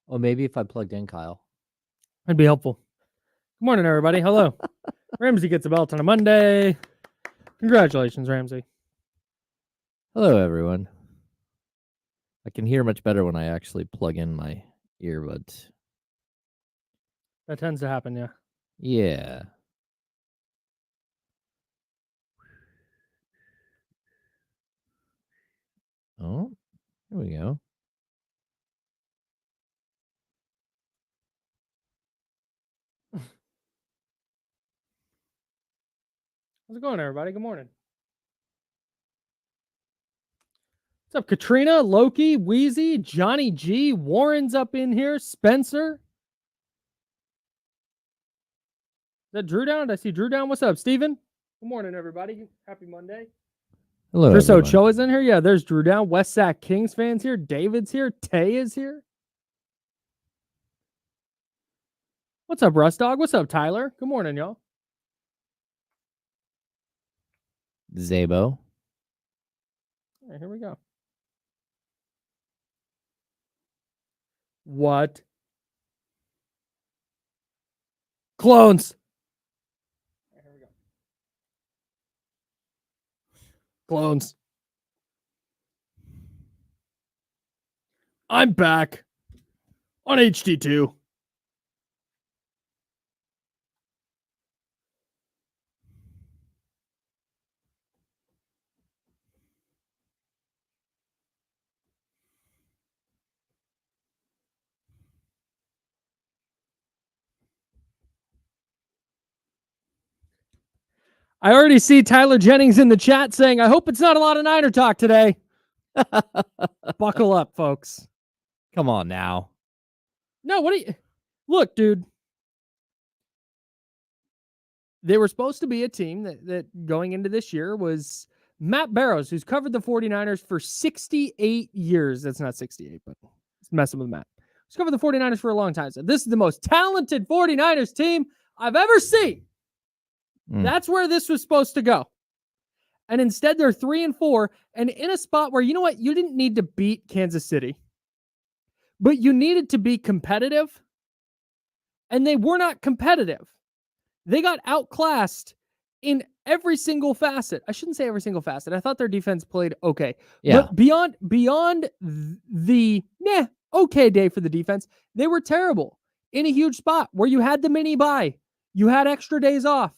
Or maybe if I plugged in Kyle. That'd be helpful. Good morning, everybody. Hello. Ramsey gets a belt on a Monday. Congratulations, Ramsey. Hello, everyone. I can hear much better when I actually plug in my earbuds. That tends to happen, yeah. Yeah. Oh, here we go. How's it going, everybody? Good morning. What's up, Katrina, Loki, Wheezy, Johnny G, Warren's up in here, Spencer. Is that Drew down? Did I see Drew down? What's up, Steven? Good morning, everybody. Happy Monday. Hello, Chris everyone. Ochoa is in here. Yeah, there's Drew down. West Sac Kings fans here. David's here. Tay is here. What's up, Russ Dog? What's up, Tyler? Good morning, y'all. Zabo. All right, here we go. What? Clones. Here we go. Clones. I'm back on HD2. I already see Tyler Jennings in the chat saying, I hope it's not a lot of Niner talk today. Buckle up, folks. Come on now. No, what do you... Look, dude. They were supposed to be a team that going into this year was Matt Barrows, who's covered the 49ers for 68 years. That's not 68, but it's messing with Matt. He's covered the 49ers for a long time. So this is the most talented 49ers team I've ever seen. That's where this was supposed to go. And instead, they're 3-4 and in a spot where, you know what? You didn't need to beat Kansas City, but you needed to be competitive. And they were not competitive. They got outclassed in every single facet. I shouldn't say every single facet. I thought their defense played okay. Yeah. But beyond the okay day for the defense, they were terrible in a huge spot where you had the mini bye. You had extra days off.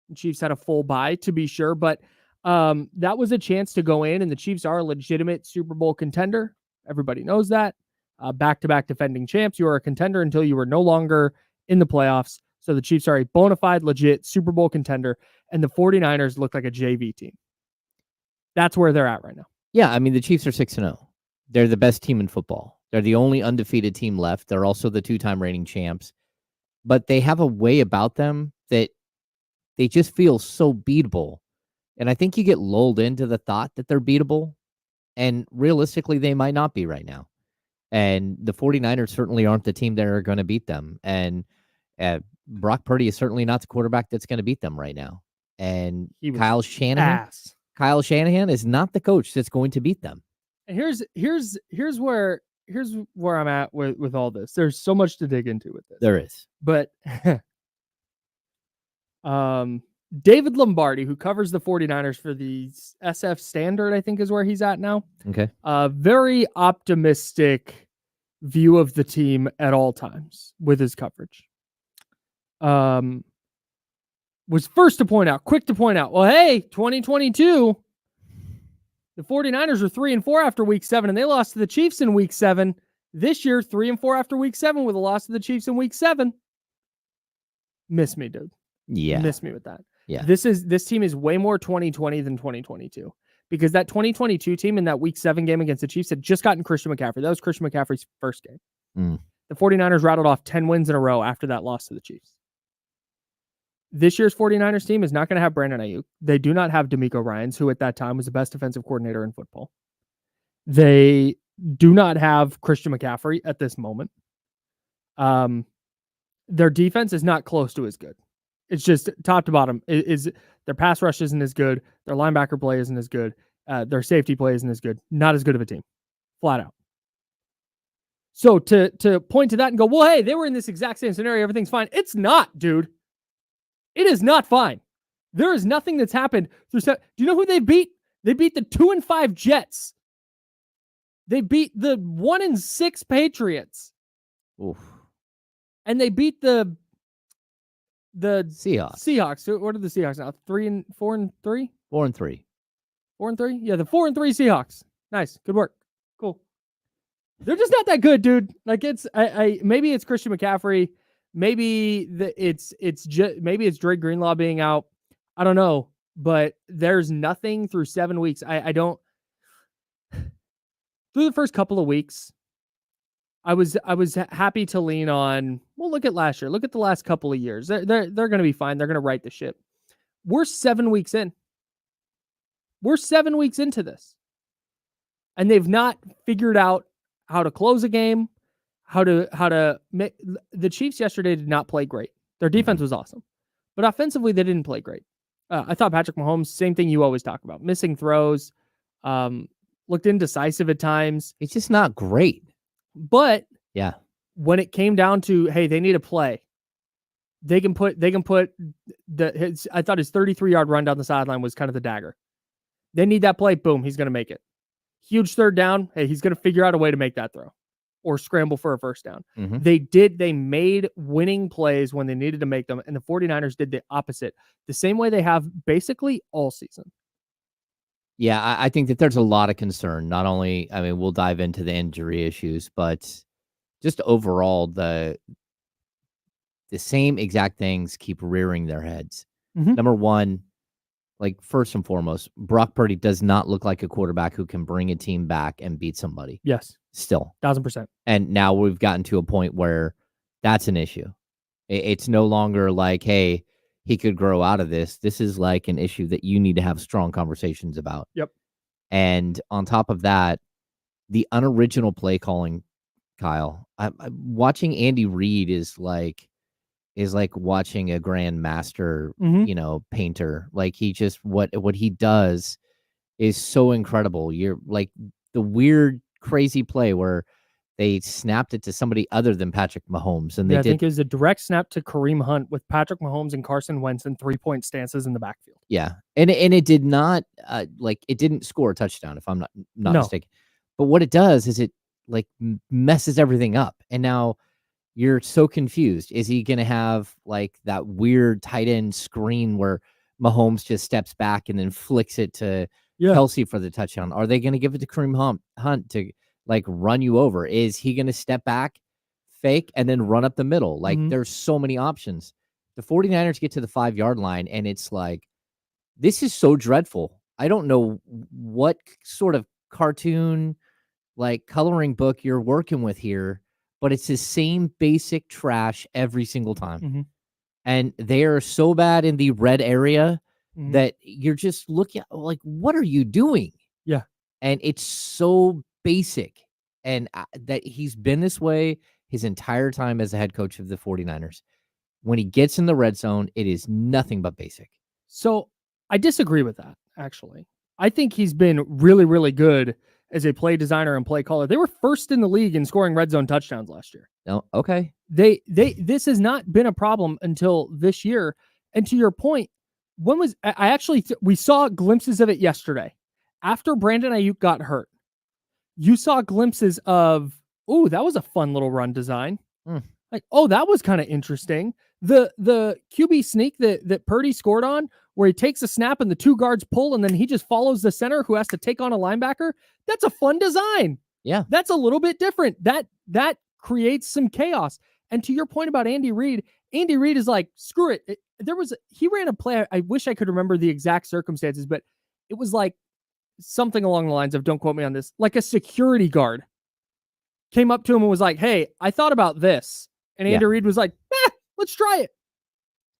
The Chiefs had a full bye, to be sure, but that was a chance to go in, and the Chiefs are a legitimate Super Bowl contender. Everybody knows that. Back-to-back defending champs. You are a contender until you are no longer in the playoffs. So the Chiefs are a bona fide, legit Super Bowl contender, and the 49ers look like a JV team. That's where they're at right now. Yeah, I mean, the Chiefs are 6-0. They're the best team in football. They're the only undefeated team left. They're also the two-time reigning champs. But they have a way about them that they just feel so beatable. And I think you get lulled into the thought that they're beatable. And realistically, they might not be right now. And the 49ers certainly aren't the team that are going to beat them. And Brock Purdy is certainly not the quarterback that's going to beat them right now. And Kyle Shanahan is not the coach that's going to beat them. And here's where I'm at with all this. There's so much to dig into with this. There is. But David Lombardi, who covers the 49ers for the SF Standard, I think is where he's at now. Okay. Very optimistic view of the team at all times with his coverage. Was quick to point out, well, hey, 2022, the 49ers were 3-4 after week 7, and they lost to the Chiefs in week 7. This year, 3-4 after week 7 with a loss to the Chiefs in week 7. Miss me, dude. Yeah. Miss me with that. Yeah. This team is way more 2020 than 2022 because that 2022 team in that week 7 game against the Chiefs had just gotten Christian McCaffrey. That was Christian McCaffrey's first game. The 49ers rattled off 10 wins in a row after that loss to the Chiefs. This year's 49ers team is not going to have Brandon Aiyuk. They do not have D'Amico Ryans, who at that time was the best defensive coordinator in football. They do not have Christian McCaffrey at this moment. Their defense is not close to as good. It's just top to bottom. Their pass rush isn't as good. Their linebacker play isn't as good. Their safety play isn't as good. Not as good of a team. Flat out. So to point to that and go, well, hey, they were in this exact same scenario. Everything's fine. It's not, dude. It is not fine. There is nothing that's happened through. Do you know who they beat? They beat the 2-5 Jets. They beat the 1-6 Patriots. Oof. And they beat the Seahawks. What are the Seahawks now? 4-3? 4-3. 4-3? Yeah, the 4-3 Seahawks. Nice. Good work. Cool. They're just not that good, dude. Like it's maybe it's Christian McCaffrey. Maybe it's Dre Greenlaw being out. I don't know, but there's nothing through 7 weeks. I don't. Through the first couple of weeks, I was happy to lean on. Well, look at last year. Look at the last couple of years. They're going to be fine. They're going to right the ship. We're 7 weeks in. We're 7 weeks into this, and they've not figured out how to close a game. How to make the Chiefs yesterday did not play great. Their defense was awesome, but offensively they didn't play great. I thought Patrick Mahomes, same thing you always talk about, missing throws, looked indecisive at times. It's just not great. But yeah, when it came down to, hey, they need a play, they can put I thought his 33-yard run down the sideline was kind of the dagger. They need that play. Boom, he's going to make it. Huge third down. Hey, he's going to figure out a way to make that throw or scramble for a first down. Mm-hmm. They made winning plays when they needed to make them, and the 49ers did the opposite, the same way they have basically all season. Yeah, I think that there's a lot of concern. Not only, I mean, we'll dive into the injury issues, but just overall, the same exact things keep rearing their heads. Mm-hmm. Number one, like first and foremost, Brock Purdy does not look like a quarterback who can bring a team back and beat somebody. Yes. Still. 1,000%. And now we've gotten to a point where that's an issue. It's no longer like, hey, he could grow out of this. This is like an issue that you need to have strong conversations about. Yep. And on top of that, the unoriginal play calling, Kyle, watching Andy Reid is like watching a grandmaster, painter. Like he just, what he does is so incredible. You're like the weird, crazy play where they snapped it to somebody other than Patrick Mahomes. And I think it was a direct snap to Kareem Hunt with Patrick Mahomes and Carson Wentz in 3-point stances in the backfield. Yeah. And it did not, it didn't score a touchdown, if I'm not mistaken. But what it does is it like messes everything up. And now you're so confused. Is he going to have like that weird tight end screen where Mahomes just steps back and then flicks it to Kelsey for the touchdown? Are they going to give it to Kareem Hunt to like run you over? Is he going to step back, fake, and then run up the middle? Like there's so many options. The 49ers get to the 5-yard line and it's like, this is so dreadful. I don't know what sort of cartoon, like coloring book you're working with here, but it's the same basic trash every single time. Mm-hmm. And they are so bad in the red area that you're just looking at, like, what are you doing? Yeah. And it's so basic. And that he's been this way his entire time as a head coach of the 49ers. When he gets in the red zone, it is nothing but basic. So I disagree with that, actually. I think he's been really, really good as a play designer and play caller. They were first in the league in scoring red zone touchdowns last year. Oh, okay. This has not been a problem until this year. And to your point, we saw glimpses of it yesterday. After Brandon Aiyuk got hurt, you saw glimpses of, oh, that was a fun little run design. Like, oh, that was kind of interesting. The QB sneak that Purdy scored on, where he takes a snap and the 2 guards pull, and then he just follows the center who has to take on a linebacker. That's a fun design. Yeah. That's a little bit different. That creates some chaos. And to your point about Andy Reid is like, screw it. He ran a play. I wish I could remember the exact circumstances, but it was like something along the lines of, don't quote me on this, like a security guard came up to him and was like, hey, I thought about this. And Andy Reid was like, let's try it.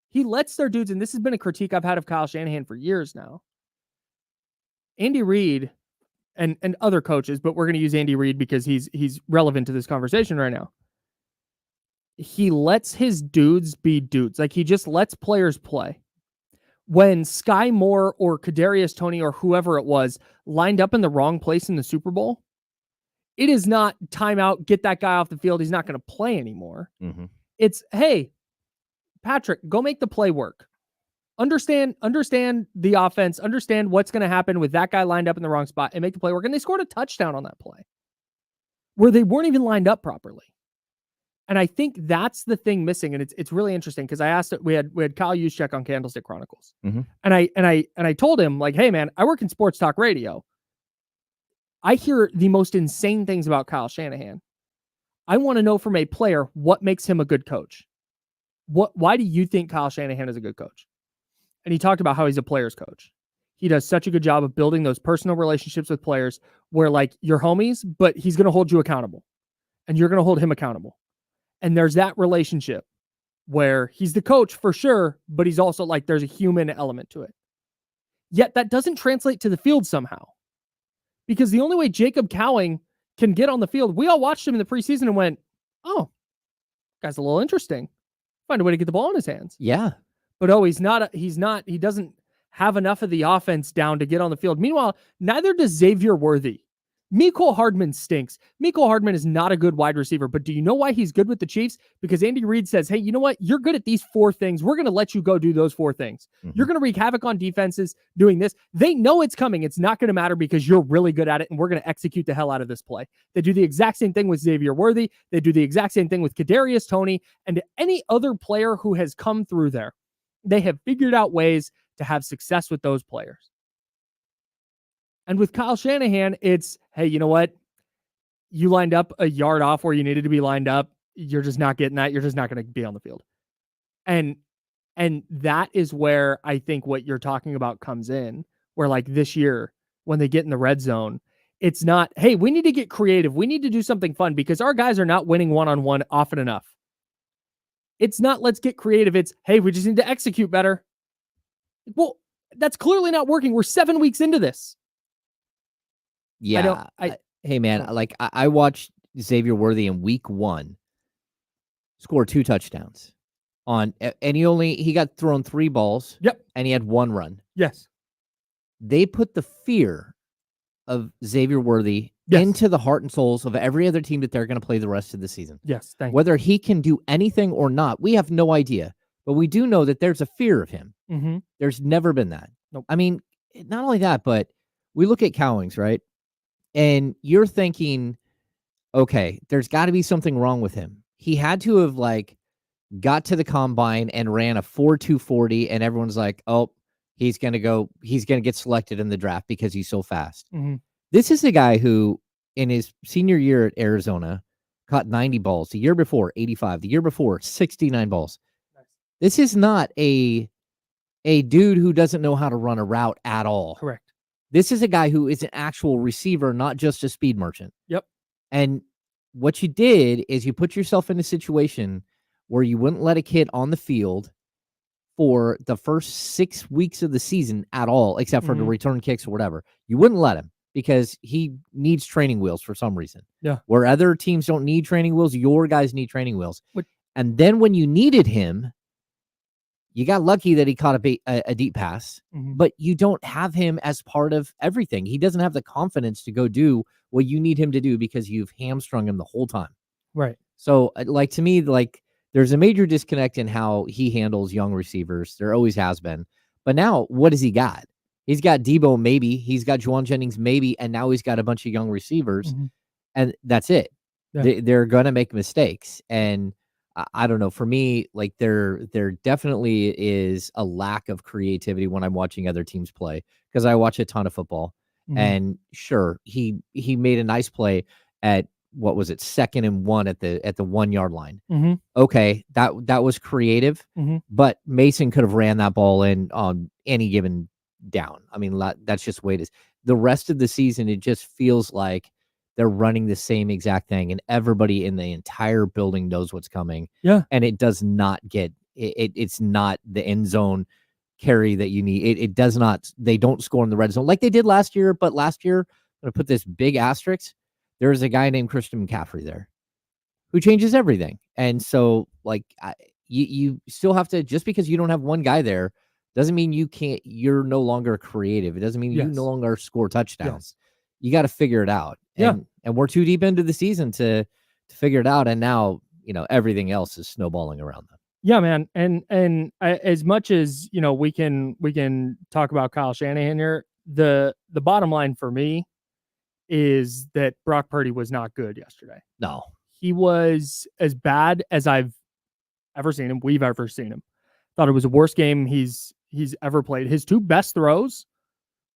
He lets their dudes, and this has been a critique I've had of Kyle Shanahan for years now. Andy Reid and other coaches, but we're going to use Andy Reid because he's relevant to this conversation right now. He lets his dudes be dudes. Like, he just lets players play. When Sky Moore or Kadarius Toney or whoever it was lined up in the wrong place in the Super Bowl, It is not timeout, get that guy off the field. He's not going to play anymore. Mm-hmm. It's, hey, Patrick, go make the play work. Understand the offense, understand what's going to happen with that guy lined up in the wrong spot and make the play work. And they scored a touchdown on that play where they weren't even lined up properly. And I think that's the thing missing. And it's really interesting because I asked it. We had Kyle Juszczyk on Candlestick Chronicles. Mm-hmm. And I told him, like, hey man, I work in sports talk radio. I hear the most insane things about Kyle Shanahan. I want to know from a player what makes him a good coach. Why do you think Kyle Shanahan is a good coach? And he talked about how he's a player's coach. He does such a good job of building those personal relationships with players where, like, you're homies, but he's going to hold you accountable and you're going to hold him accountable. And there's that relationship where he's the coach for sure, but he's also like, there's a human element to it. Yet that doesn't translate to the field somehow. Because the only way Jacob Cowing can get on the field, we all watched him in the preseason and went, oh, guy's a little interesting. Find a way to get the ball in his hands. Yeah. But he doesn't have enough of the offense down to get on the field. Meanwhile, neither does Xavier Worthy. Mecole Hardman stinks. Mecole Hardman is not a good wide receiver, but do you know why he's good with the Chiefs? Because Andy Reid says, hey, you know what? You're good at these 4 things. We're going to let you go do those 4 things. Mm-hmm. You're going to wreak havoc on defenses doing this. They know it's coming. It's not going to matter because you're really good at it, and we're going to execute the hell out of this play. They do the exact same thing with Xavier Worthy. They do the exact same thing with Kadarius Toney and any other player who has come through there. They have figured out ways to have success with those players. And with Kyle Shanahan, it's, hey, you know what? You lined up a yard off where you needed to be lined up. You're just not getting that. You're just not going to be on the field. And that is where I think what you're talking about comes in, where like this year, when they get in the red zone, it's not, hey, we need to get creative. We need to do something fun because our guys are not winning one-on-one often enough. It's not, let's get creative. It's, hey, we just need to execute better. Well, that's clearly not working. We're 7 weeks into this. Yeah. Hey, man, like I watched Xavier Worthy in week 1 score 2 touchdowns and he got thrown 3 balls. Yep. And he had 1 run. Yes. They put the fear of Xavier Worthy into the heart and souls of every other team that they're going to play the rest of the season. Yes. Whether he can do anything or not, we have no idea. But we do know that there's a fear of him. Mm-hmm. There's never been that. Nope. I mean, not only that, but we look at Cowings, right? And you're thinking, okay, there's got to be something wrong with him. He had to have like got to the combine and ran a 4.240, and everyone's like, oh, he's going to get selected in the draft because he's so fast. Mm-hmm. This is a guy who, in his senior year at Arizona, caught 90 balls. The year before, 85. The year before, 69 balls. Nice. This is not a dude who doesn't know how to run a route at all. Correct. This is a guy who is an actual receiver, not just a speed merchant. Yep. And what you did is you put yourself in a situation where you wouldn't let a kid on the field for the first 6 weeks of the season at all, except for the return kicks or whatever. You wouldn't let him because he needs training wheels for some reason. Yeah. Where other teams don't need training wheels, your guys need training wheels. And then when you needed him, you got lucky that he caught a deep pass, but you don't have him as part of everything. He doesn't have the confidence to go do what you need him to do because you've hamstrung him the whole time. Right. So, like, to me, like, there's a major disconnect in how he handles young receivers. There always has been. But now, what has he got? He's got Debo, maybe. He's got Juwan Jennings, maybe. And now he's got a bunch of young receivers. And that's it. Yeah. They're going to make mistakes. And I don't know. For me, like there definitely is a lack of creativity when I'm watching other teams play because I watch a ton of football. And sure, he made a nice play at what was it, 2nd and 1 at the 1 yard line. Okay, that was creative, but Mason could have ran that ball in on any given down. I mean, that's just the way it is. The rest of the season, it just feels like they're running the same exact thing, and everybody in the entire building knows what's coming. Yeah. And it does not get it's not the end zone carry that you need. It does not. They don't score in the red zone like they did last year. But last year, I'm going to put this big asterisk. There's a guy named Christian McCaffrey there who changes everything. And so, like, you still have to, just because you don't have one guy there doesn't mean you're no longer creative. It doesn't mean you no longer score touchdowns. You got to figure it out. And we're too deep into the season to figure it out. And now, everything else is snowballing around them. Yeah, man. And as much as, we can talk about Kyle Shanahan here, the bottom line for me is that Brock Purdy was not good yesterday. No. He was as bad as I've ever seen him. We've ever seen him. Thought it was the worst game he's ever played. His two best throws,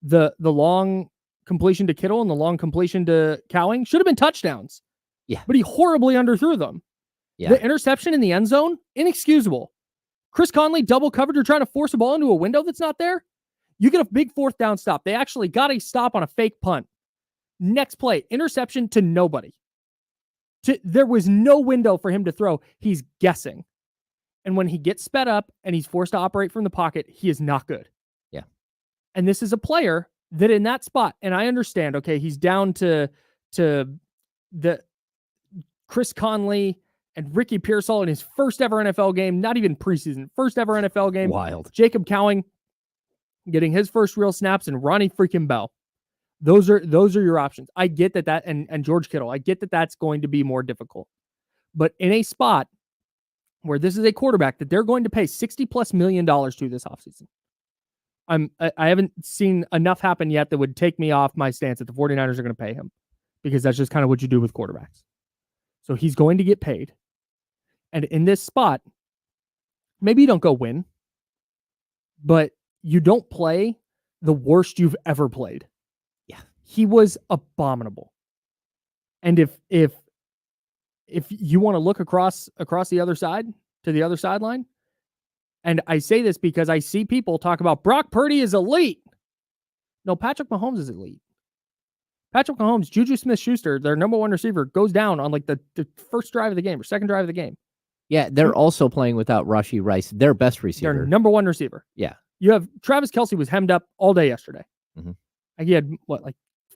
the long completion to Kittle and the long completion to Cowing, should have been touchdowns. Yeah. But he horribly underthrew them. Yeah. The interception in the end zone, inexcusable. Chris Conley double covered. You're trying to force a ball into a window that's not there. You get a big fourth down stop. They actually got a stop on a fake punt. Next play, interception to nobody. There was no window for him to throw. He's guessing. And when he gets sped up and he's forced to operate from the pocket, he is not good. Yeah. And this is a player that in that spot, and I understand, okay, he's down to the Chris Conley and Ricky Pearsall in his first ever NFL game, not even preseason, first ever NFL game. Wild. Jacob Cowing getting his first real snaps, and Ronnie freaking Bell. Those are your options. I get that and George Kittle. I get that that's going to be more difficult. But in a spot where this is a quarterback that they're going to pay $60+ million to this offseason, I haven't seen enough happen yet that would take me off my stance that the 49ers are going to pay him, because that's just kind of what you do with quarterbacks. So he's going to get paid. And in this spot, maybe you don't go win, but you don't play the worst you've ever played. Yeah. He was abominable. And if you want to look across the other side to the other sideline, and I say this because I see people talk about Brock Purdy is elite. No, Patrick Mahomes is elite. Patrick Mahomes, Juju Smith-Schuster, their number one receiver, goes down on like the first drive of the game or second drive of the game. Yeah, they're also playing without Rashee Rice, their best receiver. Their number one receiver. Yeah. You have Travis Kelce was hemmed up all day yesterday. Mm-hmm. He had,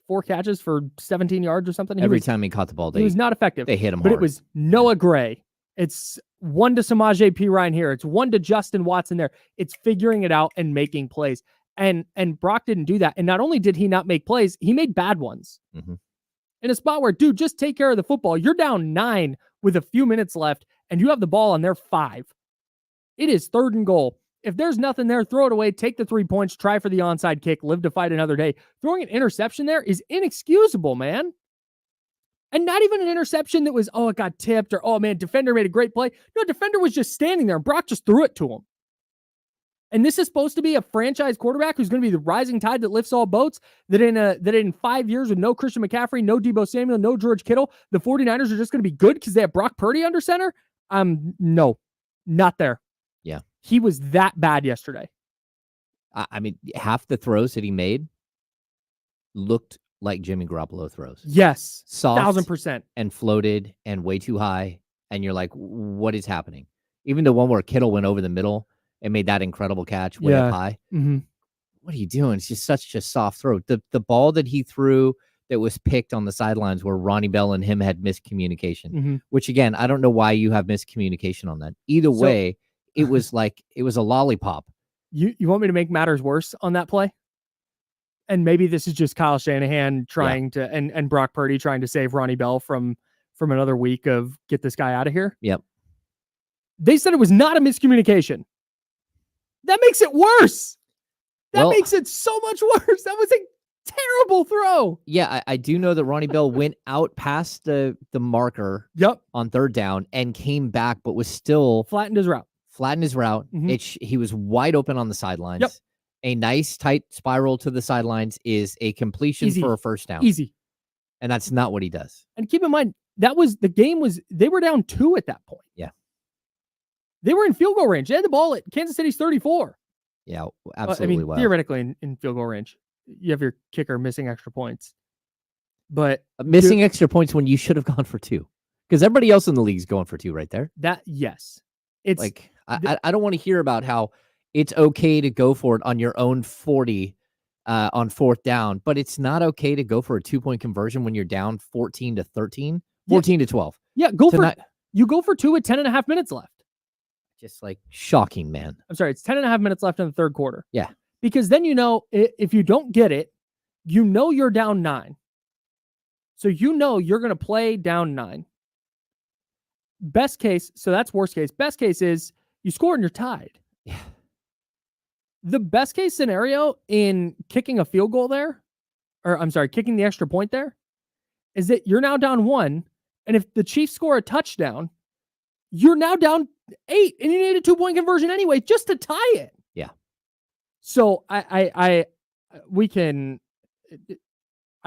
4 catches for 17 yards or something? Every time he caught the ball, he was not effective. They hit him But hard. it was Noah Gray. It's one to Samaje Perine here. It's one to Justin Watson there. It's figuring it out and making plays. And Brock didn't do that. And not only did he not make plays, he made bad ones. Mm-hmm. In a spot where, dude, just take care of the football. You're down 9 with a few minutes left, and you have the ball on their 5. It is 3rd and goal. If there's nothing there, throw it away, take the 3 points, try for the onside kick, live to fight another day. Throwing an interception there is inexcusable, man. And not even an interception that was, it got tipped, or, defender made a great play. No, defender was just standing there, and Brock just threw it to him. And this is supposed to be a franchise quarterback who's going to be the rising tide that lifts all boats, that in 5 years with no Christian McCaffrey, no Deebo Samuel, no George Kittle, the 49ers are just going to be good because they have Brock Purdy under center? No, not there. Yeah. He was that bad yesterday. I mean, half the throws that he made looked like Jimmy Garoppolo throws. Yes. Soft 1,000%. and floated and way too high. And you're like, what is happening? Even the one where Kittle went over the middle and made that incredible catch way up high. Mm-hmm. What are you doing? It's just such a soft throw. The ball that he threw that was picked on the sidelines where Ronnie Bell and him had miscommunication, which again, I don't know why you have miscommunication on that. Either way, it was a lollipop. You want me to make matters worse on that play? And maybe this is just Kyle Shanahan trying to, and Brock Purdy trying to save Ronnie Bell from another week of get this guy out of here. Yep. They said it was not a miscommunication. That makes it worse. That makes it so much worse. That was a terrible throw. Yeah, I do know that Ronnie Bell went out past the marker on 3rd down and came back, but was still flattened his route. Mm-hmm. He was wide open on the sidelines. Yep. A nice tight spiral to the sidelines is a completion for a first down. Easy. And that's not what he does. And keep in mind, they were down 2 at that point. Yeah. They were in field goal range. They had the ball at Kansas City's 34. Yeah, absolutely. Theoretically in field goal range, you have your kicker missing extra points. But missing extra points when you should have gone for 2. Because everybody else in the league is going for 2 right there. Yes. It's like, I don't want to hear about how it's okay to go for it on your own 40 on 4th down, but it's not okay to go for a 2-point conversion when you're down 14-13, 14-12. Yeah, you go for 2 with 10.5 minutes left. Just like shocking, man. I'm sorry, it's 10.5 minutes left in the 3rd quarter. Yeah. Because then if you don't get it, you're down 9. So you're going to play down 9. Best case, so that's worst case. Best case is you score and you're tied. Yeah. The best case scenario in kicking a field goal there, or I'm sorry, kicking the extra point there, is that you're now down 1, and if the Chiefs score a touchdown, you're now down 8, and you need a 2-point conversion anyway just to tie it. Yeah. So I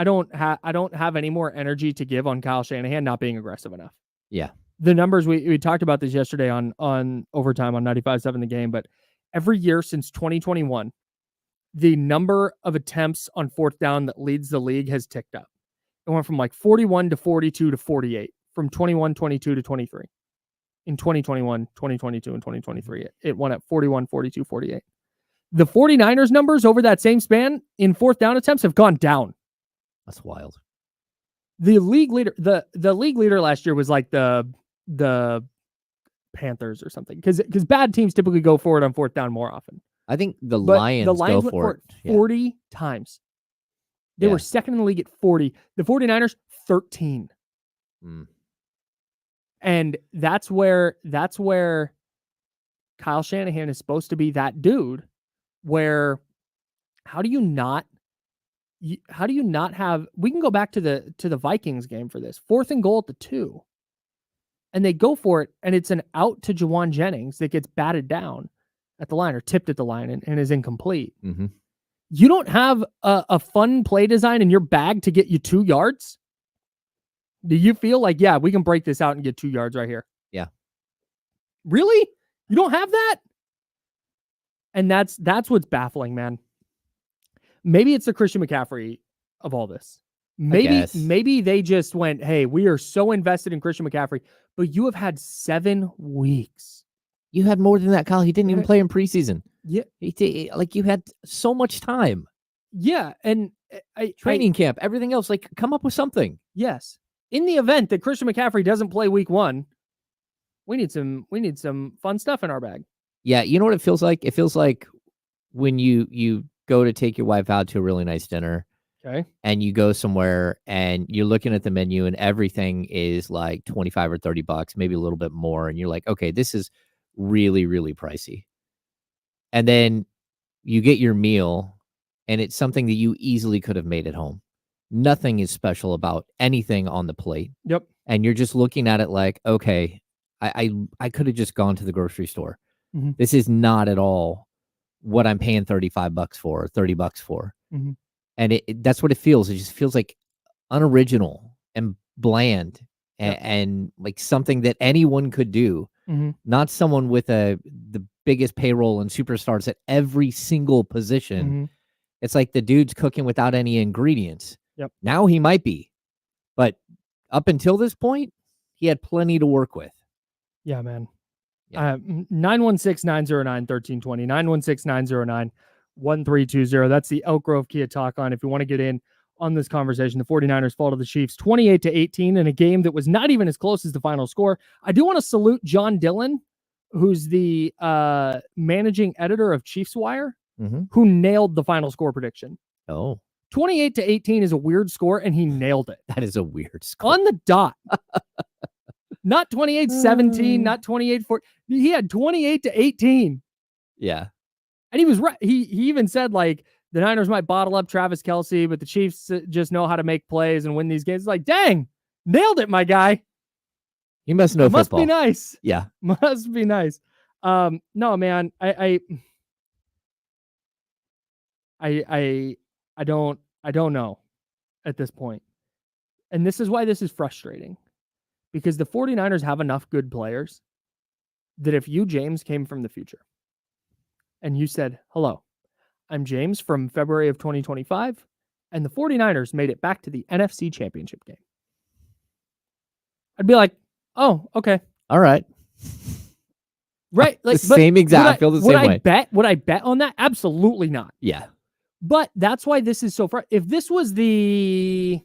don't have any more energy to give on Kyle Shanahan not being aggressive enough. Yeah. The numbers, we talked about this yesterday on Overtime on 95.7 The Game, but every year since 2021, the number of attempts on fourth down that leads the league has ticked up. It went from like 41 to 42 to 48, from 21, 22 to 23. In 2021, 2022, and 2023, it went at 41, 42, 48. The 49ers numbers over that same span in fourth down attempts have gone down. That's wild. The league leader, the league leader last year was like the Panthers or something, because bad teams typically go for it on fourth down more often. I think the Lions go for it 40 times. They were second in the league at 40. The 49ers, 13. And that's where Kyle Shanahan is supposed to be that dude, where how do you not have, we can go back to the Vikings game for this. 4th and goal at the 2. And they go for it, and it's an out to Jawan Jennings that gets batted down at the line, or tipped at the line, and is incomplete. Mm-hmm. You don't have a fun play design in your bag to get you 2 yards? Do you feel like, yeah, we can break this out and get 2 yards right here? Yeah. Really? You don't have that? And that's what's baffling, man. Maybe it's the Christian McCaffrey of all this. Maybe they just went, hey, we are so invested in Christian McCaffrey, but you have had 7 weeks. You had more than that, Kyle. He didn't even play in preseason. Yeah. You had so much time. Yeah. And training camp, everything else, like, come up with something. Yes. In the event that Christian McCaffrey doesn't play week 1, we need some fun stuff in our bag. Yeah. You know what it feels like? It feels like when you go to take your wife out to a really nice dinner. Okay. And you go somewhere and you're looking at the menu and everything is like $25 or $30, maybe a little bit more. And you're like, okay, this is really, really pricey. And then you get your meal and it's something that you easily could have made at home. Nothing is special about anything on the plate. Yep. And you're just looking at it like, okay, I could have just gone to the grocery store. Mm-hmm. This is not at all what I'm paying $35 for or $30 for. Mm-hmm. And that's what it feels. It just feels like unoriginal and bland and like something that anyone could do. Mm-hmm. Not someone with the biggest payroll and superstars at every single position. Mm-hmm. It's like the dude's cooking without any ingredients. Yep. Now he might be, but up until this point, he had plenty to work with. Yeah, man. 916-909-1320, 916-909-1320. That's the Elk Grove Kia Talk On. If you want to get in on this conversation, the 49ers fall to the Chiefs 28-18 in a game that was not even as close as the final score. I do want to salute John Dillon, who's the managing editor of Chiefs Wire, who nailed the final score prediction. Oh, 28-18 is a weird score, and he nailed it. That is a weird score. On the dot. Not 28-17, not 28-14. He had 28-18. Yeah. And he was right. He even said, like, the Niners might bottle up Travis Kelce, but the Chiefs just know how to make plays and win these games. It's like, dang, nailed it, my guy. You must know must football. Be nice. Yeah. Must be nice. No, man, I don't know at this point. And this is why this is frustrating. Because the 49ers have enough good players that if you, James, came from the future and you said, hello, I'm James from February of 2025, and the 49ers made it back to the NFC Championship game, I'd be like, oh, okay. All right. Right. Like the same exact. I feel the same way. Would I bet on that? Absolutely not. Yeah. But that's why this is so if this was the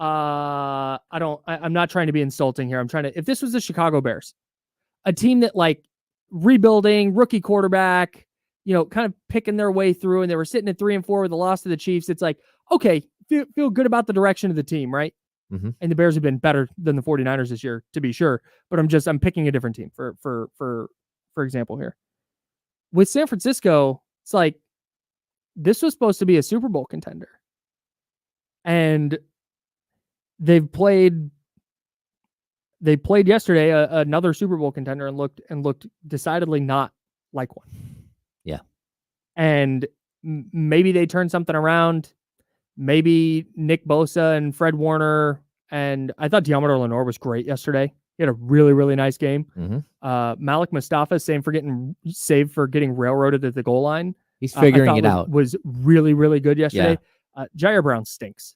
I'm not trying to be insulting here. If this was the Chicago Bears, a team that, like, rebuilding, rookie quarterback, kind of picking their way through, and they were sitting at 3-4 with the loss to the Chiefs, it's like, okay, feel good about the direction of the team, right? Mhm. And the Bears have been better than the 49ers this year, to be sure. But I'm picking a different team for example here. With San Francisco, it's like this was supposed to be a Super Bowl contender. And they played yesterday another Super Bowl contender and looked decidedly not like one. Yeah. And maybe they turn something around. Maybe Nick Bosa and Fred Warner, and I thought Deommodore Lenoir was great yesterday. He had a really, really nice game. Mm-hmm. Malik Mustafa, saved for getting railroaded at the goal line. He's figuring it out. Was really, really good yesterday. Yeah. Jair Brown stinks.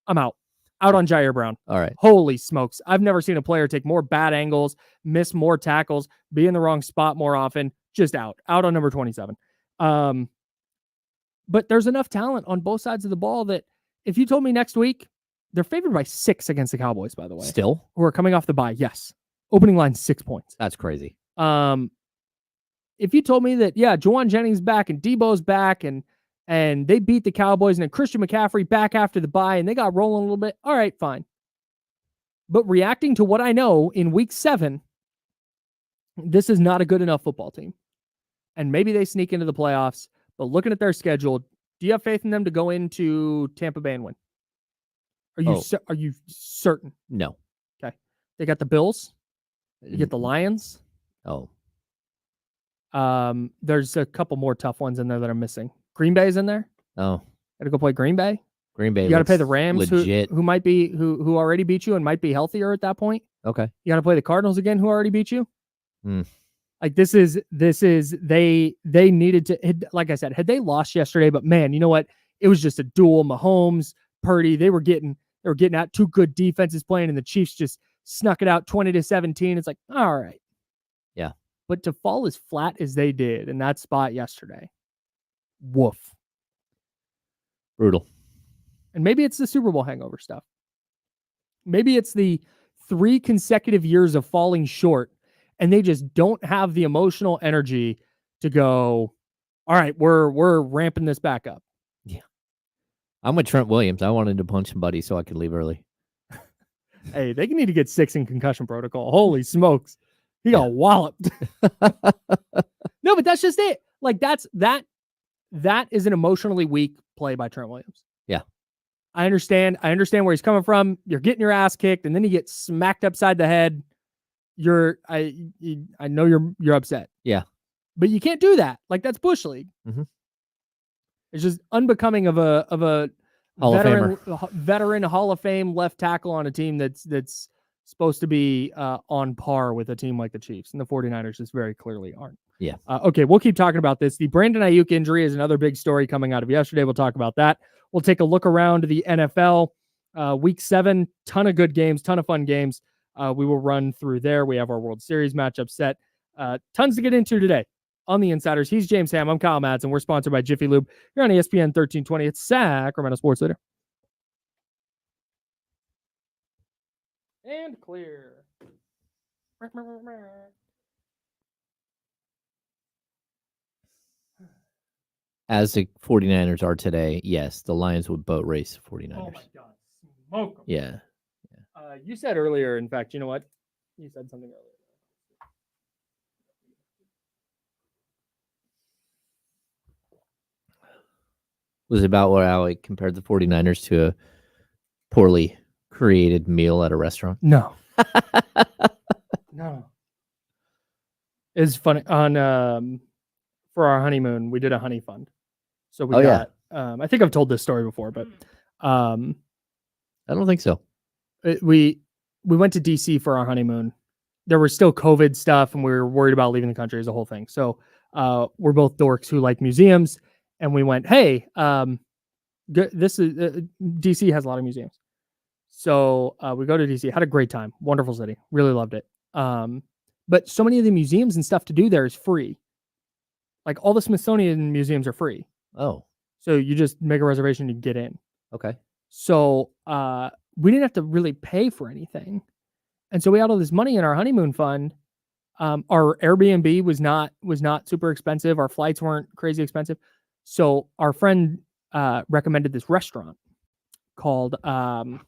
I'm out on Jair Brown. All right. Holy smokes. I've never seen a player take more bad angles, miss more tackles, be in the wrong spot more often. Just out on number 27. But there's enough talent on both sides of the ball that if you told me next week, they're favored by 6 against the Cowboys, by the way. Still? Who are coming off the bye. Yes. Opening line 6 points. That's crazy. If you told me that, yeah, Juwan Jennings back and Debo's back and they beat the Cowboys and then Christian McCaffrey back after the bye and they got rolling a little bit, all right, fine. But reacting to what I know in week 7, this is not a good enough football team. And maybe they sneak into the playoffs. But looking at their schedule, do you have faith in them to go into Tampa Bay and win? Are you certain? No. Okay. They got the Bills. You get the Lions. Oh. There's a couple more tough ones in there that I'm missing. Green Bay's in there. Oh. Got to go play Green Bay. Green Bay. You got to play the Rams, legit. who might be who already beat you and might be healthier at that point. Okay. You got to play the Cardinals again, who already beat you. Hmm. Like this is they needed to, like I said, had they lost yesterday, but man, you know what? It was just a duel. Mahomes, Purdy, they were getting out 2 good defenses playing, and the Chiefs just snuck it out 20-17. It's like, all right. Yeah. But to fall as flat as they did in that spot yesterday, woof. Brutal. And maybe it's the Super Bowl hangover stuff. Maybe it's the 3 consecutive years of falling short. And they just don't have the emotional energy to go, all right, we're ramping this back up. Yeah. I'm with Trent Williams. I wanted to punch somebody so I could leave early. Hey, they need to get 6 in concussion protocol. Holy smokes. He got walloped. No, but that's just it. Like that is an emotionally weak play by Trent Williams. Yeah. I understand where he's coming from. You're getting your ass kicked and then you get smacked upside the head. I know you're upset. Yeah. But you can't do that. Like that's Bush League. Mm-hmm. It's just unbecoming of a veteran Hall of Fame left tackle on a team that's supposed to be on par with a team like the Chiefs, and the 49ers just very clearly aren't. Yeah. Okay, we'll keep talking about this. The Brandon Aiyuk injury is another big story coming out of yesterday. We'll talk about that. We'll take a look around the NFL. Week 7, ton of good games, ton of fun games. We will run through there. We have our World Series matchup set. Tons to get into today on the Insiders. He's James Ham. I'm Kyle Madsen. We're sponsored by Jiffy Lube. You're on ESPN 1320. It's Sacramento Sports Leader. And clear. As the 49ers are today, yes, the Lions would boat race the 49ers. Oh my God. Smoke them. Yeah. You said earlier, in fact, you know what? You said something earlier. Was it about what I compared the 49ers to a poorly created meal at a restaurant? No. No. It's funny. On for our honeymoon, we did a honey fund. So we got I think I've told this story before, but I don't think so. We went to DC for our honeymoon. There was still COVID stuff and we were worried about leaving the country as a whole thing. So we're both dorks who like museums, and we went, hey, this is DC has a lot of museums. So we go to DC, had a great time. Wonderful city. Really loved it. But so many of the museums and stuff to do there is free. Like all the Smithsonian museums are free. Oh. So you just make a reservation to get in. Okay. So we didn't have to really pay for anything. And so we had all this money in our honeymoon fund. Our Airbnb was not super expensive. Our flights weren't crazy expensive. So our friend recommended this restaurant called Fiola.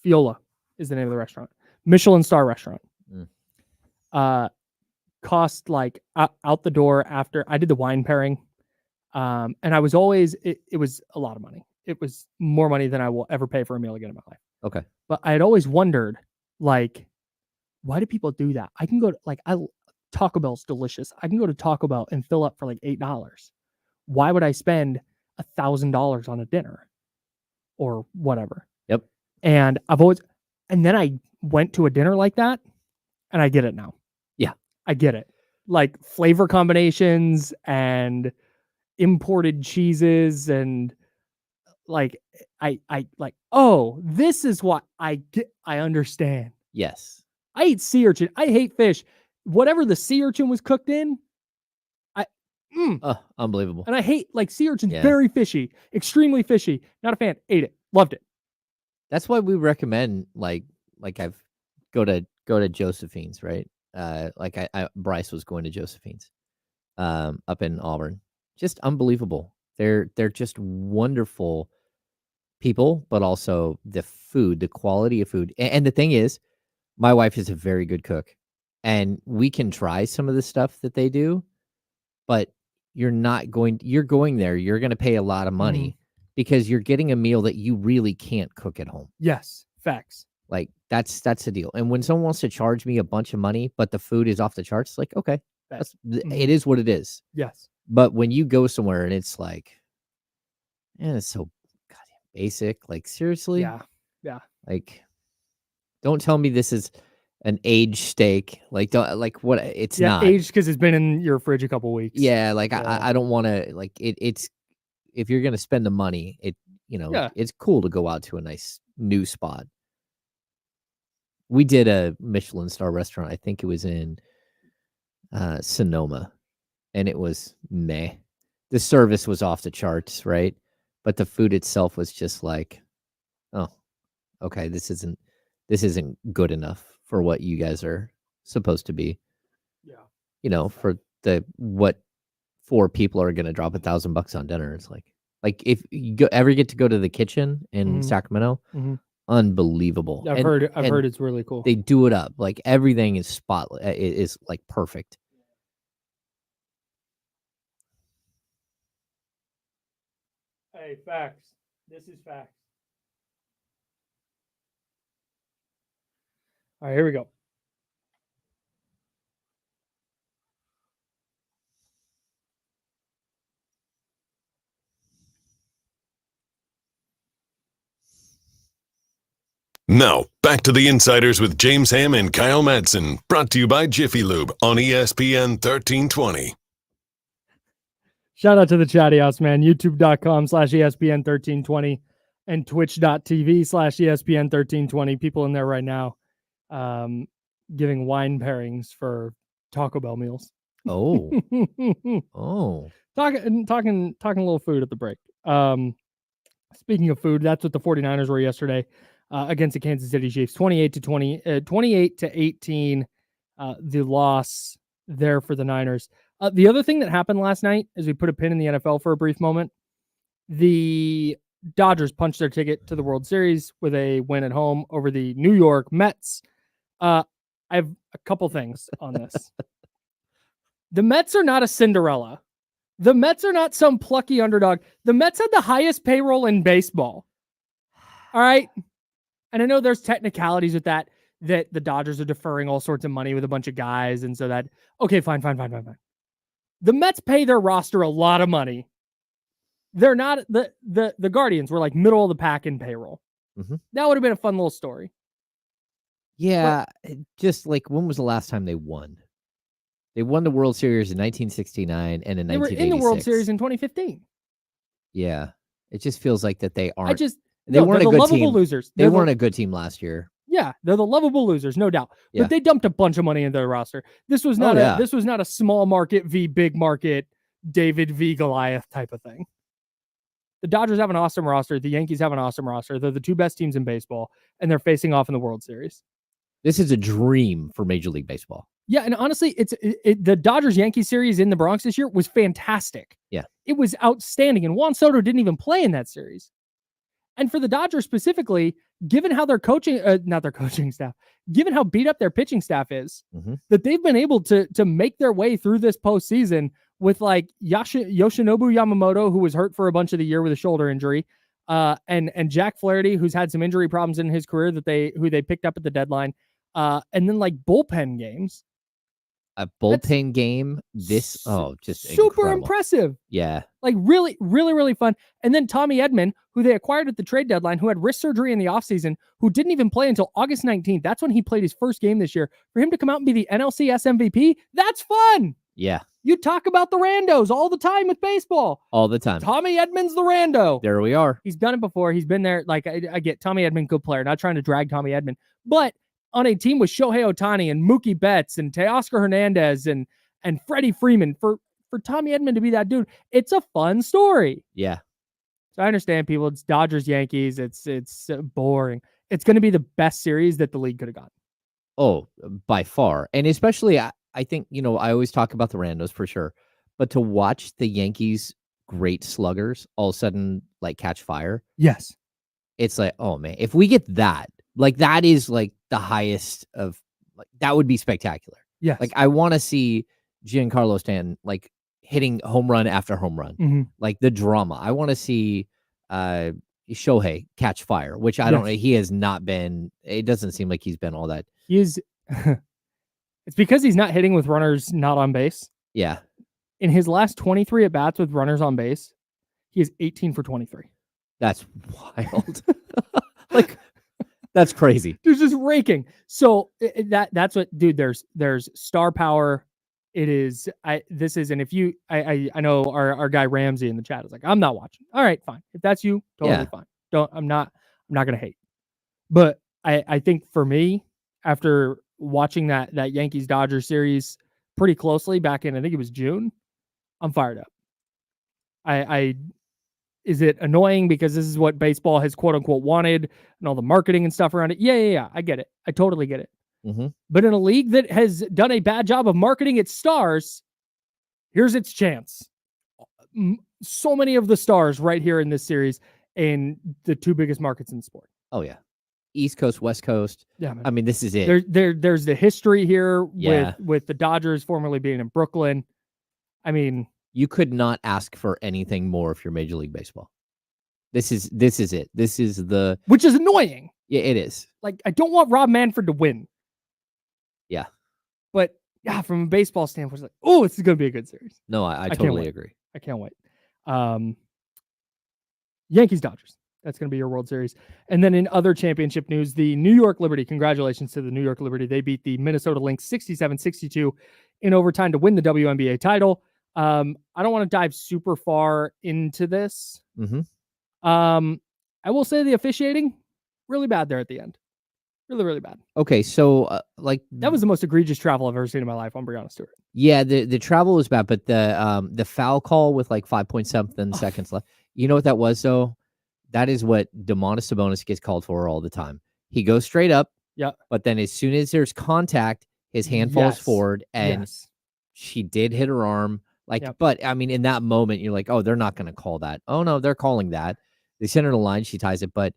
Fiola is the name of the restaurant. Michelin star restaurant. Cost like out the door after I did the wine pairing. And I was always, it was a lot of money. It was more money than I will ever pay for a meal again in my life. Okay. But I had always wondered, like, why do people do that? I can go to, like, Taco Bell's delicious. I can go to Taco Bell and fill up for like $8. Why would I spend $1,000 on a dinner or whatever? Yep. And then I went to a dinner like that and I get it now. Yeah. I get it. Like flavor combinations and imported cheeses and like, I like, oh, this is what I get. I understand. Yes. I eat sea urchin. I hate fish. Whatever the sea urchin was cooked in, unbelievable. And I hate like sea urchin's very fishy, extremely fishy. Not a fan. Ate it. Loved it. That's why we recommend like I've go to Josephine's, right? Like Bryce was going to Josephine's, up in Auburn. Just unbelievable. They're just wonderful people, but also the food, the quality of food. And the thing is, my wife is a very good cook, and we can try some of the stuff that they do, but you're going there, you're going to pay a lot of money because you're getting a meal that you really can't cook at home. Yes. Facts. Like that's the deal. And when someone wants to charge me a bunch of money, but the food is off the charts, like, okay, it is what it is. Yes. But when you go somewhere and it's like, man, it's so goddamn basic. Like, seriously? Yeah. Yeah. Like, don't tell me this is an aged steak. Like, don't what it's not aged because it's been in your fridge a couple weeks. Yeah, like I don't want to like it. It's if you're gonna spend the money, it's cool to go out to a nice new spot. We did a Michelin star restaurant. I think it was in Sonoma, and it was meh. The service was off the charts, right? But the food itself was just like, oh, okay, this isn't good enough for what you guys are supposed to be. Yeah. For what 4 people are going to drop $1,000 on dinner. It's like if you ever get to go to the kitchen in Sacramento, unbelievable. I've heard it's really cool. They do it up. Like everything is is like perfect. Hey, facts. This is facts. All right, here we go. Now, back to the Insiders with James Ham and Kyle Madsen, brought to you by Jiffy Lube on ESPN 1320. Shout out to the chatty house, man. YouTube.com/ESPN 1320 and Twitch.tv/ESPN 1320. People in there right now giving wine pairings for Taco Bell meals. Oh. Oh. Talking a little food at the break. Speaking of food, that's what the 49ers were yesterday against the Kansas City Chiefs. 28 to 18. The loss there for the Niners. The other thing that happened last night, as we put a pin in the NFL for a brief moment, the Dodgers punched their ticket to the World Series with a win at home over the New York Mets. I have a couple things on this. The Mets are not a Cinderella. The Mets are not some plucky underdog. The Mets had the highest payroll in baseball. All right. And I know there's technicalities with that the Dodgers are deferring all sorts of money with a bunch of guys. And so that, okay, fine. The Mets pay their roster a lot of money. They're not the Guardians were like middle of the pack in payroll. Mm-hmm. That would have been a fun little story. Yeah. Just like, when was the last time they won? They won the World Series in 1969 and in 1986. They were in the World Series in 2015. Yeah. It just feels like that they aren't. They weren't a good team. Losers. They weren't a good team last year. Yeah, they're the lovable losers, no doubt. But they dumped a bunch of money into their roster. This was not a small market v big market, David v Goliath type of thing. The Dodgers have an awesome roster. The Yankees have an awesome roster. They're the 2 best teams in baseball, and they're facing off in the World Series. This is a dream for Major League Baseball. Yeah, and honestly, the Dodgers-Yankees series in the Bronx this year was fantastic. Yeah. It was outstanding, and Juan Soto didn't even play in that series. And for the Dodgers specifically, given how their coaching, not their coaching staff, given how beat up their pitching staff is, that they've been able to make their way through this postseason with like Yoshinobu Yamamoto, who was hurt for a bunch of the year with a shoulder injury, and Jack Flaherty, who's had some injury problems in his career who they picked up at the deadline, and then like bullpen games. A bullpen game. Just super incredible. Impressive. Yeah. Like really, really, really fun. And then Tommy Edman, who they acquired at the trade deadline, who had wrist surgery in the offseason, who didn't even play until August 19th. That's when he played his first game this year. For him to come out and be the NLCS MVP, that's fun. Yeah. You talk about the randos all the time with baseball. All the time. Tommy Edman's the rando. There we are. He's done it before. He's been there. Like, I get Tommy Edman, good player. Not trying to drag Tommy Edman. But on a team with Shohei Ohtani and Mookie Betts and Teoscar Hernandez and Freddie Freeman, for Tommy Edman to be that dude, it's a fun story. Yeah. So I understand people. It's Dodgers-Yankees. It's boring. It's going to be the best series that the league could have gotten. Oh, by far. And especially, I think, I always talk about the randos for sure, but to watch the Yankees' great sluggers all of a sudden like catch fire. Yes. It's like, oh man, if we get that, like that is like the highest of, like that would be spectacular. Yes. Like I want to see Giancarlo Stanton like hitting home run after home run, like the drama. I want to see Shohei catch fire, which I don't know. He has not been. It doesn't seem like he's been all that. He is. It's because he's not hitting with runners not on base. Yeah. In his last 23 at bats with runners on base, he is 18 for 23. That's wild. Like. That's crazy. They're just raking. So that's what, dude. There's star power. It is. This is, and if you, I know our guy Ramsey in the chat is like, I'm not watching. All right, fine. If that's you, totally fine. I'm not gonna hate. But I think for me, after watching that Yankees Dodgers series pretty closely back in, I think it was June, I'm fired up. Is it annoying because this is what baseball has quote unquote wanted and all the marketing and stuff around it? Yeah. I get it. I totally get it. But in a league that has done a bad job of marketing its stars, here's its chance. So many of the stars right here in this series in the two biggest markets in the sport. Oh yeah. East Coast, West Coast. Yeah. Man. I mean, this is it. There's the history here with the Dodgers formerly being in Brooklyn. I mean, you could not ask for anything more if you're Major League Baseball. This is it. This is the... Which is annoying. Yeah, it is. Like, I don't want Rob Manfred to win. Yeah. But, yeah, from a baseball standpoint, it's like, oh, this is going to be a good series. No, I totally agree. I can't wait. Yankees-Dodgers. That's going to be your World Series. And then in other championship news, the New York Liberty, congratulations to the New York Liberty. They beat the Minnesota Lynx 67-62 in overtime to win the WNBA title. I don't want to dive super far into this. I will say the officiating, really bad there at the end. Really, really bad. Okay, so that was the most egregious travel I've ever seen in my life. I'm Brianna Stewart. Yeah, the travel was bad, but the foul call with like 5.something seconds left. You know what that was though? That is what Domantas Sabonis gets called for all the time. He goes straight up. Yeah. But then as soon as there's contact, his hand falls forward, and she did hit her arm. Like, but I mean, in that moment, you're like, oh, they're not going to call that. Oh no, they're calling that. They send her to the line, she ties it. But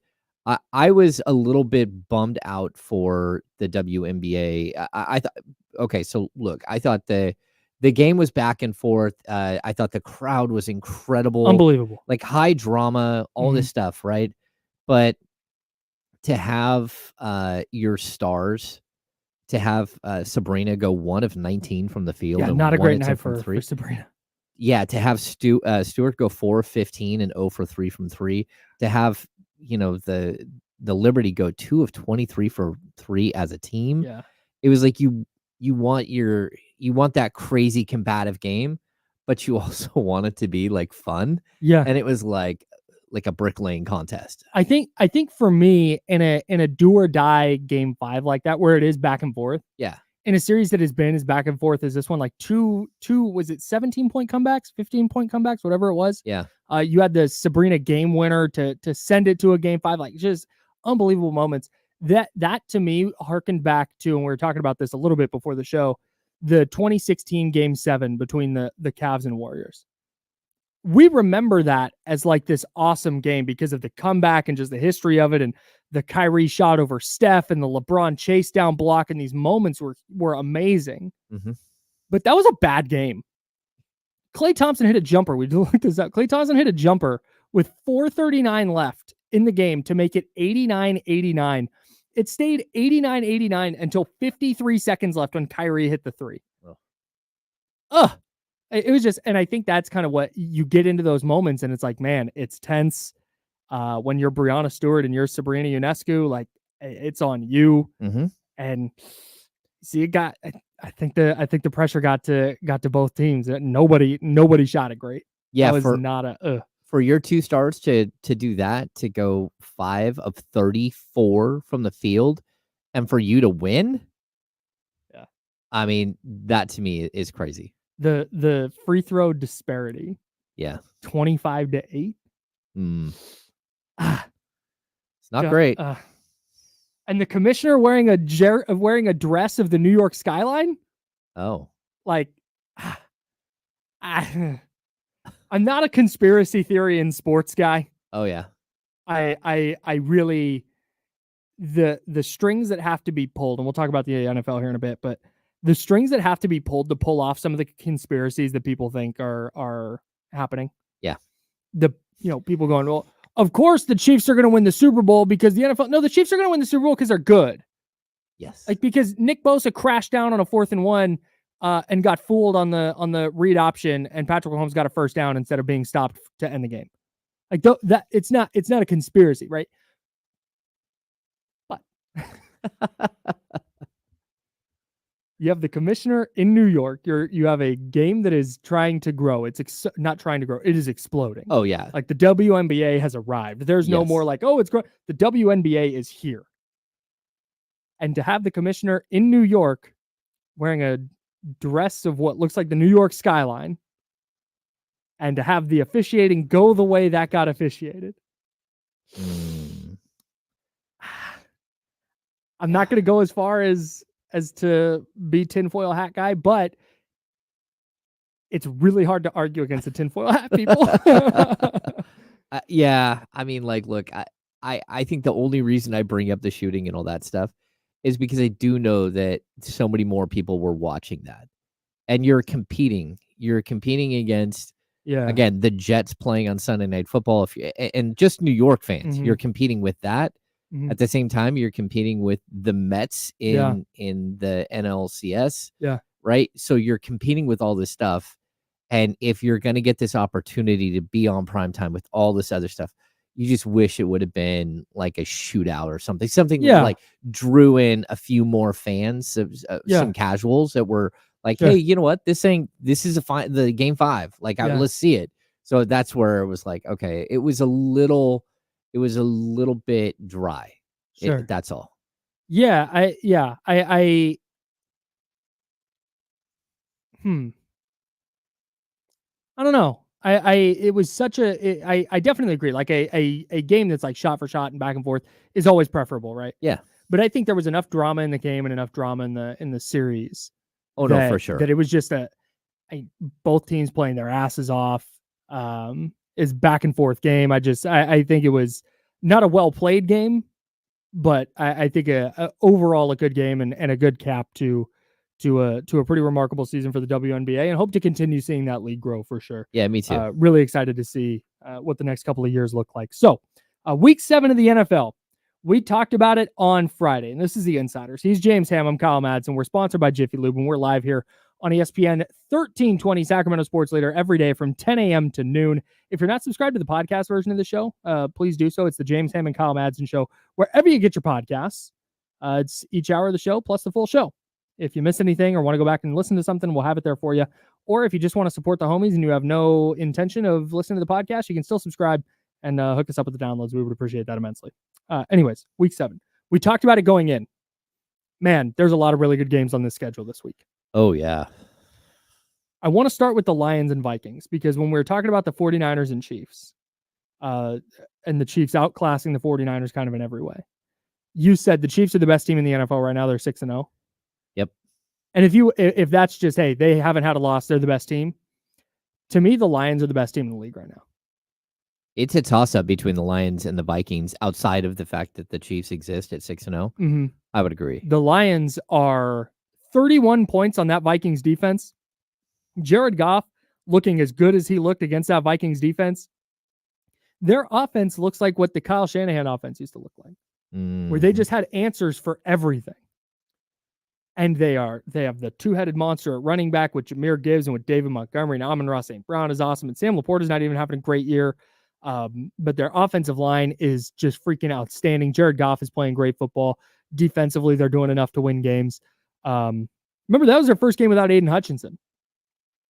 I was a little bit bummed out for the WNBA. I thought, okay, so look, I thought the game was back and forth. I thought the crowd was incredible, unbelievable, like high drama, all this stuff, right? But to have your stars. To have Sabrina go 1 of 19 from the field. Yeah, and not a great 1 night for for Sabrina. Yeah, to have Stewart go 4 of 15 and 0 for 3 from 3. To have, the Liberty go 2 of 23 for 3 as a team. Yeah. It was like you want that crazy combative game, but you also want it to be like fun. Yeah. And it was like a brick laying contest. I think for me in a do or die game 5 like that, where it is back and forth. Yeah. In a series that has been as back and forth as this one, like two, was it 17-point comebacks, 15-point comebacks, whatever it was. Yeah. You had the Sabrina game winner to send it to a game 5, like just unbelievable moments. That to me harkened back to, and we were talking about this a little bit before the show, the 2016 Game 7 between the Cavs and Warriors. We remember that as like this awesome game because of the comeback and just the history of it, and the Kyrie shot over Steph and the LeBron chase down block, and these moments were amazing. Mm-hmm. But that was a bad game. Klay Thompson hit a jumper. We looked this up. Klay Thompson hit a jumper with 4:39 left in the game to make it 89-89. It stayed 89-89 until 53 seconds left when Kyrie hit the three. It was just, and I think that's kind of what you get into those moments, and it's like, man, it's tense. When you're Breanna Stewart and you're Sabrina Ionescu, like it's on you. Mm-hmm. And see, it got. I think the pressure got to both teams. Nobody shot it great. Yeah, that was not a. For your two stars to do that, to go 5 of 34 from the field, and for you to win. Yeah, I mean, that to me is crazy. The free throw disparity. Yeah, 25-8. It's not great. And the commissioner wearing a dress of the New York skyline. Oh, like, I'm not a conspiracy theory in sports guy. Oh yeah. I really, the strings that have to be pulled, and we'll talk about the NFL here in a bit, but the strings that have to be pulled to pull off some of the conspiracies that people think are happening. Yeah. People going, well, of course the Chiefs are going to win the Super Bowl because the NFL. No, the Chiefs are going to win the Super Bowl because they're good. Yes. Like, because Nick Bosa crashed down on a 4th and 1 and got fooled on the read option, and Patrick Mahomes got a first down instead of being stopped to end the game. Like, that it's not a conspiracy, right? But you have the commissioner in New York. You have a game that is trying to grow. It's not trying to grow. It is exploding. Oh yeah. Like, the WNBA has arrived. There's no more like, oh, it's growing. The WNBA is here. And to have the commissioner in New York wearing a dress of what looks like the New York skyline, and to have the officiating go the way that got officiated. I'm not going to go as far as to be tinfoil hat guy, but it's really hard to argue against the tinfoil hat people. Yeah. I mean, like, look, I think the only reason I bring up the shooting and all that stuff is because I do know that so many more people were watching that, and you're competing against, again, the Jets playing on Sunday Night Football. And just New York fans, you're competing with that. At the same time, you're competing with the Mets in the NLCS. Yeah. Right. So you're competing with all this stuff. And if you're going to get this opportunity to be on primetime with all this other stuff, you just wish it would have been like a shootout or something that like drew in a few more fans, some casuals that were like, hey, you know what? This is the game 5. Like, let's see it. So that's where it was like, okay, it was a little bit dry. Sure. That's all. Yeah. I don't know. It was such I definitely agree. Like a game that's like shot for shot and back and forth is always preferable, right? Yeah. But I think there was enough drama in the game and enough drama in the series. Oh, no, for sure. That it was just both teams playing their asses off. Is back and forth game. I think it was not a well played game, but I think overall a good game and a good cap to a pretty remarkable season for the WNBA, and hope to continue seeing that league grow for sure. Yeah, me too. Really excited to see what the next couple of years look like. So, week 7 of the NFL. We talked about it on Friday, and this is the Insiders. He's James Ham. I'm Kyle Madsen. We're sponsored by Jiffy Lube, and we're live here on ESPN 1320 Sacramento Sports Leader every day from 10 a.m. to noon. If you're not subscribed to the podcast version of the show, please do so. It's the James Ham and Kyle Madsen Show, wherever you get your podcasts. It's each hour of the show plus the full show. If you miss anything or want to go back and listen to something, we'll have it there for you. Or if you just want to support the homies and you have no intention of listening to the podcast, you can still subscribe and hook us up with the downloads. We would appreciate that immensely. Anyways, week 7. We talked about it going in. Man, there's a lot of really good games on this schedule this week. Oh, yeah. I want to start with the Lions and Vikings, because when we were talking about the 49ers and Chiefs, and the Chiefs outclassing the 49ers kind of in every way, you said the Chiefs are the best team in the NFL right now. They're 6-0. Yep. And if that's just, hey, they haven't had a loss, they're the best team. To me, the Lions are the best team in the league right now. It's a toss-up between the Lions and the Vikings outside of the fact that the Chiefs exist at 6-0. Mm-hmm. I would agree. The Lions are 31 points on that Vikings defense. Jared Goff looking as good as he looked against that Vikings defense. Their offense looks like what the Kyle Shanahan offense used to look like, where they just had answers for everything. And they have the two-headed monster at running back with Jahmyr Gibbs and with David Montgomery. And Amon-Ra St. Brown is awesome. And Sam Laporta's not even having a great year. But their offensive line is just freaking outstanding. Jared Goff is playing great football. Defensively, they're doing enough to win games. Remember, that was their first game without Aiden Hutchinson.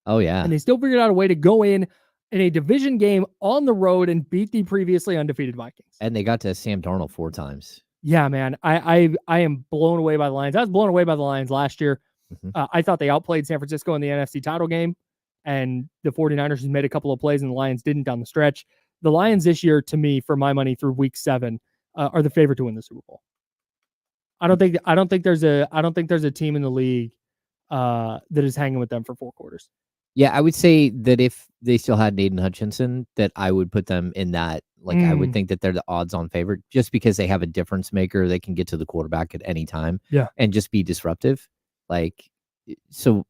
Oh, yeah. And they still figured out a way to go in a division game on the road and beat the previously undefeated Vikings. And they got to Sam Darnold 4 times. Yeah, man. I am blown away by the Lions. I was blown away by the Lions last year. I thought they outplayed San Francisco in the NFC title game, and the 49ers just made a couple of plays and the Lions didn't down the stretch. The Lions this year, to me, for my money through week 7, are the favorite to win the Super Bowl. I don't think there's a team in the league that is hanging with them for 4 quarters. Yeah, I would say that if they still had Aiden Hutchinson, that I would put them in that. Like, I would think that they're the odds-on favorite just because they have a difference maker. They can get to the quarterback at any time, and just be disruptive. Like, so,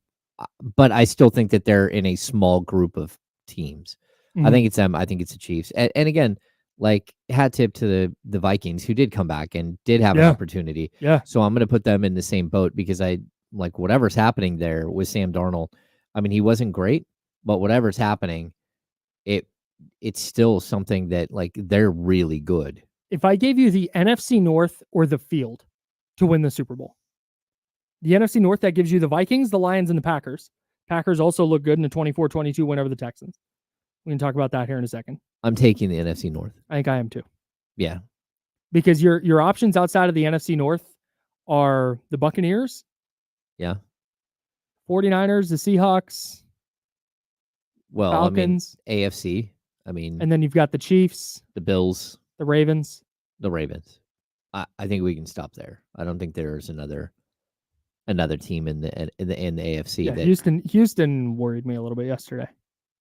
but I still think that they're in a small group of teams. I think it's them. I think it's the Chiefs. And again, like, hat tip to the Vikings, who did come back and did have an opportunity. Yeah. So I'm going to put them in the same boat because I like whatever's happening there with Sam Darnold. I mean, he wasn't great, but whatever's happening, it's still something that, like, they're really good. If I gave you the NFC North or the field to win the Super Bowl, the NFC North, that gives you the Vikings, the Lions, and the Packers. Packers also look good in a 24-22 win over the Texans. We can talk about that here in a second. I'm taking the NFC North. I think I am too. Yeah. Because your options outside of the NFC North are the Buccaneers. Yeah. 49ers, the Seahawks. Well, Falcons. I mean, AFC. I mean, and then you've got the Chiefs, the Bills, the Ravens. The Ravens. I think we can stop there. I don't think there's another team in the AFC. Yeah, Houston worried me a little bit yesterday.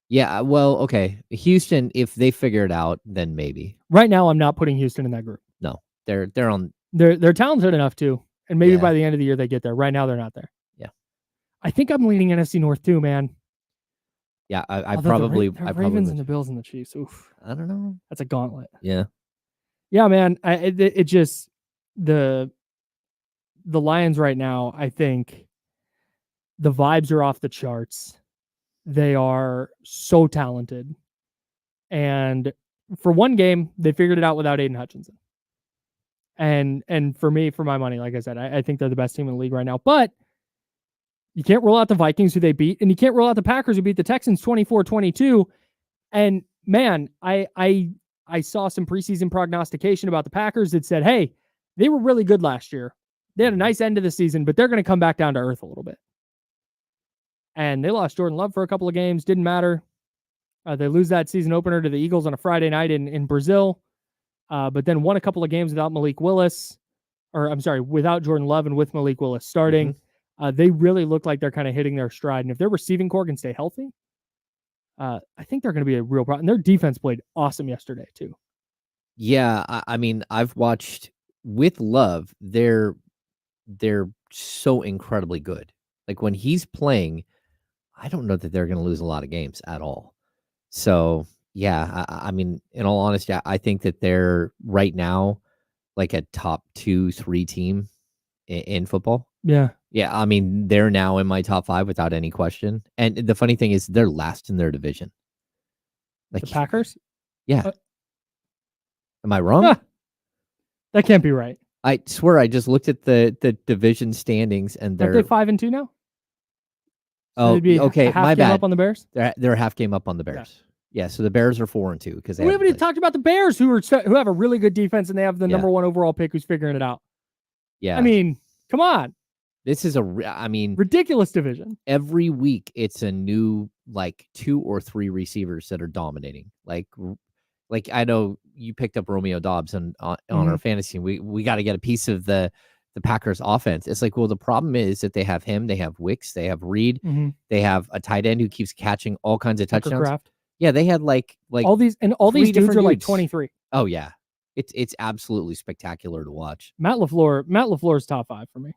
Yeah, well, okay. Houston, if they figure it out, then maybe. Right now, I'm not putting Houston in that group. No, they're on. They're talented enough to, and maybe by the end of the year they get there. Right now, they're not there. Yeah, I think I'm leaning NFC North too, man. Yeah, I probably. The Ravens and the Bills and the Chiefs. Oof, I don't know. That's a gauntlet. Yeah, man. It just the Lions right now. I think the vibes are off the charts. They are so talented. And for one game, they figured it out without Aiden Hutchinson. And for me, for my money, like I said, I think they're the best team in the league right now. But you can't rule out the Vikings, who they beat, and you can't rule out the Packers, who beat the Texans 24-22. And man, I saw some preseason prognostication about the Packers that said, hey, they were really good last year. They had a nice end of the season, but they're going to come back down to earth a little bit. And they lost Jordan Love for a couple of games. Didn't matter. They lose that season opener to the Eagles on a Friday night in Brazil. But then won a couple of games without without Jordan Love and with Malik Willis starting. They really look like they're kind of hitting their stride. And if their receiving core can stay healthy, I think they're going to be a real problem. And their defense played awesome yesterday too. Yeah, I mean, I've watched with Love. They're so incredibly good. Like when he's playing, I don't know that they're going to lose a lot of games at all. So, yeah, I mean, in all honesty, I think that they're right now like a top 2-3 team in football. Yeah. Yeah, I mean, they're now in my top 5 without any question. And the funny thing is they're last in their division. Like the Packers? Yeah. Am I wrong? That can't be right. I swear I just looked at the division standings and they're 5-2 now? So okay. My bad. Up on the Bears? They're a half game up on the Bears. Yeah, so the Bears are 4-2 because we haven't even talked about the Bears, who have a really good defense and they have the number 1 overall pick who's figuring it out. Yeah, I mean, come on. This is ridiculous division. Every week it's a new like 2 or 3 receivers that are dominating. Like I know you picked up Romeo Doubs on our fantasy. We got to get a piece of the the Packers offense. It's like, well, the problem is that they have him, they have Wicks, they have Reed, they have a tight end who keeps catching all kinds of touchdowns. Kraft. Yeah, they had like all these three dudes are different like dudes. 23. Oh yeah. It's absolutely spectacular to watch. Matt LaFleur's top 5 for me.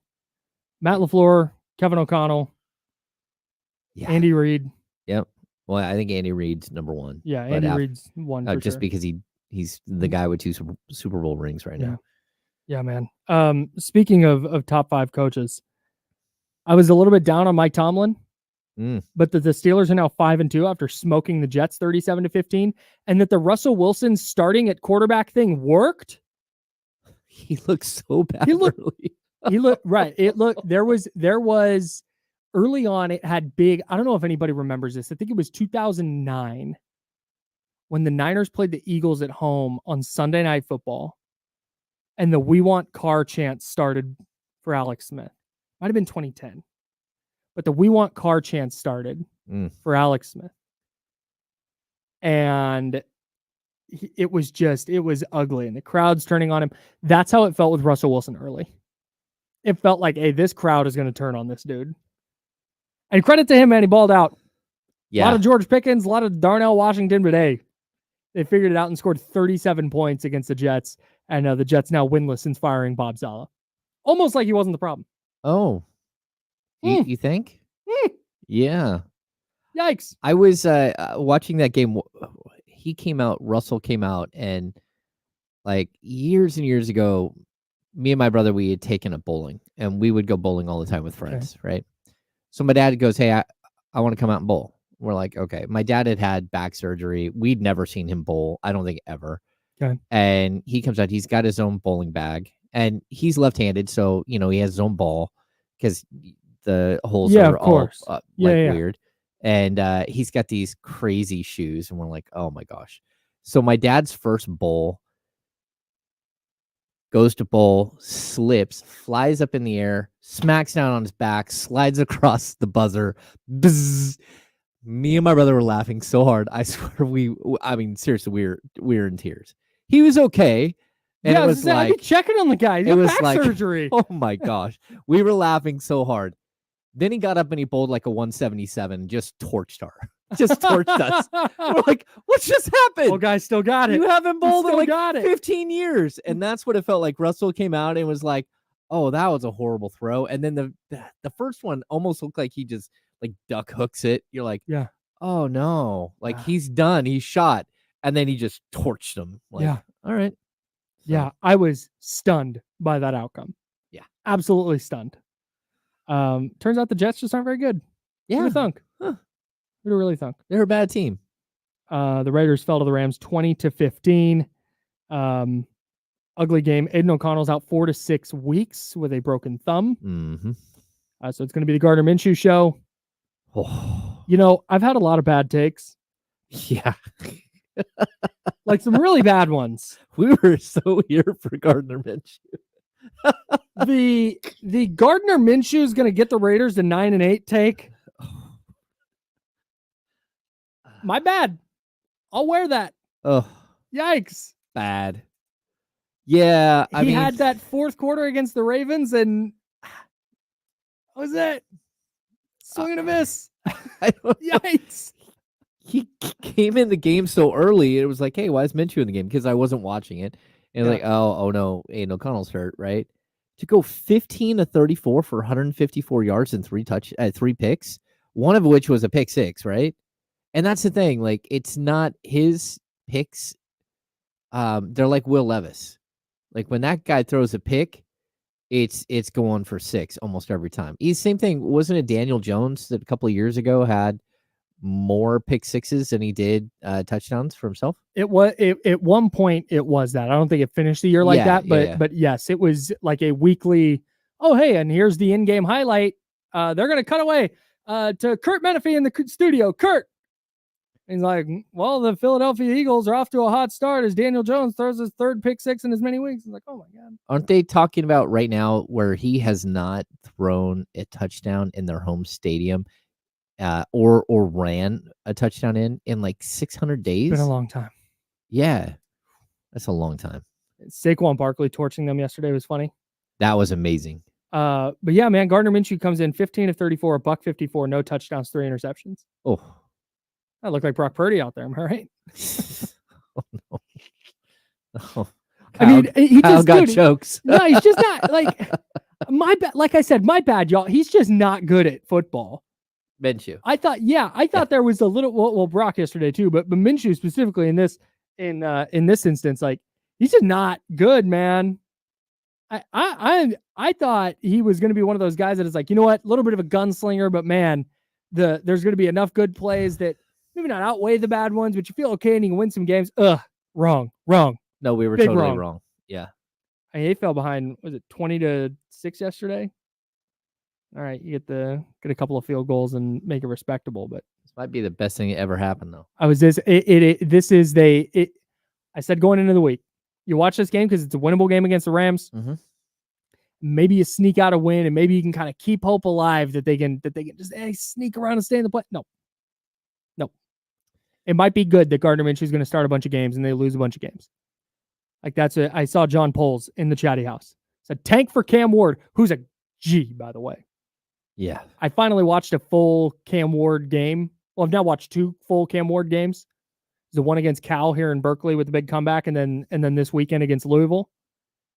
Matt LaFleur, Kevin O'Connell, Andy Reid. Yep. Well, I think Andy Reid's number 1. Yeah, Andy Reid's 1 for just sure. because he's the guy with 2 Super Bowl rings right now. Yeah, man. Speaking of top 5 coaches, I was a little bit down on Mike Tomlin, but the Steelers are now 5-2 after smoking the Jets 37-15, and that the Russell Wilson starting at quarterback thing worked. He looks so bad. He looked right. There was early on. It had big. I don't know if anybody remembers this. I think it was 2009 when the Niners played the Eagles at home on Sunday Night Football. And the "We Want Carr" chant started for Alex Smith. Might have been 2010. But the "We Want Carr" chant started for Alex Smith. And it was ugly. And the crowd's turning on him. That's how it felt with Russell Wilson early. It felt like, hey, this crowd is going to turn on this dude. And credit to him, man. He balled out. Yeah. A lot of George Pickens, a lot of Darnell Washington, but hey, they figured it out and scored 37 points against the Jets. And the Jets now winless since firing Bob Saleh. Almost like he wasn't the problem. Oh. You think? Yeah. Yikes. I was watching that game. Russell came out, and like years and years ago, me and my brother, we had taken up bowling, and we would go bowling all the time with friends, right? So my dad goes, hey, I want to come out and bowl. We're like, okay. My dad had back surgery. We'd never seen him bowl. I don't think ever. Okay. And he comes out, he's got his own bowling bag, and he's left-handed. So, he has his own ball because the holes are all weird. And he's got these crazy shoes, and we're like, oh my gosh. So my dad's first bowl goes to bowl, slips, flies up in the air, smacks down on his back, slides across the buzzer. Bzz. Me and my brother were laughing so hard. I swear seriously, we were in tears. He was okay. And yeah, it was I'd be checking on the guy. He got back surgery. Oh my gosh. We were laughing so hard. Then he got up and he bowled like a 177, just torched us. We're like, what's just happened? Oh, guy still got it. You haven't bowled in like got it. 15 years. And that's what it felt like. Russell came out and was like, oh, that was a horrible throw. And then the first one almost looked like he just like duck hooks it. You're like, yeah. Oh no. Like he's done. He's shot. And then he just torched him. Like, yeah. All right. So. Yeah. I was stunned by that outcome. Yeah. Absolutely stunned. Turns out the Jets just aren't very good. Yeah. Who'd thunk? Huh. Who'd really thunk? They're a bad team. The Raiders fell to the Rams 20-15. Ugly game. Aiden O'Connell's out 4 to 6 weeks with a broken thumb. Mm-hmm. So it's going to be the Gardner Minshew show. Oh. I've had a lot of bad takes. Yeah. Like some really bad ones. We were so here for Gardner Minshew. The Gardner Minshew is going to get the Raiders to 9-8 take. My bad. I'll wear that. Oh, yikes! Bad. Yeah, he had that fourth quarter against the Ravens, and what was it? Swing and a miss. Yikes! He came in the game so early. It was like, hey, why is Minshew in the game? Because I wasn't watching it. And like, oh no, Aiden O'Connell's hurt, right? To go 15 to 34 for 154 yards and 3 picks, one of which was a pick six, right? And that's the thing. Like, it's not his picks. They're like Will Levis. Like when that guy throws a pick, it's going for 6 almost every time. Same thing. Wasn't it Daniel Jones that a couple of years ago had more pick sixes than he did touchdowns for himself? It was at one point. It was that. I don't think it finished the year like that, but yes, it was like a weekly. Oh, hey, and here's the in-game highlight. They're gonna cut away to Kurt Menefee in the studio. Kurt. And he's like, well, the Philadelphia Eagles are off to a hot start as Daniel Jones throws his 3rd pick 6 in as many weeks. I'm like, oh my God. Aren't they talking about right now where he has not thrown a touchdown in their home stadium or ran a touchdown in like 600 days? It's been a long time. Yeah. That's a long time. Saquon Barkley torching them yesterday was funny. That was amazing. But yeah, man, Gardner Minshew comes in 15 of 34, $154, no touchdowns, 3 interceptions. Oh, I look like Brock Purdy out there. Am I right? oh no. Oh, I mean, he Kyle just got dude, chokes. No, he's just not like my bad. Like I said, my bad, y'all. He's just not good at football. Minshew. I thought there was a little well, Brock yesterday too, but Minshew specifically in this instance, like he's just not good, man. I thought he was going to be one of those guys that is like, you know what, a little bit of a gunslinger, but man, there's going to be enough good plays that maybe not outweigh the bad ones, but you feel okay and you can win some games. Wrong. No, we were Big totally wrong. wrong. Yeah. I mean, they fell behind. Was it 20-6 yesterday? All right, you get a couple of field goals and make it respectable, but This might be the best thing that ever happened, though. I said going into the week, you watch this game because it's a winnable game against the Rams. Mm-hmm. Maybe you sneak out a win, and maybe you can kind of keep hope alive that they can just sneak around and stay in the play. No. It might be good that Gardner Minshew is going to start a bunch of games and they lose a bunch of games. Like I saw John Poles in the chatty house. Said tank for Cam Ward, who's a G, by the way. Yeah. I finally watched a full Cam Ward game. Well, I've now watched 2 full Cam Ward games. The one against Cal here in Berkeley with the big comeback, and then this weekend against Louisville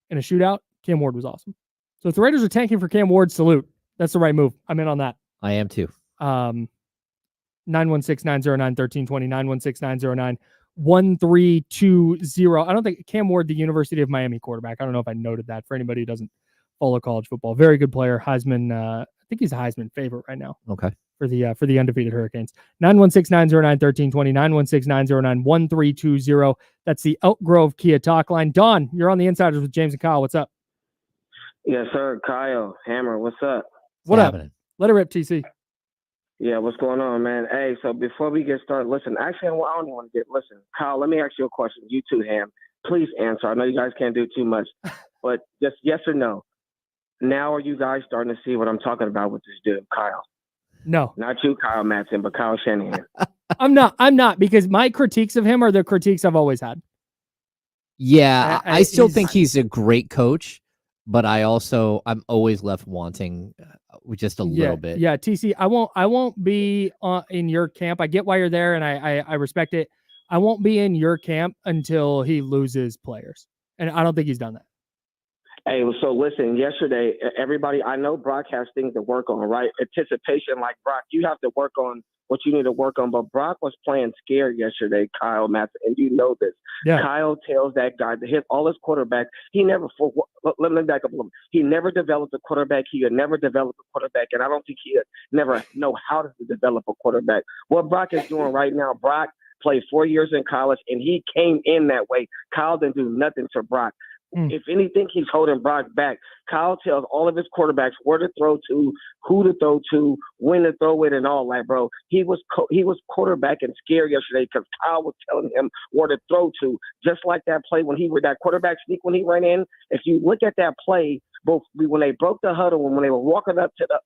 in a shootout. Cam Ward was awesome. So if the Raiders are tanking for Cam Ward, salute. That's the right move. I'm in on that. I am too. 916-909-1320, 916-909-1320. I don't think Cam Ward, the University of Miami quarterback. I don't know if I noted that for anybody who doesn't follow college football. Very good player. Heisman. I think he's a Heisman favorite right now. Okay. For the undefeated Hurricanes. 916-909-1320, 916-909-1320. That's the Elk Grove Kia talk line. Don, you're on the Insiders with James and Kyle. What's up? Yes, sir. Kyle, Hammer, what's up? What up? Happening? Let it rip, TC. Yeah, what's going on, man? Hey, so before we get started, listen, actually, I don't even want to listen. Kyle, let me ask you a question. You too, Ham. Please answer. I know you guys can't do too much, but just yes or no. Now are you guys starting to see what I'm talking about with this dude, Kyle? No. Not you, Kyle Madsen, but Kyle Shanahan. I'm not because my critiques of him are the critiques I've always had. Yeah, I still think he's he's a great coach, but I'm always left wanting with just a little bit. Yeah, TC, I won't be in your camp. I get why you're there, and I respect it. I won't be in your camp until he loses players, and I don't think he's done that. Hey, so listen, yesterday, everybody, I know Brock has things to work on, right? Anticipation, like Brock, you have to work on what you need to work on. But Brock was playing scared yesterday, Kyle Madsen, and you know this. Yeah. Kyle tells that guy to hit all his quarterbacks. He never, let me back up a little bit. He never developed a quarterback. He had never developed a quarterback, and I don't think he had never know how to develop a quarterback. What Brock is doing right now, Brock played 4 years in college, and he came in that way. Kyle didn't do nothing to Brock. If anything, he's holding Brock back. Kyle tells all of his quarterbacks where to throw to, who to throw to, when to throw it, and all that, bro. He was quarterbacking scared yesterday because Kyle was telling him where to throw to. Just like that play that quarterback sneak when he ran in. If you look at that play, both when they broke the huddle and when they were walking up to the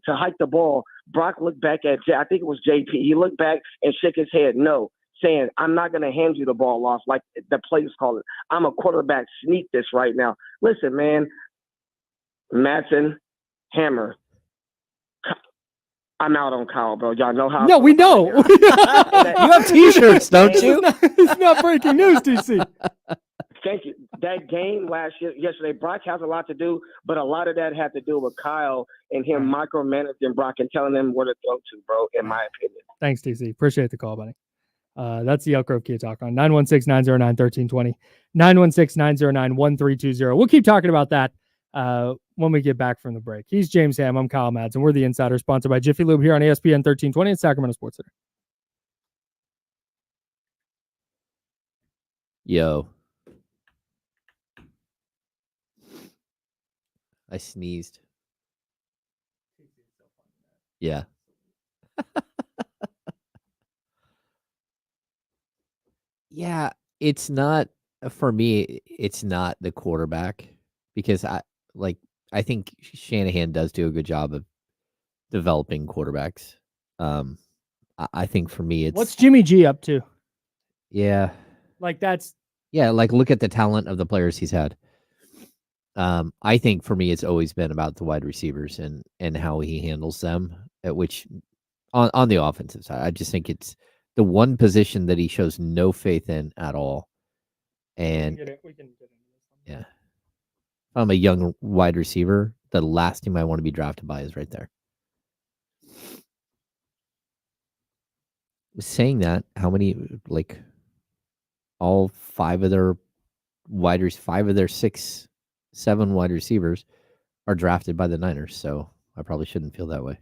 to hike the ball, Brock looked back at I think it was JP. He looked back and shook his head no, saying, I'm not going to hand you the ball off like the players call it. I'm a quarterback. Sneak this right now. Listen, man, Madsen, Hammer, I'm out on Kyle, bro. Y'all know how. No, we know. You have T-shirts, don't you? It's not breaking news, DC. Thank you. That game yesterday, Brock has a lot to do, but a lot of that had to do with Kyle and him micromanaging Brock and telling them where to throw to, bro, in my opinion. Thanks, DC. Appreciate the call, buddy. That's the Elk Grove Kia talk on 916-909-1320, 916-909-1320. We'll keep talking about that when we get back from the break. He's James Ham. I'm Kyle Madsen. We're the Insider, sponsored by Jiffy Lube here on ESPN 1320 and Sacramento Sports Center. Yo. I sneezed. Yeah. Yeah, it's not for me. It's not the quarterback because I think Shanahan does do a good job of developing quarterbacks. I think for me, it's what's Jimmy G up to? Yeah, like that's look at the talent of the players he's had. I think for me, it's always been about the wide receivers and how he handles them, at which on the offensive side, I just think it's the one position that he shows no faith in at all. And we can get into this one. yeah, if I'm a young wide receiver, the last team I want to be drafted by is right there. Saying that, how many, like, all five of their 6, 7 wide receivers are drafted by the Niners, so I probably shouldn't feel that way.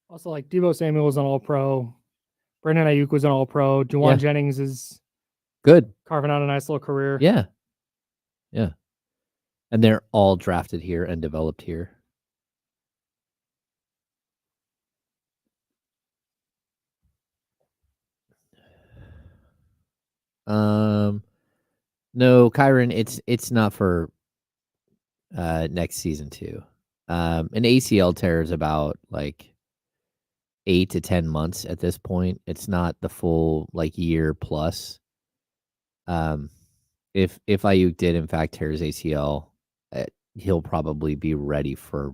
Also, like Deebo Samuel was an All-Pro. Brandon Aiyuk was an All-Pro. Juwan Jennings is good, carving out a nice little career. Yeah. And they're all drafted here and developed here. No, Kyron, it's not for next season too. An ACL tear is about like 8 to 10 months at this point. It's not the full like year plus. If Aiyuk did in fact tear his ACL, he'll probably be ready for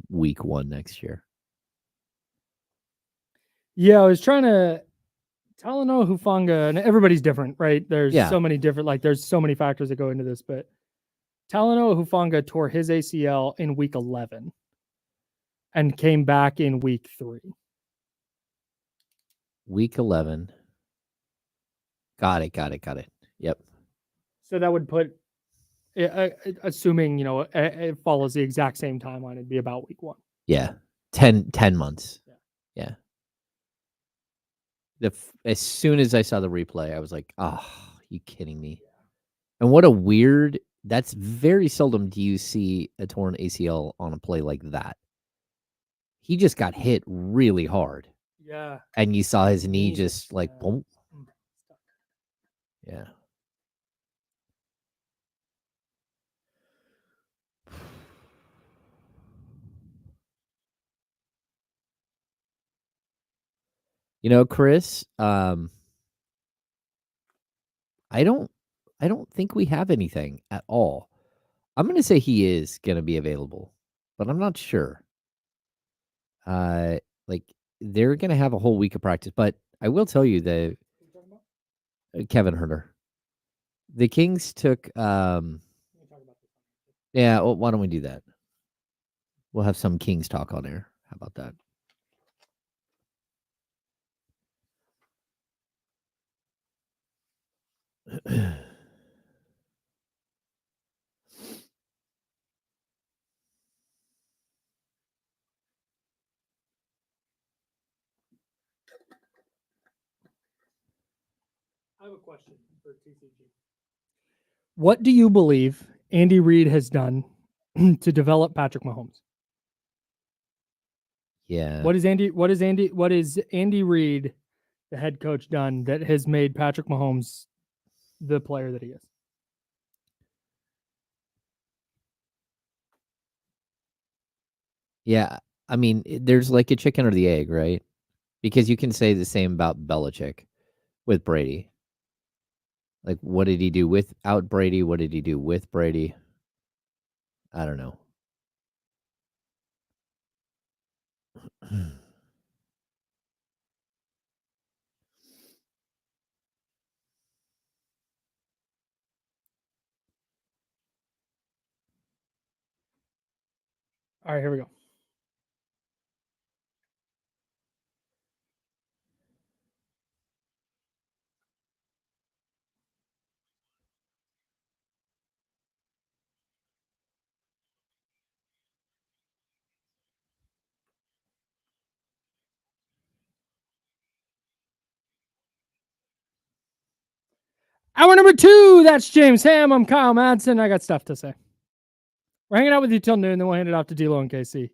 week 1 next year. Yeah, I was trying to Talanoa Hufanga, and everybody's different, right? There's so many different, like there's so many factors that go into this, but Talanoa Hufanga tore his ACL in week 11 and came back in week 3. Week 11. Got it. Yep. So that would put, assuming, it follows the exact same timeline, it'd be about week 1. Yeah. 10 months. Yeah. As soon as I saw the replay, I was like, oh, you kidding me? And what a weird, that's very seldom do you see a torn ACL on a play like that. He just got hit really hard. Yeah. And you saw his knee just like, boom. Yeah. Chris, I don't think we have anything at all. I'm going to say he is going to be available, but I'm not sure. Like they're going to have a whole week of practice, but I will tell you that Kevin Herter, the Kings took, yeah, well, why don't we do that? We'll have some Kings talk on air. How about that? I have a question for TCG. What do you believe Andy Reid has done to develop Patrick Mahomes? Yeah. What is Andy Reid, the head coach, done that has made Patrick Mahomes the player that he is? Yeah. I mean, there's like a chicken or the egg, right? Because you can say the same about Belichick with Brady. Like, what did he do without Brady? What did he do with Brady? I don't know. All right, here we go. Hour number 2. That's James Ham. I'm Kyle Madsen. I got stuff to say. We're hanging out with you till noon, then we'll hand it off to D'Lo and KC.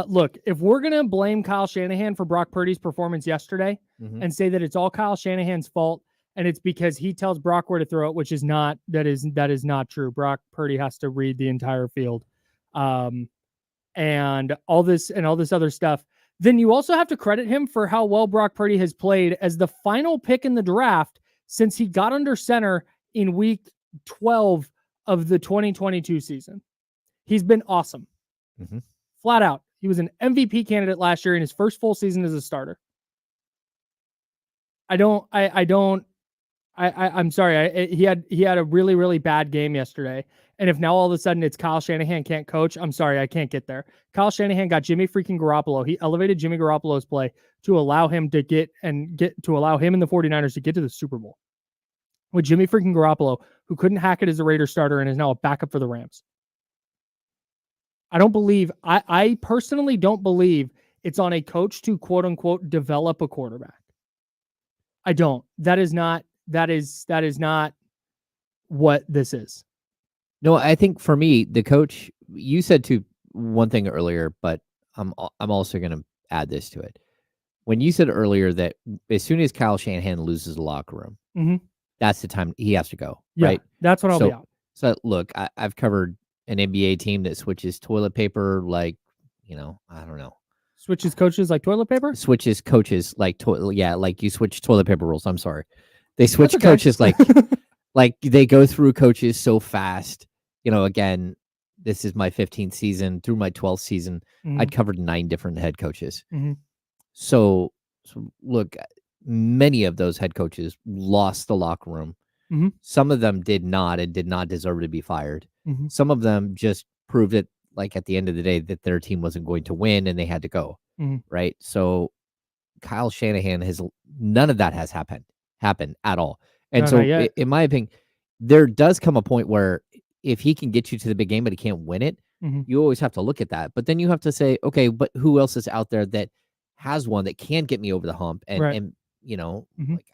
Look, if we're going to blame Kyle Shanahan for Brock Purdy's performance yesterday and say that it's all Kyle Shanahan's fault and it's because he tells Brock where to throw it, which is not, that is not true. Brock Purdy has to read the entire field. And all this other stuff, then you also have to credit him for how well Brock Purdy has played as the final pick in the draft since he got under center in week 12 of the 2022 season. He's been awesome. Flat out. He was an MVP candidate last year in his first full season as a starter. I'm sorry. He had a really, really bad game yesterday. And if now all of a sudden it's Kyle Shanahan can't coach, I'm sorry, I can't get there. Kyle Shanahan got Jimmy freaking Garoppolo. He elevated Jimmy Garoppolo's play to allow him to allow him and the 49ers to get to the Super Bowl. With Jimmy freaking Garoppolo, who couldn't hack it as a Raiders starter and is now a backup for the Rams. I personally don't believe it's on a coach to quote unquote develop a quarterback. I don't. That is not what this is. No, I think for me, the coach, you said one thing earlier, but I'm also going to add this to it. When you said earlier that as soon as Kyle Shanahan loses the locker room, that's the time he has to go, right? That's when I'll be out. So look, I've covered an NBA team that switches toilet paper like, I don't know. Switches coaches like toilet paper? Switches coaches like like you switch toilet paper rolls. I'm sorry. They switch coaches like they go through coaches so fast. Again, this is my 15th season. Through my 12th season, I'd covered 9 different head coaches. So look, many of those head coaches lost the locker room. Some of them did not deserve to be fired. Some of them just proved it, like at the end of the day, that their team wasn't going to win and they had to go. Right. So Kyle Shanahan none of that has happened at all. And in my opinion, there does come a point where if he can get you to the big game, but he can't win it, you always have to look at that. But then you have to say, okay, but who else is out there that has one that can get me over the hump? And like,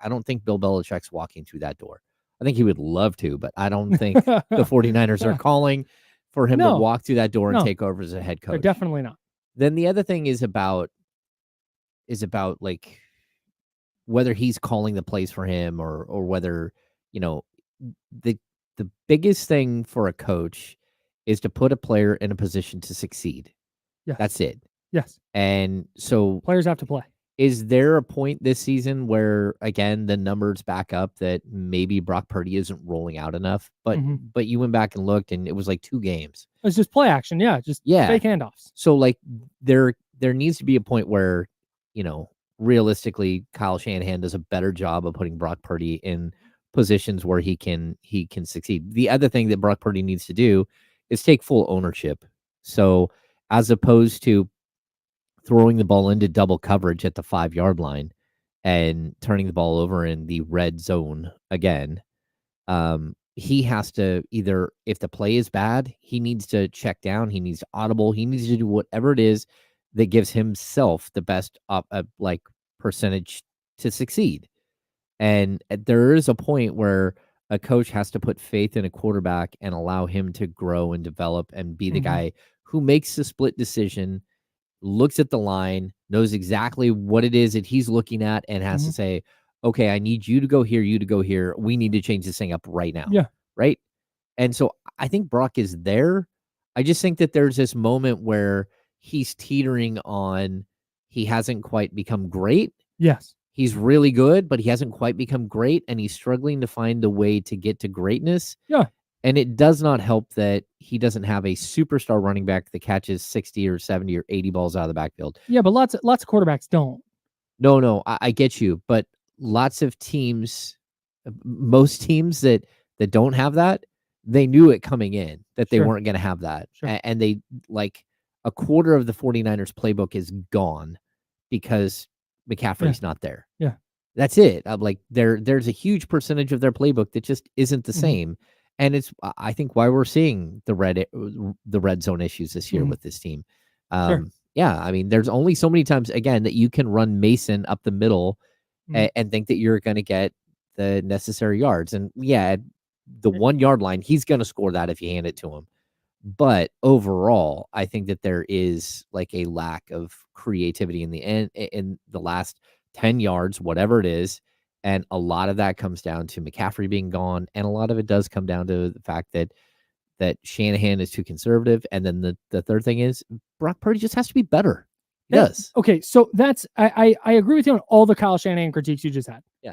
I don't think Bill Belichick's walking through that door. I think he would love to, but I don't think the 49ers are calling for him to walk through that door and take over as a head coach. They're definitely not. Then the other thing is about like whether he's calling the plays for him or whether, the biggest thing for a coach is to put a player in a position to succeed. Yes. That's it. Yes. And so players have to play. Is there a point this season where, again, the numbers back up that maybe Brock Purdy isn't rolling out enough? But you went back and looked, and it was like 2 games. It's just play action, fake handoffs. So like there needs to be a point where, realistically, Kyle Shanahan does a better job of putting Brock Purdy in positions where he can succeed. The other thing that Brock Purdy needs to do is take full ownership. So as opposed to throwing the ball into double coverage at the 5-yard line and turning the ball over in the red zone again, he has to either, if the play is bad, he needs to check down, he needs to audible, he needs to do whatever it is that gives himself the best percentage to succeed. And there is a point where a coach has to put faith in a quarterback and allow him to grow and develop and be the guy who makes the split decision, looks at the line, knows exactly what it is that he's looking at, and has to say, okay, I need you to go here, you to go here. We need to change this thing up right now. Yeah. Right. And so I think Brock is there. I just think that there's this moment where he's teetering on, he hasn't quite become great. Yes. He's really good, but he hasn't quite become great, and he's struggling to find the way to get to greatness. Yeah. And it does not help that he doesn't have a superstar running back that catches 60 or 70 or 80 balls out of the backfield. Yeah, but lots of quarterbacks don't. No, I get you. But lots of teams, most teams that don't have that, they knew it coming in that they weren't going to have that. Sure. And they, like, a quarter of the 49ers playbook is gone because McCaffrey's not there. Yeah. That's it. I'm like, there's a huge percentage of their playbook that just isn't the same. And it's, I think, why we're seeing the red zone issues this year with this team. Yeah, I mean, there's only so many times, again, that you can run Mason up the middle and think that you're going to get the necessary yards. And the 1 yard line, he's going to score that if you hand it to him. But overall, I think that there is like a lack of creativity in the end, in the last 10 yards, whatever it is. And a lot of that comes down to McCaffrey being gone. And a lot of it does come down to the fact that Shanahan is too conservative. And then the third thing is Brock Purdy just has to be better. He does. Okay, so that's I agree with you on all the Kyle Shanahan critiques you just had. Yeah.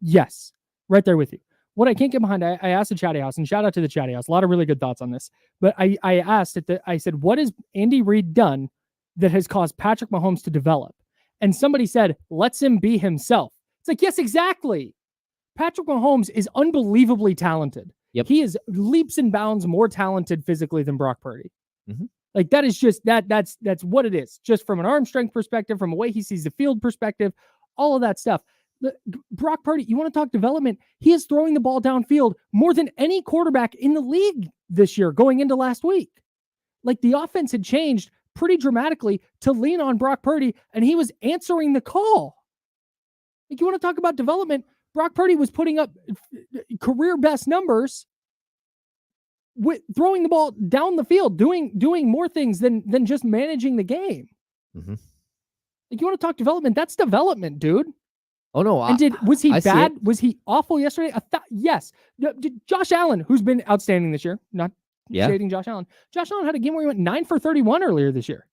Yes, right there with you. What I can't get behind, I asked the Chatty House, and shout out to the Chatty House. A lot of really good thoughts on this. But I asked I said, what has Andy Reid done that has caused Patrick Mahomes to develop? And somebody said, lets him be himself. It's like, yes, exactly. Patrick Mahomes is unbelievably talented. Yep. He is leaps and bounds more talented physically than Brock Purdy. Mm-hmm. Like that is just that's what it is. Just from an arm strength perspective, from a way he sees the field perspective, all of that stuff. Brock Purdy, you want to talk development? He is throwing the ball downfield more than any quarterback in the league this year going into last week. Like the offense had changed pretty dramatically to lean on Brock Purdy, and he was answering the call. Like you want to talk about development? Brock Purdy was putting up career best numbers with throwing the ball down the field, doing more things than just managing the game. Mm-hmm. Like you want to talk development? That's development, dude. Oh no! And was he I bad? Was he awful yesterday? Yes. Josh Allen, who's been outstanding this year, not shading Josh Allen. Josh Allen had a game where he went 9 for 31 earlier this year.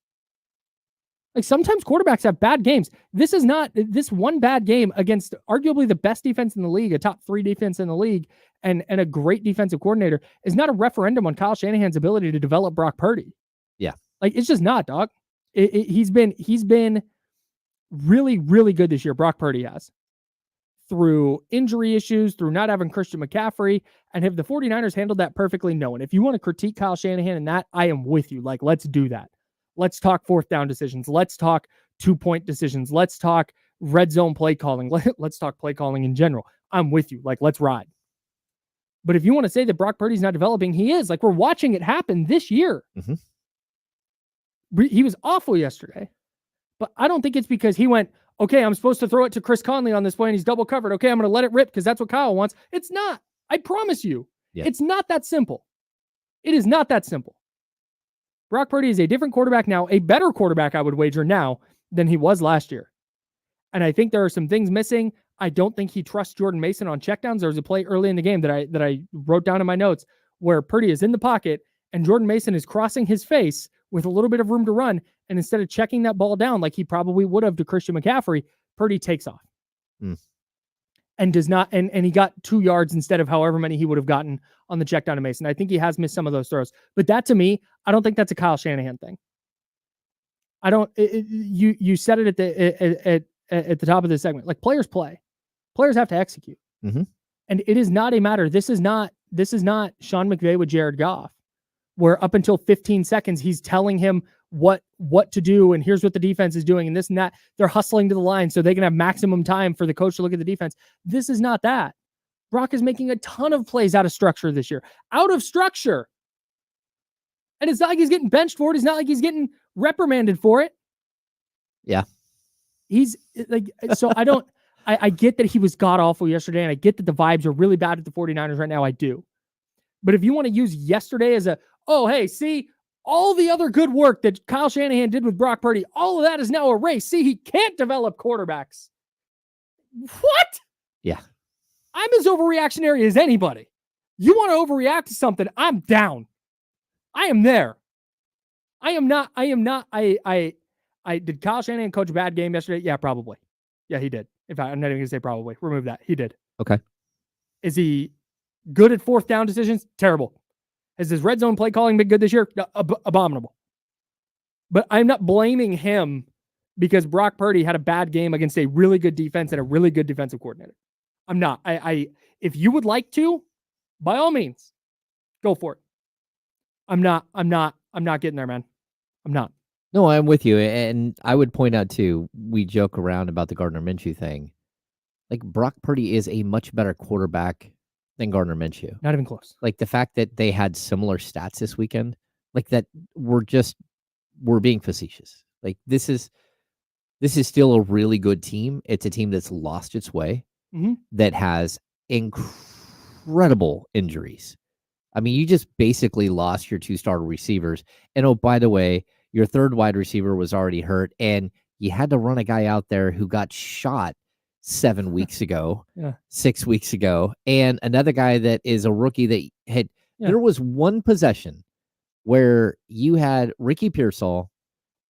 Like sometimes quarterbacks have bad games. This is not this one bad game against arguably the best defense in the league, a top 3 defense in the league, and a great defensive coordinator is not a referendum on Kyle Shanahan's ability to develop Brock Purdy. Yeah, like it's just not, dog. He's been really, really good this year. Brock Purdy has, through injury issues, through not having Christian McCaffrey. And have the 49ers handled that perfectly? No. And if you want to critique Kyle Shanahan in that, I am with you. Like, let's do that. Let's talk 4th down decisions. Let's talk 2-point decisions. Let's talk red zone play calling. Let's talk play calling in general. I'm with you. Like, let's ride. But if you want to say that Brock Purdy's not developing, he is. Like, we're watching it happen this year. Mm-hmm. He was awful yesterday. But I don't think it's because he went, okay, I'm supposed to throw it to Chris Conley on this play and he's double covered. Okay, I'm going to let it rip because that's what Kyle wants. It's not. I promise you. Yeah. It's not that simple. It is not that simple. Brock Purdy is a different quarterback now, a better quarterback, I would wager now, than he was last year. And I think there are some things missing. I don't think he trusts Jordan Mason on checkdowns. There was a play early in the game that I wrote down in my notes where Purdy is in the pocket and Jordan Mason is crossing his face with a little bit of room to run. And instead of checking that ball down like he probably would have to Christian McCaffrey, Purdy takes off. And does not, and he got 2 yards instead of however many he would have gotten on the check down to Mason. I think he has missed some of those throws. But that, to me, I don't think that's a Kyle Shanahan thing. I don't. You said it at the top of this segment. Like, players play. Players have to execute. Mm-hmm. And it is not a matter. This is not Sean McVay with Jared Goff, where up until 15 seconds he's telling him what to do, and here's what the defense is doing, and this and that. They're hustling to the line so they can have maximum time for the coach to look at the defense. This is not that. Brock is making a ton of plays out of structure this year. Out of structure. And it's not like he's getting benched for it. It's not like he's getting reprimanded for it. Yeah. He's like, so I don't, I get that he was god-awful yesterday, and I get that the vibes are really bad at the 49ers right now. I do. But if you want to use yesterday as oh, hey, see, all the other good work that Kyle Shanahan did with Brock Purdy, all of that is now erased. See, he can't develop quarterbacks. What? Yeah. I'm as overreactionary as anybody. You want to overreact to something, I'm down. I am there. I am not. Did Kyle Shanahan coach a bad game yesterday? Yeah, probably. Yeah, he did. In fact, I'm not even going to say probably. Remove that. He did. Okay. Is he good at 4th down decisions? Terrible. Has his red zone play calling been good this year? No, abominable. But I'm not blaming him because Brock Purdy had a bad game against a really good defense and a really good defensive coordinator. I'm not. If you would like to, by all means, go for it. I'm not getting there, man. I'm not. No, I'm with you. And I would point out too, we joke around about the Gardner Minshew thing. Like, Brock Purdy is a much better quarterback than Gardner Minshew. Not even close. Like, the fact that they had similar stats this weekend, like that, we're being facetious. Like, this is still a really good team. It's a team that's lost its way, that has incredible injuries. I mean, you just basically lost your 2-star receivers. And oh, by the way, your 3rd wide receiver was already hurt, and you had to run a guy out there who got shot 7 weeks ago, 6 weeks ago, and another guy that is a rookie that had. There was one possession where you had Ricky Pearsall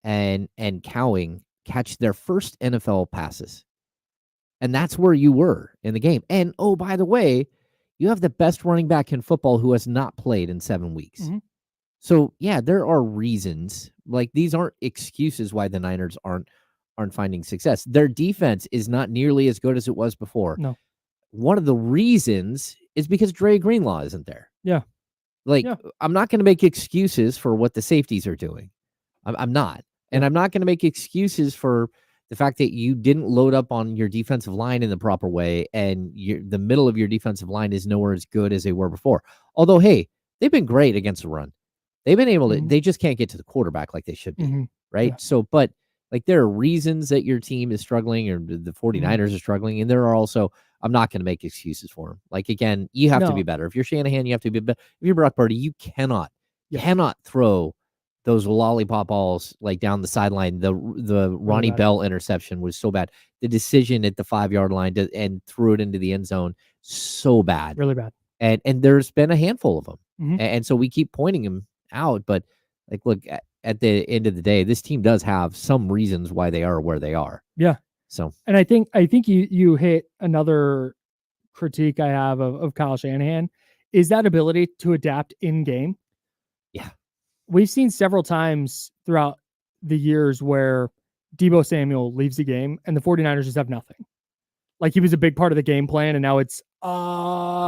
and Cowing catch their first NFL passes. And that's where you were in the game. And, oh, by the way, you have the best running back in football who has not played in 7 weeks. Mm-hmm. So, yeah, there are reasons. Like, these aren't excuses why the Niners aren't finding success. Their defense is not nearly as good as it was before. No. One of the reasons is because Dre Greenlaw isn't there. Yeah. Like, I'm not going to make excuses for what the safeties are doing. I'm not. And I'm not going to make excuses for the fact that you didn't load up on your defensive line in the proper way, and the middle of your defensive line is nowhere as good as they were before. Although, hey, they've been great against the run. They've been able to, they just can't get to the quarterback like they should be, right? Yeah. So, but like there are reasons that your team is struggling or the 49ers are struggling, and there are also, I'm not going to make excuses for them. Like, again, you have to be better. If you're Shanahan, you have to be better. If you're Brock Purdy, you cannot throw those lollipop balls like down the sideline. The Ronnie Bell interception was so bad. The decision at the 5-yard line and threw it into the end zone, so bad. Really bad. And there's been a handful of them. Mm-hmm. And so we keep pointing them out. But like, look, at the end of the day, this team does have some reasons why they are where they are. Yeah. So, and I think you hit another critique I have of Kyle Shanahan is that ability to adapt in game. Yeah. We've seen several times throughout the years where Deebo Samuel leaves the game and the 49ers just have nothing. Like, he was a big part of the game plan, and now it's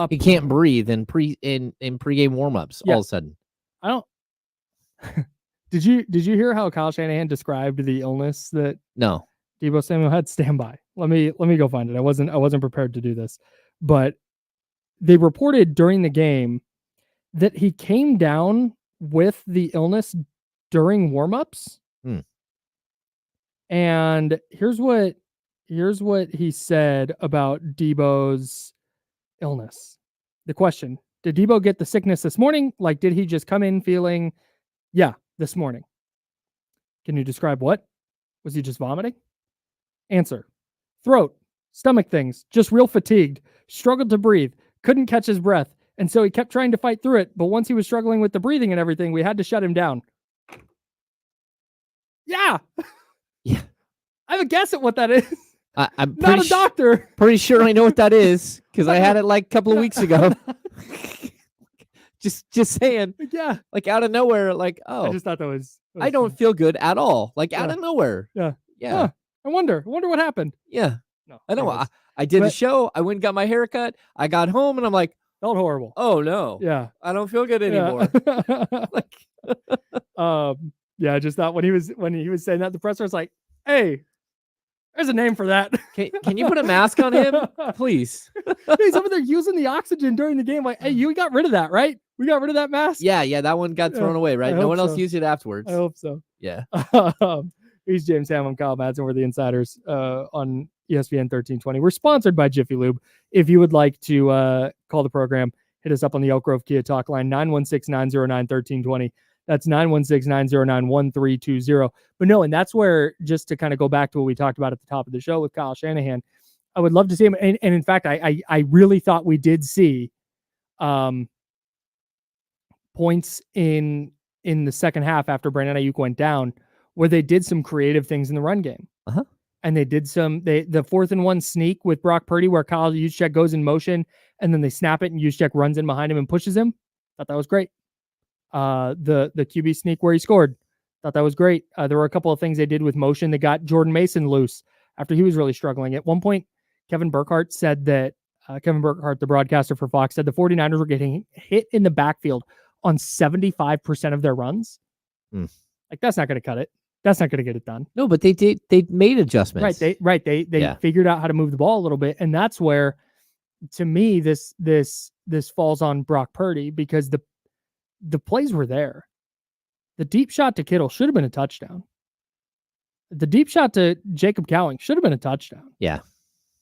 he can't breathe in pregame warmups all of a sudden. I don't. Did you hear how Kyle Shanahan described the illness that Deebo Samuel had? Stand by. Let me go find it. I wasn't prepared to do this, but they reported during the game that he came down with the illness during warmups. And here's what he said about Deebo's illness. The question: did Deebo get the sickness this morning? Like, did he just come in feeling, this morning? Can you describe what? Was he just vomiting? Answer: throat, stomach things, just real fatigued, struggled to breathe, couldn't catch his breath. And so he kept trying to fight through it. But once he was struggling with the breathing and everything, we had to shut him down. Yeah. Yeah. I have a guess at what that is. I'm not a doctor. Pretty sure I know what that is because I had it like a couple of weeks ago. just saying. Yeah. Like out of nowhere, like, oh. I just thought that was I don't feel good at all. Like out of nowhere. Yeah. Yeah. I wonder what happened. Yeah. No. I know. I did the show. I went and got my hair cut. I got home and I'm like, felt horrible. Oh no. Yeah. I don't feel good anymore. I just thought when he was saying that, the presser was like, hey, there's a name for that. Can you put a mask on him, please? He's over there using the oxygen during the game. Like, hey, you got rid of that, right? We got rid of that mask. Yeah, that one got thrown away, right? No one else used it afterwards. I hope so. Yeah. He's James Ham. I'm Kyle Madsen. We're the Insiders on ESPN 1320. We're sponsored by Jiffy Lube. If you would like to call the program, hit us up on the Elk Grove Kia Talk line, 916-909-1320. That's 916-909-1320. But no, and that's where, just to kind of go back to what we talked about at the top of the show with Kyle Shanahan, I would love to see him. And in fact, I really thought we did see points in the second half after Brandon Aiyuk went down where they did some creative things in the run game. And they did the 4th and 1 sneak with Brock Purdy where Kyle Juszczyk goes in motion and then they snap it and Juszczyk runs in behind him and pushes him. Thought that was great. The QB sneak where he scored. Thought that was great. There were a couple of things they did with motion that got Jordan Mason loose after he was really struggling. At one point, Kevin Burkhardt said that Kevin Burkhardt, the broadcaster for Fox, said the 49ers were getting hit in the backfield on 75% of their runs. Like, that's not going to cut it. That's not going to get it done. No, but they made adjustments. Right. They figured out how to move the ball a little bit. And that's where, to me, this falls on Brock Purdy because the plays were there. The deep shot to Kittle should have been a touchdown. The deep shot to Jacob Cowing should have been a touchdown. Yeah.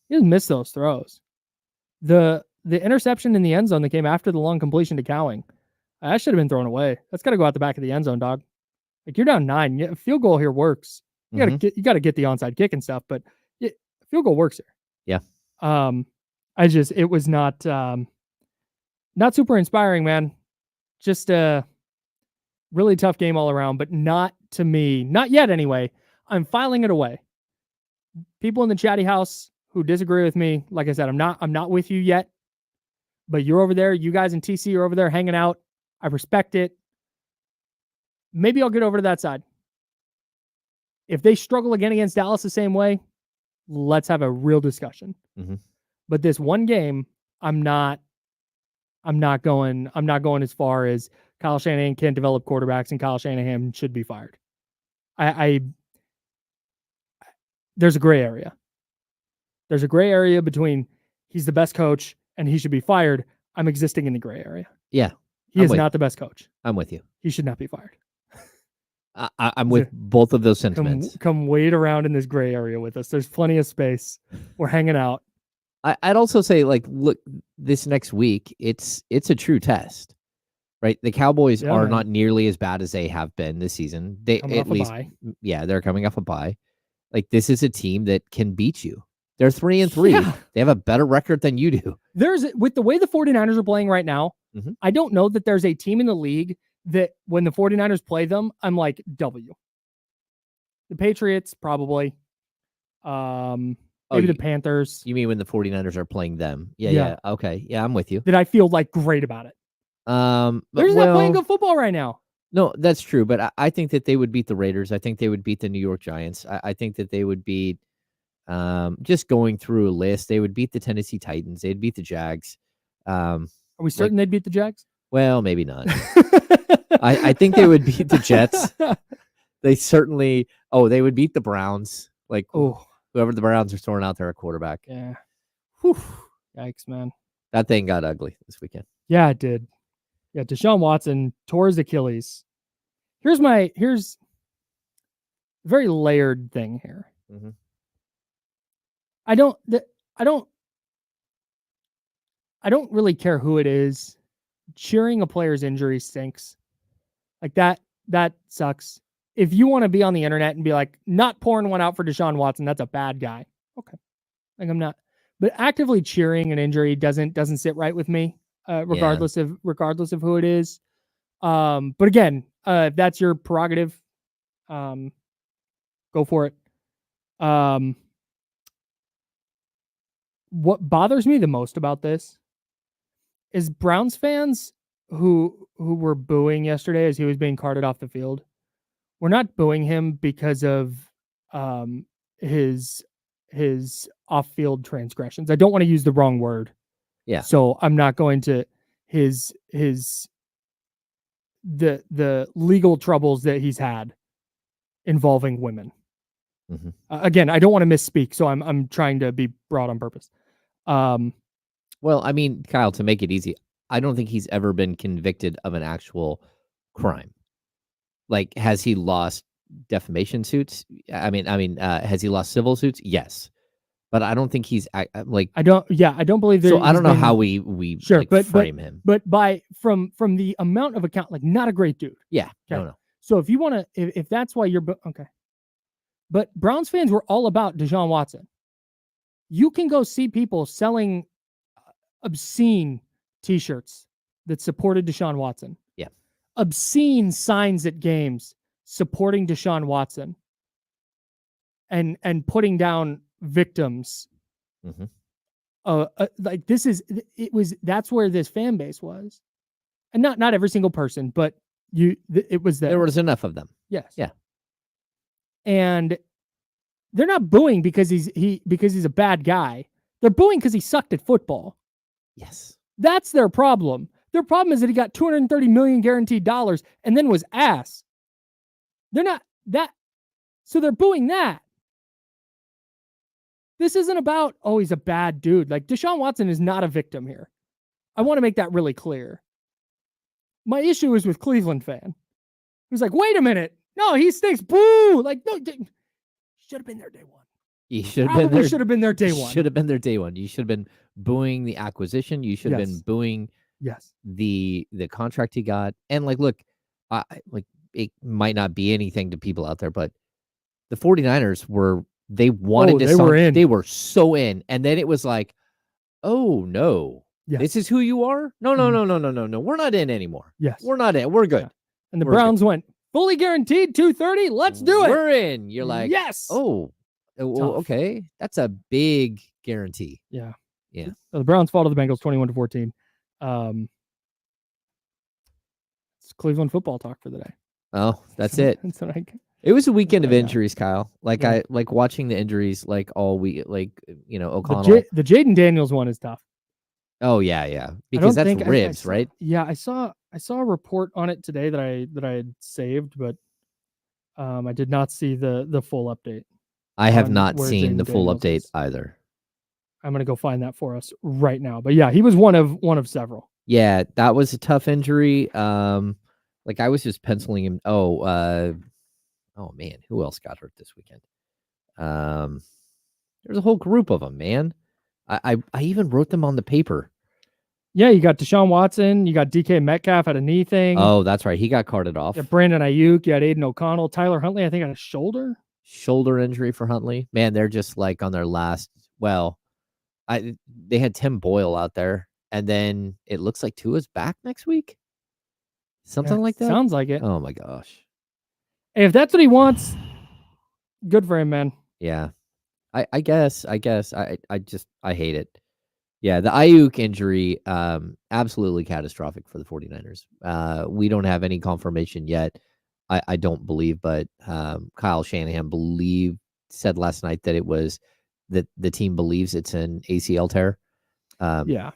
He just missed those throws. The interception in the end zone that came after the long completion to Cowing, that should have been thrown away. That's got to go out the back of the end zone, dog. Like, you're down 9. A field goal here works. You got to get the onside kick and stuff, but field goal works here. Yeah. It was not super inspiring, man. Just a really tough game all around, but not to me, not yet anyway. I'm filing it away. People in the chatty house who disagree with me, like I said, I'm not with you yet. But you're over there. You guys in TC are over there hanging out. I respect it. Maybe I'll get over to that side. If they struggle again against Dallas the same way, let's have a real discussion. Mm-hmm. But this one game, I'm not going as far as Kyle Shanahan can't develop quarterbacks and Kyle Shanahan should be fired. There's a gray area. There's a gray area between he's the best coach and he should be fired. I'm existing in the gray area. Yeah. He is not the best coach. I'm with you. He should not be fired. I'm with both of those sentiments. Come wade around in this gray area with us. There's plenty of space. We're hanging out. I'd also say, like, look, this next week, it's a true test, right? The Cowboys are not nearly as bad as they have been this season. They at least, they're coming off a bye. Like, this is a team that can beat you. They're 3-3. Yeah. They have a better record than you do. With the way the 49ers are playing right now, mm-hmm. I don't know that there's a team in the league that when the 49ers play them, I'm like, W. The Patriots, probably. Maybe the Panthers. You mean when the 49ers are playing them? Yeah. Okay. Yeah, I'm with you. Did I feel like great about it? They're not playing good football right now. No, that's true. But I think that they would beat the Raiders. I think they would beat the New York Giants. I think that they would beat, just going through a list, they would beat the Tennessee Titans. They'd beat the Jags. Are we certain they'd beat the Jags? Well, maybe not. I think they would beat the Jets. They certainly. Oh, they would beat the Browns. Like, whoever the Browns are throwing out there at quarterback. Yeah. Whew. Yikes, man. That thing got ugly this weekend. Yeah, it did. Yeah, Deshaun Watson tore his Achilles. Here's a very layered thing here. Mm-hmm. I don't really care who it is. Cheering a player's injury stinks. Like that sucks. If you want to be on the internet and be like, not pouring one out for Deshaun Watson, that's a bad guy. Okay. Like, I'm not, but actively cheering an injury doesn't sit right with me, regardless of who it is. But again, if that's your prerogative, go for it. What bothers me the most about this is Browns fans who were booing yesterday as he was being carted off the field. We're not booing him because of his off-field transgressions. I don't want to use the wrong word. Yeah. So I'm not going to the legal troubles that he's had involving women. Mm-hmm. Again, I don't want to misspeak, so I'm trying to be broad on purpose. Well, I mean, Kyle, to make it easy, I don't think he's ever been convicted of an actual crime. Like, has he lost defamation suits? I mean, has he lost civil suits? Yes, but I don't think he's like. I don't believe. So I don't know how we frame him. But from the amount of account, like, not a great dude. Yeah, okay. No. So if you want to, if that's why you're okay, but Browns fans were all about Deshaun Watson. You can go see people selling obscene T-shirts that supported Deshaun Watson. Yeah. Obscene signs at games supporting Deshaun Watson and putting down victims. Mm-hmm. Like, that's where this fan base was. And not every single person, but it was there. There was enough of them. Yes. Yeah. And they're not booing because he's a bad guy. They're booing because he sucked at football. Yes. That's their problem. Their problem is that he got $230 million guaranteed dollars and then was ass. They're not that. So they're booing that. This isn't about, he's a bad dude. Like, Deshaun Watson is not a victim here. I want to make that really clear. My issue is with Cleveland fan who's like, wait a minute. No, he stinks. Boo. Like, no, should have been there day one. You should have been there day one. Should have been there day one. You should have been booing the acquisition. You should have been booing the contract he got. And like, look, it might not be anything to people out there, but the 49ers they wanted to were in. They were so in. And then it was like, oh no, this is who you are? No. We're not in anymore. Yes. We're not in. We're good. Yeah. And the Browns went fully guaranteed 230. Let's do it. We're in. You're like, yes. oh, well, Tough. okay. That's a big guarantee. Yeah. Yeah. So the Browns fall to the Bengals 21-14. It's Cleveland football talk for the day. Oh, that's it. That's what I, It was a weekend of Yeah. injuries, Kyle. Like Yeah. I like watching the injuries like all week. Like O'Connell. the Jaden Daniels one is tough. Oh yeah, because that's ribs, right? Yeah, I saw a report on it today that I had saved, but I did not see the full update. I have on not where seen Jaden the full Daniels update is. either. I'm gonna go find that for us right now. But yeah, he was one of several. Yeah, that was a tough injury. Like I was just penciling him. Oh man, who else got hurt this weekend? There's a whole group of them, man. I even wrote them on the paper. Yeah, you got Deshaun Watson, you got DK Metcalf had a knee thing. Oh, that's right. He got carted off. You got Brandon Aiyuk, you had Aiden O'Connell, Tyler Huntley, I think on a shoulder. Shoulder injury for Huntley. Man, they're just like on their last. Well, they had Tim Boyle out there, and then it looks like Tua's back next week. Something Yeah, like that. Sounds like it. Oh my gosh. Hey, if that's what he wants, good for him, man. Yeah. I guess. I hate it. Yeah, the Aiyuk injury, absolutely catastrophic for the 49ers. We don't have any confirmation yet. I don't believe, but Kyle Shanahan said last night that it was that the team believes it's an ACL tear. Yeah.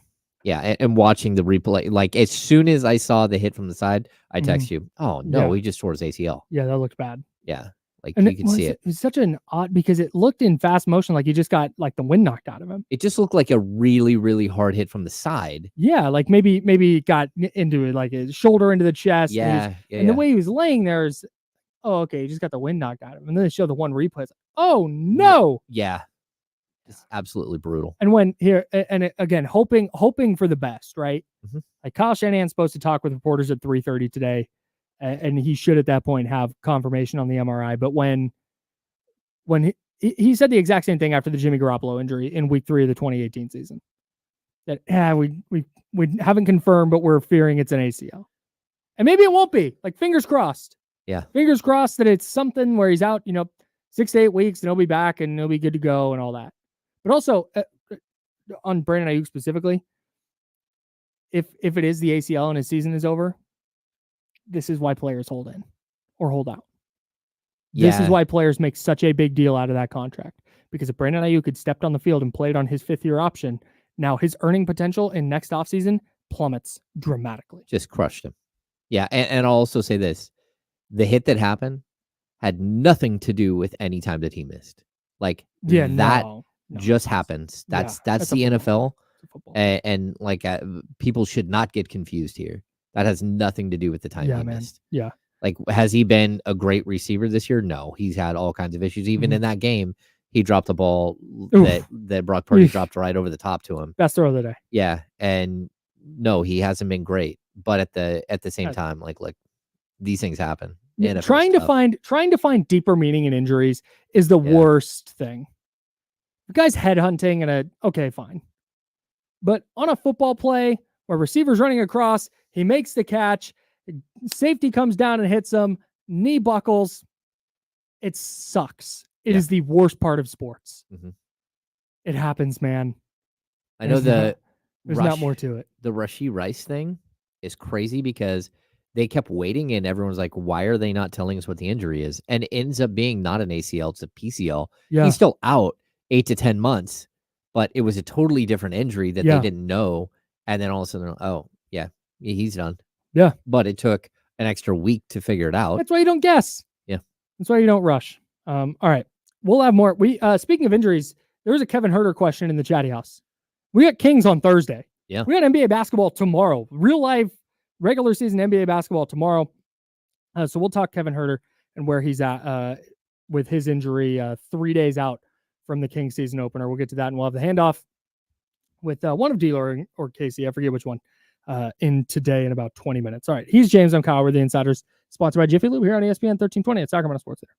Yeah, and watching the replay, like as soon as I saw the hit from the side, I text you, oh no, Yeah. he just tore his ACL. Yeah, that looked bad. Yeah, like And you could see it. It was such an odd because it looked in fast motion like he just got like the wind knocked out of him. It just looked like a really, really hard hit from the side. Yeah, like maybe he got into it, like his shoulder into the chest. And the way he was laying there is, oh, okay, he just got the wind knocked out of him. And then they show the one replay. It's like, oh no. Yeah. It's absolutely brutal. And again, hoping for the best, right? Mhm. Like Kyle Shanahan's supposed to talk with reporters at 3:30 today, and he should at that point have confirmation on the MRI. But when he said the exact same thing after the Jimmy Garoppolo injury in Week 3 of the 2018 season, that we haven't confirmed, but we're fearing it's an ACL, and maybe it won't be. Like fingers crossed. Yeah, fingers crossed that it's something where he's out, 6 to 8 weeks, and he'll be back and he'll be good to go and all that. But also on Brandon Aiyuk specifically, if it is the ACL and his season is over, this is why players hold in or hold out. This is why players make such a big deal out of that contract. Because if Brandon Aiyuk had stepped on the field and played on his 5th-year option, now his earning potential in next offseason plummets dramatically. Just crushed him. Yeah, and I'll also say this. The hit that happened had nothing to do with any time that he missed. Like, just happens. That's the NFL. And people should not get confused here. That has nothing to do with the time he missed. Yeah. Like, has he been a great receiver this year? No, he's had all kinds of issues. Even in that game, he dropped the ball that Brock Purdy dropped right over the top to him. Best throw of the day. Yeah, and no, he hasn't been great. But at the same time, like these things happen. Trying to find deeper meaning in injuries is the worst thing. The guy's headhunting and okay, fine. But on a football play where receiver's running across, he makes the catch, safety comes down and hits him, knee buckles. It sucks. It is the worst part of sports. Mm-hmm. It happens, man. I know there's not more to it. The Rashee Rice thing is crazy because they kept waiting and everyone's like, why are they not telling us what the injury is? And it ends up being not an ACL, it's a PCL. Yeah. He's still out 8 to 10 months, but it was a totally different injury that they didn't know. And then all of a sudden, oh, yeah, he's done. Yeah. But it took an extra week to figure it out. That's why you don't guess. Yeah. That's why you don't rush. All right. We'll have more. Speaking of injuries, there was a Kevin Herter question in the chatty house. We got Kings on Thursday. Yeah. We got NBA basketball tomorrow. Real life, regular season NBA basketball tomorrow. So we'll talk Kevin Herter and where he's at with his injury 3 days out from the Kings season opener. We'll get to that, and we'll have the handoff with one of D'Lo or Casey. I forget which one in today in about 20 minutes. All right. He's James. I'm Kyle. We're the Insiders, sponsored by Jiffy Lube here on ESPN 1320 at Sacramento Sports Center.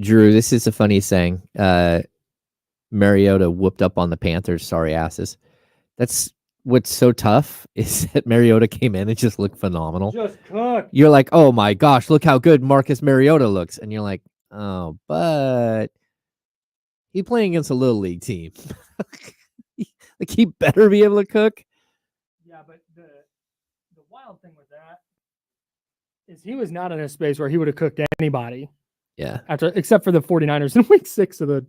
Drew, this is the funniest thing. Mariota whooped up on the Panthers. Sorry asses. That's what's so tough is that Mariota came in and just looked phenomenal. Just cooked. You're like, oh my gosh, look how good Marcus Mariota looks. And you're like, oh, but he's playing against a little league team. Like he better be able to cook. Yeah, but the wild thing with that is he was not in a space where he would have cooked anybody. Yeah. Except for the 49ers in week 6 of the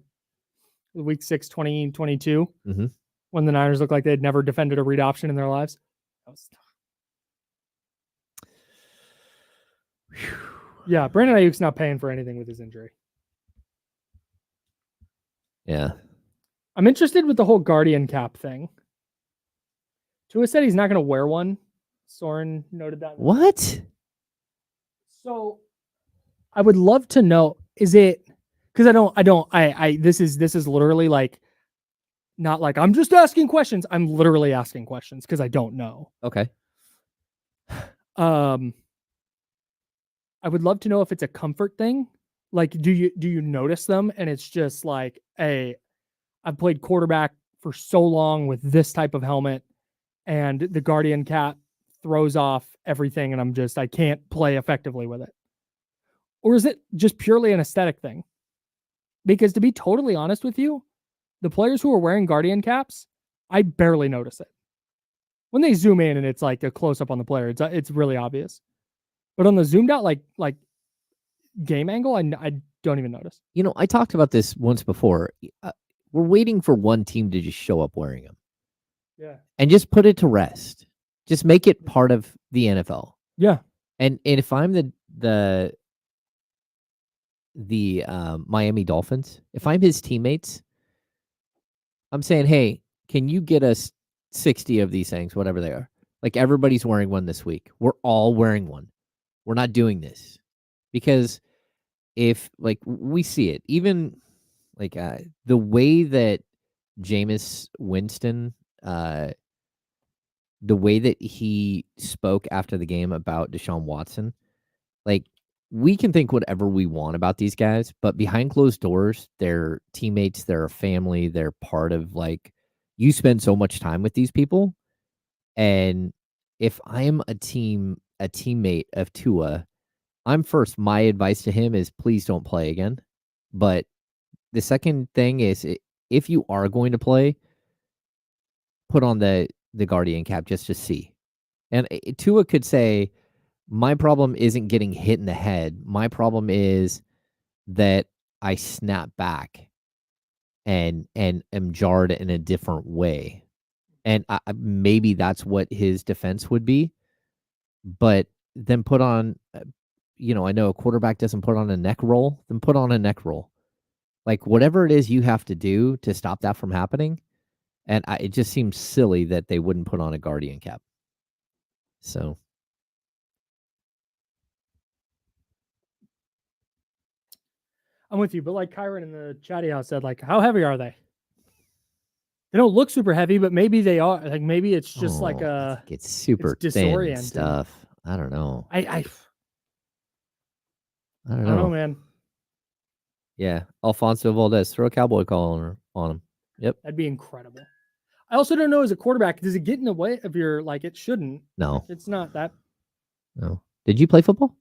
week 6, 2022, when the Niners looked like they'd never defended a read option in their lives. That was yeah, Brandon Ayuk's not paying for anything with his injury. Yeah. I'm interested with the whole Guardian cap thing. Tua said he's not going to wear one. Soren noted that. What? So I would love to know, is it, because this is literally like, not like I'm just asking questions. I'm literally asking questions because I don't know. Okay. I would love to know if it's a comfort thing. Like, do you notice them? And it's just like, hey, I've played quarterback for so long with this type of helmet, and the Guardian cap throws off everything, and I can't play effectively with it. Or is it just purely an aesthetic thing? Because to be totally honest with you, the players who are wearing Guardian caps, I barely notice it. When they zoom in and it's like a close up on the player, it's really obvious. But on the zoomed out like game angle, I don't even notice. You know, I talked about this once before. We're waiting for one team to just show up wearing them. Yeah. And just put it to rest. Just make it part of the NFL. Yeah. And if I'm the Miami Dolphins, if I'm his teammates, I'm saying, hey, can you get us 60 of these things, whatever they are? Like everybody's wearing one this week. We're all wearing one. We're not doing this. Because if like we see it, even like the way that Jameis Winston, the way that he spoke after the game about Deshaun Watson, like we can think whatever we want about these guys, but behind closed doors, they're teammates, they're a family, they're part of like, you spend so much time with these people. And if I'm a teammate of Tua, my advice to him is please don't play again. But the second thing is if you are going to play, put on the Guardian cap just to see. And Tua could say, my problem isn't getting hit in the head. My problem is that I snap back and am jarred in a different way. And maybe that's what his defense would be. But then put on, I know a quarterback doesn't put on a neck roll, then put on a neck roll. Like whatever it is you have to do to stop that from happening. And it just seems silly that they wouldn't put on a Guardian cap. So. I'm with you, but like Kyron in the chatty house said, like, how heavy are they? They don't look super heavy, but maybe they are. Like maybe it's just it's super thin and stuff. I don't know. I don't know. I don't know, man. Yeah, Alfonso Valdez, throw a cowboy collar on him. Yep, that'd be incredible. I also don't know as a quarterback, does it get in the way of your like? It shouldn't. No, it's not that. No. Did you play football?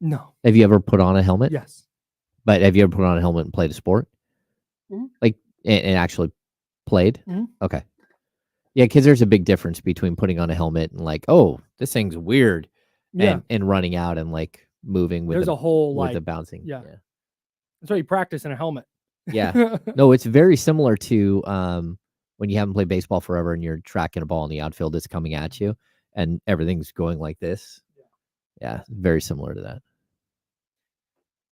No. Have you ever put on a helmet? Yes. But have you ever put on a helmet and played a sport? Mm-hmm. Like, and actually played? Mm-hmm. Okay. Yeah, because there's a big difference between putting on a helmet and like, oh, this thing's weird. Yeah. And running out and like moving with there's a whole with like the bouncing. Yeah. That's why you practice in a helmet. Yeah. No, it's very similar to when you haven't played baseball forever and you're tracking a ball in the outfield that's coming at you and everything's going like this. Yeah, very similar to that.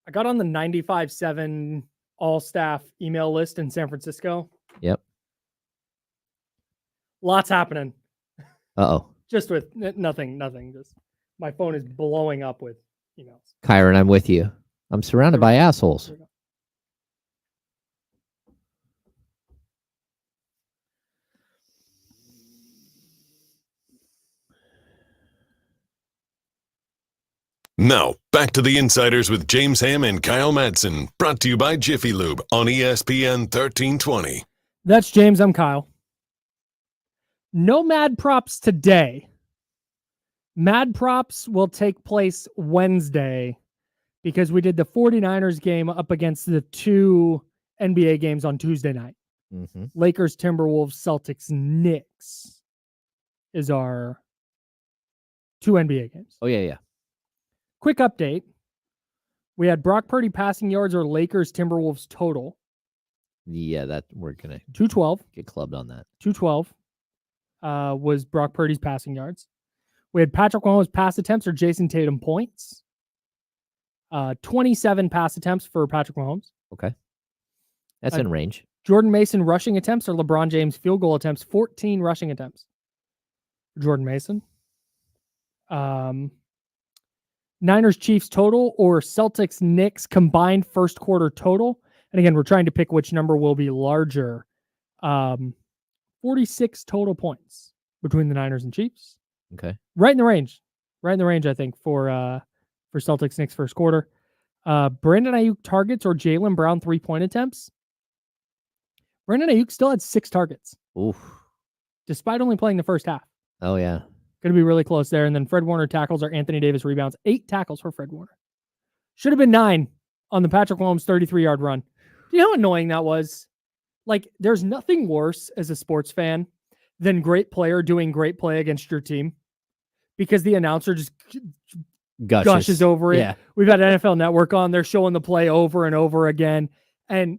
I got on the 95.7 all-staff email list in San Francisco. Yep. Lots happening. Uh-oh. Just with nothing. Just my phone is blowing up with emails. Kyron, I'm with you. I'm surrounded by assholes. Now, back to the Insiders with James Ham and Kyle Madsen, brought to you by Jiffy Lube on ESPN 1320. That's James. I'm Kyle. No Mad Props today. Mad Props will take place Wednesday because we did the 49ers game up against the two NBA games on Tuesday night. Mm-hmm. Lakers, Timberwolves, Celtics, Knicks is our two NBA games. Oh, yeah. Quick update. We had Brock Purdy passing yards or Lakers, Timberwolves total. Yeah, that we're going to 212. get clubbed on that. 212 was Brock Purdy's passing yards. We had Patrick Mahomes pass attempts or Jason Tatum points. 27 pass attempts for Patrick Mahomes. Okay. That's in range. Jordan Mason rushing attempts or LeBron James field goal attempts. 14 rushing attempts. Jordan Mason. Niners Chiefs total or Celtics Knicks combined first quarter total. And again, we're trying to pick which number will be larger. 46 total points between the Niners and Chiefs. Okay. Right in the range, I think, for Celtics Knicks first quarter. Brandon Aiyuk targets or Jaylen Brown 3-point attempts. Brandon Aiyuk still had 6 targets. Oof. Despite only playing the first half. Oh, yeah. Going to be really close there. And then Fred Warner tackles or Anthony Davis rebounds. 8 tackles for Fred Warner. Should have been 9 on the Patrick Mahomes 33-yard run. Do you know how annoying that was? Like, there's nothing worse as a sports fan than great player doing great play against your team because the announcer just gushes over it. Yeah. We've had NFL Network on. They're showing the play over and over again. And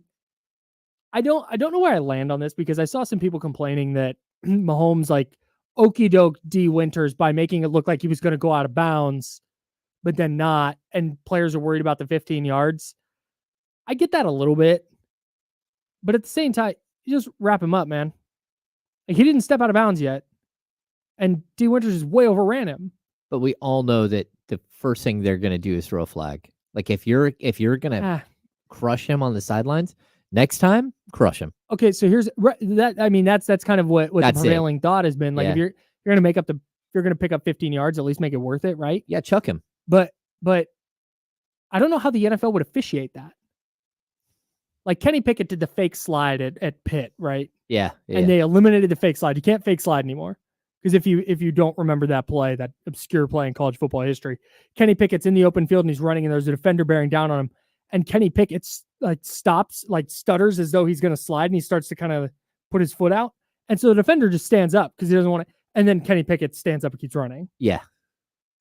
I don't know where I land on this because I saw some people complaining that Mahomes like okey doke D Winters by making it look like he was going to go out of bounds, but then not. And players are worried about the 15 yards. I get that a little bit, but at the same time, you just wrap him up, man. Like, he didn't step out of bounds yet. And D Winters just way overran him. But we all know that the first thing they're going to do is throw a flag. Like if you're going to crush him on the sidelines, next time, crush him. Okay, so here's that. I mean, that's kind of what the prevailing thought has been. Like, if you're going to make up you're going to pick up 15 yards, at least make it worth it, right? Yeah, chuck him. But I don't know how the NFL would officiate that. Like Kenny Pickett did the fake slide at Pitt, right? Yeah. And they eliminated the fake slide. You can't fake slide anymore. Because if you don't remember that play, that obscure play in college football history, Kenny Pickett's in the open field and he's running and there's a defender bearing down on him. And Kenny Pickett stops, stutters as though he's going to slide and he starts to kind of put his foot out. And so the defender just stands up because he doesn't want to. And then Kenny Pickett stands up and keeps running. Yeah.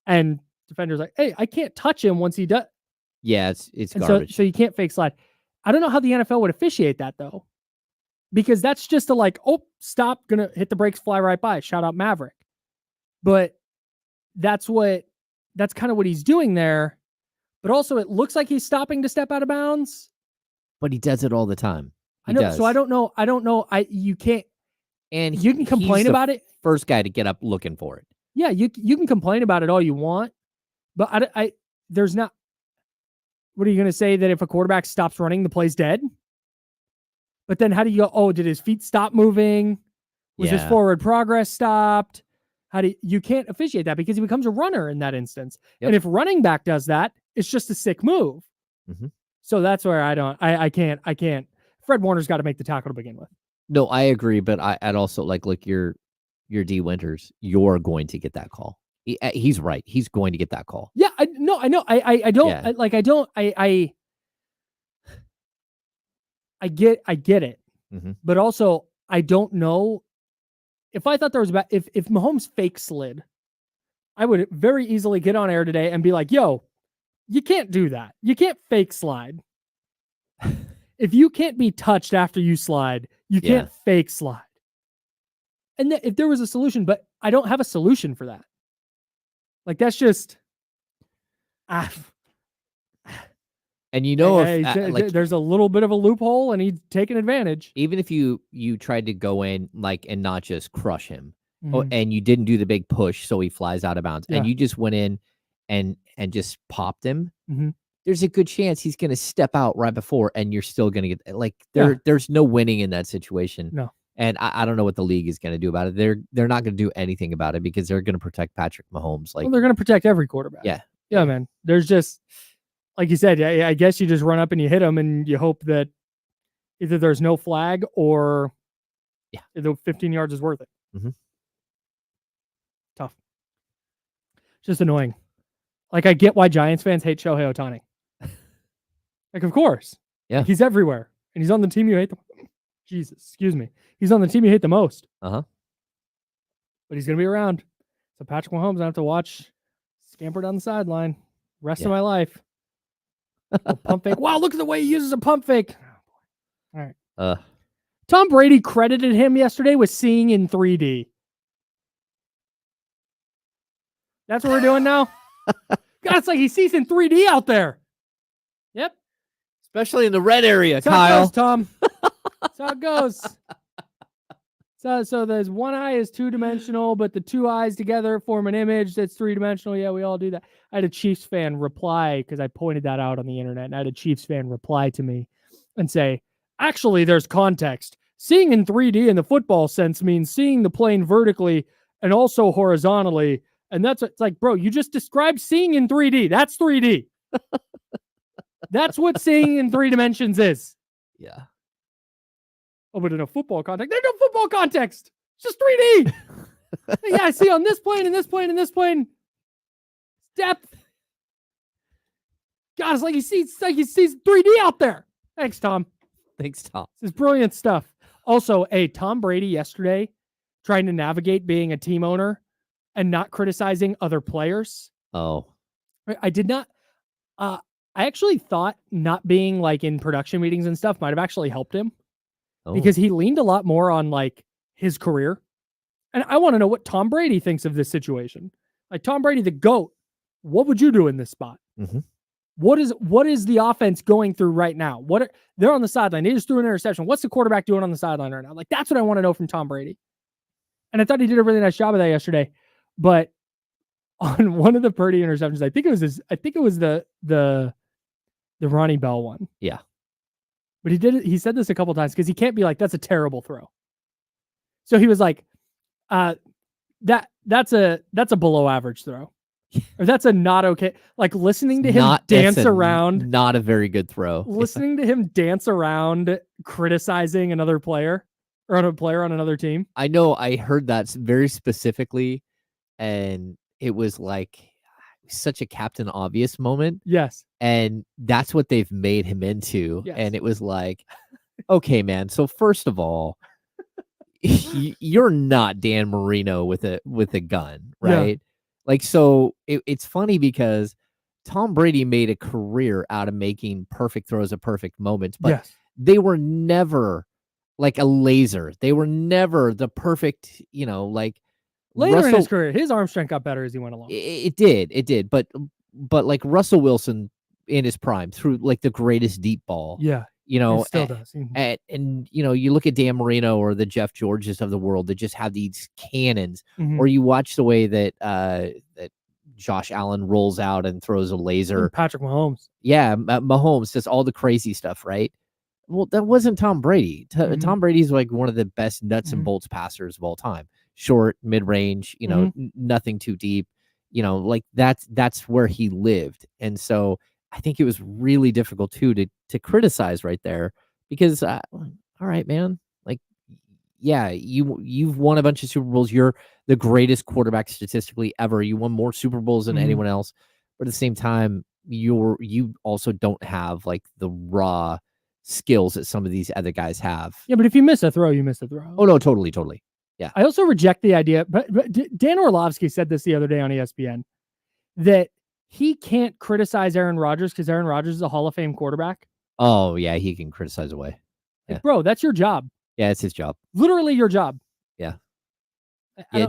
And defender's like, hey, I can't touch him once he does. Yeah, it's garbage. So you can't fake slide. I don't know how the NFL would officiate that, though. Because that's just stop, gonna hit the brakes, fly right by. Shout out Maverick. But that's kind of what he's doing there. But also it looks like he's stopping to step out of bounds. But he does it all the time. I know. So I don't know. You can't. And you can complain about it. First guy to get up looking for it. Yeah, you can complain about it all you want. But there's not. What are you going to say that if a quarterback stops running, the play's dead? But then how do you go, oh, did his feet stop moving? Was his forward progress stopped? You can't officiate that because he becomes a runner in that instance. Yep. And if running back does that, it's just a sick move. Mm-hmm. So that's where I can't. Fred Warner's got to make the tackle to begin with. No, I agree. But I'd also like your D Winters, you're going to get that call. He's right. He's going to get that call. Yeah, I know. I don't. Yeah. I get it. Mm-hmm. But also, I don't know if I thought there was if Mahomes fake slid, I would very easily get on air today and be like, yo, you can't do that. You can't fake slide. If you can't be touched after you slide, you can't fake slide. And if there was a solution, but I don't have a solution for that. Like, that's just and you know, there's a little bit of a loophole and he's taking advantage. Even if you tried to go in and not just crush him, mm-hmm. And you didn't do the big push so he flies out of bounds, and you just went in and just popped him, mm-hmm. there's a good chance he's going to step out right before, and you're still going to get there's no winning in that situation. No. And I don't know what the league is going to do about it. They're not going to do anything about it because they're going to protect Patrick Mahomes. They're going to protect every quarterback. Yeah. Yeah, man. There's just, like you said, I guess you just run up and you hit them and you hope that either there's no flag or the 15 yards is worth it. Mm-hmm. Tough. Just annoying. Like, I get why Giants fans hate Shohei Ohtani. Like, of course. Yeah. Like, he's everywhere. And he's on the team you hate the Jesus, excuse me. He's on the team you hate the most. Uh-huh. But he's going to be around. So Patrick Mahomes, I have to watch scamper down the sideline rest of my life. Pump fake. Wow, look at the way he uses a pump fake. All right. Tom Brady credited him yesterday with seeing in 3D. That's what we're doing now? God, it's like he sees in 3D out there. Yep. Especially in the red area, That's how it Kyle. goes, Tom. That's how it goes. So there's one eye is two-dimensional, but the two eyes together form an image that's three-dimensional. Yeah, we all do that. I had a Chiefs fan reply, because I pointed that out on the internet, and I had a Chiefs fan reply to me and say, actually, there's context. Seeing in 3D in the football sense means seeing the plane vertically and also horizontally. And that's it's like, bro, you just described seeing in 3D. That's 3D. That's what seeing in 3 dimensions is. Yeah. Oh, but in a football context, there's no football context. It's just 3D. Yeah, I see on this plane and this plane and this plane. Depth. God, it's like he sees 3D out there. Thanks, Tom. Thanks, Tom. This is brilliant stuff. Also, Tom Brady yesterday trying to navigate being a team owner and not criticizing other players. Oh. I did not. I actually thought not being like in production meetings and stuff might have actually helped him because he leaned a lot more on like his career. And I want to know what Tom Brady thinks of this situation. Like Tom Brady, the GOAT, what would you do in this spot? Mm-hmm. What is the offense going through right now? They're on the sideline. They just threw an interception. What's the quarterback doing on the sideline right now? Like, that's what I want to know from Tom Brady. And I thought he did a really nice job of that yesterday. But on one of the Purdy interceptions, I think it was the Ronnie Bell one. Yeah. But he said this a couple times because he can't be like, that's a terrible throw. So he was like, that's a below average throw. Or that's a not okay. Like listening to him dance around. Not a very good throw. Listening to him dance around criticizing another player or on a player on another team. I know I heard that very specifically, and it was like such a Captain Obvious moment. Yes. And that's what they've made him into. Yes. And it was like, okay, man. So first of all, you're not Dan Marino with a gun, right? Yeah. Like, so it's funny because Tom Brady made a career out of making perfect throws at perfect moments, but they were never like a laser. They were never the perfect, like later in his career, his arm strength got better as he went along. It did. But like Russell Wilson in his prime threw like the greatest deep ball. Yeah. It still does. And you look at Dan Marino or the Jeff Georges of the world that just have these cannons, or you watch the way that that Josh Allen rolls out and throws a laser. And Patrick Mahomes. Yeah, Mahomes does all the crazy stuff, right? Well, that wasn't Tom Brady. Tom Brady's like one of the best nuts and bolts passers of all time. Short, mid-range, nothing too deep. Like that's where he lived. And so I think it was really difficult too to criticize right there because all right, man, like, yeah, you've won a bunch of Super Bowls. You're the greatest quarterback statistically ever. You won more Super Bowls than anyone else. But at the same time, you also don't have like the raw skills that some of these other guys have. Yeah, but if you miss a throw, you miss a throw. Oh no, totally. Yeah. I also reject the idea, but Dan Orlovsky said this the other day on ESPN that he can't criticize Aaron Rodgers because Aaron Rodgers is a Hall of Fame quarterback. Oh, yeah, he can criticize away. Yeah. Like, bro, that's your job. Yeah, it's his job. Literally your job. Yeah.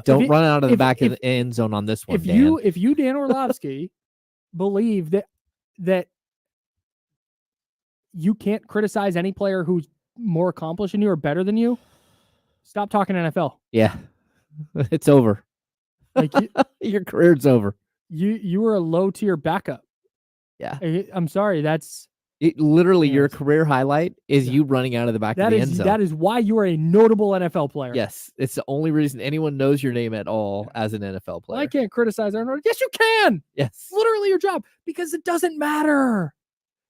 Don't run out of the back of the end zone on this one, Dan. If you, Dan Orlovsky, believe that you can't criticize any player who's more accomplished than you or better than you, stop talking NFL. Yeah. It's over. Like your career's over. You were a low tier backup. Yeah. I'm sorry. That's Literally, your Yes. career highlight is Yeah. you running out of the back of the end zone. That is why you are a notable NFL player. Yes, it's the only reason anyone knows your name at all as an NFL player. Well, I can't criticize Aaron Rodgers. Yes, you can. Yes. Literally your job, because it doesn't matter.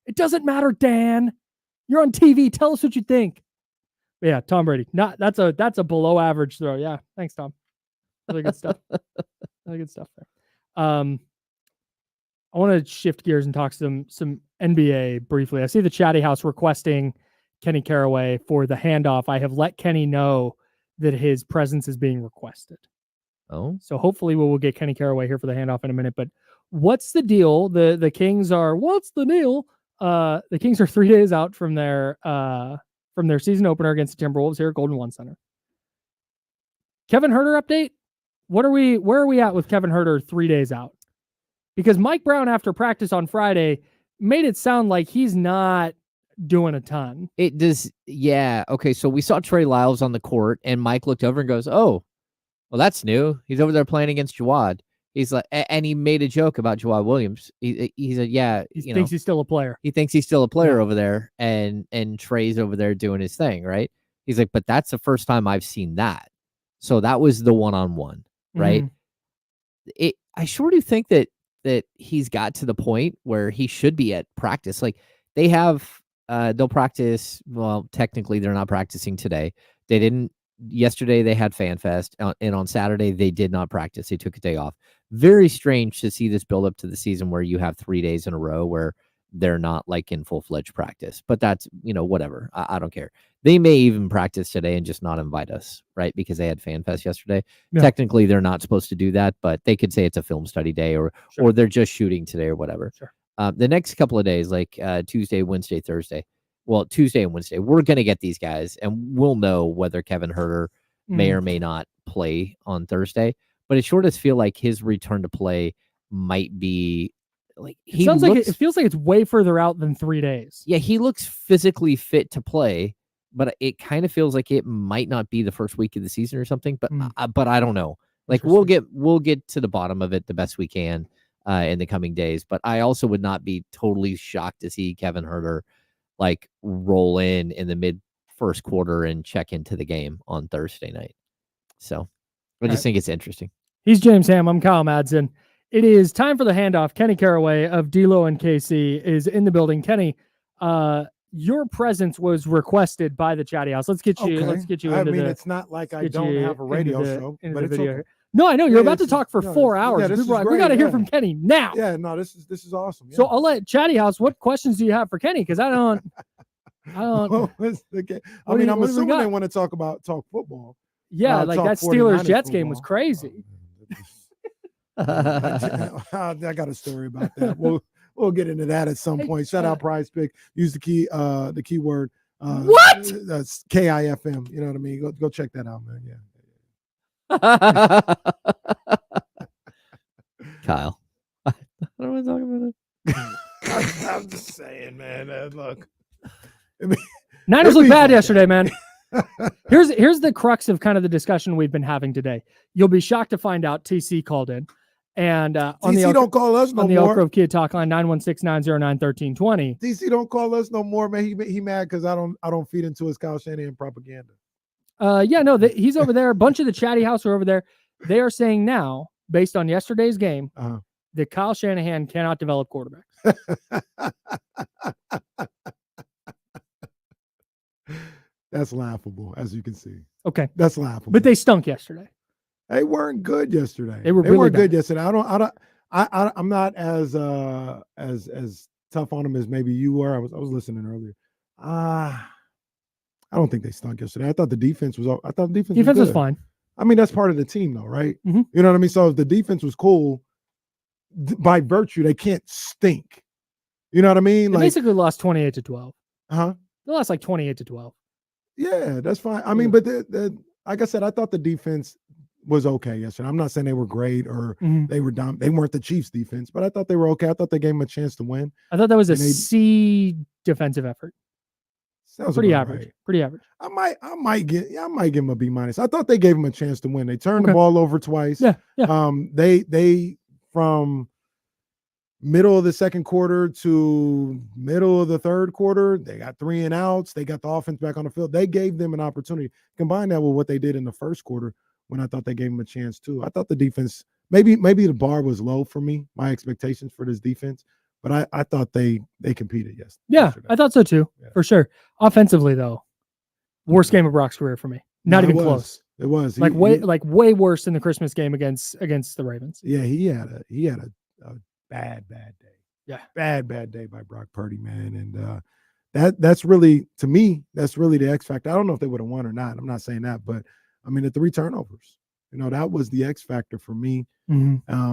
It doesn't matter, Dan. You're on TV. Tell us what you think. But yeah, Tom Brady. That's a below average throw. Yeah, thanks, Tom. Really good stuff. Really good stuff there. I want to shift gears and talk some NBA briefly. I see the Chatty House requesting Kenny Caraway for the handoff. I have let Kenny know that his presence is being requested. Oh, So hopefully we'll get Kenny Caraway here for the handoff in a minute. But what's the deal? The Kings are what's the deal? The Kings are 3 days out from their season opener against the Timberwolves here at Golden One Center. Kevin Huerter update. Where are we at with Kevin Huerter 3 days out? Because Mike Brown, after practice on Friday, made it sound like he's not doing a ton. it does. Yeah. Okay. So we saw Trey Lyles on the court, and Mike looked over and goes, "Oh, well, that's new. He's over there playing against Jawad." He's like, and he made a joke about Jawad Williams. He said, "Yeah, He thinks he's still a player." he thinks he's still a player over there, and Trey's over there doing his thing, right?" He's like, "But that's the first time I've seen that." So that was the one-on-one, right? Mhm. I sure do think that he's got to the point where he should be at practice. Like they have, they'll practice. Well, technically, they're not practicing today. They didn't. Yesterday they had Fan Fest, and on Saturday they did not practice. They took a day off. Very strange to see this build up to the season where you have 3 days in a row where they're not like in full-fledged practice. But that's, whatever. I don't care. They may even practice today and just not invite us, right? Because they had Fan Fest yesterday. Yeah. Technically, they're not supposed to do that, but they could say it's a film study day or they're just shooting today or whatever. Sure. The next couple of days, like Tuesday, Wednesday, Thursday, well, Tuesday and Wednesday, we're going to get these guys and we'll know whether Kevin Huerter may or may not play on Thursday. But it sure does feel like his return to play might be like it feels like it's way further out than 3 days. Yeah, he looks physically fit to play, but it kind of feels like it might not be the first week of the season or something. But but I don't know. Like we'll get to the bottom of it the best we can in the coming days. But I also would not be totally shocked to see Kevin Huerter like roll in the mid first quarter and check into the game on Thursday night. So I just think it's interesting. He's James Ham. I'm Kyle Madsen. It is time for the handoff. Kenny Caraway of D-Lo and KC is in the building. Kenny, your presence was requested by the Chatty House. Let's get you. Okay. Let's get you. It's not like I don't have a radio show, but it's okay. No, I know you're about to talk for 4 hours. Yeah, People are like, we got to hear from Kenny now. Yeah, no, this is awesome. Yeah. So I'll let Chatty House. What questions do you have for Kenny? Because I don't. I'm assuming they want to talk football. Yeah, like that Steelers Jets game was crazy. I got a story about that. We'll get into that at some point. Shout out Prize Pick. Use the keyword what? That's KIFM. You know what I mean? Go check that out, man. Yeah. Kyle, I don't want to talk about it. I'm just saying, man. Look, Niners look bad yesterday, man. Here's the crux of kind of the discussion we've been having today. You'll be shocked to find out TC called in, and on the don't call us no on the more. Elk Grove Kia Talk line 916-909-1320. TC don't call us no more, man. He mad because I don't feed into his Kyle Shanahan propaganda. He's over there. A bunch of the Chatty House are over there. They are saying now, based on yesterday's game, that Kyle Shanahan cannot develop quarterbacks. That's laughable, as you can see. Okay, that's laughable. But they stunk yesterday. They weren't good yesterday. They weren't good yesterday. I'm not as tough on them as maybe you were. I was listening earlier. I don't think they stunk yesterday. I thought the defense was. Defense was fine. I mean, that's part of the team, though, right? Mm-hmm. You know what I mean. So if the defense was cool, by virtue, they can't stink. You know what I mean? They basically lost 28-12. Huh? They lost like 28-12. Yeah, that's fine. I mean, but like I said, I thought the defense was okay yesterday. I'm not saying they were great or they were dumb. They weren't the Chiefs' defense, but I thought they were okay. I thought they gave them a chance to win. I thought that was a C defensive effort. Pretty average. Right. Pretty average. I might give them a B-. I thought they gave them a chance to win. They turned the ball over twice. Yeah. They from middle of the second quarter to middle of the third quarter, they got 3 and outs. They got the offense back on the field. They gave them an opportunity. Combine that with what they did in the first quarter when I thought they gave them a chance too. I thought the defense, maybe the bar was low for me, my expectations for this defense, but I thought they competed yesterday. Yeah, I thought so too, for sure. Offensively though, worst game of Brock's career for me. Not even close. It was way worse than the Christmas game against the Ravens. Yeah, he had a bad day. Yeah, bad day by Brock Purdy, man, and that's really, to me, that's really the X factor. I don't know if they would have won or not. I'm not saying that, but I mean the 3 turnovers. That was the X factor for me,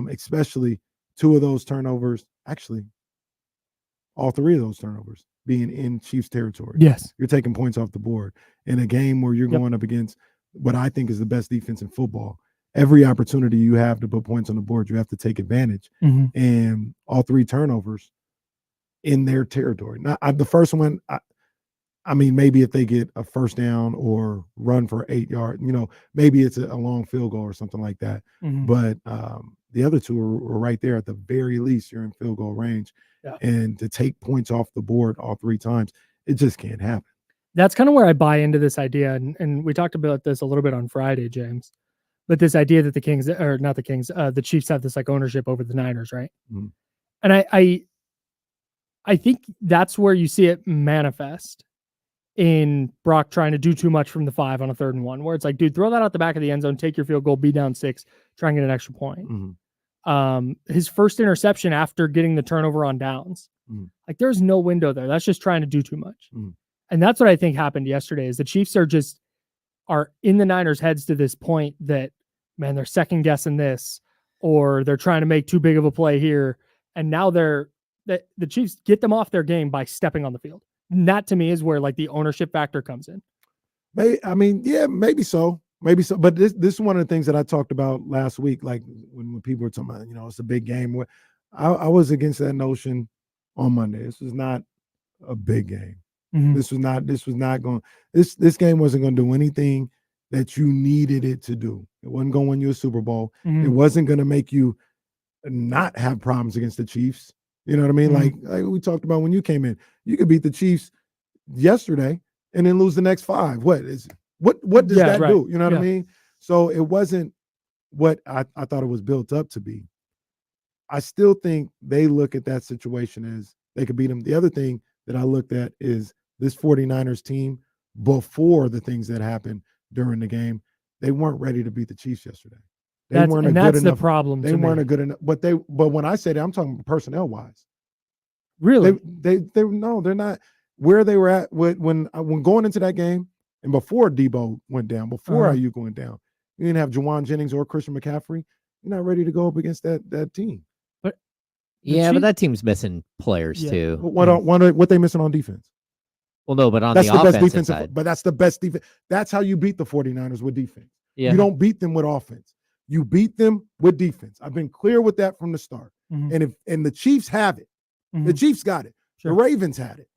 especially 2 of those turnovers. Actually, all 3 of those turnovers being in Chiefs territory. Yes, you're taking points off the board in a game where you're going up against what I think is the best defense in football. Every opportunity you have to put points on the board, you have to take advantage. And all 3 turnovers in their territory. Now, the first one, I mean, maybe if they get a first down or run for 8 yards, maybe it's a long field goal or something like that. But the other 2 are right there. At the very least, you're in field goal range. Yeah. And to take points off the board all 3 times, it just can't happen. That's kind of where I buy into this idea. And we talked about this a little bit on Friday, James. But this idea that the Chiefs have this like ownership over the Niners, right? And I think that's where you see it manifest in Brock trying to do too much from the 5 on a 3rd and 1, where it's like, dude, throw that out the back of the end zone, take your field goal, be down 6, try and get an extra point. His first interception after getting the turnover on downs, like there's no window there. That's just trying to do too much. And that's what I think happened yesterday is the Chiefs are in the Niners' heads to this point that, man, they're second guessing this, or they're trying to make too big of a play here. And now the Chiefs get them off their game by stepping on the field. And that to me is where like the ownership factor comes in. Maybe so. But this is one of the things that I talked about last week. Like when people were talking about, it's a big game. I was against that notion on Monday. This was not a big game. This game wasn't going to do anything that you needed it to do. It wasn't going to win you a Super Bowl. It wasn't going to make you not have problems against the Chiefs. You know what I mean? Like we talked about when you came in, you could beat the Chiefs yesterday and then lose the next 5. What does that do? You know what I mean? So it wasn't what I thought it was built up to be. I still think they look at that situation as they could beat them. The other thing that I looked at is this 49ers team before the things that happened during the game, they weren't ready to beat the Chiefs yesterday. That's the problem. They weren't a good enough. But when I say that, I'm talking personnel wise. Really? They're not where they were at when going into that game and before Debo went down, before Aiyuk went down. You didn't have Juwan Jennings or Christian McCaffrey. You're not ready to go up against that team. But but that team's missing players too. What they missing on defense? Well, no, but that's the best defense. side. But that's the best defense. That's how you beat the 49ers with defense. Yeah. You don't beat them with offense. You beat them with defense. I've been clear with that from the start. And the Chiefs have it. The Chiefs got it. Sure. The Ravens had it.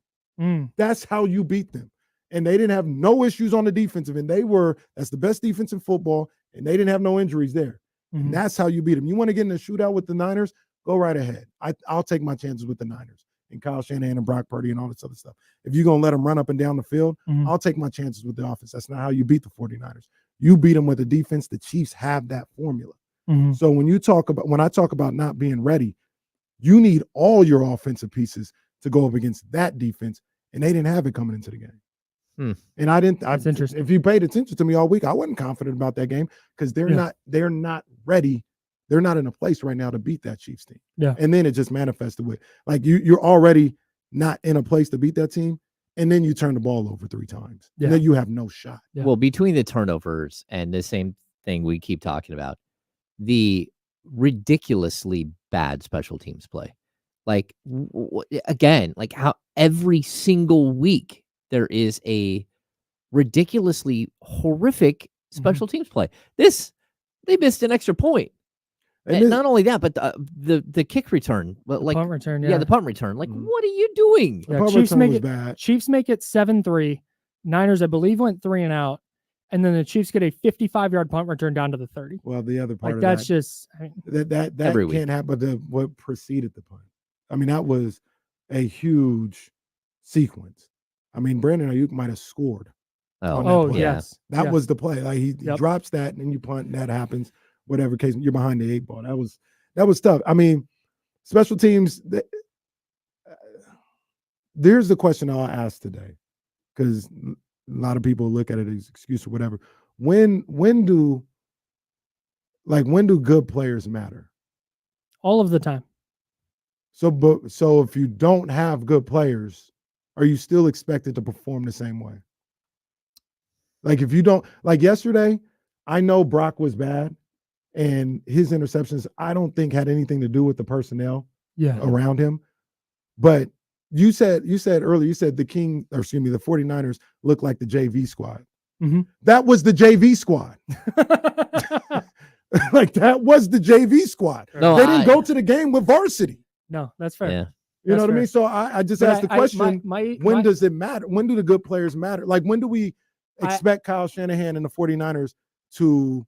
That's how you beat them. And they didn't have no issues on the defensive end. That's the best defense in football, and they didn't have no injuries there. And that's how you beat them. You want to get in a shootout with the Niners? Go right ahead. I'll take my chances with the Niners and Kyle Shanahan and Brock Purdy and all this other stuff. If you're going to let them run up and down the field, I'll take my chances with the offense. That's not how you beat the 49ers. You beat them with the defense. The Chiefs have that formula. So when I talk about not being ready, you need all your offensive pieces to go up against that defense, and they didn't have it coming into the game. And I didn't. That's interesting. If you paid attention to me all week, I wasn't confident about that game because they're not ready. They're not in a place right now to beat that Chiefs team. Yeah. And then it just manifested with like you're already not in a place to beat that team, and then you turn the ball over 3 times. Yeah. And then you have no shot. Yeah. Well, between the turnovers and the same thing we keep talking about, the ridiculously bad special teams play. Like again, like how every single week there is a ridiculously horrific special teams play. They missed an extra point. And not only that, but the kick return, but like punt return, the punt return. Like, what are you doing? Yeah, Chiefs make it 7-3. Niners, I believe, went 3 and out, and then the Chiefs get a 55-yard punt return down to the 30. Well, the other part that can't happen. What preceded the punt? I mean, that was a huge sequence. I mean, Brandon Aiyuk might have scored. on that Oh, play. yeah. yes. That Yeah. was the play. Like he Yep. drops that, and then you punt, and that happens. Whatever case, you're behind the 8 ball. That was tough. I mean, special teams. There's the question I'll ask today, because a lot of people look at it as excuse or whatever. When do good players matter? All of the time. So if you don't have good players, are you still expected to perform the same way? Like if you don't, like yesterday, I know Brock was bad, and his interceptions I don't think had anything to do with the personnel Yeah. around him. But you said earlier, the the 49ers look like the JV squad. Mhm. That was the JV squad. Like that was the JV squad. No, They didn't go to the game with varsity. No, that's fair. Yeah. You know That's what I fair. mean? So I just But asked the question, when my- does it matter? When do the good players matter? Like when do we I- expect Kyle Shanahan and the 49ers to,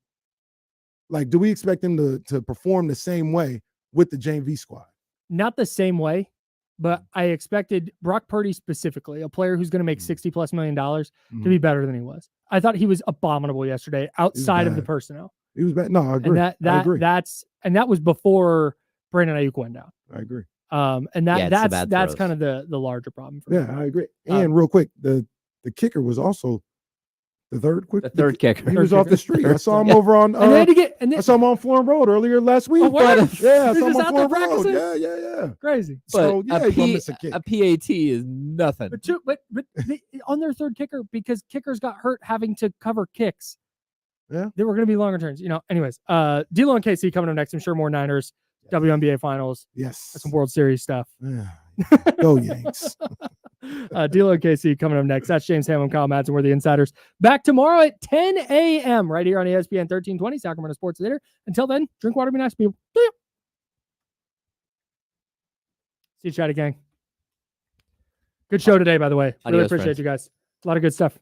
like, do we expect them to perform the same way with the JV squad? not the same way, but I expected Brock Purdy specifically, a player who's going to make $60+ million, to be better than he was. I thought he was abominable yesterday outside of the bad. personnel. He was bad. No, I agree. And I agree. that was before Brandon Aiyuk went down. I agree. And Yeah, it's the bad that's throws. kind of the larger problem for me. Yeah, I agree. And real quick, the kicker was also the third kicker. He was off the street. I Third saw him kicker. over on And they had to get and I saw him on Florence Road earlier last week. what? Yeah, I He saw him was on out there Florence Road. practicing? Yeah. crazy. But So yeah, a, he gonna miss a kick. PAT is nothing. But they, on their third kicker, because kickers got hurt having to cover kicks. Yeah. They were going to be longer turns. Anyways, D'Lo and KC coming up next. I'm sure more Niners, WNBA Finals, Yes. some World Series stuff. Yeah. Go Yanks. D'Lo and KC coming up next. That's James Hamlin, Kyle Madsen. We're the Insiders. Back tomorrow at 10 a.m. right here on ESPN 1320, Sacramento Sports Leader. Until then, drink water, be nice, people. See ya. See you, Chatty Gang. Good show today, by the way. Really Adios, appreciate friends. you guys. A lot of good stuff.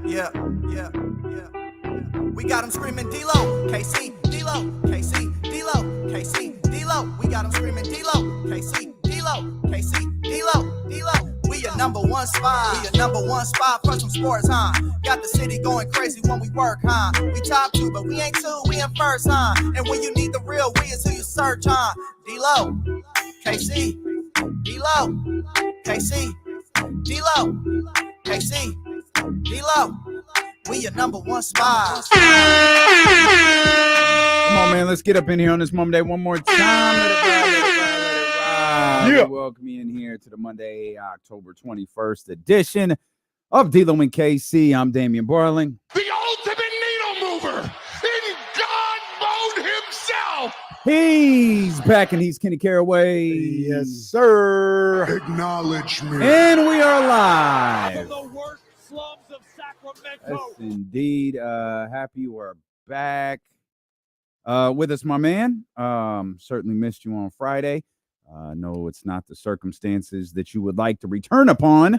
Yeah. We got them screaming D-Lo, KC, D-Lo, KC, D-Lo, KC, D-Lo. We got them screaming D-Lo, KC, D-Lo, KC, D-Lo, D-Lo. We your number one spot. We your number one spot for some sports, huh? Got the city going crazy when we work, huh? We top 2, but we ain't 2, we in first, huh? And when you need the real, we is who you search, huh? D-Lo, KC, D-Lo, KC, D-Lo, KC, D-Lo. We your number one spot. Come on, man. Let's get up in here on this Monday one more time. Let it ride. Yeah. Welcome you in here to the Monday, October 21st edition of D-Lo and KC. I'm Damian Barling. The ultimate needle mover in God mode himself. He's back and he's Kenny Caraway. Yes, sir. Acknowledge me. And we are live. The worst slums of Sacramento. Yes, indeed. Happy you are back with us, my man. Certainly missed you on Friday. No, it's not the circumstances that you would like to return upon.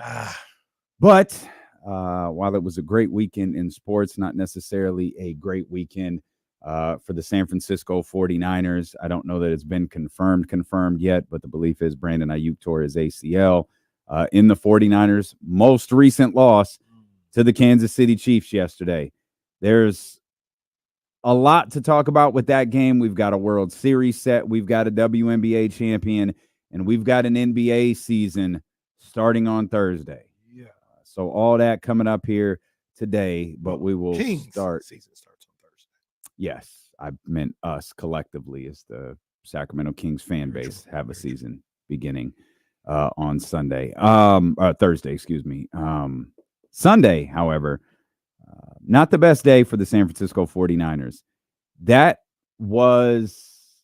But while it was a great weekend in sports, not necessarily a great weekend for the San Francisco 49ers. I don't know that it's been confirmed yet, but the belief is Brandon Aiyuk tore his ACL in the 49ers' most recent loss to the Kansas City Chiefs yesterday. There's a lot to talk about with that game. We've got a World Series set. We've got a WNBA champion, and we've got an NBA season starting on Thursday. Yeah. So all that coming up here today, but we will start. Season starts on Thursday. Yes, I meant us collectively as the Sacramento Kings fan base have a season beginning on Thursday, excuse me. Sunday, however, not the best day for the San Francisco 49ers. That was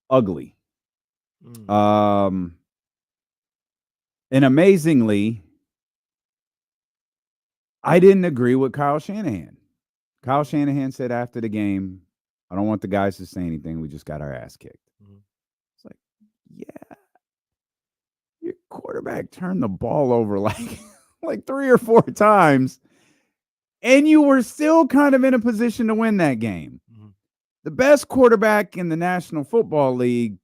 ugly. And amazingly, I didn't agree with Kyle Shanahan. Kyle Shanahan said after the game, I don't want the guys to say anything. We just got our ass kicked. It's like, yeah, your quarterback turned the ball over like 3 or 4 times, and you were still kind of in a position to win that game. The best quarterback in the National Football League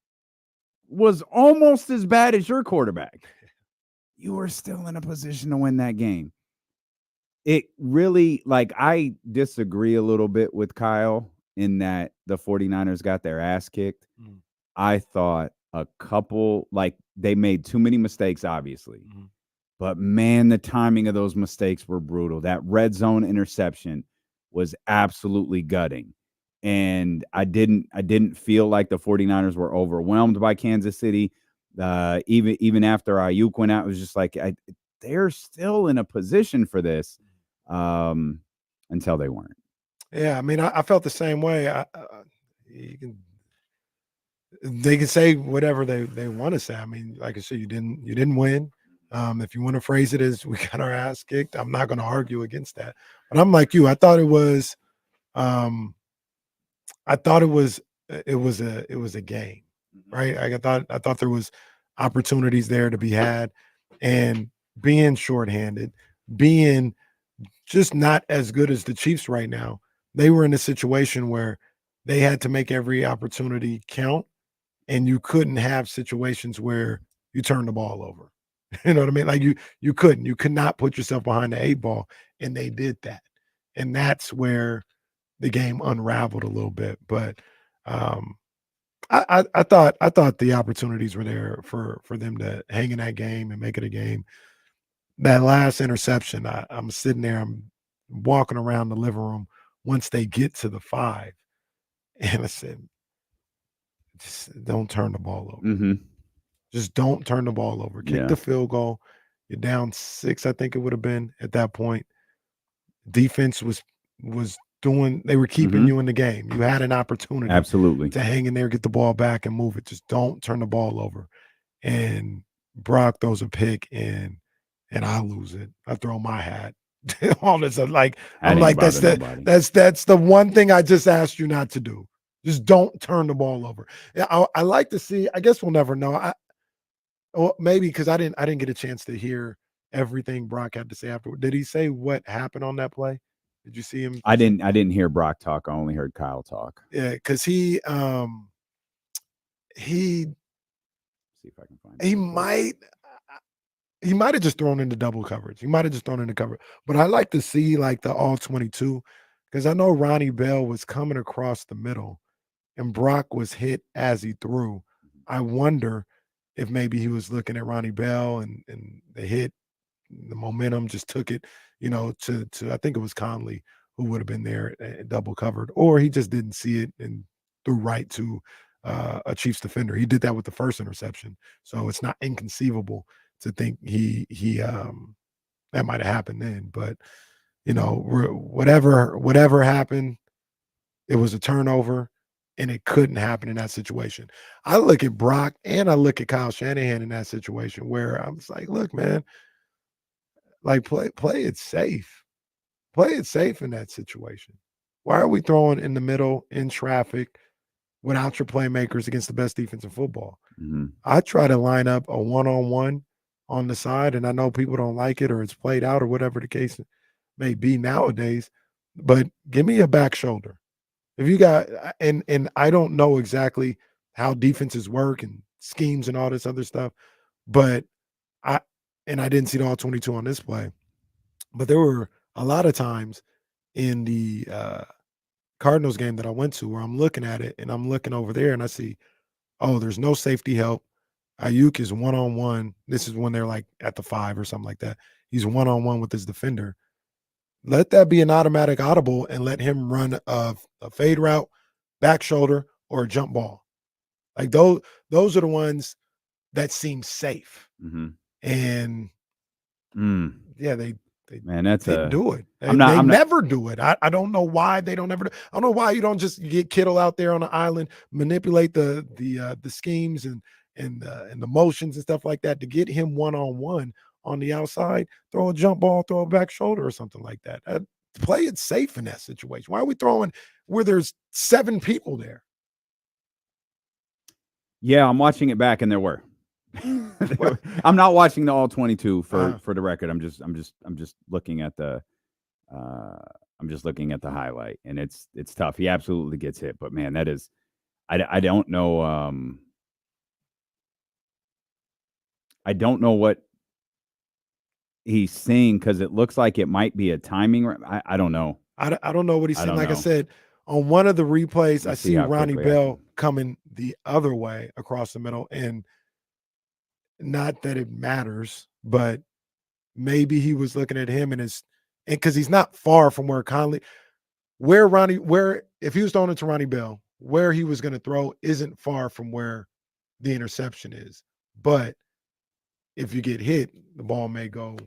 was almost as bad as your quarterback. You were still in a position to win that game. It really, I disagree a little bit with Kyle in that the 49ers got their ass kicked. I thought they made too many mistakes, obviously. But, man, the timing of those mistakes were brutal. That red zone interception was absolutely gutting. And I didn't feel like the 49ers were overwhelmed by Kansas City. Even after Aiyuk went out, it was just like they're still in a position for this until they weren't. Yeah, I mean, I felt the same way. They can say whatever they want to say. I mean, like I said, you didn't win. If you want to phrase it as we got our ass kicked, I'm not going to argue against that. But I'm like you. I thought it was a game, right? I thought there was opportunities there to be had, and being shorthanded, being just not as good as the Chiefs right now. They were in a situation where they had to make every opportunity count, and you couldn't have situations where you turn the ball over. You know what I mean? Like you could not put yourself behind the 8 ball, and they did that. And that's where the game unraveled a little bit. But I thought the opportunities were there for them to hang in that game and make it a game. That last interception, I'm sitting there, I'm walking around the living room once they get to the 5, and I said, just don't turn the ball over. Just don't turn the ball over. Kick the field goal. You're down 6, I think it would have been at that point. Defense was doing, they were keeping you in the game. You had an opportunity Absolutely to hang in there, get the ball back, and move it. Just don't turn the ball over. And Brock throws a pick, and I lose it. I throw my hat. All this, I'm like, that's the one thing I just asked you not to do. Just don't turn the ball over. Yeah, I like to see. I guess we'll never know. Well, maybe because I didn't get a chance to hear everything Brock had to say afterward. Did he say what happened on that play? Did you see him? I didn't hear Brock talk. I only heard Kyle talk. Yeah, because he See if I can find it. he might have just thrown into double coverage. He might have just thrown into cover. But I like to see like the all 22 because I know Ronnie Bell was coming across the middle and Brock was hit as he threw. I wonder if maybe he was looking at Ronnie Bell and the hit, the momentum just took it, to I think it was Conley who would have been there double covered, or he just didn't see it and threw right to a Chiefs defender. He did that with the first interception. So it's not inconceivable to think he that might have happened then. But whatever happened, it was a turnover. And it couldn't happen in that situation. I look at Brock and I look at Kyle Shanahan in that situation where I'm just like, look, man, like play it safe. Play it safe in that situation. Why are we throwing in the middle in traffic without your playmakers against the best defense in football? Mm-hmm. I try to line up a one-on-one on the side, and I know people don't like it or it's played out or whatever the case may be nowadays, but give me a back shoulder. If you got and I don't know exactly how defenses work and schemes and all this other stuff, but I didn't see the all 22 on this play, but there were a lot of times in the Cardinals game that I went to where I'm looking at it and I'm looking over there and I see, oh, there's no safety help. Aiyuk is one-on-one. This is when they're like at the 5 or something like that. He's one-on-one with his defender. Let that be an automatic audible and let him run a fade route, back shoulder, or a jump ball. Like those are the ones that seem safe. Mm-hmm. And yeah, they didn't do it. They never do it. I don't know why they don't ever do. I don't know why you don't just get Kittle out there on the island, manipulate the schemes and the motions and stuff like that to get him one-on-one on the outside, throw a jump ball, throw a back shoulder or something like that. Play it safe in that situation. Why are we throwing where there's 7 people there? Yeah, I'm watching it back and there were. I'm not watching the all 22 for the record. I'm just looking at the highlight and it's tough. He absolutely gets hit, but man, that is I don't know I don't know what he's seeing because it looks like it might be a timing. I don't know. I don't know what he's saying. Like I said, on one of the replays, I see Ronnie Bell coming the other way across the middle. And not that it matters, but maybe he was looking at him and because he's not far from where Conley, if he was throwing it to Ronnie Bell, where he was going to throw isn't far from where the interception is. But if you get hit, the ball may go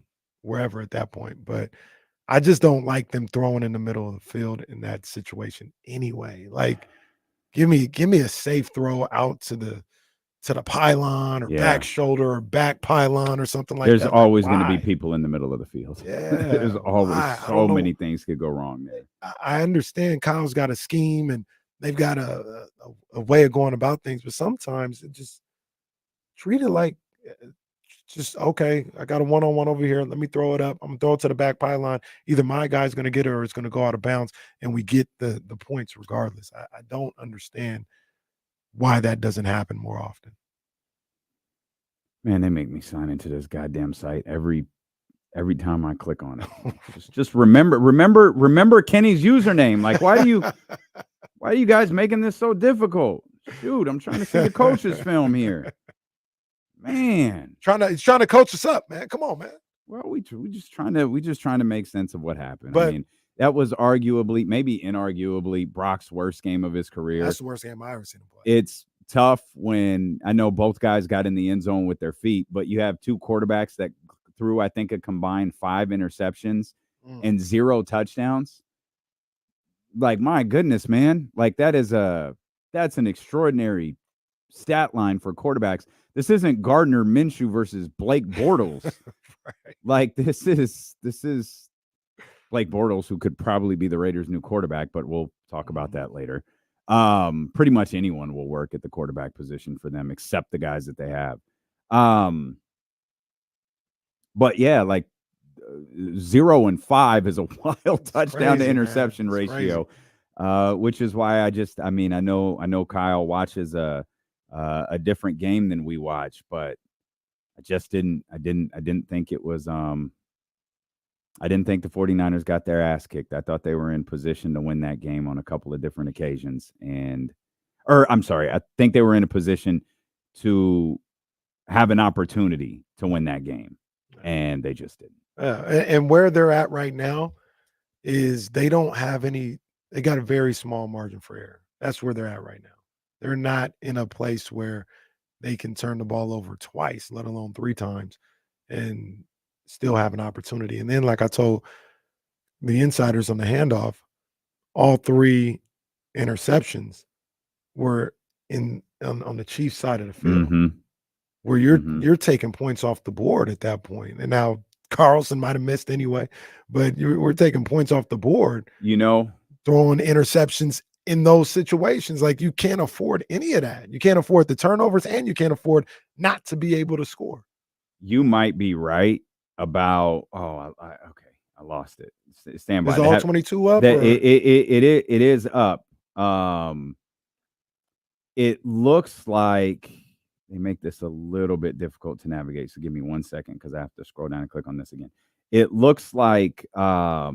wherever at that point. But I just don't like them throwing in the middle of the field in that situation anyway. Like, give me a safe throw out to the pylon or back shoulder or back pylon or something like that. There's always going to be people in the middle of the field. Yeah. There's always so many things could go wrong there. I understand Kyle's got a scheme and they've got a way of going about things, but sometimes it just treat it like just, okay, I got a one-on-one over here. Let me throw it up. I'm going to throw it to the back pylon. Either my guy's going to get it or it's going to go out of bounds, and we get the points regardless. I don't understand why that doesn't happen more often. Man, they make me sign into this goddamn site every time I click on it. just remember Kenny's username. Like, why are you guys making this so difficult? Dude, I'm trying to see the coach's film here. Man, he's trying to coach us up, man. Come on, man. Well, we just trying to make sense of what happened. But, I mean, that was arguably, maybe inarguably, Brock's worst game of his career. That's the worst game I ever seen him play. It's tough when I know both guys got in the end zone with their feet, but you have 2 quarterbacks that threw, I think, a combined 5 interceptions and 0 touchdowns. Like, my goodness, man. Like, that's an extraordinary stat line for quarterbacks. This isn't Gardner Minshew versus Blake Bortles. Right. Like, this is Blake Bortles, who could probably be the Raiders' new quarterback, but we'll talk about that later. Pretty much anyone will work at the quarterback position for them, except the guys that they have. But yeah, like 0 and 5 is a wild touchdown to interception ratio, which is why I know Kyle watches a different game than we watch, but I just didn't think it was I didn't think the 49ers got their ass kicked. I thought they were in position to win that game on a couple of different occasions. I think they were in a position to have an opportunity to win that game, and they just didn't. And where they're at right now is they don't have any – they got a very small margin for error. That's where they're at right now. They're not in a place where they can turn the ball over twice, let alone 3 times, and – still have an opportunity. And then, like I told the insiders on the handoff, all 3 interceptions were on the Chiefs side of the field, where you're taking points off the board at that point. And now Carlson might have missed anyway, but we're taking points off the board. Throwing interceptions in those situations, like you can't afford any of that. You can't afford the turnovers, and you can't afford not to be able to score. You might be right about I lost it. Stand by. Is all 22 up? It is up. It looks like they make this a little bit difficult to navigate. So give me 1 second because I have to scroll down and click on this again. It looks like that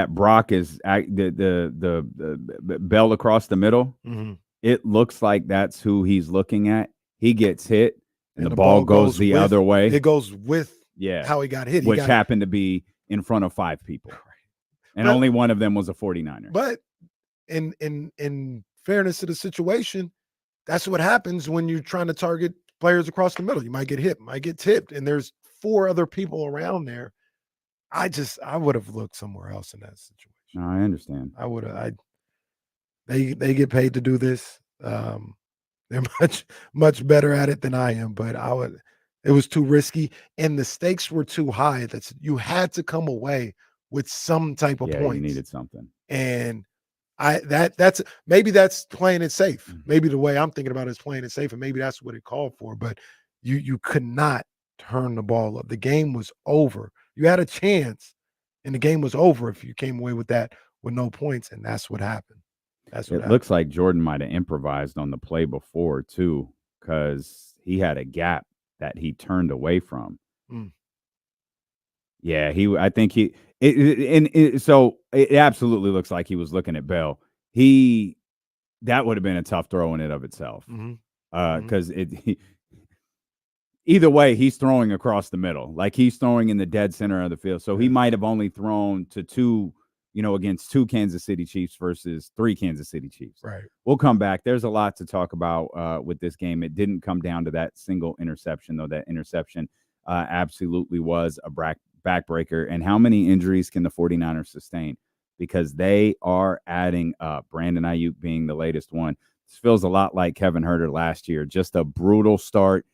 Brock is the bell across the middle. It looks like that's who he's looking at. He gets hit. And the ball goes the other way. It goes with how he got hit. Which happened to be in front of 5 people. And only one of them was a 49er. But in fairness to the situation, that's what happens when you're trying to target players across the middle. You might get hit, might get tipped, and there's 4 other people around there. I would have looked somewhere else in that situation. No, I understand. I would have. They get paid to do this. They're much better at it than I am, but it was too risky, and the stakes were too high. You had to come away with some type of points. You needed something. And maybe that's playing it safe. Maybe the way I'm thinking about it is playing it safe, and maybe that's what it called for. But you could not turn the ball up. The game was over. You had a chance, and the game was over if you came away with that with no points, and that's what happened. It looks like Jordan might have improvised on the play before too, because he had a gap that he turned away from. Yeah, so it absolutely looks like he was looking at Bell. That would have been a tough throw in and of itself, because either way, he's throwing across the middle, like he's throwing in the dead center of the field. So he might have only thrown to 2. Against 2 Kansas City Chiefs versus 3 Kansas City Chiefs. Right. We'll come back. There's a lot to talk about with this game. It didn't come down to that single interception, though. That interception absolutely was a backbreaker. And how many injuries can the 49ers sustain? Because they are adding up. Brandon Aiyuk being the latest one. This feels a lot like Kevin Huerter last year. Just a brutal start,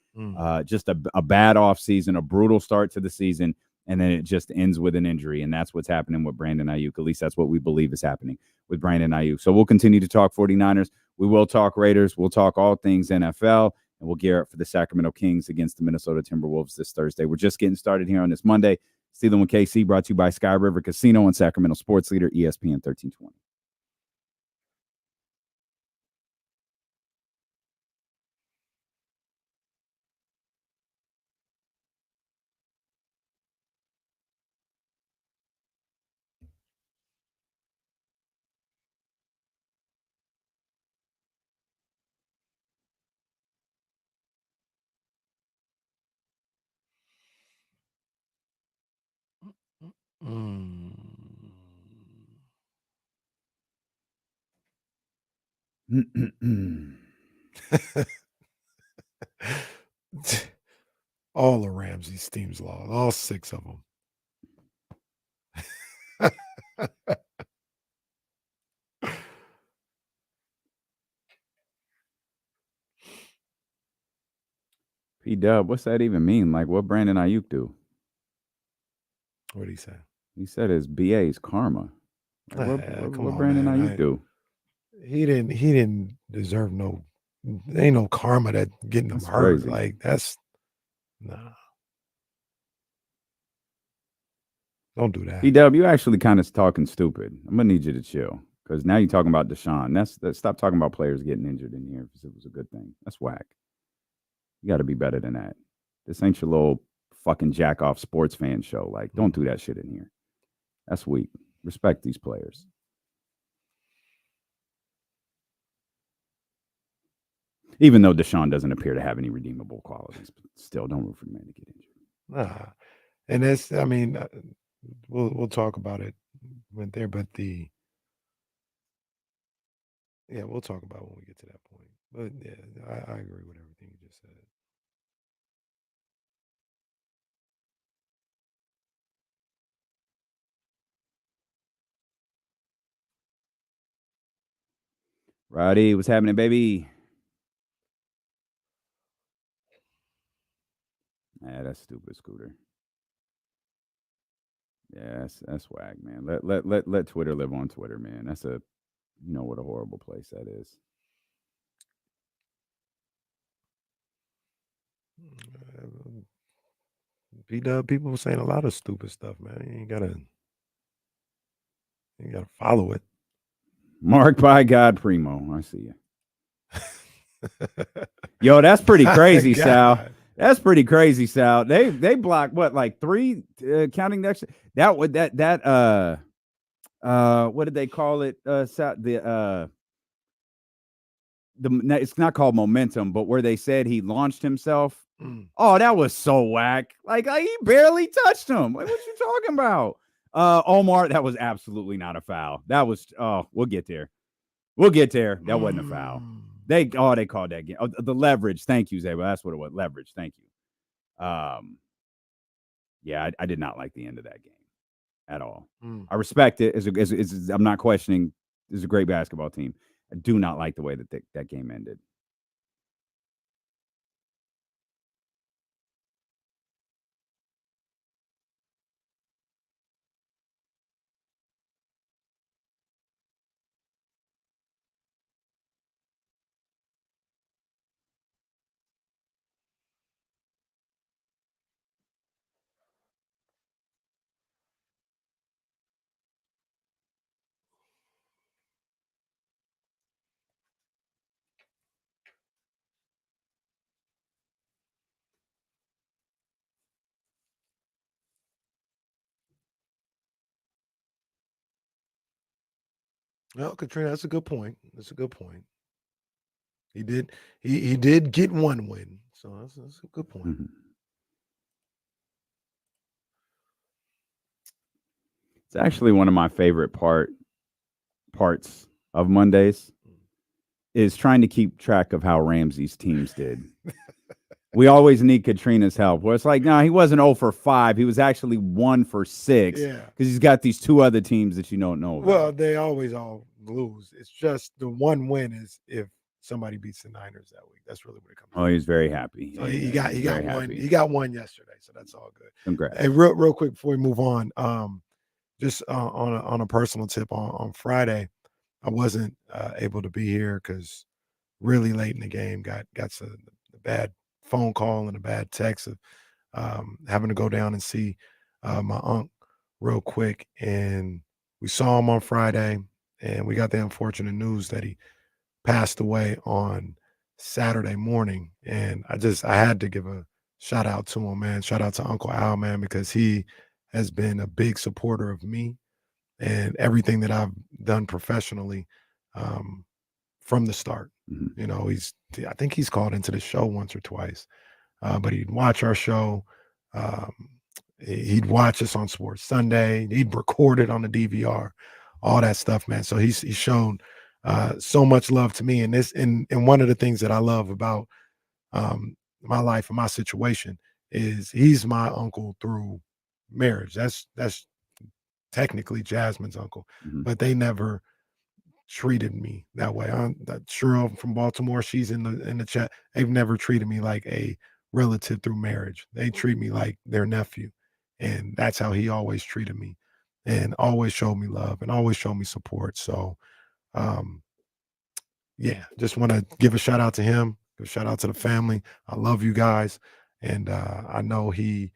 just a bad offseason, a brutal start to the season. And then it just ends with an injury. And that's what's happening with Brandon Aiyuk. At least that's what we believe is happening with Brandon Aiyuk. So we'll continue to talk 49ers. We will talk Raiders. We'll talk all things NFL. And we'll gear up for the Sacramento Kings against the Minnesota Timberwolves this Thursday. We're just getting started here on this Monday. Stealing with KC, brought to you by Sky River Casino and Sacramento Sports Leader, ESPN 1320. All of Ramsey's teams lost, all 6 of them. P-Dub, what's that even mean? Like, what Brandon Aiyuk do? What did he say? He said his BA is karma. Like, what come what on, Brandon man. Aiyuk do? he didn't deserve no. There ain't no karma that getting him That's hurt. crazy. Like that's nah. Don't do that. B-Dub, you actually kind of talking stupid. I'm gonna need you to chill because now you're talking about Deshaun. That's stop talking about players getting injured in here because it was a good thing. That's whack. You got to be better than that. This ain't your little fucking jack off sports fan show. Like, don't do that shit in here. That's weak. Respect these players. Even though Deshaun doesn't appear to have any redeemable qualities, but still, don't root for the man to get injured. Nah. And that's, I mean, we'll talk about it went there, but we'll talk about it when we get to that point. But yeah, I agree with everything you just said. Roddy, what's happening, baby? Yeah, that's stupid, Scooter. Yeah, that's whack, man. Let Twitter live on Twitter, man. That's what a horrible place that is. B-Dub, people were saying a lot of stupid stuff, man. You gotta follow it. Marked by God Primo. I see you. Yo, that's pretty crazy, Sal. That's pretty crazy, Sal. They blocked what, like 3 counting next. That would that what did they call it? Sal, it's not called momentum, but where they said he launched himself. Oh, that was so whack. Like he barely touched him. Like, what you talking about? Omar, that was absolutely not a foul. That was we'll get there. That wasn't a foul. They called that game. Oh, the leverage. Thank you, Zaba. That's what it was. Leverage. Thank you. Yeah, I did not like the end of that game at all. I respect it. I'm not questioning. It's a great basketball team. I do not like the way that that game ended. Well, Katrina, that's a good point. He did get one win, so that's a good point. Mm-hmm. It's actually one of my favorite parts of Mondays is trying to keep track of how Ramsey's teams did. We always need Katrina's help. Where it's like, no, he wasn't 0 for 5. He was actually 1 for 6. Yeah, because he's got these 2 other teams that you don't know about. Well, they always all lose. It's just the one win is if somebody beats the Niners that week. That's really what it comes. Oh, he's very happy. So he got one. Happy. He got one yesterday, so that's all good. Congrats. Hey, real quick before we move on, just on a personal tip, on Friday, I wasn't able to be here because really late in the game got a bad phone call and a bad text of having to go down and see my uncle real quick, and we saw him on Friday, and we got the unfortunate news that he passed away on Saturday morning. And I had to give a shout out to him, man. Shout out to Uncle Al, man, because he has been a big supporter of me and everything that I've done professionally from the start. Mm-hmm. You know, I think he's called into the show once or twice, but he'd watch our show. He'd watch us on Sports Sunday. He'd record it on the DVR, all that stuff, man. So he's shown so much love to me. And one of the things that I love about my life and my situation is he's my uncle through marriage. That's technically Jasmine's uncle, but they never treated me that way. Cheryl from Baltimore, she's in the chat. They've never treated me like a relative through marriage. They treat me like their nephew, and that's how he always treated me, and always showed me love and always showed me support. So yeah, just want to give a shout out to him, give a shout out to the family. I love you guys. And I know he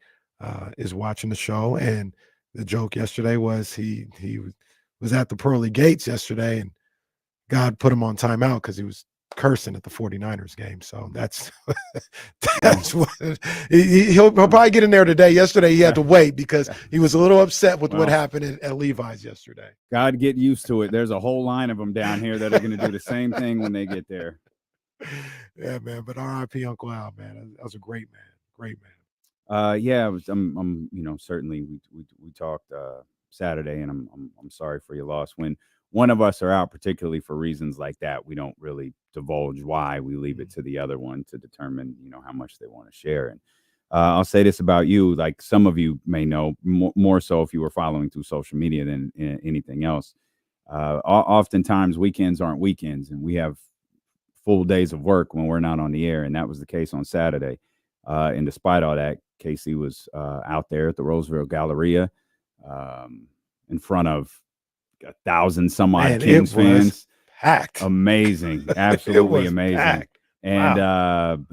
is watching the show. And the joke yesterday was he was at the pearly gates yesterday, and God put him on timeout because he was cursing at the 49ers game. So that's what he'll probably get in there today. Yesterday he had to wait because he was a little upset with what happened at Levi's yesterday. God, get used to it. There's a whole line of them down here that are going to do the same thing when they get there. Yeah, man. But R.I.P. Uncle Al, man. That was a great man. Great man. Yeah, I'm certainly we talked Saturday, and I'm sorry for your loss. When one of us are out, particularly for reasons like that, we don't really divulge why. We leave it to the other one to determine, how much they want to share. And I'll say this about you, like some of you may know, more so if you were following through social media than anything else. Oftentimes weekends aren't weekends, and we have full days of work when we're not on the air, and that was the case on Saturday. And despite all that, Casey was out there at the Roseville Galleria in front of 1,000 some odd Kings fans. Packed. Amazing. Absolutely amazing. Packed. And,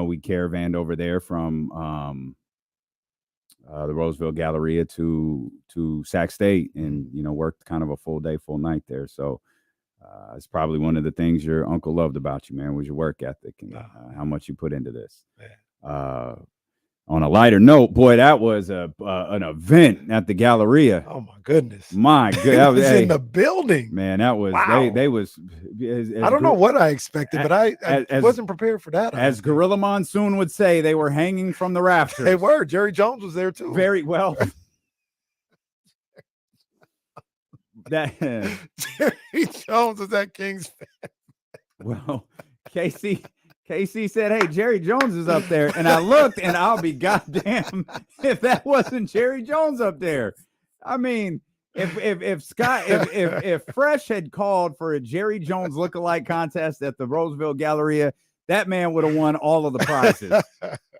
we caravanned over there from the Roseville Galleria to Sac State and, worked kind of a full day, full night there. So it's probably one of the things your uncle loved about you, man, was your work ethic and how much you put into this. On a lighter note, boy, that was an event at the Galleria. Oh my goodness! My goodness, was in the building, man. That was they was. I don't know what I expected, but I wasn't prepared for that. As Gorilla Monsoon would say, they were hanging from the rafters. They were. Jerry Jones was there too. Very well. Jerry Jones was that Kings fan. Well, Casey said, "Hey, Jerry Jones is up there," and I looked, and I'll be goddamn if that wasn't Jerry Jones up there. I mean, if Fresh had called for a Jerry Jones lookalike contest at the Roseville Galleria, that man would have won all of the prizes,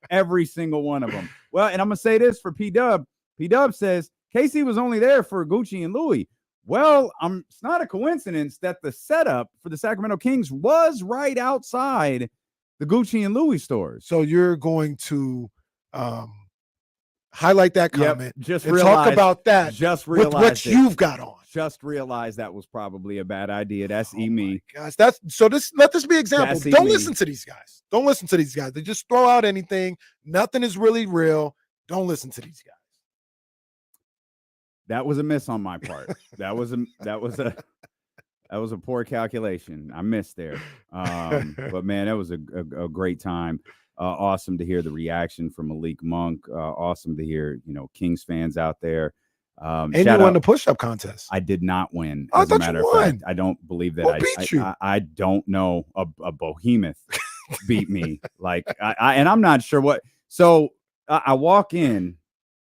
every single one of them. Well, and I'm gonna say this for P-Dub. P-Dub says Casey was only there for Gucci and Louis. Well, it's not a coincidence that the setup for the Sacramento Kings was right outside the Gucci and Louis stores. So you're going to highlight that comment. Just talk about that. Just realize with what you've got on. Just realize that was probably a bad idea. That's me. Gosh, let this be example. Don't listen to these guys. Don't listen to these guys. They just throw out anything. Nothing is really real. Don't listen to these guys. That was a miss on my part. That was a poor calculation. I missed there. But man, that was a great time. Awesome to hear the reaction from Malik Monk. Awesome to hear, Kings fans out there. And you won the push-up contest. I did not win. I as a matter of fact, I don't believe that. Who beat you? I don't know. A behemoth beat me. Like and I'm not sure what. So I walk in.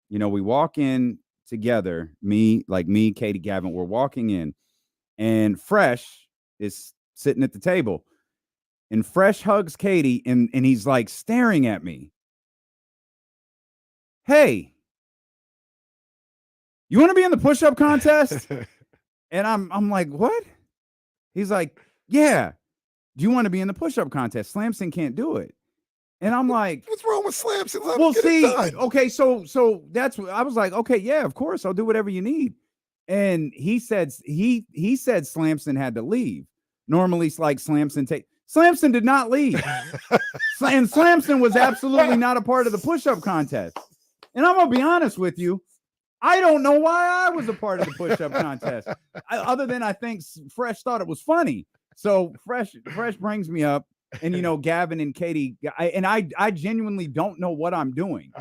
We walk in together. Me, Katie, Gavin. We're walking in. And Fresh is sitting at the table, and Fresh hugs Katie, and he's like staring at me. Hey, you want to be in the push-up contest? And I'm like, what? He's like, yeah. Do you want to be in the push-up contest? Slamson can't do it. And I'm like, what's wrong with Slamson? Well, see, okay, so that's what I was like, okay, yeah, of course, I'll do whatever you need. And he said Slamson had to leave. Normally, it's like Slamson did not leave. And Slamson was absolutely not a part of the push-up contest. And I'm gonna be honest with you, I don't know why I was a part of the push-up contest. Other than I think Fresh thought it was funny. So Fresh brings me up, and Gavin and Katie, I genuinely don't know what I'm doing.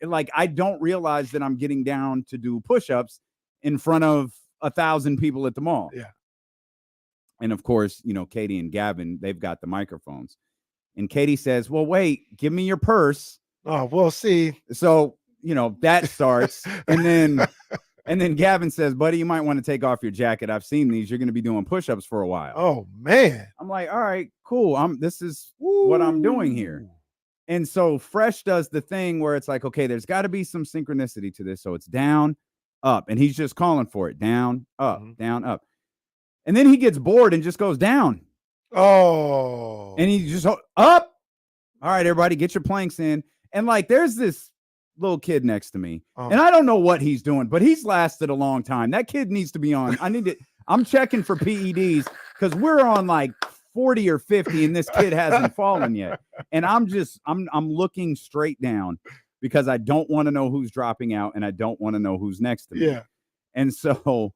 Like I don't realize that I'm getting down to do push-ups in front of 1,000 people at the mall. Yeah. And of course, Katie and Gavin, they've got the microphones. And Katie says, well, wait, give me your purse. Oh, we'll see. So, that starts. and then Gavin says, buddy, you might want to take off your jacket. I've seen these. You're going to be doing push-ups for a while. Oh, man. I'm like, all right, cool. This is what I'm doing here. And so Fresh does the thing where it's like, okay, there's got to be some synchronicity to this. So it's down, up, and he's just calling for it. Down, up, down, up. And then he gets bored and just goes down. Oh. And he just up. All right, everybody, get your planks in. And like, there's this little kid next to me, and I don't know what he's doing, but he's lasted a long time. That kid needs to be on. I'm checking for PEDs because we're on like 40 or 50, and this kid hasn't fallen yet. And I'm looking straight down because I don't want to know who's dropping out, and I don't want to know who's next to me. Yeah. And so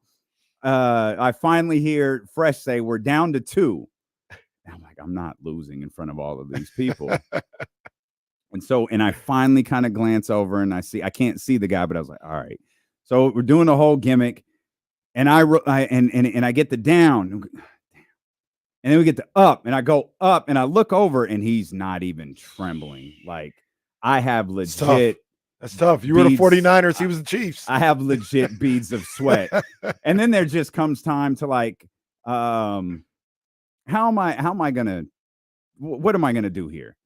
I finally hear Fresh say, we're down to 2. And I'm like, I'm not losing in front of all of these people. And I finally kind of glance over and I can't see the guy, but I was like, all right. So we're doing the whole gimmick, and I get the down, and then we get the up, and I go up, and I look over, and he's not even trembling. Like, I have legit. That's tough. You were the 49ers. He was the Chiefs. I have legit beads of sweat. And then there just comes time to like, how am I gonna, what am I gonna do here?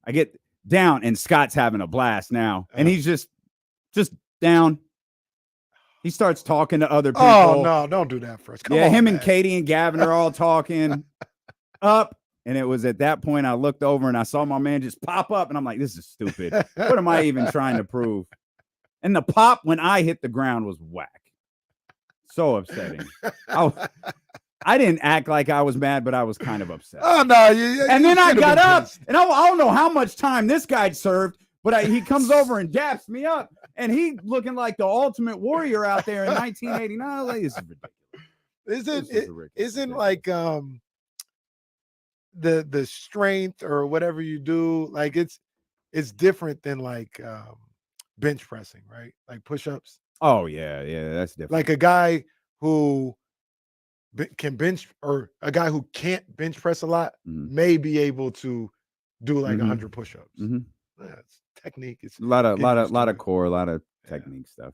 I get down, and Scott's having a blast now, and he's just down. He starts talking to other people. Oh no, don't do that first. Come on, him man. and Katie and Gavin are all talking up. And it was at that point I looked over and I saw my man just pop up, and I'm like, this is stupid. What am I even trying to prove? And the pop when I hit the ground was whack. So upsetting. I didn't act like I was mad, but I was kind of upset. Oh no! And then I got up, and I don't know how much time this guy served, but he comes over and daps me up, and he looking like the ultimate warrior out there in 1989. I was like, this is ridiculous. Isn't like the strength or whatever you do, like it's different than like bench pressing, right? Like push-ups. Oh yeah, that's different. Like a guy who can bench, or a guy who can't bench press a lot may be able to do like 100 push-ups. Yeah, it's technique. It's a lot of core, a lot of technique stuff.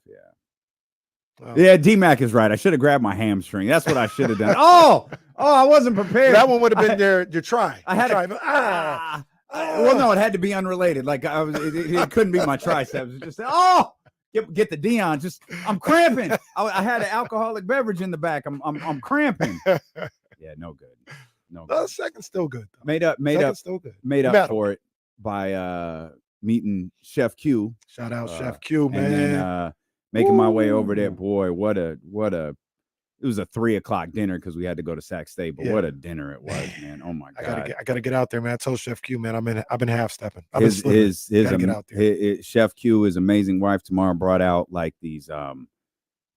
Yeah, D-Mac is right. I should have grabbed my hamstring. That's what I should have done. Oh, I wasn't prepared. That one would have been your try. I had well, no, it had to be unrelated. Like it couldn't be my triceps. It just get the Dion. I'm cramping. I had an alcoholic beverage in the back. I'm cramping. Yeah, no good. No. The second's still good. Though. Made up still good. Made up for it by meeting Chef Q. Shout out Chef Q, man. And then making my way over there. Boy, what a it was a 3:00 dinner because we had to go to Sac State, but what a dinner it was, man. Oh my God. I gotta get out there, man. I told Chef Q, man, I've been half stepping. Chef Q, his amazing wife tomorrow brought out like these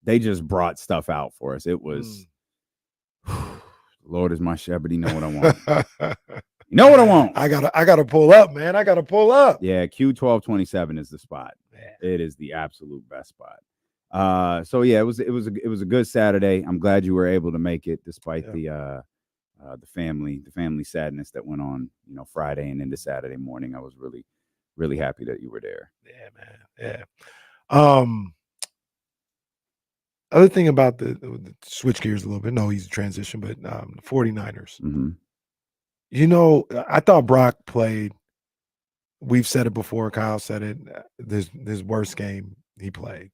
they just brought stuff out for us. It was Lord is my shepherd, you know what I want. You know what I want. I gotta pull up, man. I gotta pull up. Yeah, Q1227 is the spot. Man. It is the absolute best spot. So yeah, it was a good Saturday. I'm glad you were able to make it despite the family sadness that went on, Friday and into Saturday morning. I was really, really happy that you were there. Yeah, man. Yeah. Other thing about the switch gears a little bit. No, easy transition, but the 49ers. I thought Brock played. We've said it before. Kyle said it. This worst game he played.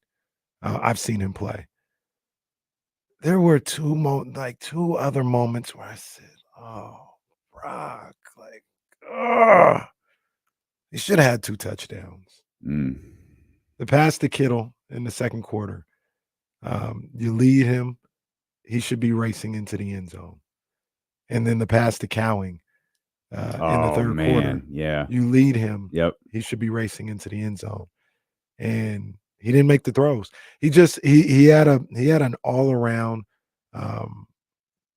I've seen him play. There were two other moments where I said, "Oh, Brock, he should have had 2 touchdowns." The pass to Kittle in the second quarter. You lead him, he should be racing into the end zone. And then the pass to Cowing in the third quarter. Yeah. You lead him. Yep. He should be racing into the end zone. And he didn't make the throws. He had an all-around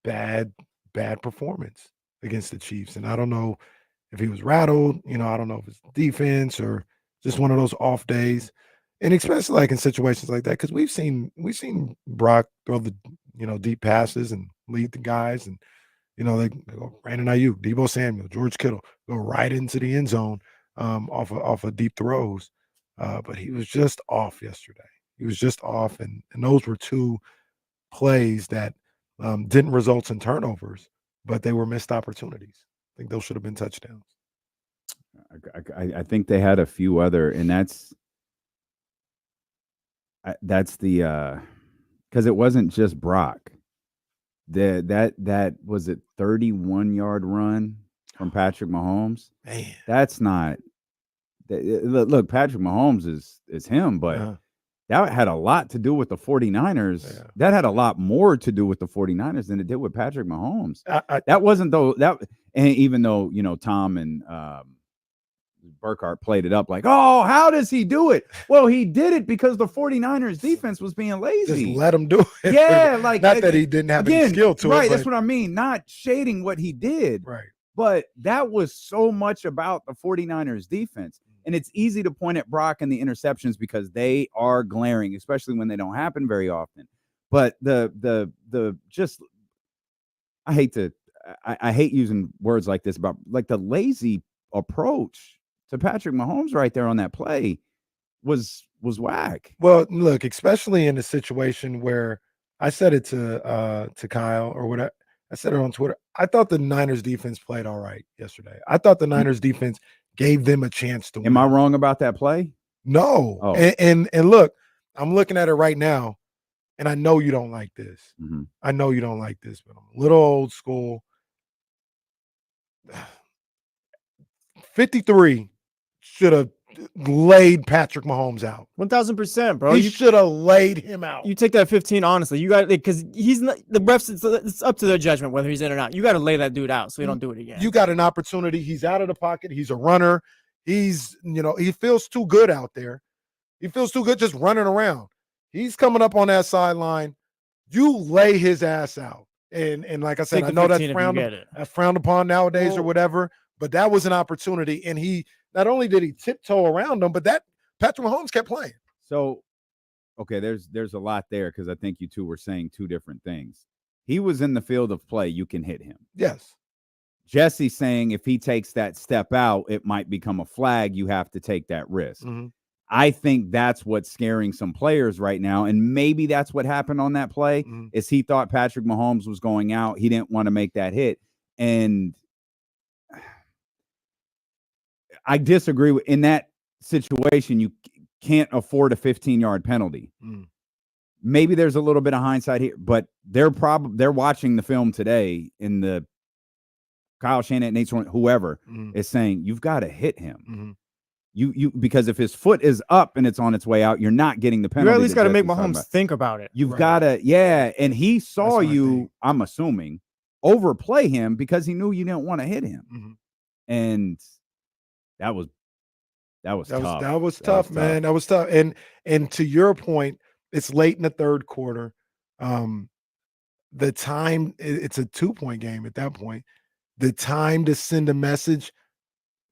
bad performance against the Chiefs. And I don't know if he was rattled, I don't know if it's defense or just one of those off days. And especially like in situations like that, because we've seen Brock throw the deep passes and lead the guys, and they go Brandon Aiyuk, Deebo Samuel, George Kittle go right into the end zone off of deep throws. But he was just off yesterday. He was just off, and those were 2 plays that didn't result in turnovers, but they were missed opportunities. I think those should have been touchdowns. I think they had a few other, and that's the because it wasn't just Brock. that was it 31-yard run from Patrick Mahomes. Man, That's not look, Patrick Mahomes is him, but that had a lot to do with the 49ers. Yeah. That had a lot more to do with the 49ers than it did with Patrick Mahomes. That wasn't though and even though, Tom and Burkhart played it up like, oh, how does he do it? Well, he did it because the 49ers defense was being lazy. Just let him do it. Yeah, like not that he didn't have any skill to it. Right, that's what I mean. Not shading what he did. Right. But that was so much about the 49ers defense. And it's easy to point at Brock and the interceptions because they are glaring, especially when they don't happen very often. But the just I hate using words like this about like the lazy approach to Patrick Mahomes right there on that play was whack. Well, look, especially in a situation where I said it to Kyle or whatever. I said it on Twitter. I thought the Niners defense played all right yesterday. I thought the Niners defense gave them a chance to win. Am I wrong about that play? No. Oh. And look, I'm looking at it right now, and I know you don't like this. Mm-hmm. I know you don't like this, but I'm a little old school. 53 should have laid Patrick Mahomes out. 1000%, bro. He should have laid him out. You take that 15 honestly. You got because he's not the refs. It's up to their judgment whether he's in or not. You got to lay that dude out so you don't do it again. You got an opportunity. He's out of the pocket. He's a runner. He's he feels too good out there. He feels too good just running around. He's coming up on that sideline. You lay his ass out. And like I said, I know that's frowned upon nowadays or whatever. But that was an opportunity, and he not only did he tiptoe around them, but that Patrick Mahomes kept playing. So, okay, there's a lot there because I think you two were saying two different things. He was in the field of play. You can hit him. Yes. Jesse's saying if he takes that step out, it might become a flag. You have to take that risk. Mm-hmm. I think that's what's scaring some players right now, and maybe that's what happened on that play. Mm-hmm. Is he thought Patrick Mahomes was going out. He didn't want to make that hit, and I disagree with in that situation. You can't afford a 15-yard penalty. Maybe there's a little bit of hindsight here, but they're watching the film today in the Kyle Shanahan, Nate Swan, whoever is saying you've got to hit him. You because if his foot is up and it's on its way out, you're not getting the penalty. You at least got to make Mahomes think about it. You've got to, and he saw you. I'm assuming overplay him because he knew you didn't want to hit him, and that was tough. That was tough, man. That was tough. And to your point, it's late in the third quarter. The time, it's a 2-point game at that point. The time to send a message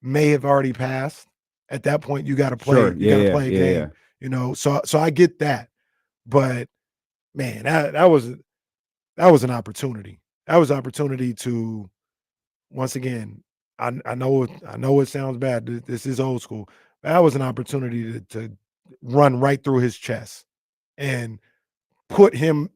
may have already passed. At that point, you got to play. Sure. You got to play a game. So I get that. But man, that was an opportunity. That was an opportunity to, once again, I know it sounds bad. This is old school. But that was an opportunity to run right through his chest and put him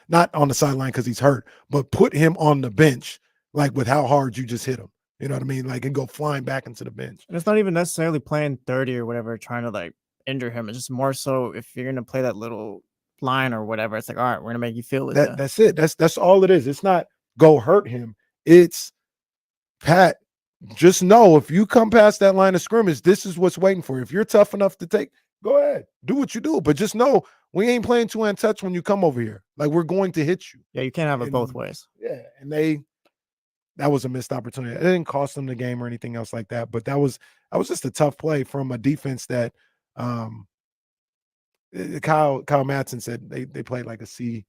not on the sideline because he's hurt, but put him on the bench, like with how hard you just hit him. You know what I mean? Like, and go flying back into the bench. And it's not even necessarily playing 30 or whatever, trying to like injure him. It's just more so if you're gonna play that little line or whatever, it's like, all right, we're gonna make you feel it. That's it. That's all it is. It's not go hurt him. It's Pat. Just know if you come past that line of scrimmage, this is what's waiting for you. If you're tough enough to take, go ahead, do what you do. But just know we ain't playing two-hand touch when you come over here. Like, we're going to hit you. Yeah, you can't have it both ways. Yeah, and that was a missed opportunity. It didn't cost them the game or anything else like that. But that was just a tough play from a defense that Kyle Madsen said they played like a C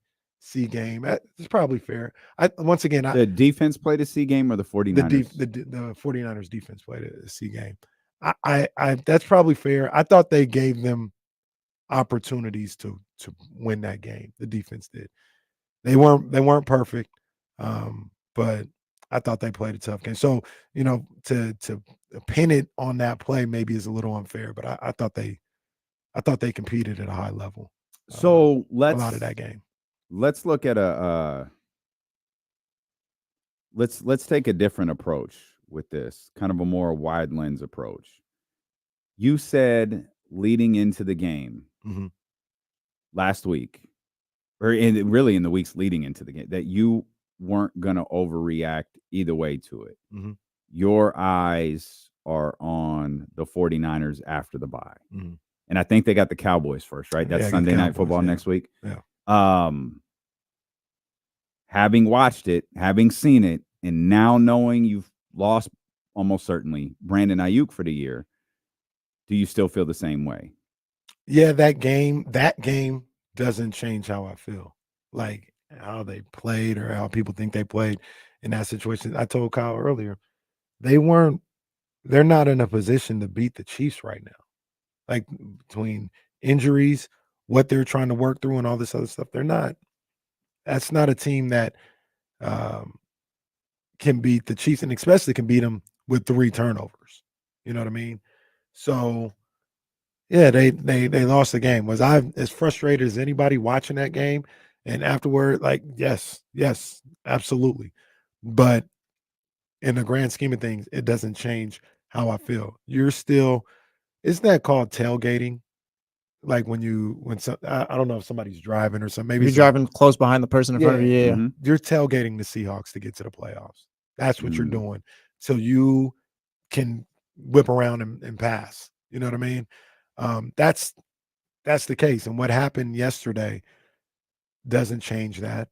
game. It's probably fair. The defense played a C game or the 49ers? The 49ers defense played a C game. I that's probably fair. I thought they gave them opportunities to win that game. The defense did. They weren't perfect, but I thought they played a tough game. So, to pin it on that play maybe is a little unfair, but I thought they competed at a high level. So a lot of that game. Let's look at let's take a different approach with this, kind of a more wide lens approach. You said leading into the game last week, or really in the weeks leading into the game, that you weren't going to overreact either way to it. Mhm. Your eyes are on the 49ers after the bye. Mhm. And I think they got the Cowboys first, right? That's Yeah, Sunday Night Cowboys, Football yeah. next week. Yeah. Having watched it, having seen it, and now knowing you've lost almost certainly Brandon Aiyuk for the year, do you still feel the same way? Yeah, that game doesn't change how I feel. Like how they played or how people think they played in that situation. I told Kyle earlier, they're not in a position to beat the Chiefs right now. Like between injuries, what they're trying to work through and all this other stuff, that's not a team that can beat the Chiefs, and especially can beat them with 3 turnovers. You know what I mean? So yeah, they lost the game. Was I as frustrated as anybody watching that game? And afterward, like, yes, absolutely. But in the grand scheme of things, it doesn't change how I feel. Isn't that called tailgating? Like when I don't know if somebody's driving or something. Maybe You're driving close behind the person in front of you. Yeah. Mm-hmm. You're tailgating the Seahawks to get to the playoffs. That's what you're Mm. doing. So you can whip around and pass. You know what I mean? That's the case. And what happened yesterday doesn't change that.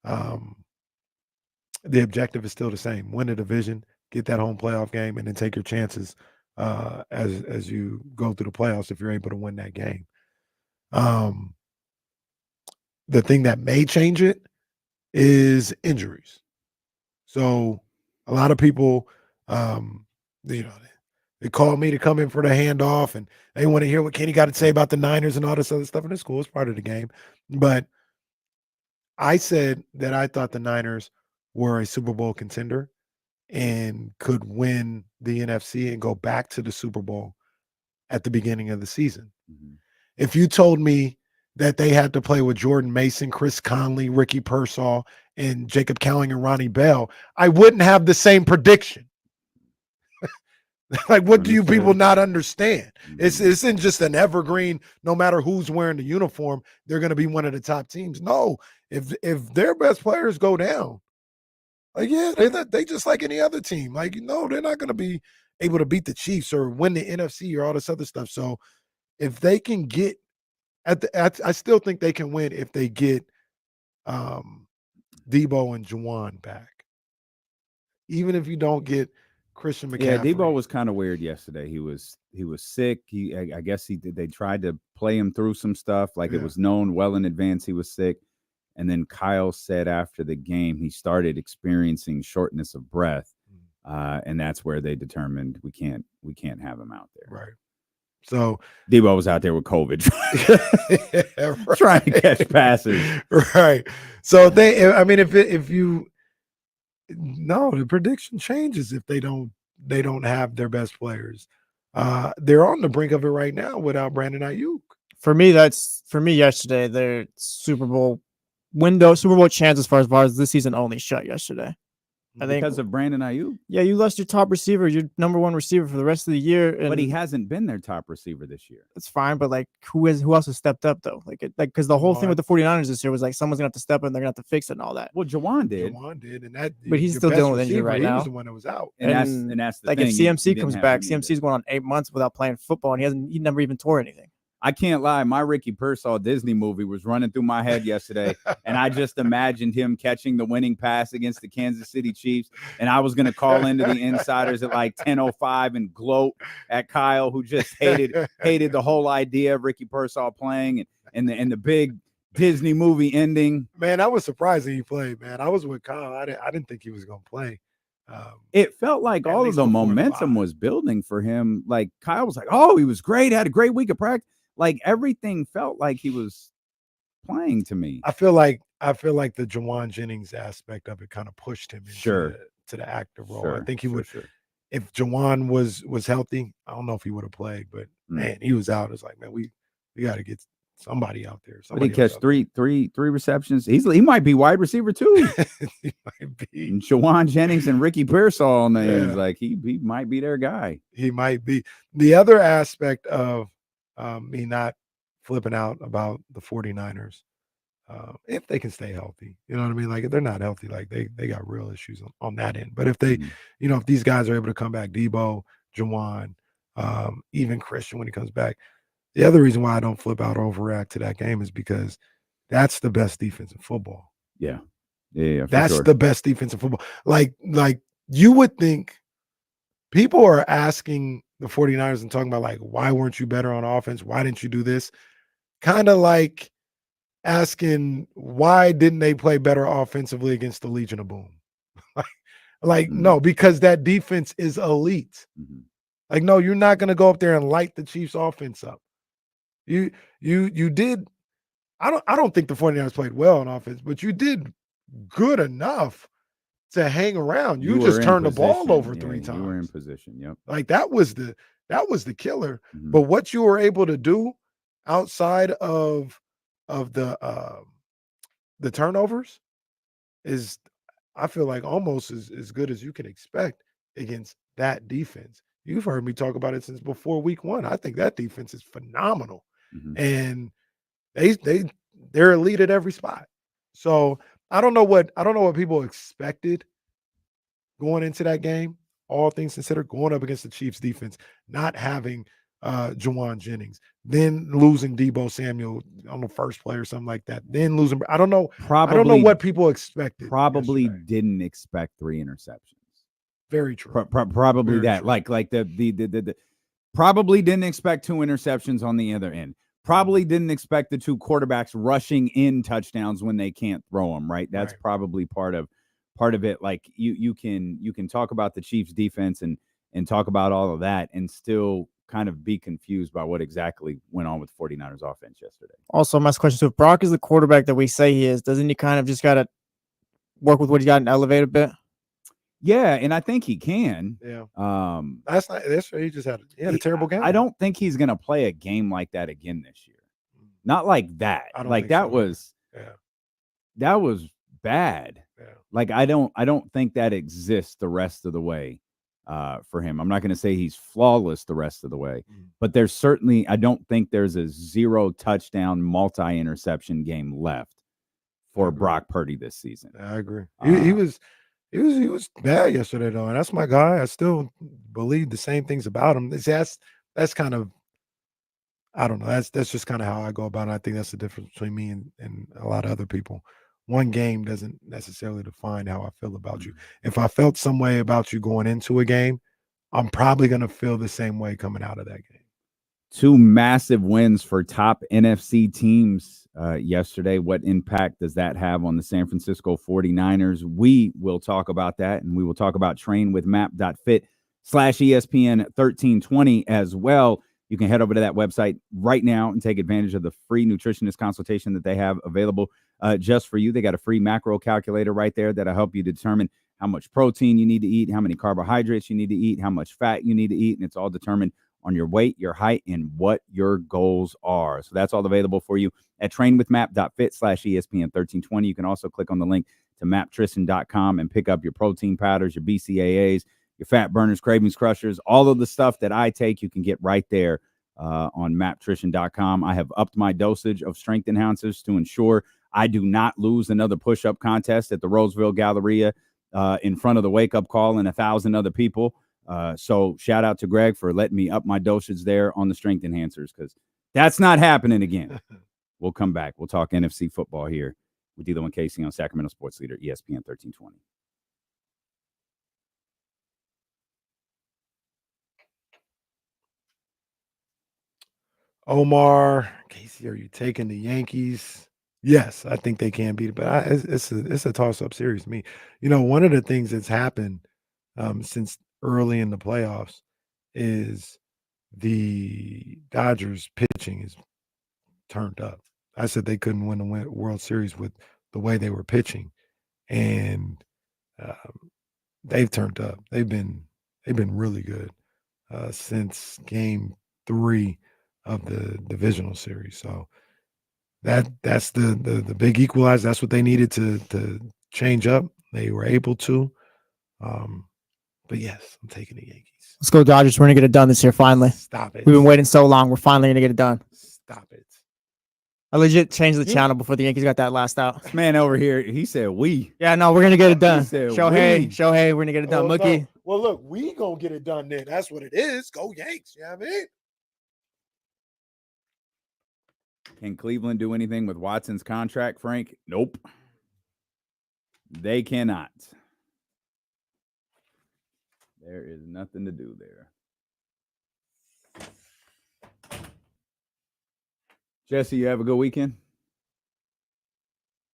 The objective is still the same: win the division, get that home playoff game, and then take your chances as you go through the playoffs if you're able to win that game. The thing that may change it is injuries. So a lot of people, they call me to come in for the handoff, and they want to hear what Kenny got to say about the Niners and all this other stuff. And it's cool; it's part of the game. But I said that I thought the Niners were a Super Bowl contender and could win the NFC and go back to the Super Bowl at the beginning of the season. Mm-hmm. If you told me that they had to play with Jordan Mason, Chris Conley, Ricky Pearsall, and Jacob Cowling and Ronnie Bell, I wouldn't have the same prediction. Like, what do you people not understand? Mm-hmm. It isn't just an evergreen, no matter who's wearing the uniform, they're going to be one of the top teams. No, if their best players go down, like, yeah, they just like any other team. Like, no, they're not going to be able to beat the Chiefs or win the NFC or all this other stuff. So if they can get I still think they can win if they get Debo and Juwan back. Even if you don't get Christian McCaffrey. Yeah, Debo was kind of weird yesterday. He was sick. I guess they tried to play him through some stuff. Like, it was known well in advance he was sick. And then Kyle said after the game he started experiencing shortness of breath, and that's where they determined we can't have him out there. Right. So Debo was out there with COVID, right. trying to catch passes. Right. So the prediction changes if they don't have their best players. They're on the brink of it right now without Brandon Aiyuk. For me, yesterday, their Super Bowl chance as far as this season only shut yesterday. I think Because of Brandon Aiyuk? Yeah, you lost your top receiver, your number 1 receiver for the rest of the year. But he hasn't been their top receiver this year. It's fine, but like who else has stepped up though? Like because the whole thing with the 49ers this year was like someone's gonna have to step up and they're gonna have to fix it and all that. Well, Juwan did. And that, but he's your still best dealing with injury receiver, right he now. was the one that was out. And that's the like thing. if CMC comes back, CMC's going on 8 months without playing football, and he never even tore anything. I can't lie. My Ricky Pearsall Disney movie was running through my head yesterday, and I just imagined him catching the winning pass against the Kansas City Chiefs, and I was going to call into the insiders at like 10:05 and gloat at Kyle, who just hated the whole idea of Ricky Pearsall playing and the big Disney movie ending. Man, I was surprised that he played, man. I was with Kyle. I didn't think he was going to play. It felt like all of the momentum was building for him. Like, Kyle was like, oh, he was great, had a great week of practice. Like, everything felt like he was playing to me. I feel like the Juwan Jennings aspect of it kind of pushed him into to the active role. I think he would. Sure. If Juwan was healthy, I don't know if he would have played, but man, he was out. It's like, man, we got to get somebody out there. But he catch three receptions. He might be wide receiver too. He might be. And Juwan Jennings and Ricky Pearsall on the end. Like he might be their guy. He might be. The other aspect of me not flipping out about the 49ers if they can stay healthy. You know what I mean? Like if they're not healthy, like they got real issues on that end. But if they, if these guys are able to come back, Debo, Juwan, even Christian when he comes back. The other reason why I don't flip out or overreact to that game is because that's the best defense in football. Yeah, that's sure. the best defense in football. Like you would think people are asking the 49ers and talking about like, why weren't you better on offense? Why didn't you do this? Kind of like asking why didn't they play better offensively against the Legion of Boom? No, because that defense is elite. Like, no, you're not going to go up there and light the Chiefs offense up. You did. I don't think the 49ers played well on offense, but you did good enough to hang around. You just turned the ball over 3 times. You were in position. Yep. Like that was the killer. But what you were able to do outside of the turnovers is, I feel like, almost as good as you can expect against that defense. You've heard me talk about it since before week 1. I think that defense is phenomenal. And they're elite at every spot. So I don't know what people expected going into that game, all things considered, going up against the Chiefs defense, not having Juwan Jennings, then losing Debo Samuel on the first play or something like that, then losing. I don't know what people expected. Probably didn't expect 3 interceptions. Very true. Probably Very that. true. Like the probably didn't expect 2 interceptions on the other end. Probably didn't expect the 2 quarterbacks rushing in touchdowns when they can't throw them, right? That's probably part of it. Like you can talk about the Chiefs defense and talk about all of that and still kind of be confused by what exactly went on with 49ers offense yesterday. Also, my question, so if Brock is the quarterback that we say he is, doesn't he kind of just got to work with what he's got and elevate a bit? Yeah, and I think he can. Yeah. That's he just had a terrible game. I don't think he's going to play a game like that again this year. Not like that. Like that was that was bad. Yeah. Like I don't think that exists the rest of the way for him. I'm not going to say he's flawless the rest of the way, but there's certainly, I don't think there's a 0 touchdown multi-interception game left for Brock Purdy this season. I agree. He was bad yesterday though, and that's my guy. I still believe the same things about him. That's kind of, I don't know. That's just kind of how I go about it. I think that's the difference between me and a lot of other people. One game doesn't necessarily define how I feel about you. If I felt some way about you going into a game, I'm probably going to feel the same way coming out of that game. 2 massive wins for top NFC teams yesterday. What impact does that have on the San Francisco 49ers? We will talk about that, and we will talk about trainwithmap.fit/ESPN 1320 as well. You can head over to that website right now and take advantage of the free nutritionist consultation that they have available just for you. They got a free macro calculator right there that'll help you determine how much protein you need to eat, how many carbohydrates you need to eat, how much fat you need to eat, and it's all determined on your weight, your height, and what your goals are. So that's all available for you at trainwithmap.fit/ESPN 1320. You can also click on the link to maptristan.com and pick up your protein powders, your BCAAs, your fat burners, cravings crushers, all of the stuff that I take, you can get right there on maptristan.com. I have upped my dosage of strength enhancers to ensure I do not lose another push-up contest at the Roseville Galleria in front of the wake-up call and 1,000 other people. So shout out to Greg for letting me up my dosage there on the strength enhancers, because that's not happening again. We'll come back. We'll talk NFC football here with D'Lo and Casey on Sacramento Sports Leader, ESPN 1320. Omar, Casey, are you taking the Yankees? Yes, I think they can beat it, but it's a toss-up series to me. One of the things that's happened since early in the playoffs is the Dodgers pitching is turned up. I said they couldn't win the World Series with the way they were pitching, and they've turned up. They've been really good since Game 3 of the divisional series. So that's the big equalizer. That's what they needed to change up. They were able to. But yes, I'm taking the Yankees. Let's go Dodgers. We're going to get it done this year finally. Stop it. We've been waiting so long. We're finally going to get it done. Stop it. I legit changed the Yeah. channel before the Yankees got that last out. This man over here, he said we. Yeah, no, we're gonna get it done. said Shohei, we. we're gonna get it done. Oh, Mookie. no. Well, look, we gonna get it done then. That's what it is. Go Yanks. You know what I mean? Can Cleveland do anything with Watson's contract, Frank? Nope. They cannot. There is nothing to do there. Jesse, you have a good weekend?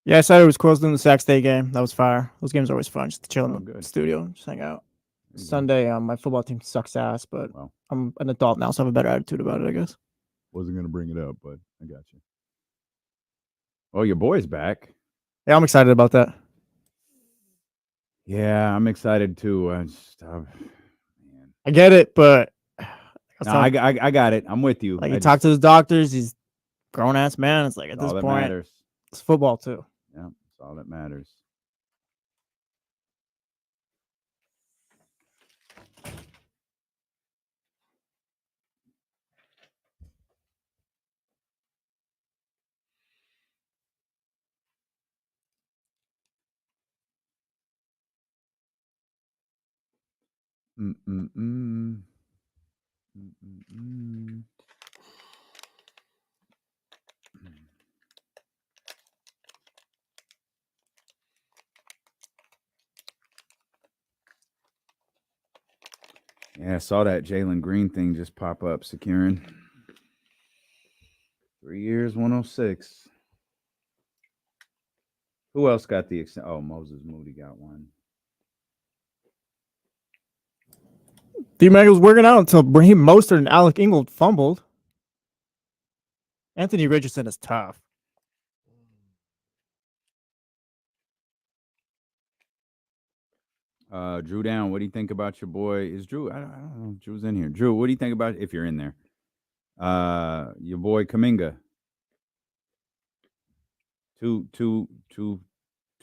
Yeah, Saturday was closed in the Sac State game. That was fire. Those games are always fun. Just to chill in the good. studio, just hang out. There you go. Sunday, my football team sucks ass, but Well, I'm an adult now, so I have a better attitude about it, I guess. wasn't going to bring it up, but I got you. Oh, your boy's back. Yeah, I'm excited about that. Yeah, I'm excited too. Man. I get it, but No, I got it. I'm with you. like I he talked to his doctors. He's grown ass man. It's like at that's this all that point, matters. it's football too. Yeah, that's all that matters. Mm-mm-mm. Mm-mm-mm. Yeah, I saw that Jalen Green thing just pop up, securing 3 years, 106. Who else got the extent? Oh, Moses Moody got one. D-Mag was working out until Raheem Mostert and Alec Ingold fumbled. Anthony Richardson is tough. Drew Down, what do you think about your boy? Is Drew? I don't know if Drew's in here. Drew, what do you think about if you're in there? Your boy Kuminga. Too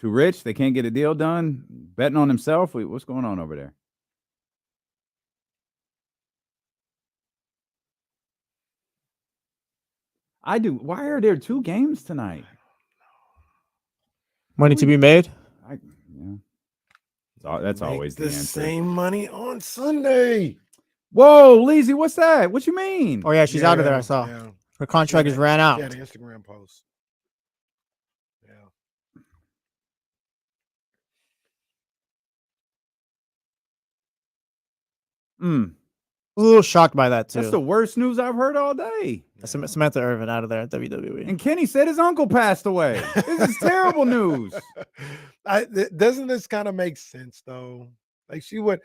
rich. They can't get a deal done. Betting on himself. What's going on over there? I do. Why are there 2 games tonight? Money to be made. Yeah. That's Make always the the answer. same money on Sunday. Whoa, Lizzie, what's that? What you mean? Oh yeah, she's out of there. I saw Yeah. her contract just ran out. Yeah, the Instagram post. Yeah. I was a little shocked by that too. That's the worst news I've heard all day. Samantha Irvin out of there at WWE. And Kenny said his uncle passed away. This is terrible news. Doesn't this kind of make sense though? Like he wasn't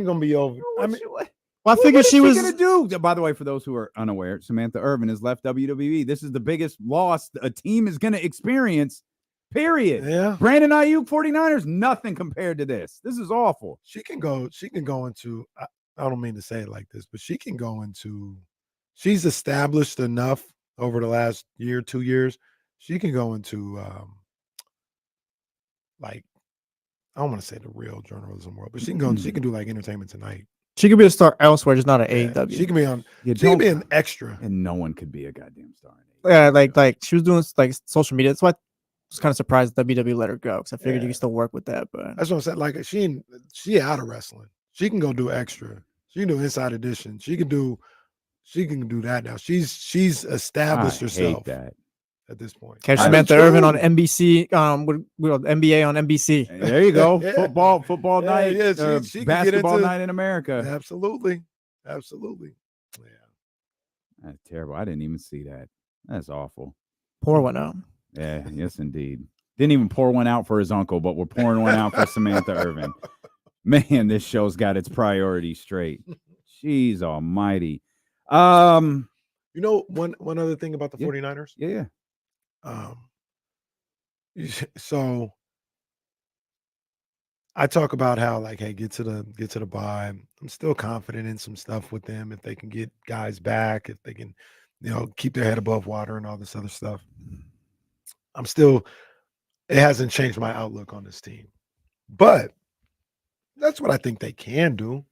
gonna be over. I mean, Well, I figured she was gonna do. By the way, for those who are unaware, Samantha Irvin has left WWE. This is the biggest loss a team is gonna experience. Period. yeah, Brandon Aiyuk, 49ers, nothing compared to this. This is awful. she can go into. I don't mean to say it like this, but she can go into. She's established enough over the last year, 2 years. She can go into like I don't want to say the real journalism world, but she can go. She can do like Entertainment Tonight. she could be a star elsewhere, just not at Yeah, AEW. she can be on. You She can be don't- an extra. And no one could be a goddamn star. Yeah, like she was doing like social media. That's why I was kind of surprised WWE let her go because I figured you Yeah. could still work with that. But That's what I'm saying. Like she out of wrestling. She can go do extra. She can do Inside Edition. She can do that now. She's established I herself hate that. at this point. catch I Samantha mean, Irvin on true. NBC. With NBA on NBC. There you go. Yeah. Football Yeah, night. yeah, she can get Basketball into- night in America. Absolutely. Yeah. That's terrible. I didn't even see that. That's awful. Pour one out. Yeah, yes, indeed. Didn't even pour one out for his uncle, but we're pouring one out for Samantha Irvin. Man, this show's got its priorities straight. Jeez almighty. You know, one other thing about the Yeah. 49ers. Yeah. So I talk about how like, hey, get to the bye. I'm still confident in some stuff with them if they can get guys back, if they can, keep their head above water and all this other stuff. It hasn't changed my outlook on this team. But that's what I think they can do.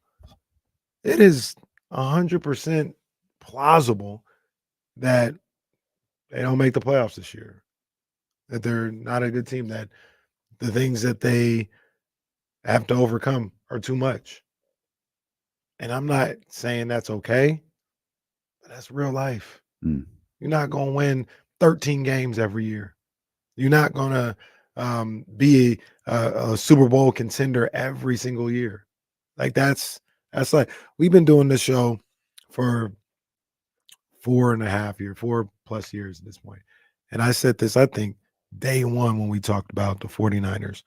It is 100% plausible that they don't make the playoffs this year, that they're not a good team, that the things that they have to overcome are too much. And I'm not saying that's okay, but that's real life. Mm. You're not going to win 13 games every year. You're not going to be a Super Bowl contender every single year. Like that's like, we've been doing this show for 4+ years at this point. And I said this, I think, day one when we talked about the 49ers.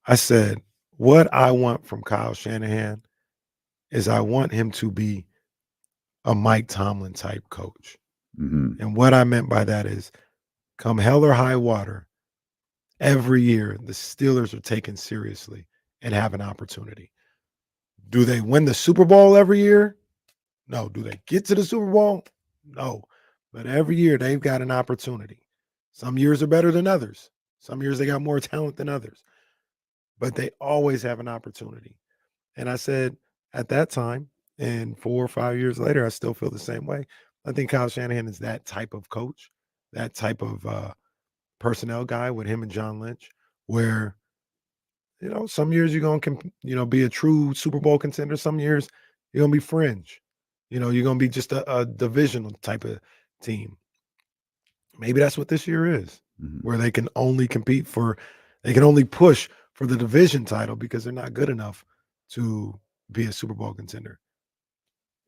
I said, what I want from Kyle Shanahan is I want him to be a Mike Tomlin type coach. Mm-hmm. And what I meant by that is, come hell or high water, every year the Steelers are taken seriously and have an opportunity. Do they win the Super Bowl every year? No. Do they get to the Super Bowl? No. But every year they've got an opportunity. Some years are better than others. Some years they got more talent than others. But they always have an opportunity. And I said at that time, and 4 or 5 years later, I still feel the same way. I think Kyle Shanahan is that type of coach, that type of personnel guy with him and John Lynch, where, some years you're going to, be a true Super Bowl contender. Some years you're going to be fringe. You're going to be just a divisional type of team. Maybe that's what this year is, where they can only push for the division title because they're not good enough to be a Super Bowl contender.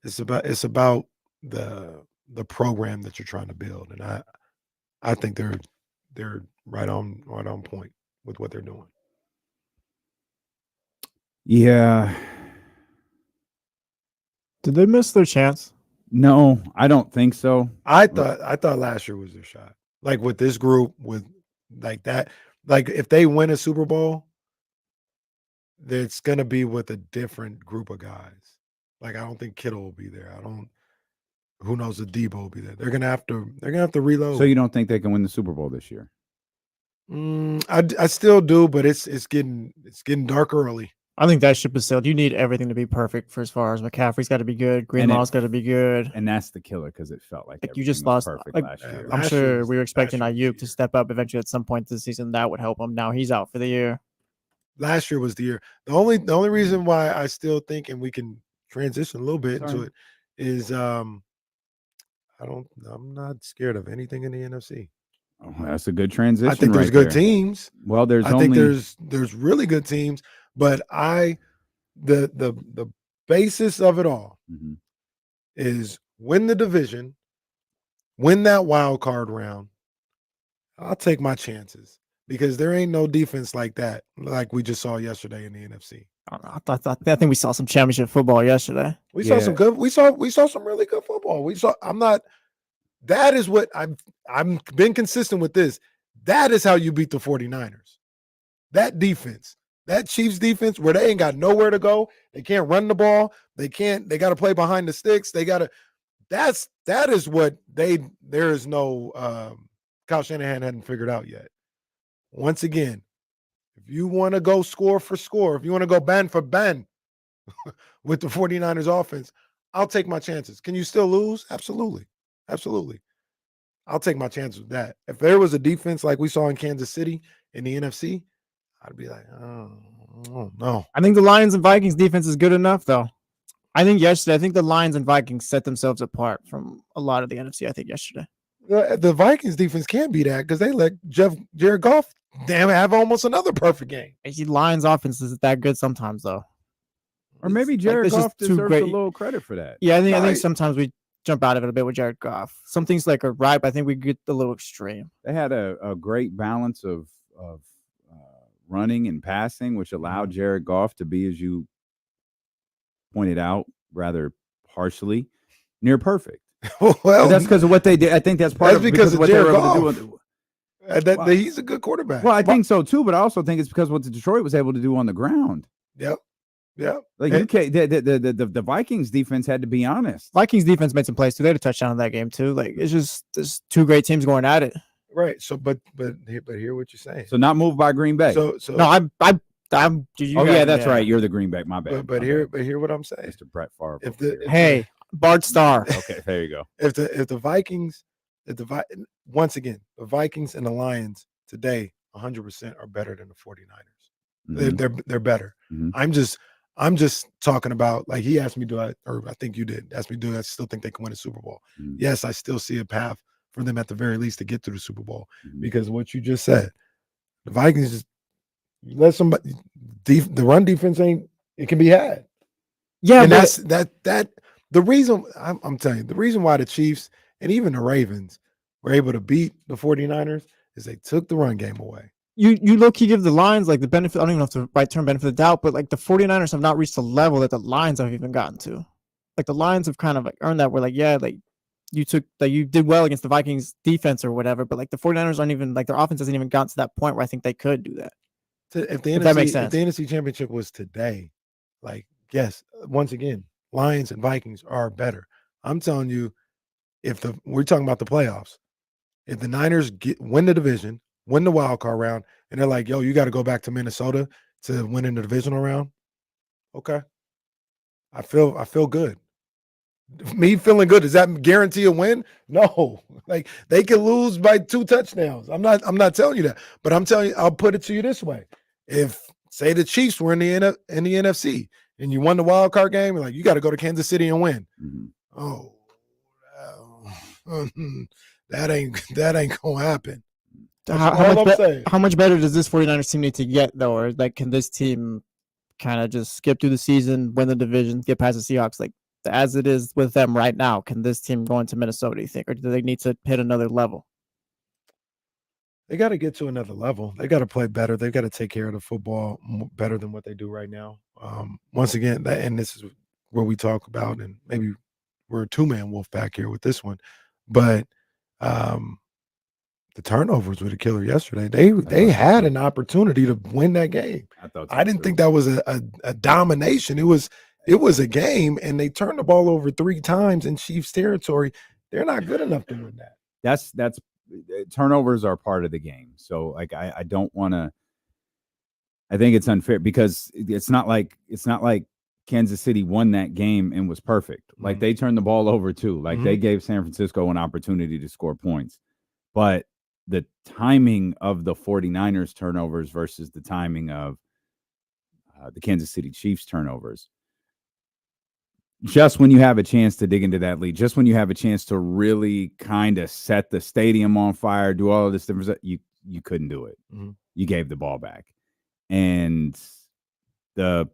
It's about the program that you're trying to build, and I think they're right on point with what they're doing. Yeah. Did they miss their chance? No, I don't think so. I thought last year was their shot. Like with this group, with like that, like if they win a Super Bowl, it's gonna be with a different group of guys. Like I don't think Kittle will be there. Who knows if Debo will be there. They're gonna have to reload. So you don't think they can win the Super Bowl this year? I still do, but it's getting dark early. I think that ship is sailed. You need everything to be perfect for as far as McCaffrey's got to be good. Greenlaw's got to be good. And that's the killer because it felt like you just was lost. perfect last year. I'm sure we were expecting Aiyuk to step up eventually at some point this season. That would help him. Now he's out for the year. Last year was the year. The only reason why I still think, and we can transition a little bit into it, is I'm not scared of anything in the NFC. Oh, that's a good transition. I think there's good teams. Well, I think there's really good teams, but the basis of it all is win the division, win that wild card round. I'll take my chances because there ain't no defense like that, like we just saw yesterday in the NFC. I think we saw some championship football yesterday. We saw some good. We saw some really good football. That is what I've been consistent with this. That is how you beat the 49ers. That defense, that Chiefs defense, where they ain't got nowhere to go. They can't run the ball. They got to play behind the sticks. That is what there is no Kyle Shanahan hadn't figured out yet. Once again, if you want to go score for score, if you want to go band for band with the 49ers offense, I'll take my chances. Can you still lose? Absolutely. Absolutely. I'll take my chances with that. If there was a defense like we saw in Kansas City in the NFC, I'd be like, oh no. I think the Lions and Vikings defense is good enough, though. I think the Lions and Vikings set themselves apart from a lot of the NFC, I think, yesterday. The Vikings defense can't be that because they let Jared Goff have almost another perfect game. The Lions offense is that good sometimes, though. Or maybe Jared Goff deserves a little credit for that. Yeah, I think sometimes we jump out of it a bit with Jared Goff. Some things like are right, but I think we get a little extreme. They had a great balance of running and passing, which allowed Jared Goff to be, as you pointed out, rather partially near perfect. Well, that's because of what they did. I think that's because of what they were able to do. He's a good quarterback. Well, I think so too, but I also think it's because what the Detroit was able to do on the ground. Yep. Like the Vikings defense had to be honest. Vikings defense made some plays too. They had a touchdown in that game too. Like it's just there's two great teams going at it. Right. So, but hear what you're saying. So not moved by Green Bay. So no, I'm. That's right. You're the Green Bay. My bad. But hear what I'm saying. Mr. Brett Favre. Hey, Bart Starr. Okay, there you go. If the Vikings once again, the Vikings and the Lions today 100% are better than the 49ers. They're better. I'm just talking about, like, he asked me, I think you did ask me, do I still think they can win a Super Bowl? Yes, I still see a path for them at the very least to get through the Super Bowl, because what you just said, the Vikings just let somebody, the run defense it can be had. Yeah, and but that's the reason. I'm telling you, the reason why the Chiefs and even the Ravens were able to beat the 49ers is they took the run game away. you low-key give the Lions like the benefit. I don't even know if the right term, benefit of the doubt, but like the 49ers have not reached the level that the Lions have even gotten to. Like the Lions have kind of like earned that, where like, yeah, like you did well against the Vikings defense or whatever, but like the 49ers aren't even, like, their offense hasn't even gotten to that point where I think they could do that. If that makes sense. If the NFC Championship was today, like, yes, once again, Lions and Vikings are better. I'm telling you, we're talking about the playoffs, if the Niners win the division, win the wild card round, and they're like, yo, you got to go back to Minnesota to win in the divisional round, okay, I feel good. Me feeling good, does that guarantee a win? No. Like, they can lose by 2 touchdowns. I'm not telling you that, but I'm telling you, I'll put it to you this way: if, say, the Chiefs were in the NFC and you won the wild card game, like, you got to go to Kansas City and win. Oh, that ain't gonna happen. How much better does this 49ers team need to get, though? Or like, can this team kind of just skip through the season, win the division, get past the Seahawks? Like, as it is with them right now, can this team go into Minnesota, you think, or do they need to hit another level? They got to get to another level. They got to play better. They've got to take care of the football better than what they do right now. Once again, and this is where we talk about, and maybe we're a two-man wolf back here with this one, but the turnovers were the killer yesterday. They had an opportunity to win that game. I didn't think that was a domination. It was a game, and they turned the ball over 3 times in Chiefs territory. They're not good enough to win that. That's turnovers are part of the game. So, like, I don't want to. I think it's unfair because it's not like Kansas City won that game and was perfect. Like, they turned the ball over too. Like, they gave San Francisco an opportunity to score points, but the timing of the 49ers turnovers versus the timing of the Kansas City Chiefs turnovers. Just when you have a chance to dig into that lead, just when you have a chance to really kind of set the stadium on fire, do all of this different, you couldn't do it. You gave the ball back. And the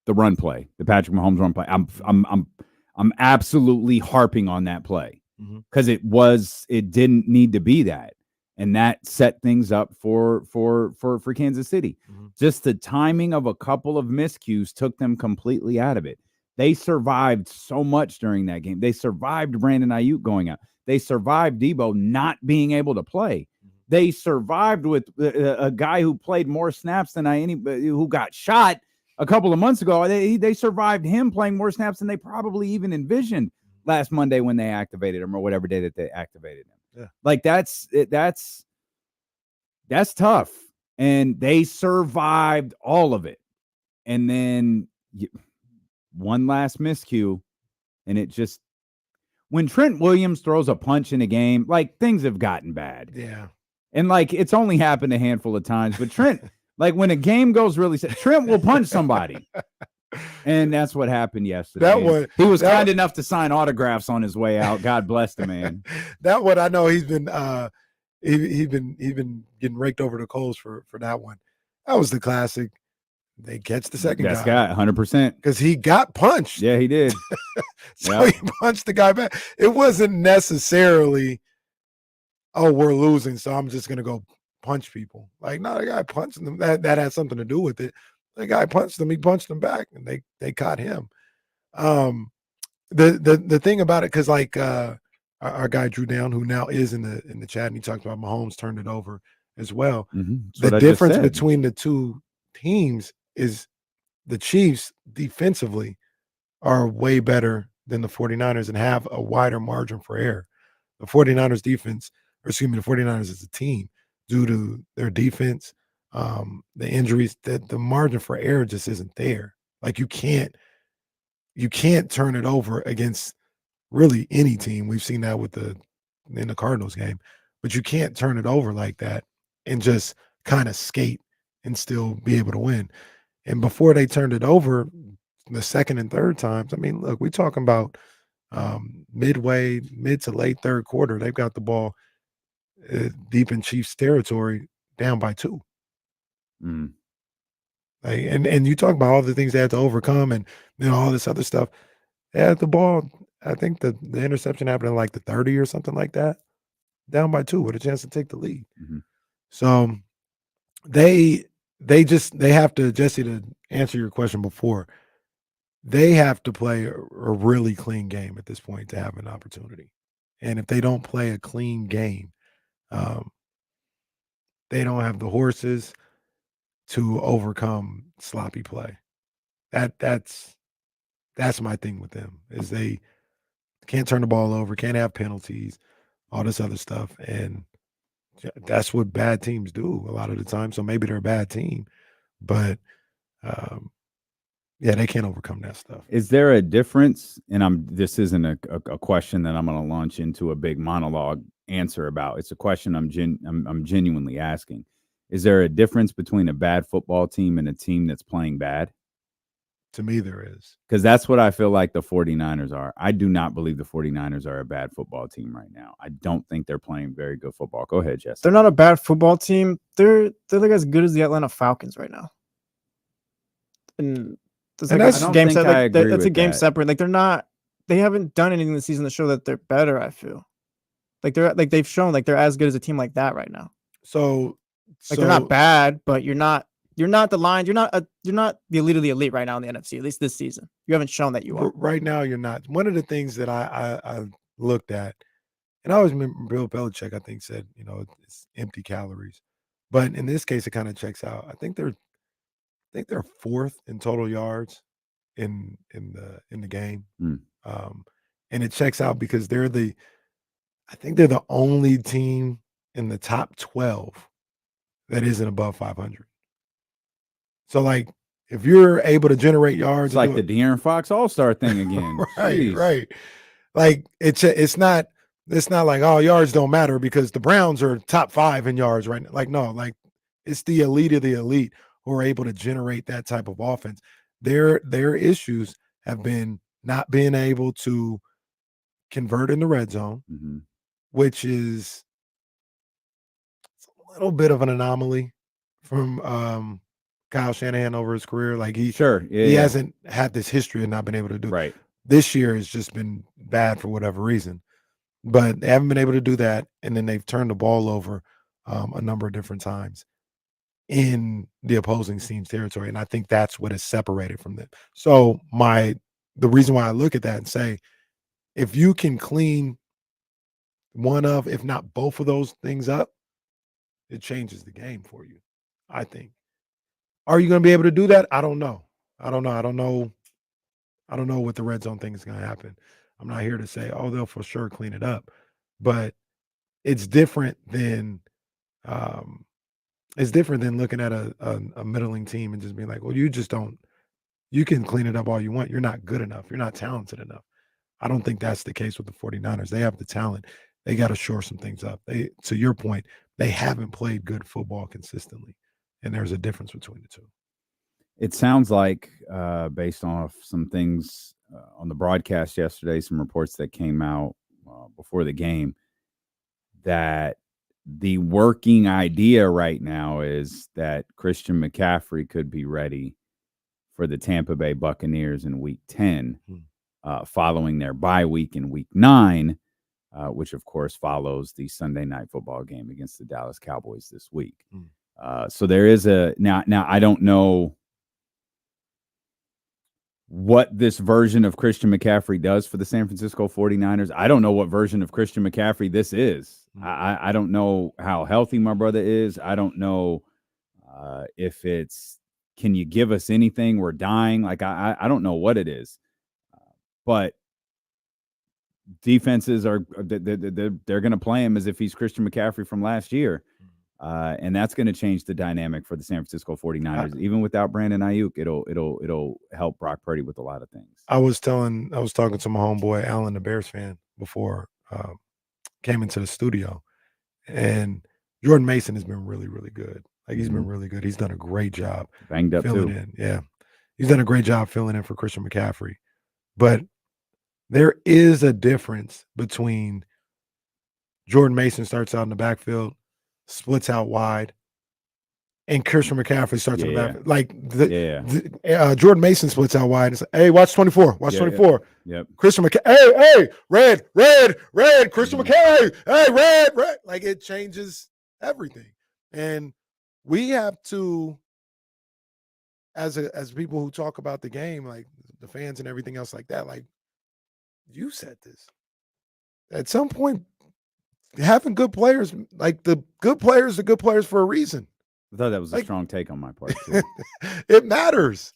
run play, the Patrick Mahomes run play, I'm absolutely harping on that play because it didn't need to be that. And that set things up for Kansas City. Just the timing of a couple of miscues took them completely out of it. They survived so much during that game. They survived Brandon Aiyuk going out. They survived Debo not being able to play. They survived with a guy who played more snaps than anybody who got shot a couple of months ago. They survived him playing more snaps than they probably even envisioned last Monday when they activated him, or whatever day that they activated him. Yeah. Like, that's tough. And they survived all of it. And then one last miscue, and it just, when Trent Williams throws a punch in a game, like, things have gotten bad. Yeah. And, like, it's only happened a handful of times, but Trent, like, when a game goes really sad, Trent will punch somebody. And that's what happened yesterday. He was kind enough to sign autographs on his way out. God bless the man. That one, I know he's been he's been getting raked over the coals for that one. That was the classic. They catch the second guy. That's got 100%. Because he got punched. Yeah, he did. So he punched the guy back. It wasn't necessarily, oh, we're losing, so I'm just going to go punch people. Like, no, the guy punched them. That had something to do with it. The guy punched them. He punched them back, and they caught him. The thing about it, because, like, our guy Drew Down, who now is in the chat, and he talked about Mahomes turned it over as well. The difference between the two teams is the Chiefs defensively are way better than the 49ers and have a wider margin for error. The 49ers defense, or excuse me, the 49ers as a team, due to their defense, the injuries, that the margin for error just isn't there. Like, you can't turn it over against really any team. We've seen that with the in the Cardinals game, but you can't turn it over like that and just kind of skate and still be able to win. And before they turned it over the second and third times, I mean, look, we're talking about mid to late third quarter. They've got the ball deep in Chiefs territory, down by 2. Mm. Like, and you talk about all the things they had to overcome and all this other stuff. They had the ball. I think the interception happened in like the 30 or something like that, down by 2 with a chance to take the lead. Mm-hmm. So they have to, Jesse, to answer your question before, they have to play a really clean game at this point to have an opportunity. And if they don't play a clean game, they don't have the horses to overcome sloppy play. That's my thing with them, is they can't turn the ball over, can't have penalties, all this other stuff. And that's what bad teams do a lot of the time. So maybe they're a bad team, but yeah, they can't overcome that stuff. Is there a difference? And this isn't a question that I'm going to launch into a big monologue answer about. It's a question I'm genuinely asking. Is there a difference between a bad football team and a team that's playing bad? To me, there is. Because that's what I feel like the 49ers are. I do not believe the 49ers are a bad football team right now. I don't think they're playing very good football. Go ahead, Jesse. They're not a bad football team. They're like as good as the Atlanta Falcons right now. And that's like that's a game think set. I Like, agree that's a with game that. separate. Like they haven't done anything this season to show that they're better. I feel like they've shown like they're as good as a team like that right now. So they're not bad, but you're not the line. You're not the elite of the elite right now in the NFC. At least this season, you haven't shown that you are. Right now, you're not. One of the things that I looked at, and I always remember Bill Belichick, I think, said, it's empty calories. But in this case, it kind of checks out. I think they're 4th in total yards in the game. And it checks out because I think they're the only team in the top 12 that isn't above 500. So, like, if you're able to generate yards, it's like the De'Aaron Fox All-Star thing again. right. Like it's not like, oh, yards don't matter because the Browns are top 5 in yards right now. Like, no, like it's the elite of the elite who are able to generate that type of offense. Their issues have been not being able to convert in the red zone, which is a little bit of an anomaly from Kyle Shanahan over his career. Like he hasn't had this history of not been able to do right. This year has just been bad for whatever reason, but they haven't been able to do that. And then they've turned the ball over a number of different times in the opposing team's territory. And I think that's what has separated from them. So the reason why I look at that and say, if you can clean one of, if not both of those things up, it changes the game for you, I think. Are you going to be able to do that? I don't know. I don't know what the red zone thing is going to happen. I'm not here to say, oh, they'll for sure clean it up, but it's different than looking at a middling team and just being like, well, you can clean it up all you want. You're not good enough. You're not talented enough. I don't think that's the case with the 49ers. They have the talent. They got to shore some things up. To your point, they haven't played good football consistently, and there's a difference between the two. It sounds like, based off some things on the broadcast yesterday, some reports that came out before the game, that the working idea right now is that Christian McCaffrey could be ready for the Tampa Bay Buccaneers in Week 10, following their bye week in Week 9, which, of course, follows the Sunday night football game against the Dallas Cowboys this week. So there is now I don't know what this version of Christian McCaffrey does for the San Francisco 49ers. I don't know what version of Christian McCaffrey this is. I don't know how healthy my brother is. I don't know if it's, can you give us anything? We're dying. Like, I don't know what it is. But defenses they're going to play him as if he's Christian McCaffrey from last year. And that's going to change the dynamic for the San Francisco 49ers. Even without Brandon Aiyuk, it'll help Brock Purdy with a lot of things. I was talking to my homeboy Alan, the Bears fan, before came into the studio, and Jordan Mason has been really, really good. Like, he's been really good. He's done a great job Banged up filling too. in. Yeah, he's done a great job filling in for Christian McCaffrey. But there is a difference between Jordan Mason starts out in the backfield, splits out wide, and Christian McCaffrey starts in the backfield. Like, Jordan Mason splits out wide and says, "Hey, watch 24. Watch 24. Yep. Christian McCaffrey. Hey, red. Christian McCaffrey. Hey, red. Like, it changes everything. And we have to, as people who talk about the game, like the fans and everything else like that, like, you said this. At some point, having good players, like, the good players are good players for a reason. I thought that was a Like, strong take on my part too. It matters.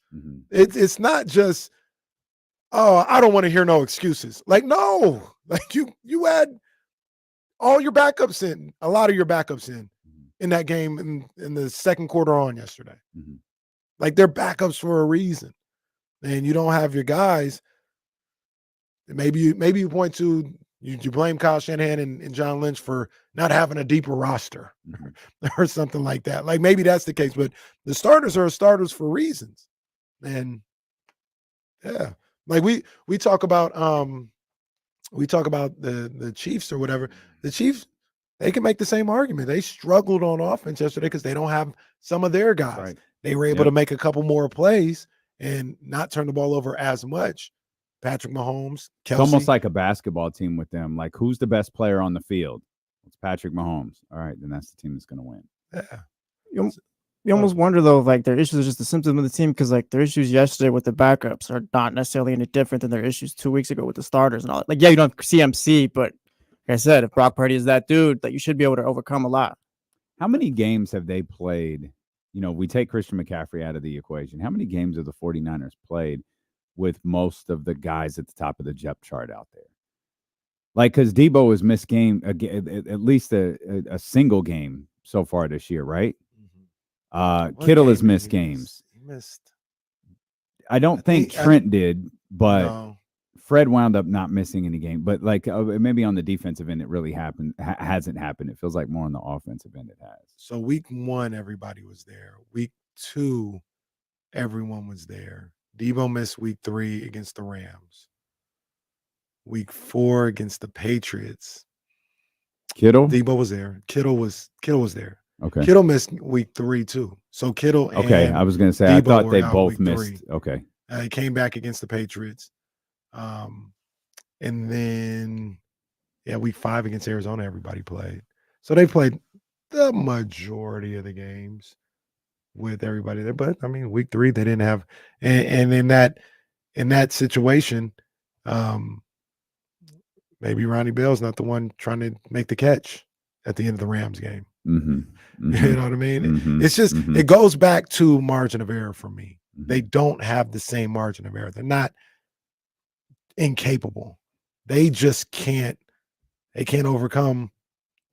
It's not just, oh, I don't want to hear no excuses. Like, no. Like, you had all your backups in, a lot of your backups in that game in the second quarter on yesterday. Like, they're backups for a reason. And you don't have your guys. Maybe you point to, you blame Kyle Shanahan and John Lynch for not having a deeper roster or something like that. Like, maybe that's the case, but the starters are starters for reasons. And yeah, like we talk about the Chiefs or whatever. The Chiefs, they can make the same argument. They struggled on offense yesterday because they don't have some of their guys. Right. They were able to make a couple more plays and not turn the ball over as much. Patrick Mahomes, Kelsey. It's almost like a basketball team with them. Like, who's the best player on the field? It's Patrick Mahomes. All right, then that's the team that's going to win. Yeah. You almost wonder, though, like, their issues are just a symptom of the team, because, like, their issues yesterday with the backups are not necessarily any different than their issues 2 weeks ago with the starters and all that. Like, yeah, you don't have CMC, but like I said, if Brock Purdy is that dude, that you should be able to overcome a lot. How many games have they played? You know, we take Christian McCaffrey out of the equation. How many games have the 49ers played with most of the guys at the top of the depth chart out there? Like, because Debo has missed at least a single game so far this year, right? Kittle has missed games. He missed. I don't think Trent did, but No. Fred wound up not missing any game. But like, maybe on the defensive end, it really hasn't happened. It feels like more on the offensive end it has. So week 1, everybody was there. Week 2, everyone was there. Debo missed week 3 against the Rams. Week 4 against the Patriots. Kittle? Debo was there. Kittle was there. Okay. Kittle missed week 3 too. So Kittle and I was going to say, I Debo thought were they out both week missed. 3. Okay. He came back against the Patriots. And then, week 5 against Arizona, everybody played. So they played the majority of the games with everybody there. But I mean, week 3, they didn't have, and in that situation, maybe Ronnie Bell's not the one trying to make the catch at the end of the Rams game. You know what I mean? It's just, it goes back to margin of error for me. They don't have the same margin of error. They're not incapable. They just can't overcome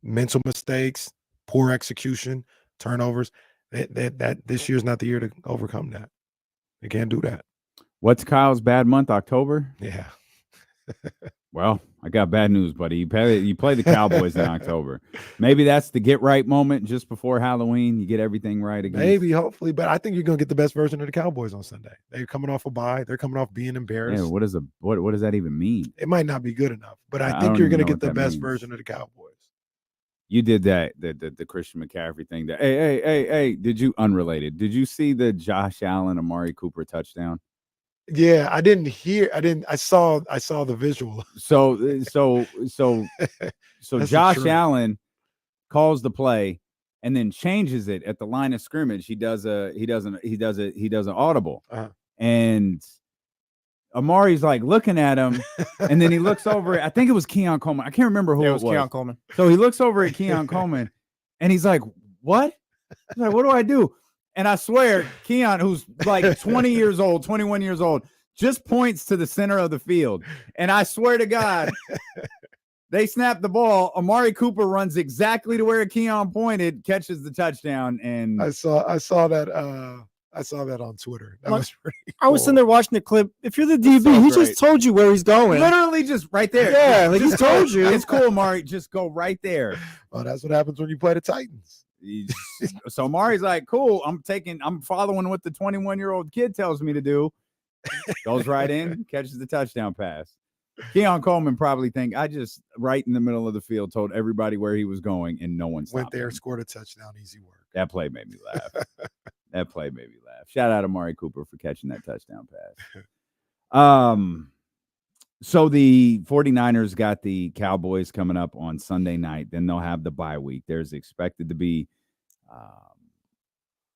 mental mistakes, poor execution, turnovers. That this year's not the year to overcome that. They can't do that. What's Kyle's bad month? October? Yeah. Well, I got bad news, buddy. You play the Cowboys in October. Maybe that's the get right moment just before Halloween. You get everything right again. Maybe, hopefully, but I think you're going to get the best version of the Cowboys on Sunday. They're coming off a bye. They're coming off being embarrassed. Yeah, what does that even mean? It might not be good enough, but I think you're going to get the best version of the Cowboys. You did that, the Christian McCaffrey thing. Hey, did you see the Josh Allen, Amari Cooper touchdown? Yeah, I didn't hear. I saw the visual. So Josh Allen calls the play and then changes it at the line of scrimmage. He does an audible. And Amari's like looking at him, and then he looks over. I think it was Keon Coleman. I can't remember who it was. Keon Coleman. So he looks over at Keon Coleman, and he's like, "What?" He's like, "What do I do?" And I swear, Keon, who's like 21 years old, just points to the center of the field. And I swear to God, they snap the ball. Amari Cooper runs exactly to where Keon pointed, catches the touchdown, and I saw that I saw that on Twitter. That Like, was pretty I was cool. sitting there watching the clip. If you're the That's DB, so he great. just told you where he's going. Literally just right there. Yeah, like he Just told go. you. It's cool, Mari. Just go right there. Well, that's what happens when you play the Titans. So Mari's like, cool. I'm following what the 21-year-old kid tells me to do. Goes right in, catches the touchdown pass. Keon Coleman probably think I just right in the middle of the field told everybody where he was going and no one Went stopped there, him. scored a touchdown. Easy work. That play made me laugh. That play made me laugh. Shout out to Amari Cooper for catching that touchdown pass. So the 49ers got the Cowboys coming up on Sunday night. Then they'll have the bye week. There's expected to be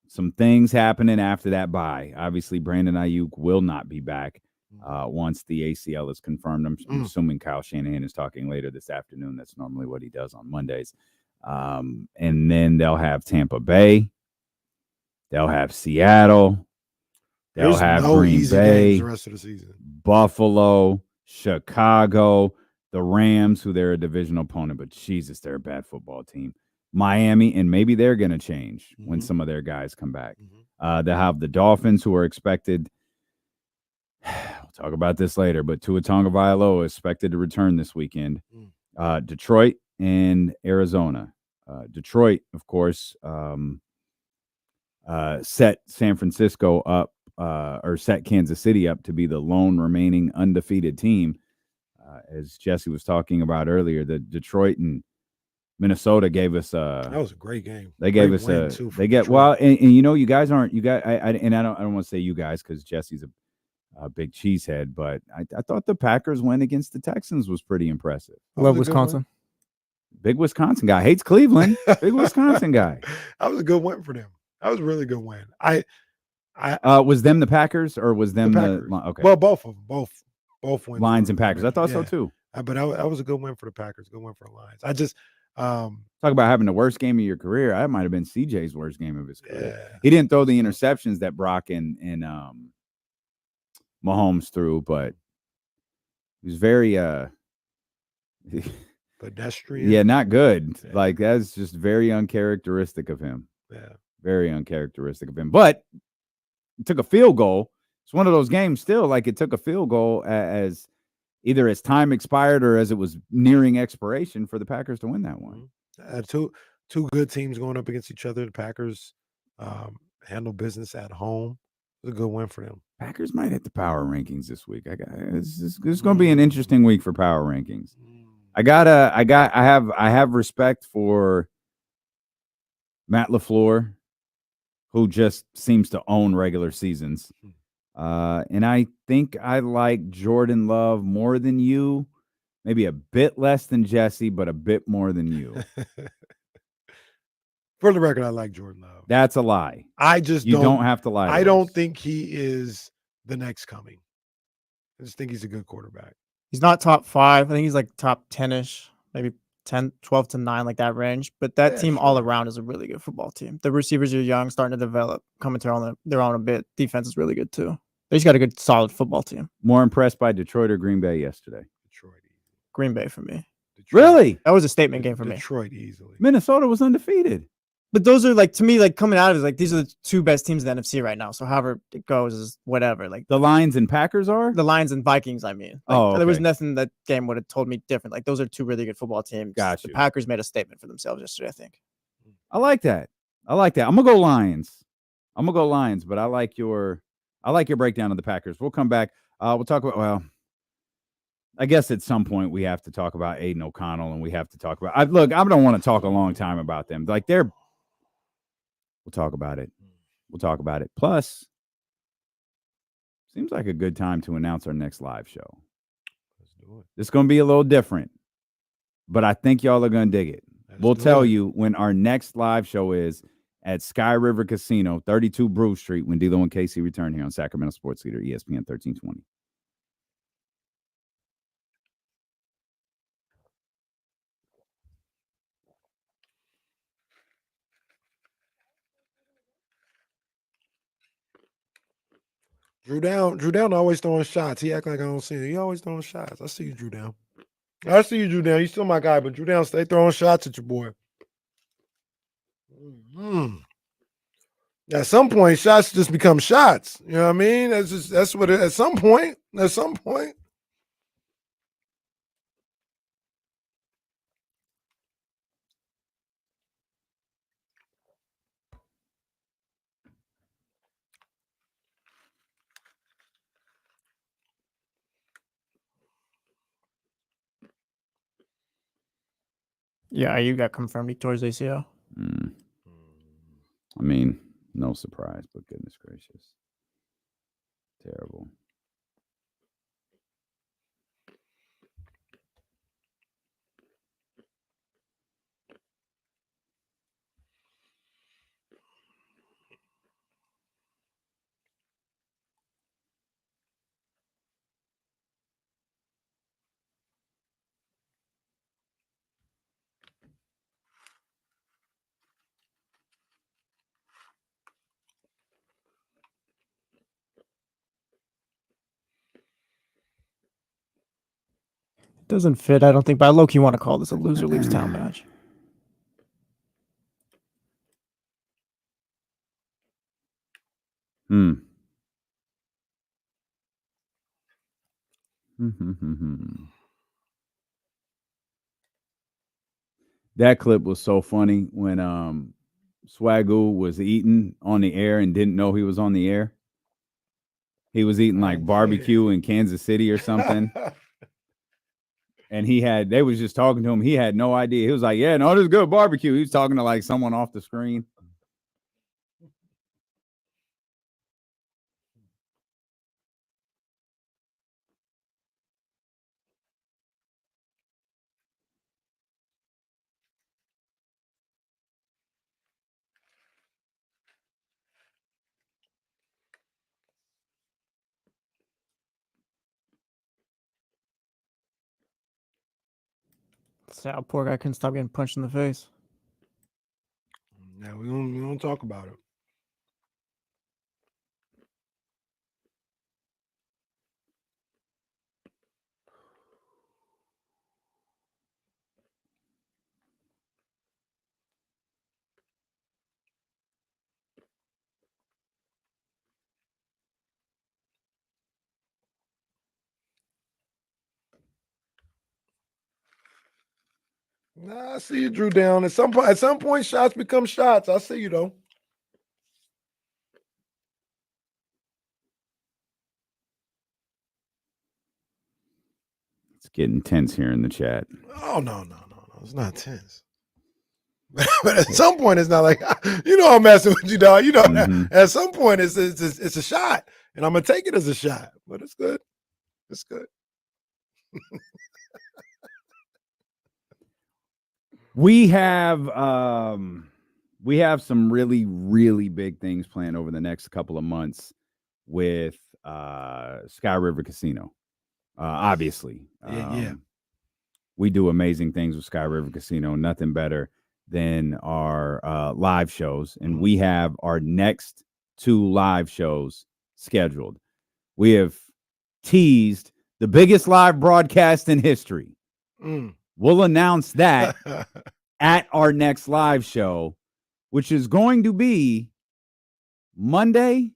some things happening after that bye. Obviously, Brandon Aiyuk will not be back once the ACL is confirmed. I'm assuming Kyle Shanahan is talking later this afternoon. That's normally what he does on Mondays. And then they'll have Tampa Bay. They'll have Seattle. They'll There's have no Green easy Bay, games the rest of the season. Buffalo, Chicago, the Rams, who they're a divisional opponent, but Jesus, they're a bad football team. Miami, and maybe they're going to change when some of their guys come back. They'll have the Dolphins, who are expected. We'll talk about this later, but Tua Tagovailoa is expected to return this weekend. Detroit and Arizona. Detroit, of course, set San Francisco up, or set Kansas City up to be the lone remaining undefeated team. As Jesse was talking about earlier, the Detroit and Minnesota gave us that was a great game. They gave Great us win, a too, for they get Detroit. well, and you know, you guys aren't you guys I don't want to say you guys because Jesse's a big cheesehead, but I thought the Packers win against the Texans was pretty impressive. Love Wisconsin. Big Wisconsin guy hates Cleveland. Big Wisconsin guy. That was a good win for them. That was a really good win. I was them the Packers or was them the okay? Well, both of them, both wins. Lions and Packers. I thought so too. But that was a good win for the Packers. Good win for the Lions. I just talk about having the worst game of your career. That might have been CJ's worst game of his career. Yeah. He didn't throw the interceptions that Brock and Mahomes threw, but he was very pedestrian. Yeah, not good. Yeah. Like that's just very uncharacteristic of him. Yeah. Very uncharacteristic of him. But it took a field goal. It's one of those games still, like it took a field goal as either as time expired or as it was nearing expiration for the Packers to win that one. Two good teams going up against each other. The Packers handle business at home. It was a good win for them. Packers might hit the power rankings this week. It's going to be an interesting week for power rankings. I have respect for Matt LaFleur, who just seems to own regular seasons. And I think I like Jordan Love more than you, maybe a bit less than Jesse, but a bit more than you. For the record, I like Jordan Love. That's a lie. You don't have to lie. To I us. don't think he is the next coming. I just think he's a good quarterback. He's not top 5. I think he's like top 10-ish, maybe 10, 12 to 9, like that range. But that team all around is a really good football team. The receivers are young, starting to develop, coming to their own a bit. Defense is really good too. They just got a good, solid football team. More impressed by Detroit or Green Bay yesterday? Detroit. Green Bay for me. Detroit. Really? That was a statement game for me. Detroit easily. Minnesota was undefeated. But those are like, to me, like coming out of it, like these are the two best teams in the NFC right now. So however it goes is whatever. Like The Lions and Packers are? the Lions and Vikings, I mean. Like, there was okay. nothing that game would have told me different. Like those are two really good football teams. Got The you. Packers made a statement for themselves yesterday, I think. I like that. I'm gonna go Lions. But I like your breakdown of the Packers. We'll come back. We'll talk about I guess at some point we have to talk about Aiden O'Connell, and we have to talk about I don't want to talk a long time about them. Like we'll talk about it. Plus, seems like a good time to announce our next live show. Let's do it. It's going to be a little different, but I think y'all are going to dig it. We'll tell you when our next live show is at Sky River Casino, 32 Brew Street, when D'Lo and Casey return here on Sacramento Sports Leader, ESPN 1320. Drew Down always throwing shots. He act like I don't see him. He always throwing shots. I see you, Drew Down. I see you, Drew Down. You still my guy, but Drew Down, stay throwing shots at your boy. At some point, shots just become shots. You know what I mean? That's what at some point. Yeah, you got confirmed towards ACL. I mean, no surprise, but goodness gracious. Terrible. Doesn't fit, I don't think, but I low-key want to call this a loser leaves town match. That clip was so funny when Swagoo was eating on the air and didn't know he was on the air. He was eating like barbecue in Kansas City or something. And they was just talking to him. He had no idea. He was like, yeah, no, this is good barbecue. He was talking to like someone off the screen. Sad poor guy couldn't stop getting punched in the face. Now we don't talk about it. Nah, I see you, Drew Down. At some point, shots become shots. I see you though. It's getting tense here in the chat. Oh no, it's not tense. But at some point, it's not like I'm messing with you, dog. At some point, it's a shot, and I'm gonna take it as a shot. But it's good. It's good. We have some really, really big things planned over the next couple of months with Sky River Casino. Obviously, we do amazing things with Sky River Casino. Nothing better than our live shows, and we have our next 2 live shows scheduled. We have teased the biggest live broadcast in history. We'll announce that at our next live show, which is going to be Monday,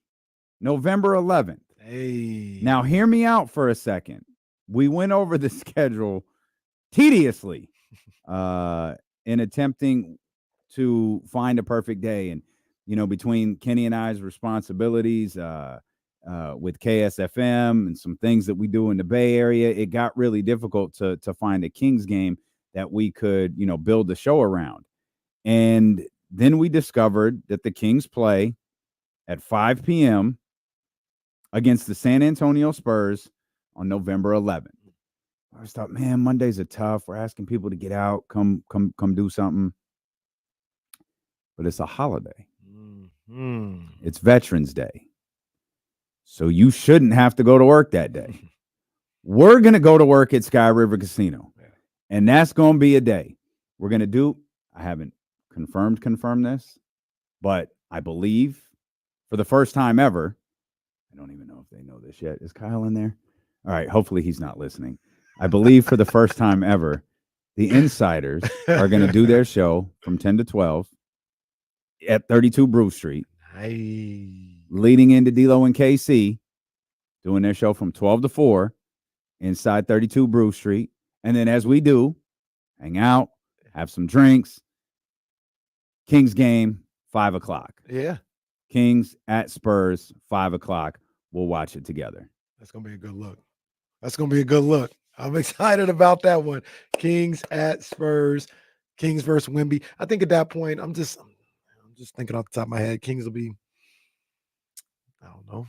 November 11th. Hey. Now, hear me out for a second. We went over the schedule tediously in attempting to find a perfect day. And, between Kenny and I's responsibilities with KSFM and some things that we do in the Bay Area, it got really difficult to find a Kings game that we could, build the show around. And then we discovered that the Kings play at 5 p.m. against the San Antonio Spurs on November 11th. I just thought, man, Mondays are tough. We're asking people to get out, come do something. But it's a holiday. It's Veterans Day. So you shouldn't have to go to work that day. We're going to go to work at Sky River Casino. And that's going to be a day. We're going to do, I haven't confirmed this, but I believe for the first time ever, I don't even know if they know this yet. Is Kyle in there? All right. Hopefully he's not listening. I believe for the first time ever, the Insiders are going to do their show from 10 to 12 at 32 Brew Street. leading into D-Lo and KC, doing their show from 12 to 4 inside 32 Brew Street. And then as we do, hang out, have some drinks. Kings game, 5 o'clock. Yeah. Kings at Spurs, 5 o'clock. We'll watch it together. That's going to be a good look. That's going to be a good look. I'm excited about that one. Kings at Spurs. Kings versus Wemby. I think at that point, I'm just thinking off the top of my head, Kings will be, I don't know,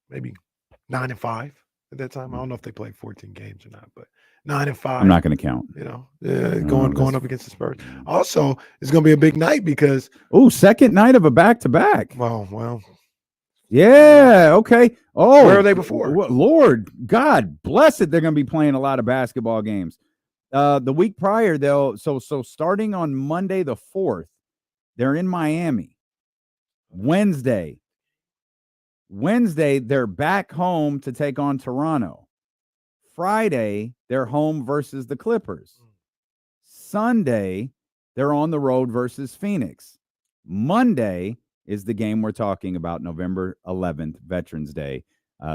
maybe 9-5 at that time. I don't know if they play 14 games or not, but 9-5. I'm not going to count. Going up against the Spurs. Also, it's going to be a big night because second night of a back-to-back. Well. Yeah, okay. Oh, where are they before? Lord God bless it. They're going to be playing a lot of basketball games. The week prior, so starting on Monday the 4th, they're in Miami. Wednesday, they're back home to take on Toronto. Friday, they're home versus the Clippers. Sunday, they're on the road versus Phoenix. Monday is the game we're talking about, November 11th, Veterans Day,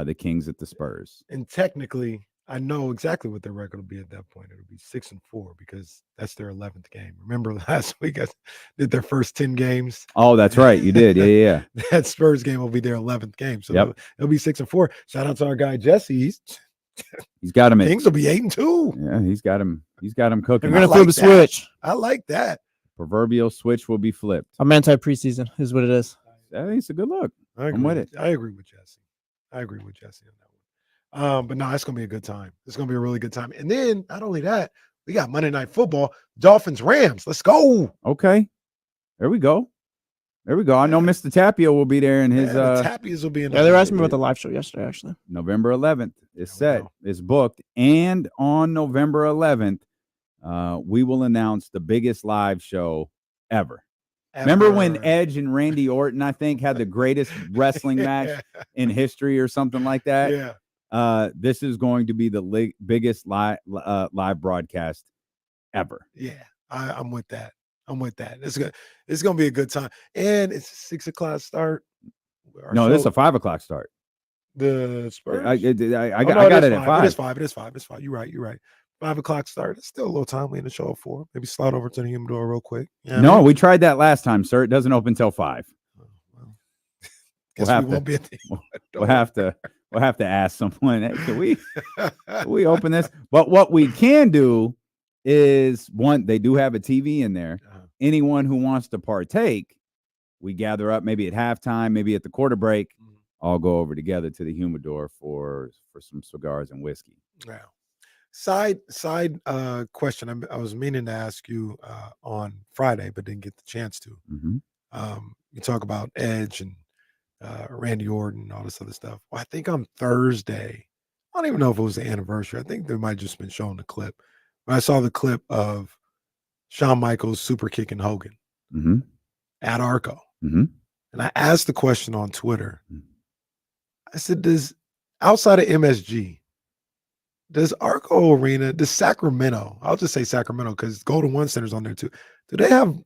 the Kings at the Spurs. And technically, I know exactly what their record will be at that point. It'll be 6-4 because that's their 11th game. Remember last week I did their first 10 games. Oh, that's right. You did. Yeah. That Spurs game will be their 11th game. So it'll be 6-4. Shout out to our guy Jesse. He's got him. Things will be 8-2. Yeah, he's got him cooking. They're gonna flip the switch. I like that. Proverbial switch will be flipped. I'm anti-preseason is what it is. It's a good look. I'm with it. I agree with Jesse. On that one. But no, it's going to be a good time. It's going to be a really good time. And then not only that, we got Monday Night Football, Dolphins-Rams. Let's go. Okay. There we go. I know Mr. Tapia will be there in his the Tapias will be in. Yeah, they were asking me about the live show yesterday, actually. November 11th is set. It's booked. And on November 11th, we will announce the biggest live show ever. Remember when Edge and Randy Orton, I think, had the greatest wrestling match in history or something like that? Yeah. This is going to be the biggest live broadcast ever. Yeah, I'm with that. It's gonna be a good time, and it's a 6 o'clock start. This is a 5 o'clock start. The Spurs. I got it at 5. It is 5. You're right. 5 o'clock start. It's still a little time in the show at 4. Maybe slide over to the humidor real quick. We tried that last time, sir. It doesn't open till 5. We'll have to ask someone. Hey, can we open this? But what we can do is they do have a TV in there. Anyone who wants to partake, we gather up maybe at halftime, maybe at the quarter break. All go over together to the humidor for some cigars and whiskey. Yeah. Side question. I was meaning to ask you on Friday, but didn't get the chance to. Mm-hmm. You talk about Edge and Randy Orton and all this other stuff. Well, I think on Thursday, I don't even know if it was the anniversary. I think they might have just been showing the clip. But I saw the clip of Shawn Michaels super kicking Hogan at Arco. Mm-hmm. And I asked the question on Twitter. I said, outside of MSG, does Arco Arena, does Sacramento, I'll just say Sacramento because Golden One Center's on there too. Do they have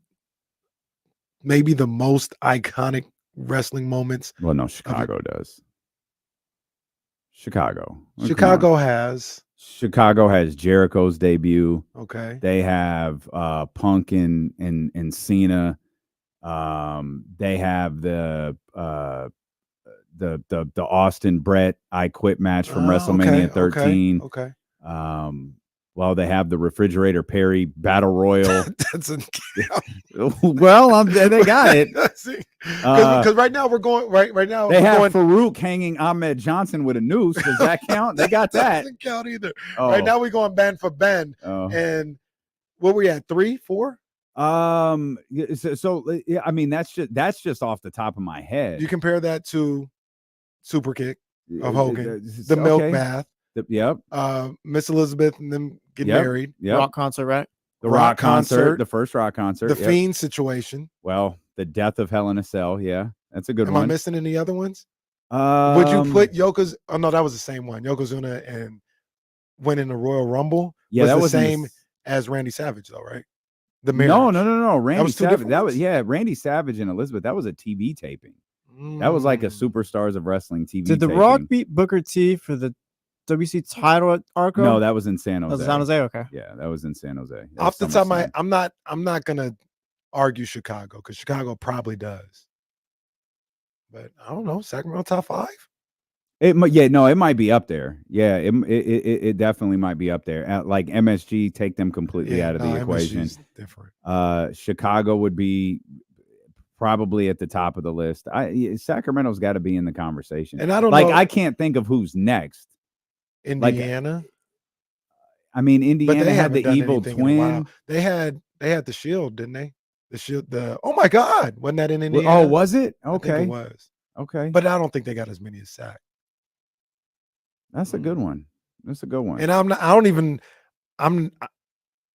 maybe the most iconic wrestling moments? Well, no, Chicago does. Chicago has Jericho's debut. Okay. They have Punk and Cena. They have the Austin Brett I Quit match from WrestleMania 13. Okay. They have the Refrigerator Perry Battle Royal. They got it. Because right now we're going right now. They have Farouk hanging Ahmed Johnson with a noose. Does that count? They got that. Doesn't count either. Right now we're going band for band. And what were we at 3, 4? I mean that's just off the top of my head. You compare that to Super Kick of Hogan, the milk bath. Yep. Miss Elizabeth and them get married. Yep. Rock concert, right? The rock concert, the first rock concert. The Fiend situation. Well, the death of Hell in a Cell. Yeah, that's a good one. Am I missing any other ones? Would you put Yoko's? Oh no, that was the same one. Yokozuna and winning the Royal Rumble. Yeah, that was the same as Randy Savage, though, right? The marriage. No. Randy was two Savage. different That was ones? Randy Savage and Elizabeth. That was a TV taping. That was like a Superstars of Wrestling TV. Did The taping. Rock beat Booker T for the WC title at Arco? No, that was in San That Jose. was San Jose. Okay. Yeah, that was in San Jose. That Off the was top of my, SummerSlam. I'm not gonna argue Chicago because Chicago probably does. But I don't know. Sacramento top 5. It might be up there. Yeah, it definitely might be up there. Like MSG, take them completely out of the equation. MSG 's different. Chicago would be probably at the top of the list. Sacramento's got to be in the conversation. And I don't know. know. I can't think of who's next. Indiana. I mean, But Indiana they had haven't the done evil anything in a while. twin. They had the Shield, didn't they? The Shield. Oh my God, wasn't that in Indiana? Oh, was it? I think Okay. it was. Okay. But I don't think they got as many as Sac. That's a good one. That's a good one. And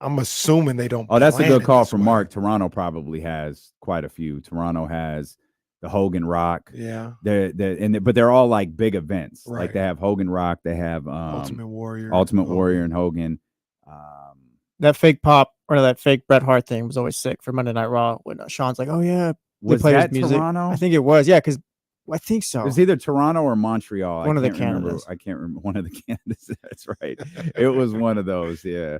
I'm assuming they don't. Oh, that's a plan good it call this from way. Mark. Toronto probably has quite a few. Toronto has the Hogan Rock. Yeah. But they're all like big events. Like Right. they have Hogan Rock. They have Ultimate Warrior. Ultimate Hogan. Warrior and Hogan. That fake pop or that fake Bret Hart thing was always sick for Monday Night Raw. When Sean's like, "Oh yeah, they Was play his that music." Toronto? I think it was. Yeah, because I think so. It was either Toronto or Montreal. One of the I can't remember. Canadas. I can't remember one of the Canadas. That's right. It was one of those. Yeah.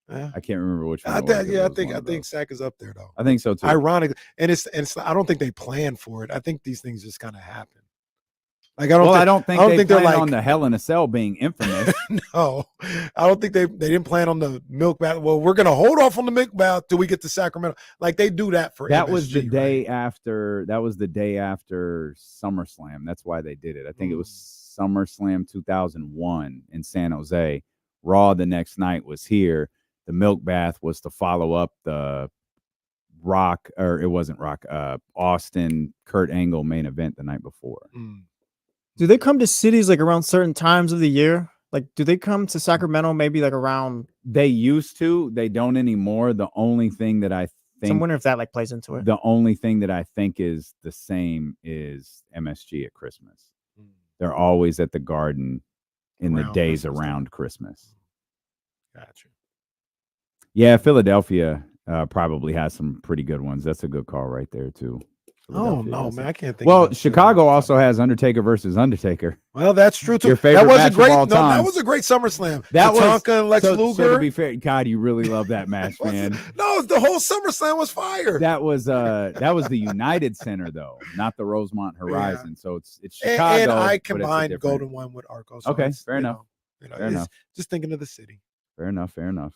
Yeah. I can't remember which one. I it was. think, It yeah, I was think one I of think those. Sac is up there though. I think so too. Ironic, and it's I don't think they plan for it. I think these things just kind of happen. Like I don't think they they're planned like on the Hell in a Cell being infamous. no, I don't think they didn't plan on the milk bath. Well, we're gonna hold off on the milk bath till we get to Sacramento. Like they do that for That was the MSG, day right? after. That was the day after SummerSlam. That's why they did it. I think it was SummerSlam 2001 in San Jose. Raw the next night was here. The milk bath was to follow up the Rock, or it wasn't Rock. Austin Kurt Angle main event the night before. Do they come to cities like around certain times of the year? Like, do they come to Sacramento maybe like around? They used to. They don't anymore. The only thing that I So think. I'm wondering if that like plays into it. The only thing that I think is the same is MSG at Christmas. They're always at the Garden in the Around days Christmas time. around Christmas. Gotcha. Yeah, Philadelphia probably has some pretty good ones. That's a good call right there too. Oh Philadelphia no, has man, some- I can't think. Well, of it. Chicago also has Undertaker versus Undertaker. Well, that's true too. Your favorite that was match a great. of all No, time. that was a great SummerSlam. That was Tatanka and Lex so Luger. to be fair, God, you really love that match, man. No, the whole SummerSlam was fire. That was the United Center though, not the Rosemont Horizon. So it's Chicago. and I but it's a combined different- Golden One with Arco. So Okay, it's, fair enough. Fair Fair enough. Just thinking of the city. Fair enough. Fair enough.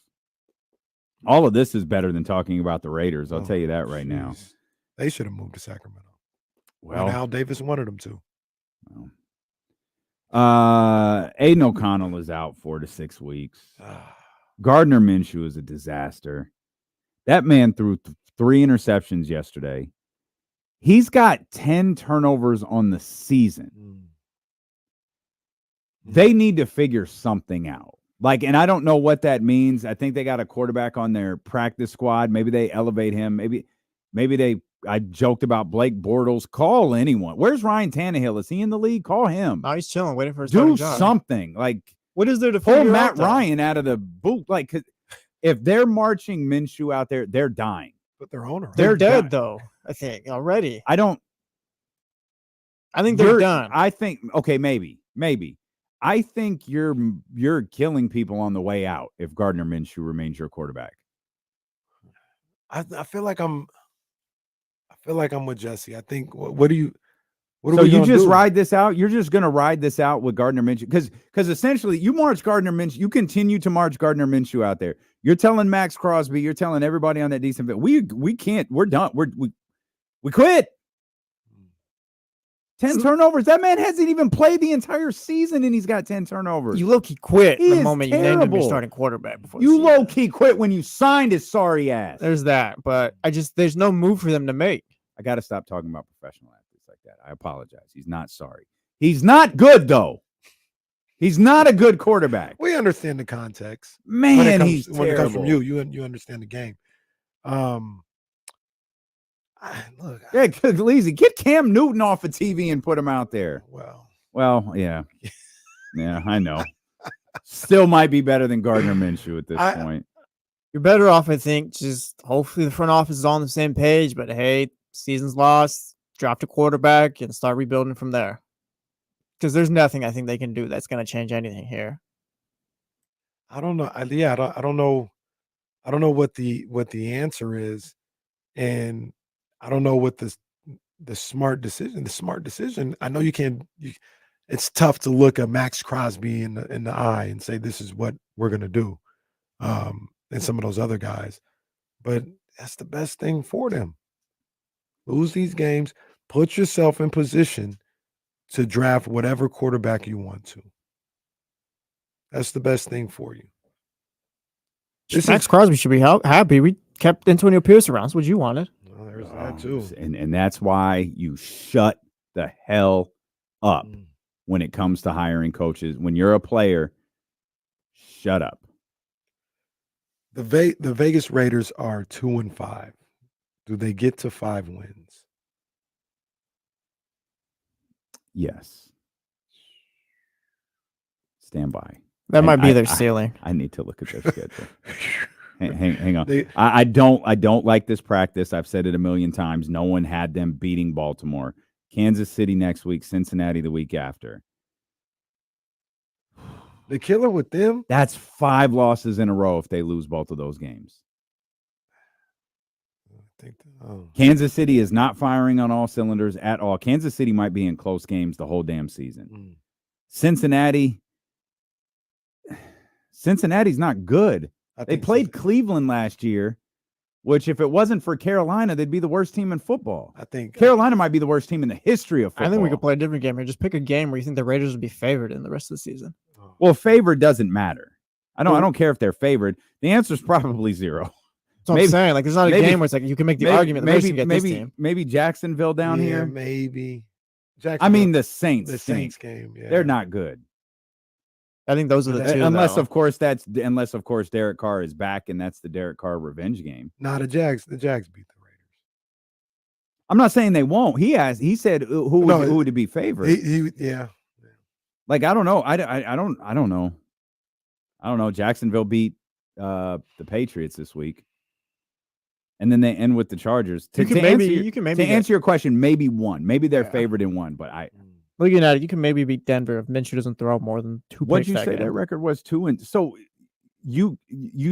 All of this is better than talking about the Raiders. I'll tell you that right now. Jeez. They should have moved to Sacramento. Well, and Al Davis wanted them to. Aiden O'Connell is out 4 to 6 weeks. Gardner Minshew is a disaster. That man threw 3 interceptions yesterday. He's got 10 turnovers on the season. They need to figure something out. Like, and I don't know what that means. I think they got a quarterback on their practice squad. Maybe they elevate him. Maybe I joked about Blake Bortles. Call anyone. Where's Ryan Tannehill? Is he in the league? Call him. Oh, he's chilling, waiting for his Do starting job. something. Like, What is there to pull figure Matt out, though? Ryan out of the boot. Like, 'cause if they're marching Minshew out there, they're dying. But their owner. They're They're dead done. though. I think already. I think they're done. I think okay, maybe. I think you're killing people on the way out if Gardner Minshew remains your quarterback. I feel like I'm with Jesse. I think what do you? What So are we you gonna just do? ride this out. You're just going to ride this out with Gardner Minshew because essentially you march Gardner Minshew. You continue to march Gardner Minshew out there. You're telling Max Crosby. You're telling everybody on that decent bit. We can't. We're done. We quit. 10 turnovers. That man hasn't even played the entire season, and he's got 10 turnovers. You low key quit He the is moment you named him your terrible. starting quarterback. Before the You season. low key quit when you signed his sorry ass. There's that, but there's no move for them to make. I got to stop talking about professional athletes like that. I apologize. He's not sorry. He's not good though. He's not a good quarterback. We understand the context. Man, when he's when it comes from terrible. you understand the game. Look, Yeah, Leezy, get Cam Newton off of TV and put him out there. well, Yeah. Yeah, I know. Still might be better than Gardner Minshew at this point. You're better off, I think. Just hopefully the front office is all on the same page. But hey, season's lost. Draft a quarterback and start rebuilding from there. Because there's nothing I think they can do that's going to change anything here. I don't know. I don't know. I don't know what the answer is, and I don't know what the smart decision. The smart decision. I know you can't. It's tough to look at Max Crosby in the eye and say this is what we're gonna do, and some of those other guys, but that's the best thing for them. Lose these games. Put yourself in position to draft whatever quarterback you want to. That's the best thing for you. Max Crosby should be happy. We kept Antonio Pierce around. That's what you wanted. Well, there's that too. And that's why you shut the hell up when it comes to hiring coaches. When you're a player, shut up. The Vegas Raiders are 2-5. Do they get to 5 wins? Yes. Stand by. That might be their ceiling. I need to look at their schedule. Hang on. I don't like this practice. I've said it a million times. No one had them beating Baltimore. Kansas City next week, Cincinnati the week after. The killer with them? That's 5 losses in a row if they lose both of those games. Kansas City is not firing on all cylinders at all. Kansas City might be in close games the whole damn season. Cincinnati's not good. They played Cleveland last year, which if it wasn't for Carolina, they'd be the worst team in football. I think Carolina might be the worst team in the history of football. I think we could play a different game here. Just pick a game where you think the Raiders would be favored in the rest of the season. Well, favored doesn't matter. I don't care if they're favored. The answer is probably 0. That's what I'm saying. Like, there's not a game where it's like you can make the argument that Raiders can get this team. Maybe Jacksonville down here. Maybe. I mean, the Saints. The Saints game. Yeah. They're not good. I think those are the two. Unless of course Derek Carr is back and that's the Derek Carr revenge game. Nah, the Jags beat the Raiders. I'm not saying they won't. He said who would it be favored? Yeah. Like I don't know. I don't know. I don't know. Jacksonville beat the Patriots this week. And then they end with the Chargers. To answer your question, maybe one. Maybe they're favored in one, but looking at it, you can maybe beat Denver if Minshew doesn't throw more than 2 picks. What'd you say their record was 2? So you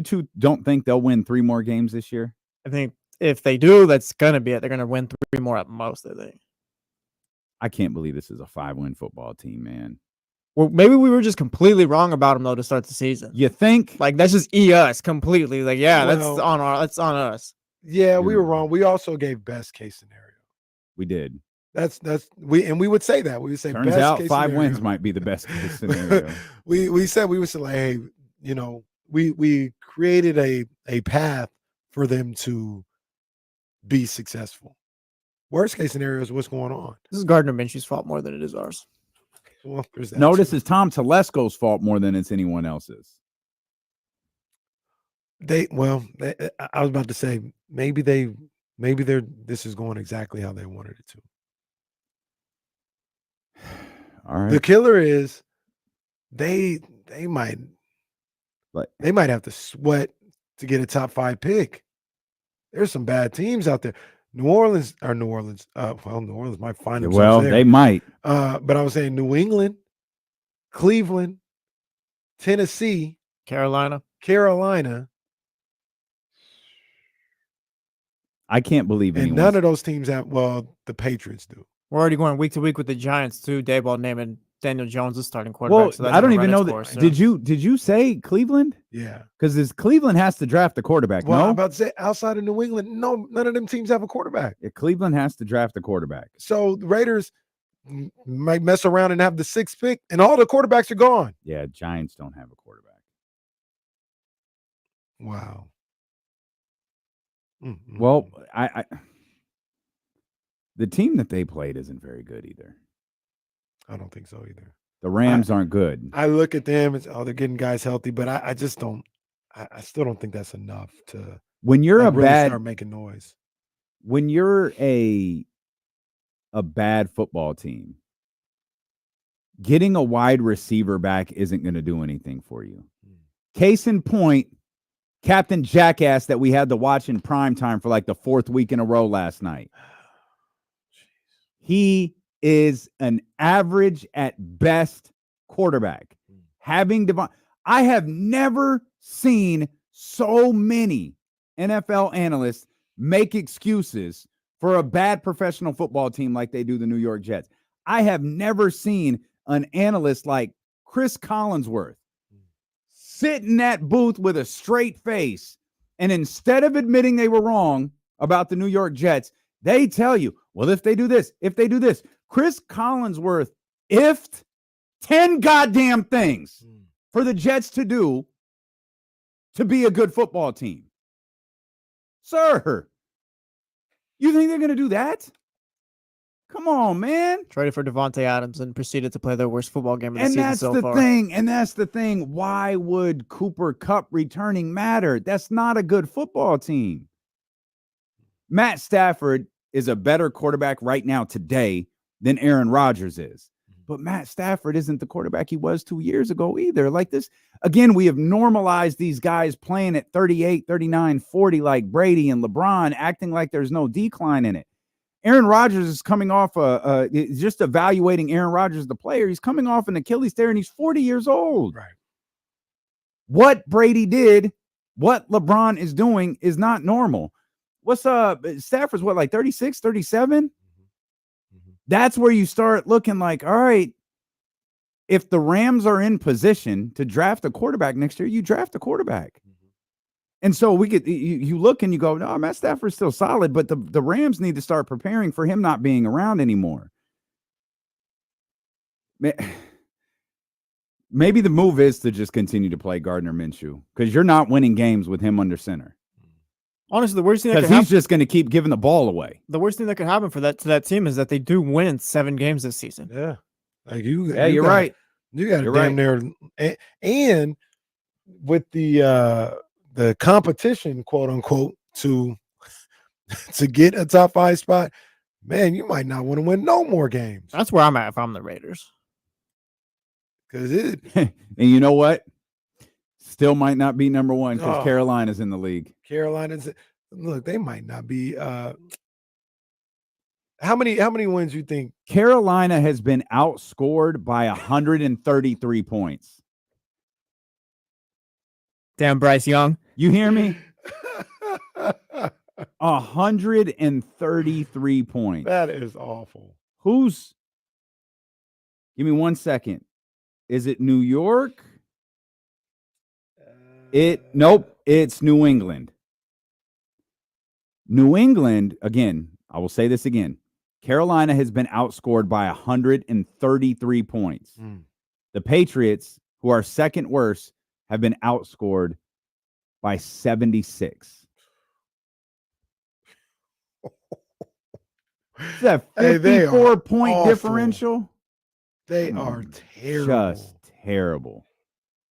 two don't think they'll win 3 more games this year? I think if they do, that's gonna be it. They're gonna win 3 more at most, I think. I can't believe this is a 5-win football team, man. Well, maybe we were just completely wrong about them though to start the season. You think? Like that's just us completely. Like, that's on us. Yeah, we were wrong. We also gave best case scenario. We did. We would say that. We would say turns best out case 5 scenario. wins might be the best case scenario. we would say like, hey, we created a path for them to be successful. Worst case scenario is what's going on. This is Gardner Minshew's fault more than it is ours. Well, no, this is Tom Telesco's fault more than it's anyone else's. I was about to say maybe this is going exactly how they wanted it to. All right. The killer is they might have to sweat to get a top 5 pick. There's some bad teams out there. New Orleans. New Orleans might find themselves well, there. they might. But I was saying New England, Cleveland, Tennessee, Carolina. I can't believe it. And none of those teams have. Well, the Patriots do. We're already going week to week with the Giants too. Daboll naming Daniel Jones as starting quarterback. Well, so that's I don't even know that. Did you say Cleveland? Yeah, because Cleveland has to draft a quarterback. Well, no, I'm about to say outside of New England, no, none of them teams have a quarterback. Yeah, Cleveland has to draft a quarterback. So the Raiders might mess around and have the 6th pick, and all the quarterbacks are gone. Yeah, Giants don't have a quarterback. Wow. Mm-hmm. Well, I the team that they played isn't very good either. I don't think so either. The Rams aren't good. I look at them and they're getting guys healthy, but I just don't. I still don't think that's enough to. When you're really start making noise. When you're a bad football team, getting a wide receiver back isn't going to do anything for you. Case in point, Captain Jackass that we had to watch in prime time for like the 4th week in a row last night. He is an average at best quarterback. I have never seen so many NFL analysts make excuses for a bad professional football team like they do the New York Jets. I have never seen an analyst like Chris Collinsworth sit in that booth with a straight face, and instead of admitting they were wrong about the New York Jets, they tell you, well, if they do this, Chris Collinsworth ifed 10 goddamn things for the Jets to do to be a good football team. Sir, you think they're going to do that? Come on, man. Traded for Devontae Adams and proceeded to play their worst football game of the And season that's so the far. thing. And that's the thing. Why would Cooper Kupp returning matter? That's not a good football team. Matt Stafford is a better quarterback right now today than Aaron Rodgers is. But Matt Stafford isn't the quarterback he was 2 years ago either. Like this, again, we have normalized these guys playing at 38, 39, 40 like Brady and LeBron, acting like there's no decline in it. Aaron Rodgers is coming off just evaluating Aaron Rodgers, the player. He's coming off an Achilles tear and he's 40 years old. Right. What Brady did, what LeBron is doing is not normal. What's Stafford's what, like 36, 37? That's where you start looking like, all right, if the Rams are in position to draft a quarterback next year, you draft a quarterback. And so we get you look and you go, no, Matt Stafford's still solid, but the Rams need to start preparing for him not being around anymore. Maybe the move is to just continue to play Gardner Minshew because you're not winning games with him under center. Honestly, the worst thing that Because could he's happen, just going to keep giving the ball away. the worst thing that could happen for that team is that they do win 7 games this season. Yeah. Like you're right. You got You're to damn near and with the competition, quote unquote, to get a top 5 spot, man, you might not want to win no more games. That's where I'm at if I'm the Raiders. Because it And you know what? Still might not be number 1 because Oh. Carolina's in the league. Carolina's look, they might not be how many wins you think? Carolina has been outscored by 133 points. Damn, Bryce Young. You hear me? 133 points. That is awful. Give me 1 second. Is it New York? Nope, it's New England. New England, again, I will say this again. Carolina has been outscored by 133 points. The Patriots, who are second worst, have been outscored by 76. Is that Hey, they are 54-point awful. differential? They are terrible. Just terrible.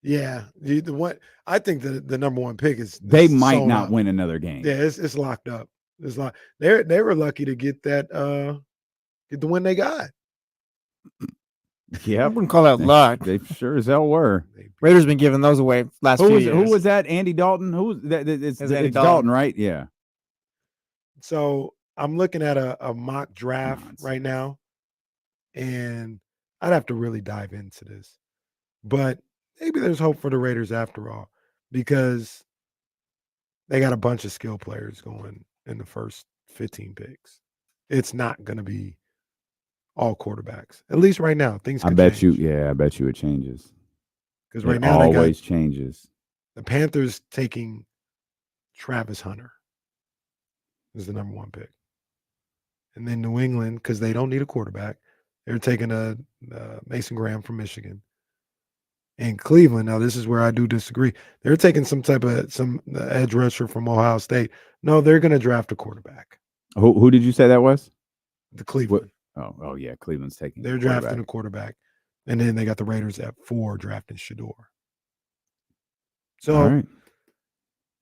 Yeah, the one I think the number 1 pick is They might sewn not up. win another game. Yeah, it's locked up. It's like they were lucky to get that get the win they got. I Yeah, wouldn't call that luck. they sure as hell were. Raiders been giving those away last few years. Who was that? Andy Dalton? Who was that? It's Andy Dalton, Dalton. right? Yeah. So I'm looking at a mock draft Nonsense. right now, and I'd have to really dive into this, but maybe there's hope for the Raiders after all because they got a bunch of skill players going in the first 15 picks. It's not going to be all quarterbacks, at least right now. Things I could bet change. you it changes. Because right It now they got always changes. the Panthers taking Travis Hunter is the number 1 pick. And then New England, because they don't need a quarterback, they're taking a Mason Graham from Michigan. And Cleveland, now this is where I do disagree. They're taking some edge rusher from Ohio State. No, they're going to draft a quarterback. Who did you say that was? The Cleveland. Oh yeah, Cleveland's taking. They're a drafting quarterback. a quarterback. And then they got the Raiders at 4 drafting Shador. So, All right.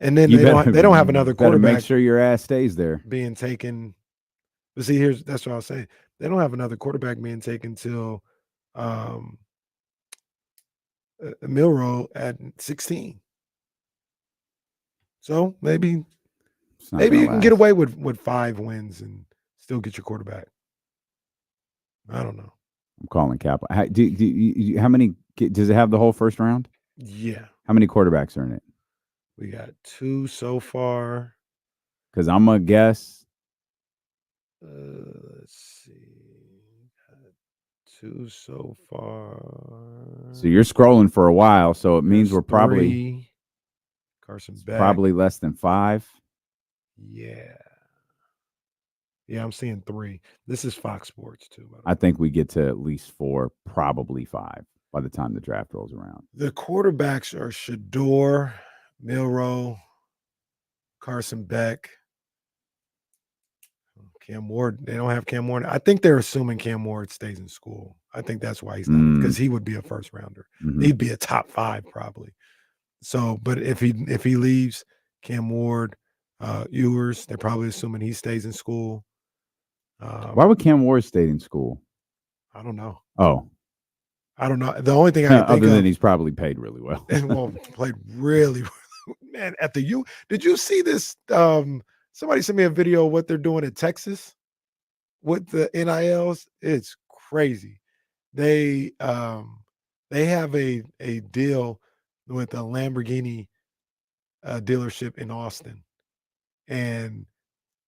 and then You they better- don't have another better quarterback Make sure your ass stays there. being taken. But see, that's what I was saying. They don't have another quarterback being taken till Milroe at 16. So maybe It's not you gonna can get last. away with 5 wins and still get your quarterback. I don't know. I'm calling Cap. How many? Does it have the whole first round? Yeah, How many quarterbacks are in it? we got 2 so far. Because I'm gonna guess. Let's see. Got 2 so far. So you're scrolling for a while, so it means There's we're probably 3. Carson Beck. probably less than 5. Yeah. Yeah, I'm seeing 3. This is Fox Sports too. I think we get to at least 4, probably 5 by the time the draft rolls around. The quarterbacks are Shador, Milroe, Carson Beck, Cam Ward. They don't have Cam Ward. I think they're assuming Cam Ward stays in school. I think that's why he's not, because he would be a first rounder. Mhm. He'd be a top 5 probably. So, but if he leaves, Cam Ward, Ewers, they're probably assuming he stays in school. Why would Cam Ward stay in school? I don't know. Oh, I don't know. The only thing I can think other than of, he's probably paid really well. and well, played really, man. At the U, did you see this? Somebody sent me a video of what they're doing in Texas with the NILs. It's crazy. They have a deal with a Lamborghini dealership in Austin, and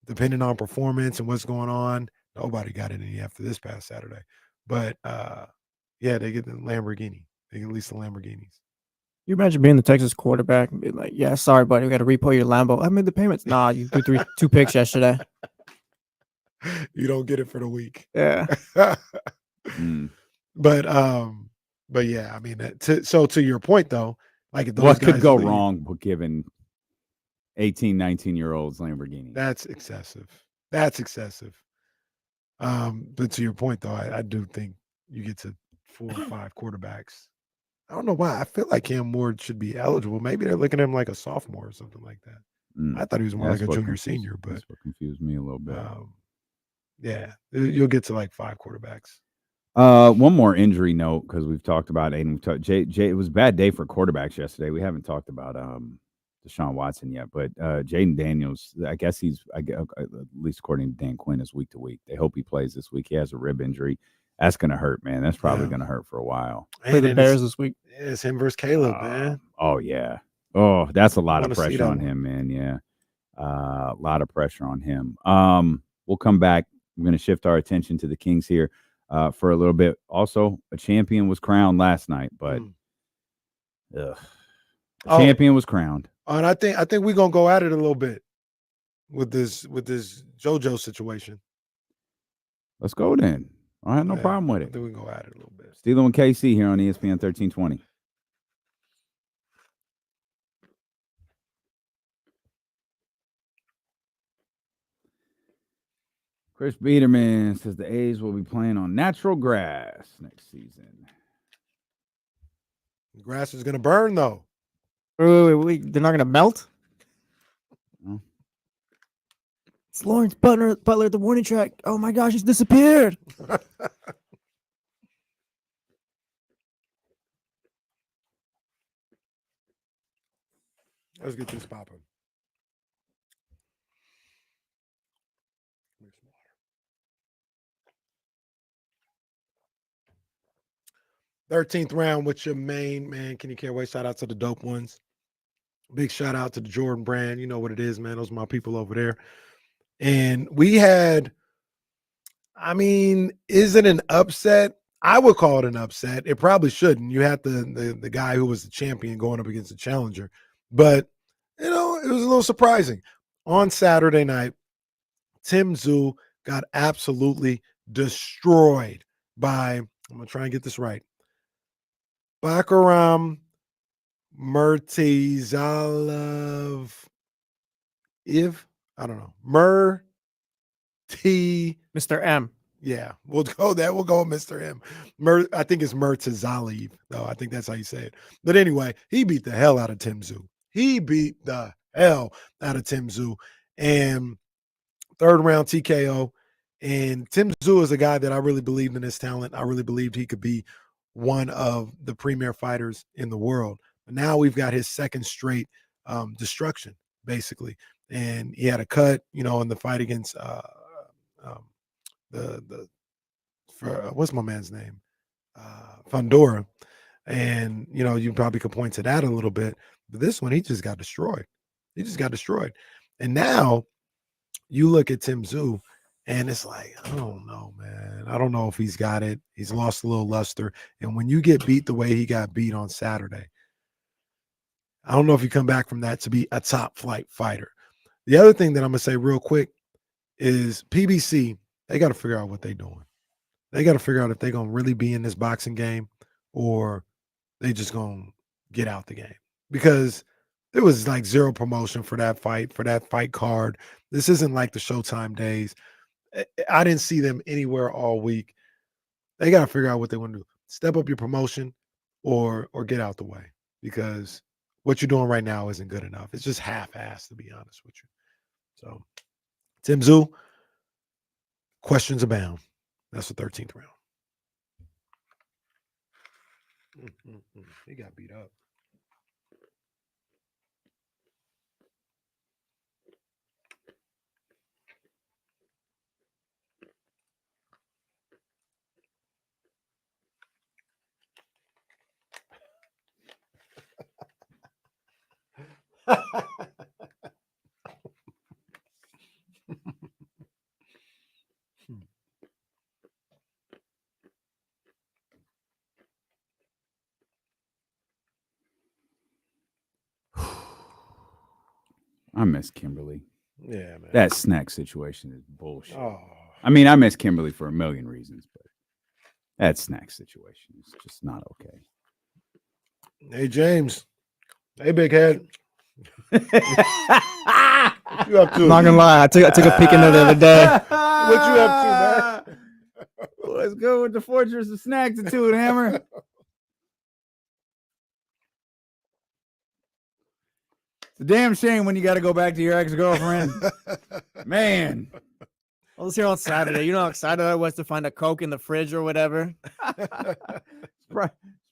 depending on performance and what's going on, nobody got any after this past Saturday. But yeah, they get the Lamborghini. They get at least the Lamborghinis. You imagine being the Texas quarterback and being like, "Yeah, sorry, buddy, we got to repo your Lambo. I made the payments." Nah, you threw 2 picks yesterday. You don't get it for the week. Yeah. But yeah, I mean, to your point though, like if those What could guys go leave, wrong with giving 18, 19-year-olds Lamborghini? That's excessive. That's excessive. But to your point though, I do think you get to 4 or 5 quarterbacks. I don't know why. I feel like Cam Ward should be eligible. Maybe they're looking at him like a sophomore or something like that. I thought he was more like a junior, senior, but that's what confused me a little bit. yeah, you'll get to like 5 quarterbacks. One more injury note, because we've talked about Aiden. It was a bad day for quarterbacks yesterday. We haven't talked about Deshaun Watson yet, but Jaden Daniels, I guess at least according to Dan Quinn, is week to week. They hope he plays this week. He has a rib injury. That's going to hurt, man. That's probably going to hurt for a while. Play the Bears this week. It's him versus Caleb, man. Oh, yeah. Oh, that's a lot of Wanna see pressure that on one. him, man. Yeah. A lot of pressure on him. We'll come back. I'm going to shift our attention to the Kings here for a little bit. Also, a champion was crowned last night, but champion was crowned. And I think we're gonna go at it a little bit with this JoJo situation. Let's go then. I have no problem with I it. think we can go at it a little bit. Steelo and KC here on ESPN 1320. Chris Biederman says the A's will be playing on natural grass next season. The grass is gonna burn though. Wait. They're not gonna melt. No. It's Lawrence Butler at the warning track. Oh my gosh, he's disappeared. Let's get this popping. 13th round with your main man, Kenny Caraway. Shout out to the dope ones. Big shout out to the Jordan brand. You know what it is, man. Those are my people over there. And we had, I mean, is it an upset? I would call it an upset. It probably shouldn't. You had the guy who was the champion going up against the challenger. But, you know, it was a little surprising. On Saturday night, Tim Tszyu got absolutely destroyed by, I'm going to try and get this right, Bakaram Murtazalov. I don't know. Mr. M. Yeah, we'll go with Mr. M. I think it's Murtazaliev, though. I think that's how you say it. But anyway, he beat the hell out of Tim Tszyu. And 3rd round TKO. And Tim Tszyu is a guy that I really believed in his talent. I really believed he could be one of the premier fighters in the world. But now we've got his 2nd straight destruction. basically. And he had a cut, in the fight against what's my man's name? Fundora. And, you probably could point to that a little bit. But this one, he just got destroyed. And now you look at Tim Tszyu, and it's like, I don't know, man. I don't know if he's got it. He's lost a little luster. And when you get beat the way he got beat on Saturday, I don't know if you come back from that to be a top flight fighter. The other thing that I'm going to say real quick is PBC, they got to figure out what they're doing. They got to figure out if they're going to really be in this boxing game or they just going to get out the game. Because there was like zero promotion for that fight card. This isn't like the Showtime days. I didn't see them anywhere all week. They got to figure out what they want to do. Step up your promotion or get out the way, because what you're doing right now isn't good enough. It's just half-assed, to be honest with you. So, Tim Tszyu, questions abound. That's the 13th round. He got beat up. I miss Kimberly. Yeah, man. That snack situation is bullshit. Oh. I mean, I miss Kimberly for a million reasons, but that snack situation is just not okay. Hey, James. Hey, big head. What you up to? I'm not gonna lie, I took a peek in there the other day. What you up to, man? Let's go with the Fortress of Snackitude, Hammer. It's a damn shame when you got to go back to your ex-girlfriend. Man. I was here on Saturday. You know how excited I was to find a Coke in the fridge or whatever.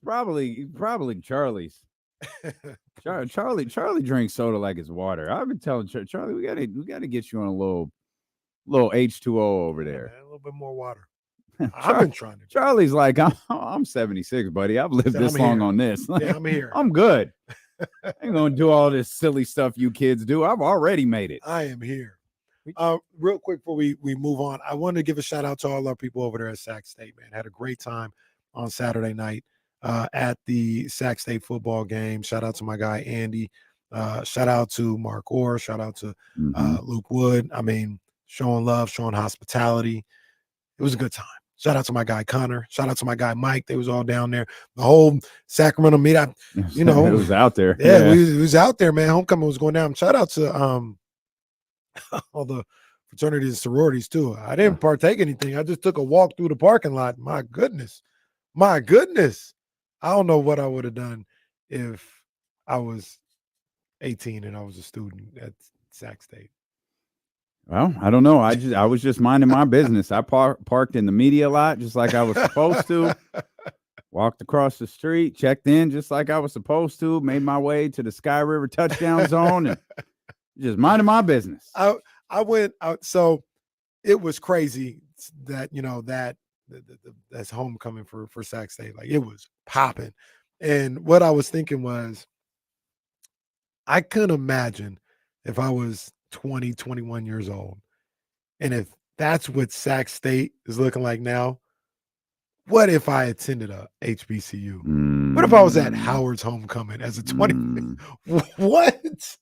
Probably Charlie's. Charlie drinks soda like it's water. I've been telling Charlie, we gotta get you on a little H2O over there. Yeah, a little bit more water. I've been trying to. Charlie's like, I'm 76, buddy. I've lived this long on this. Like, yeah, I'm here. I'm good. I ain't gonna do all this silly stuff you kids do. I've already made it. I am here. Real quick before we move on, I wanted to give a shout out to all our people over there at Sac State, man. Had a great time on Saturday night at the Sac State football game. Shout out to my guy Andy. Shout out to Mark Orr. Shout out to Luke Wood. I mean, showing love, showing hospitality. It was a good time. Shout out to my guy Connor. Shout out to my guy Mike. They was all down there. The whole Sacramento meetup, it was out there. Yeah, it was out there, man. Homecoming was going down. Shout out to all the fraternities and sororities too. I didn't partake anything. I just took a walk through the parking lot. My goodness. I don't know what I would have done if I was 18 and I was a student at Sac State. Well, I don't know. I was just minding my business. I parked in the media lot just like I was supposed to. Walked across the street, checked in just like I was supposed to. Made my way to the Sky River touchdown zone and just minding my business. I went out. So it was crazy that that's homecoming for Sac State. Like, it was popping. And what I was thinking was, I couldn't imagine if I was 20, 21 years old. And if that's what Sac State is looking like now, what if I attended a HBCU? What if I was at Howard's homecoming as a 20? What?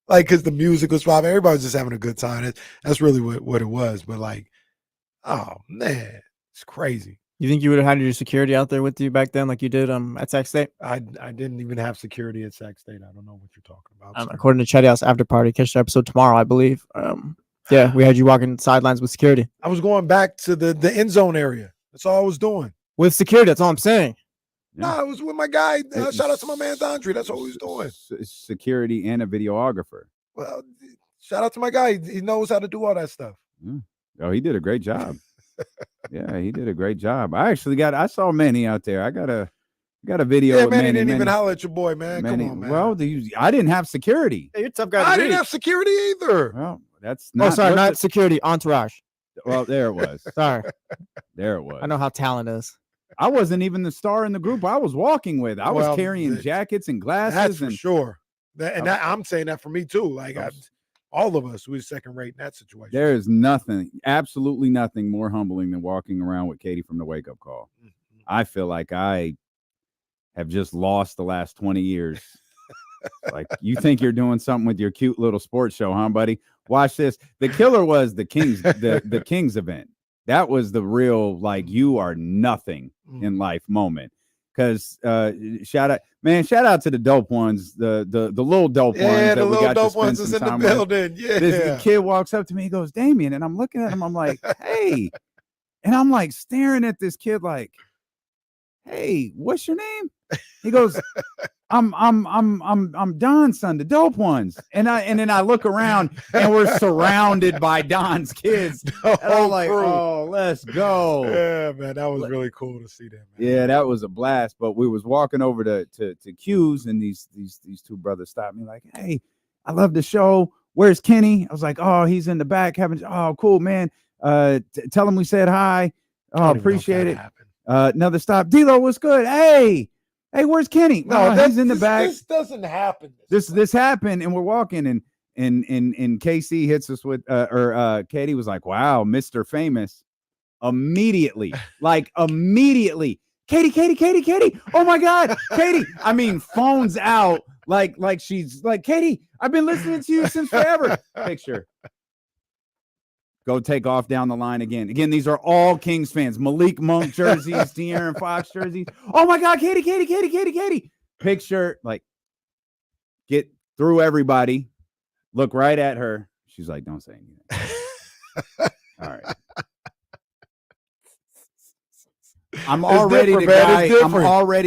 Like, because the music was popping. Everybody was just having a good time. That's really what it was. But like, oh, man, it's crazy. You think you would have had your security out there with you back then like you did at Sac State? I didn't even have security at Sac State. I don't know what you're talking about. According to Chetty House After Party, catch the episode tomorrow, I believe. Yeah, we had you walking sidelines with security. I was going back to the end zone area. That's all I was doing. With security, that's all I'm saying. No, I was with my guy. Shout out to my man Andre. That's what he was doing. Security and a videographer. Well, shout out to my guy. He knows how to do all that stuff. Oh, he did a great job. Yeah, he did a great job. I saw Manny out there. I Got a video. Yeah, of man, he Manny, didn't even Manny- holler at your boy, man. Manny- Come on, man. Well, I didn't have security. Hey, you're a tough guy. I to didn't beat. have security either. Well, that's Oh, not. sorry, what's not it- security. Entourage. Well, there it was. Sorry, There it was. I know how talent is. I wasn't even the star in the group I was walking with. I was Well, carrying jackets and glasses. That's for and sure. I'm saying that for me too. Like all of us, we second rate in that situation. There is nothing, absolutely nothing more humbling than walking around with Katie from the wake up call. I feel like I have just lost the last 20 years. Like, you think you're doing something with your cute little sports show, huh, buddy? Watch this. The killer was the Kings, the Kings event. That was the real, like, you are nothing in life moment. Because shout out to the dope ones, the little dope ones. Yeah, the that we little got to dope spend ones is some in the time with. building. Yeah. The kid walks up to me, he goes, Damien, and I'm looking at him, I'm like, hey. And I'm like staring at this kid like, hey, what's your name? He goes, I'm Don's son, the dope ones. And then I look around and we're surrounded by Don's kids. And I'm like, oh, let's go. Yeah, man, that was really cool to see that, man. Yeah, that was a blast. But we was walking over to Q's, and these two brothers stopped me like, hey, I love the show. Where's Kenny? I was like, oh, he's in the back having, oh, cool, man. Tell him we said hi. Oh, appreciate it. Another stop. D-Lo, what's good? Hey, where's Kenny? No, he's in the back. This doesn't happen. This happened, and we're walking, and KC hits us with, Katie was like, wow, Mr. Famous. Immediately. Katie. Oh my God, Katie. I mean, phone's out. Like she's like, Katie, I've been listening to you since forever. Picture. Go take off down the line again. Again, these are all Kings fans. Malik Monk jerseys, De'Aaron Fox jerseys. Oh my God, Katie. Picture, like, get through everybody. Look right at her. She's like, don't say anything. All right. I'm already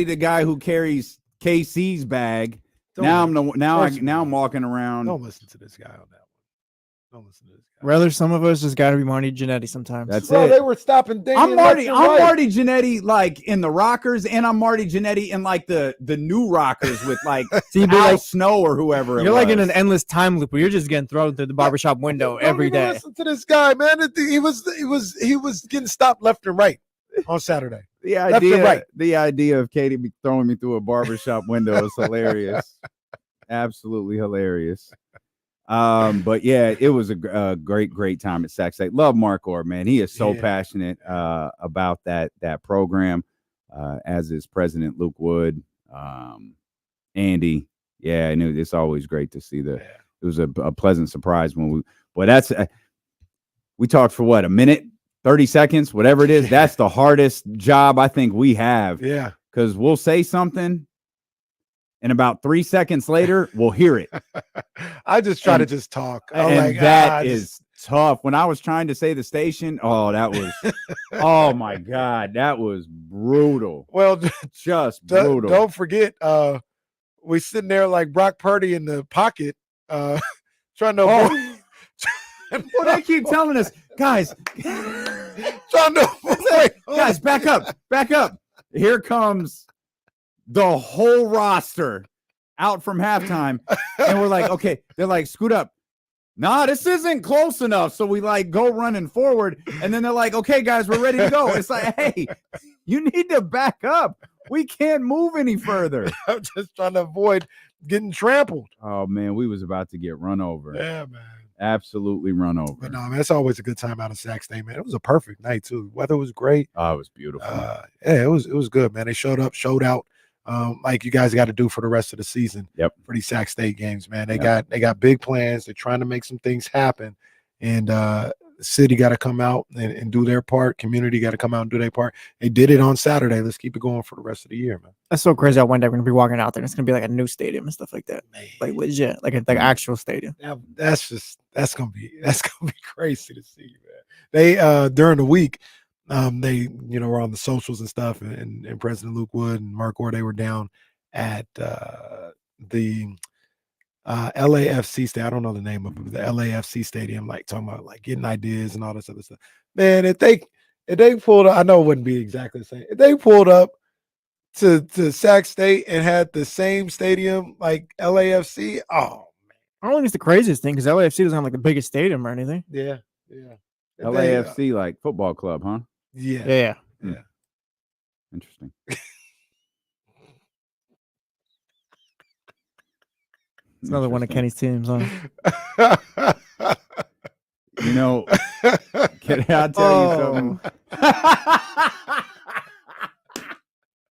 the guy who carries KC's bag. Now I'm walking around. Don't listen to this guy on that one. Don't listen to this guy. Rather, some of us just got to be Marty Jannetty sometimes. That's Bro, it. they were stopping Damian. I'm Marty Jannetty like in the Rockers, and I'm Marty Jannetty in like the new Rockers with like Al Snow or whoever. You're like in an endless time loop where you're just getting thrown through the barbershop window every day. Listen to this guy, man. He was getting stopped left and right on Saturday. The idea of Katie throwing me through a barbershop window is hilarious. Absolutely hilarious. But yeah, it was a great time at Sac State. Love Mark Orr, man. He is so passionate about that program, as is President Luke Wood, Andy. Yeah, and it's always great to see it was a pleasant surprise when we talked for what, a minute, 30 seconds, whatever it is. That's the hardest job I think we have. Yeah. Because we'll say something, and about 3 seconds later, we'll hear it. I just try to just talk. That is tough. When I was trying to say the station, that was, oh my God, that was brutal. Well, just brutal. Don't forget, we sitting there like Brock Purdy in the pocket, trying to. Well, they keep telling us, guys, guys, back up. Here comes the whole roster out from halftime. And we're like, okay, they're like, scoot up. Nah, this isn't close enough. So we like go running forward. And then they're like, okay, guys, we're ready to go. It's like, hey, you need to back up. We can't move any further. I'm just trying to avoid getting trampled. Oh, man, we was about to get run over. Yeah, man. Absolutely run over. But no, man, it's always a good time out of Sac State, man. It was a perfect night too. Weather was great. Oh, it was beautiful. Yeah, it was good, man. They showed out, like you guys got to do for the rest of the season. Yep. For these Sac State games, man. They got big plans. They're trying to make some things happen, and the city got to come out and do their part. Community got to come out and do their part. They did it on Saturday. Let's keep it going for the rest of the year, man. That's so crazy. That one day we're gonna be walking out there, and it's gonna be like a new stadium and stuff like that, Man. like legit, like actual stadium. That's gonna be crazy to see, man. They during the week, they were on the socials and stuff, and President Luke Wood and Mark Orr, they were down at the LAFC stadium. I don't know the name of it, but the LAFC stadium, like talking about like getting ideas and all this other stuff. Man, if they pulled up, I know it wouldn't be exactly the same. If they pulled up to Sac State and had the same stadium like LAFC. Oh, I don't think it's the craziest thing because LAFC doesn't have like the biggest stadium or anything. yeah. LAFC like football club, huh? Yeah. Yeah. Interesting. It's another one of Kenny's teams, huh? You know, can I tell you something?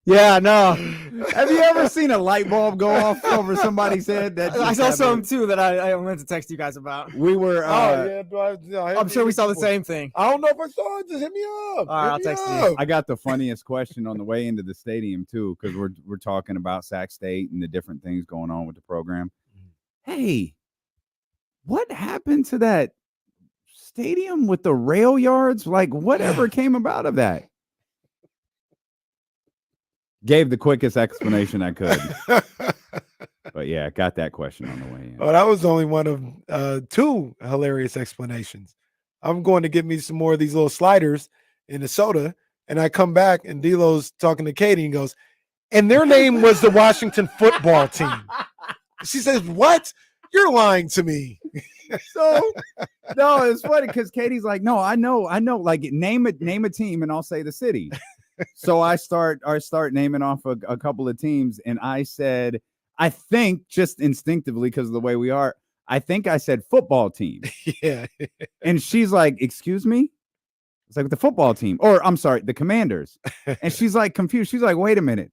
Yeah, no. Have you ever seen a light bulb go off over somebody's head? That I just saw happened? something too that I wanted to text you guys about. We were. I'm sure we saw the same thing. I don't know if I saw it. Just hit me up. All right, I'll text you. I got the funniest question on the way into the stadium too, because we're talking about Sac State and the different things going on with the program. Hey, what happened to that stadium with the rail yards? Like, whatever came about of that? Gave the quickest explanation I could. But yeah, I got that question on the way in. Oh, that was only one of two hilarious explanations. I'm going to get me some more of these little sliders in the soda, and I come back and D'Lo's talking to Katie and goes, and their name was the Washington football team. She says, "What? You're lying to me." So no, it's funny because Katie's like, "No, I know. Like, name a team, and I'll say the city." So I start naming off a couple of teams, and I said, I think just instinctively because of the way we are, I think I said football team. Yeah. And she's like, "Excuse me?" It's like the football team, or I'm sorry, the Commanders. And she's like confused. She's like, "Wait a minute,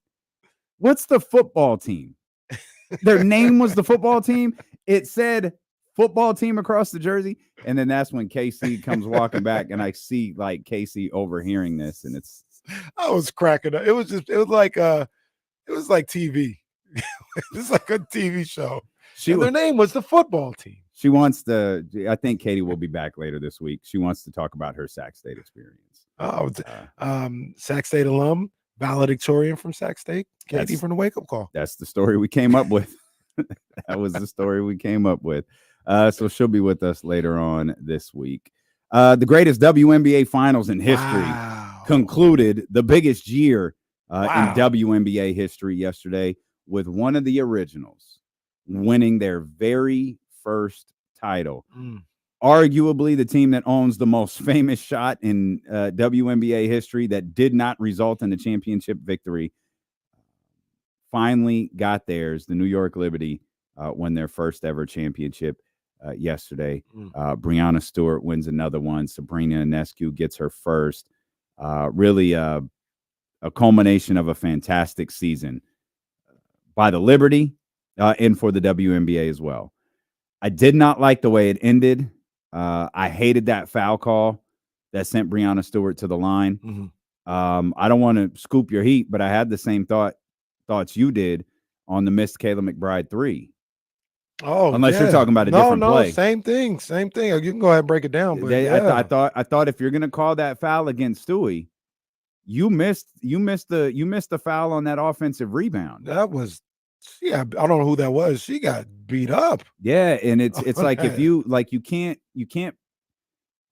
what's the football team?" Their name was the football team. It said football team across the jersey. And then that's when KC comes walking back, and I see like Casey overhearing this, and I was cracking up. It was like TV. It's like a TV show. Their name was the football team. She wants to. I think Katie will be back later this week. She wants to talk about her Sac State experience. Oh, Sac State alum, valedictorian from Sac State. Katie from the Wake Up Call. That's the story we came up with. That was the story we came up with. So she'll be with us later on this week. The greatest WNBA Finals in history concluded, the biggest year in WNBA history yesterday, with one of the originals winning their very first title. Arguably the team that owns the most famous shot in WNBA history that did not result in a championship victory finally got theirs. The New York Liberty won their first ever championship yesterday. Breanna Stewart wins another one. Sabrina Ionescu gets her first. Really a culmination of a fantastic season by the Liberty and for the WNBA as well. I did not like the way it ended. I hated that foul call that sent Breanna Stewart to the line. I don't want to scoop your heat, but I had the same thoughts you did on the missed Kayla McBride 3. Oh, unless you're talking about a different play. Same thing. You can go ahead and break it down. But I thought if you're gonna call that foul against Stewie, you missed the foul on that offensive rebound. That was, I don't know who that was. She got beat up. Yeah, and it's like if you can't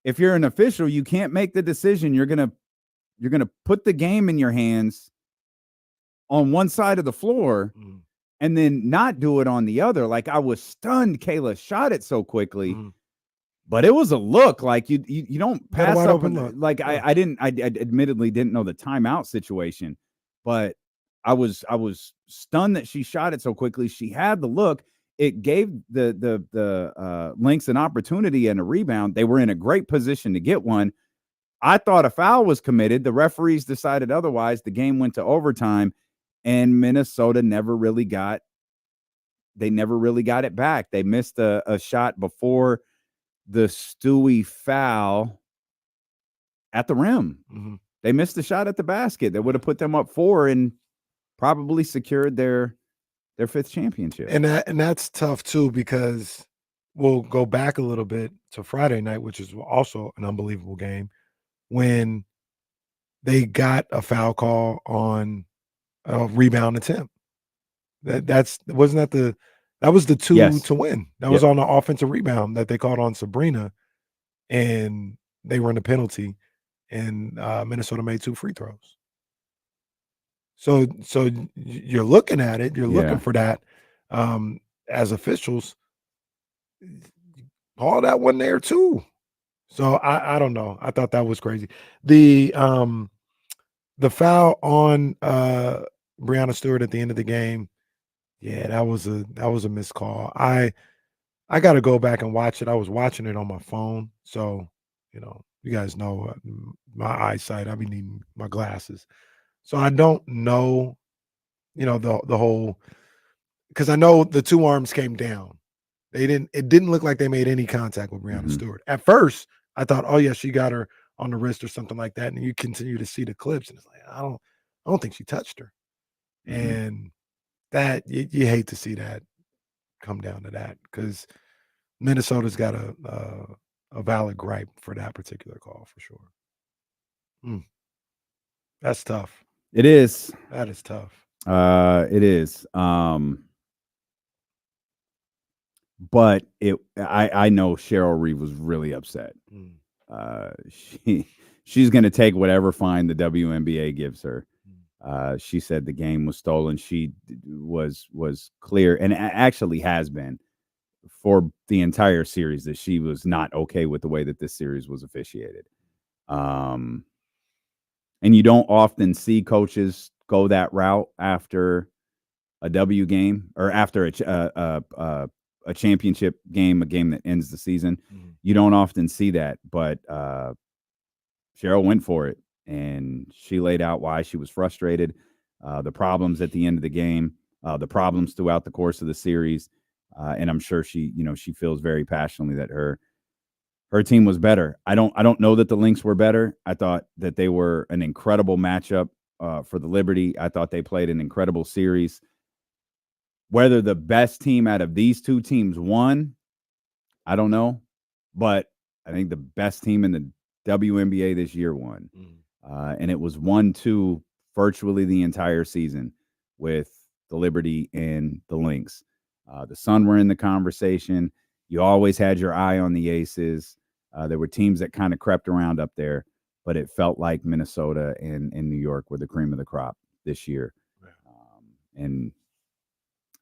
if you're an official, you can't make the decision. You're gonna put the game in your hands on one side of the floor. And then not do it on the other. Like, I was stunned Kayla shot it so quickly, but it was a look like you don't pass up. Like, I admittedly didn't know the timeout situation, but I was stunned that she shot it so quickly. She had the look. It gave the Lynx an opportunity and a rebound. They were in a great position to get one. I thought a foul was committed. The referees decided otherwise. The game went to overtime. And Minnesota never really got it back. They missed a shot before the Stewie foul at the rim. They missed a shot at the basket that would have put them up 4 and probably secured their 5th championship. And that's tough too, because we'll go back a little bit to Friday night, which is also an unbelievable game, when they got a foul call on a rebound attempt. That was the 2 to win. That was on the offensive rebound that they called on Sabrina, and they were in a penalty, and Minnesota made 2 free throws. So you're looking at it, you're Yeah. looking for that as officials. All that one there too. So I don't know. I thought that was crazy. The foul on Breonna Stewart at the end of the game, yeah, that was a missed call. I got to go back and watch it. I was watching it on my phone, so you guys know my eyesight. I be needing my glasses, so I don't know, the whole, because I know the two arms came down. It didn't look like they made any contact with Breonna Stewart. At first, I thought, oh yeah, she got her on the wrist or something like that. And you continue to see the clips, and it's like, I don't think she touched her. And that you hate to see that come down to that, because Minnesota's got a valid gripe for that particular call for sure. That's tough. It is. That is tough. It is. But I know Cheryl Reeve was really upset. She's going to take whatever fine the WNBA gives her. She said the game was stolen. She was clear, and actually has been for the entire series, that she was not okay with the way that this series was officiated. And you don't often see coaches go that route after a W game, or after a championship game, a game that ends the season. You don't often see that, but Cheryl went for it, and she laid out why she was frustrated, the problems at the end of the game, the problems throughout the course of the series, and I'm sure she feels very passionately that her team was better. I don't know that the Lynx were better. I thought that they were an incredible matchup for the Liberty. I thought they played an incredible series. Whether the best team out of these two teams won, I don't know. But I think the best team in the WNBA this year won. And it was 1-2 virtually the entire season with the Liberty and the Lynx. The Sun were in the conversation. You always had your eye on the Aces. There were teams that kind of crept around up there, but it felt like Minnesota and New York were the cream of the crop this year. And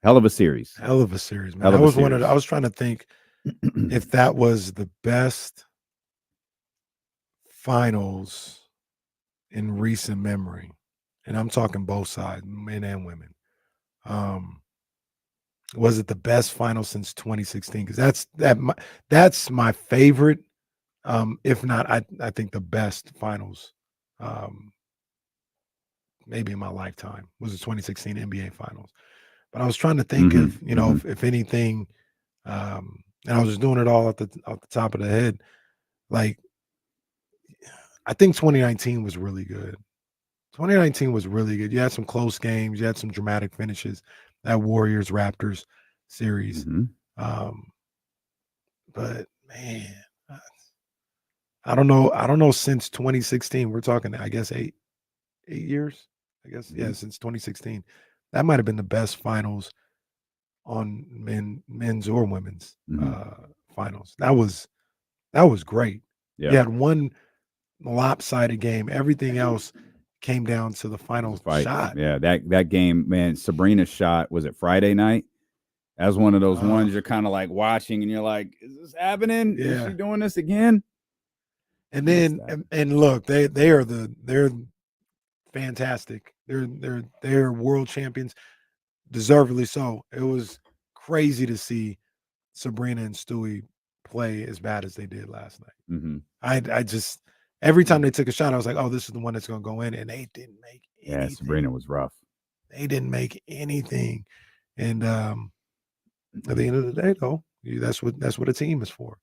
hell of a series. Hell of a series, man. I was trying to think if that was the best finals in recent memory. And I'm talking both sides, men and women. Was it the best final since 2016? Because that's my favorite. If not, I think the best finals maybe in my lifetime was the 2016 NBA Finals. But I was trying to think if anything, and I was just doing it all off the top of the head. Like, I think 2019 was really good. 2019 was really good. You had some close games. You had some dramatic finishes. That Warriors-Raptors series. But, man, I don't know. I don't know since 2016. We're talking, I guess, eight years. I guess, yeah, since 2016. That might have been the best finals on men's or women's finals. That was great. Yeah. You had one lopsided game. Everything else came down to the final shot. Yeah, that game, man. Sabrina's shot, was it Friday night? That was one of those ones you're kind of like watching, and you're like, "Is this happening? Yeah. Is she doing this again?" And then and look, they're fantastic. They're world champions, deservedly so. It was crazy to see Sabrina and Stewie play as bad as they did last night. I just, every time they took a shot, I was like, oh, this is the one that's going to go in, and they didn't make anything. Yeah, Sabrina was rough. They didn't make anything, and at the end of the day, though, that's what a team is for.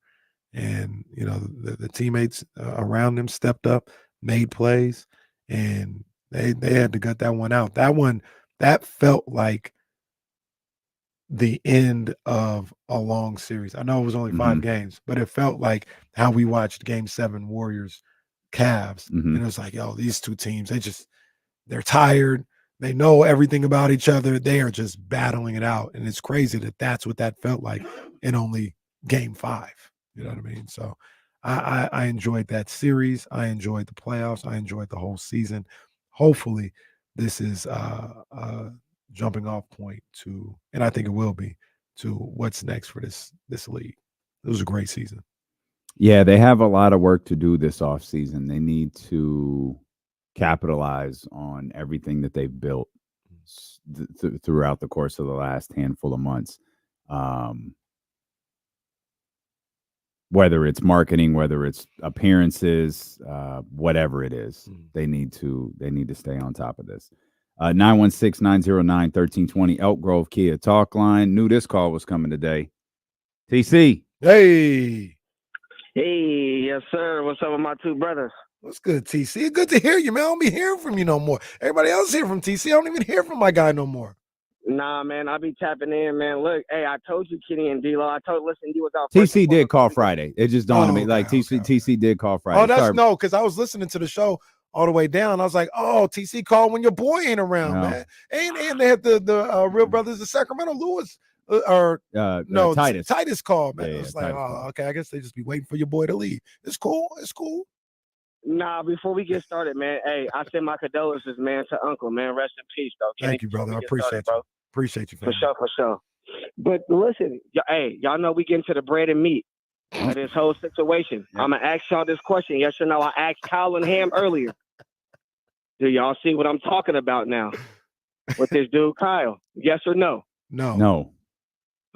And the teammates around them stepped up, made plays, and they had to gut that one out. That felt like the end of a long series. I know it was only 5 games, but it felt like how we watched Game 7 Warriors Cavs. And it was like, yo, these two teams, they're tired. They know everything about each other. They are just battling it out. And it's crazy that that's what that felt like in only Game 5. You know what I mean? So I enjoyed that series. I enjoyed the playoffs. I enjoyed the whole season. Hopefully this is a jumping off point to, and I think it will be, to what's next for this league. It was a great season. Yeah, they have a lot of work to do this offseason. They need to capitalize on everything that they've built throughout the course of the last handful of months. Whether it's marketing, whether it's appearances, whatever it is, they need to stay on top of this. 916-909-1320 Elk Grove Kia Talk Line. Knew this call was coming today. TC. Hey. Hey, yes, sir. What's up with my two brothers? What's good, TC? Good to hear you, man. I don't be hearing from you no more. Everybody else hear from TC. I don't even hear from my guy no more. Nah, man, I be tapping in, man. Look, hey, I told you, Kenny and D-Lo. Listen, you was out. TC did call Friday. It just dawned on me. Like, TC did call Friday. Oh, that's no, because I was listening to the show all the way down. I was like, oh, TC called when your boy ain't around, man. And they had the Real Brothers of Sacramento, Lewis. Titus. Titus called, man. Yeah, It's like, okay, I guess they just be waiting for your boy to leave. It's cool. It's cool. Nah, before we get started, man, hey, I send my condolences, man, to Uncle, man. Rest in peace, though. Thank you, brother. I appreciate you. Appreciate you, for sure. But listen, hey, y'all know we get into the bread and meat of this whole situation. Yeah. I'm going to ask y'all this question. Yes or no? I asked Kyle and Ham earlier. Do y'all see what I'm talking about now with this dude, Kyle? Yes or no? No.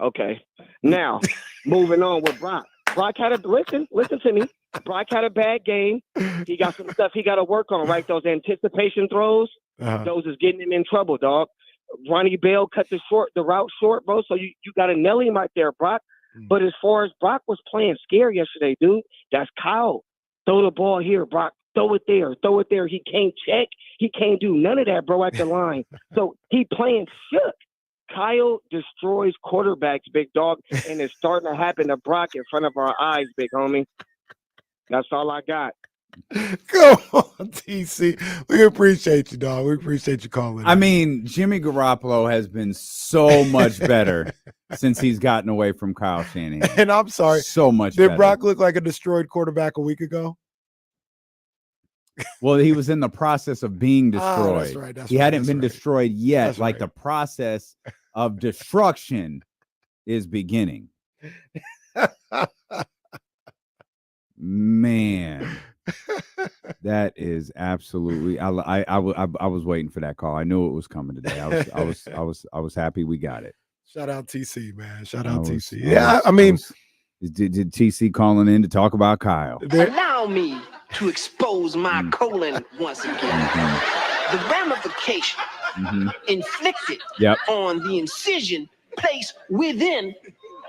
Okay. Now, moving on with Brock. Brock had listen to me. Brock had a bad game. He got some stuff he got to work on, right? Those anticipation throws, those is getting him in trouble, dog. Ronnie Bell cut the route short, bro. So you got to nail him right there, Brock. But as far as Brock was playing scared yesterday, dude, that's Kyle. Throw the ball here, Brock. Throw it there. He can't check. He can't do none of that, bro, at the line. So he playing shook. Kyle destroys quarterbacks, big dog, and it's starting to happen to Brock in front of our eyes, big homie. That's all I got. Go on, TC. We appreciate you, dog. We appreciate you calling. I mean, Jimmy Garoppolo has been so much better since he's gotten away from Kyle Shanahan. And I'm sorry, so much Did better. Brock look like a destroyed quarterback a week ago? Well, he was in the process of being destroyed. That's right. He hadn't been destroyed yet. That's like right. the process of destruction is beginning. Man, that is absolutely. I was waiting for that call. I knew it was coming today. I was happy we got it. Shout out TC, man. Shout out TC. Did TC calling in to talk about Kyle? Allow me to expose my colon once again. The ramification inflicted on the incision placed within